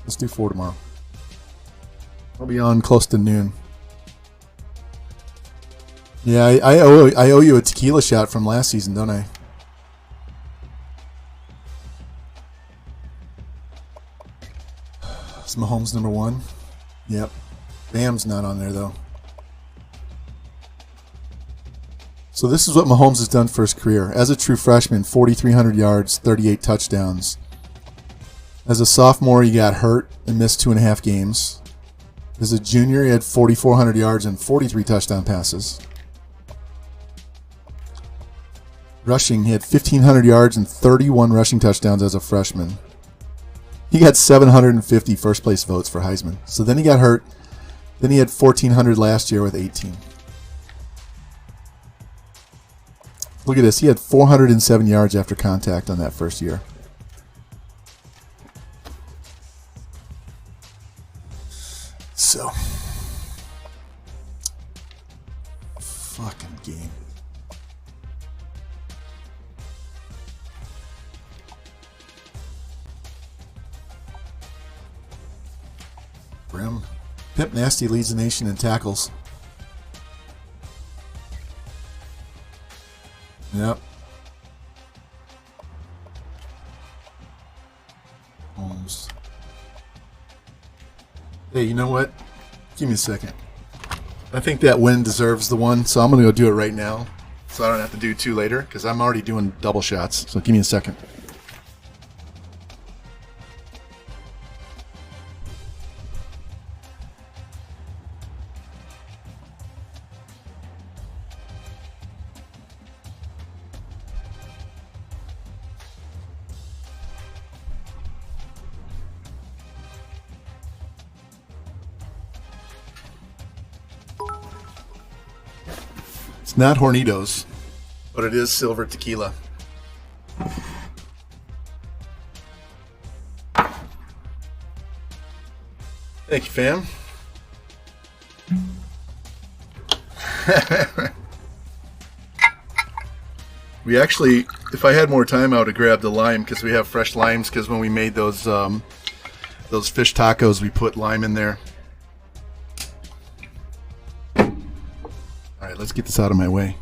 Let's do 4 tomorrow. I'll be on close to noon. Yeah, I owe you a tequila shot from last season, don't I? Is Mahomes number 1? Yep. Bam's not on there, though. So this is what Mahomes has done for his career. As a true freshman, 4,300 yards, 38 touchdowns. As a sophomore, he got hurt and missed 2.5 games. As a junior, he had 4,400 yards and 43 touchdown passes. Rushing, he had 1,500 yards and 31 rushing touchdowns as a freshman. He got 750 first-place votes for Heisman. So then he got hurt. Then he had 1,400 last year with 18. Look at this. He had 407 yards after contact on that first year. So, fucking game. Brim. Pimp Nasty leads the nation in tackles. Yep. Holmes. Hey, you know what? Give me a second. I think that win deserves the one, so I'm going to go do it right now. So I don't have to do 2 later, because I'm already doing double shots. So give me a second. It's not Hornitos, but it is silver tequila. Thank you, fam. We actually, if I had more time, I would have grabbed the lime because we have fresh limes. Because when we made those fish tacos, we put lime in there. All right, let's get this out of my way.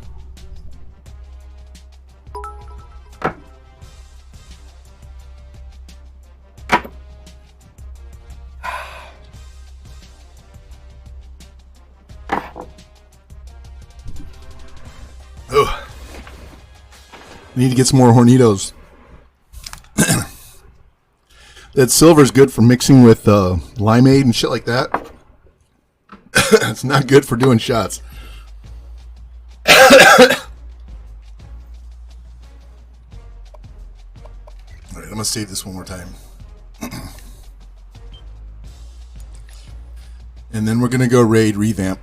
Oh, need to get some more Hornitos. That silver's good for mixing with limeade and shit like that. It's not good for doing shots. Alright, I'm going to save this one more time. And then we're going to go raid Revamp.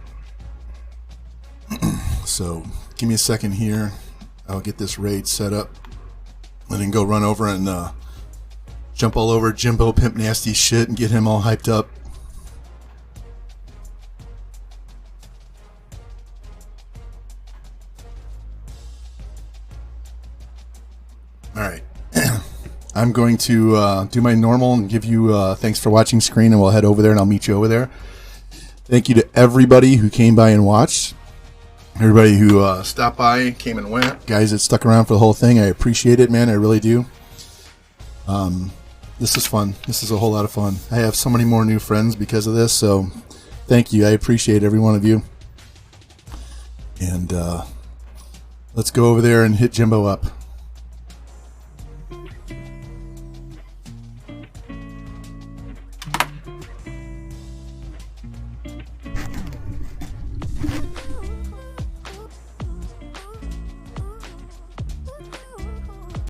So, give me a second here. I'll get this raid set up. And then go run over and jump all over Jimbo Pimp Nasty shit and get him all hyped up. Alright. I'm going to do my normal and give you thanks for watching screen, and we'll head over there and I'll meet you over there. Thank you to everybody who came by and watched. Everybody who stopped by, came and went. Guys that stuck around for the whole thing, I appreciate it, man. I really do. This is fun. This is a whole lot of fun. I have so many more new friends because of this, so thank you. I appreciate every one of you. And let's go over there and hit Jimbo up.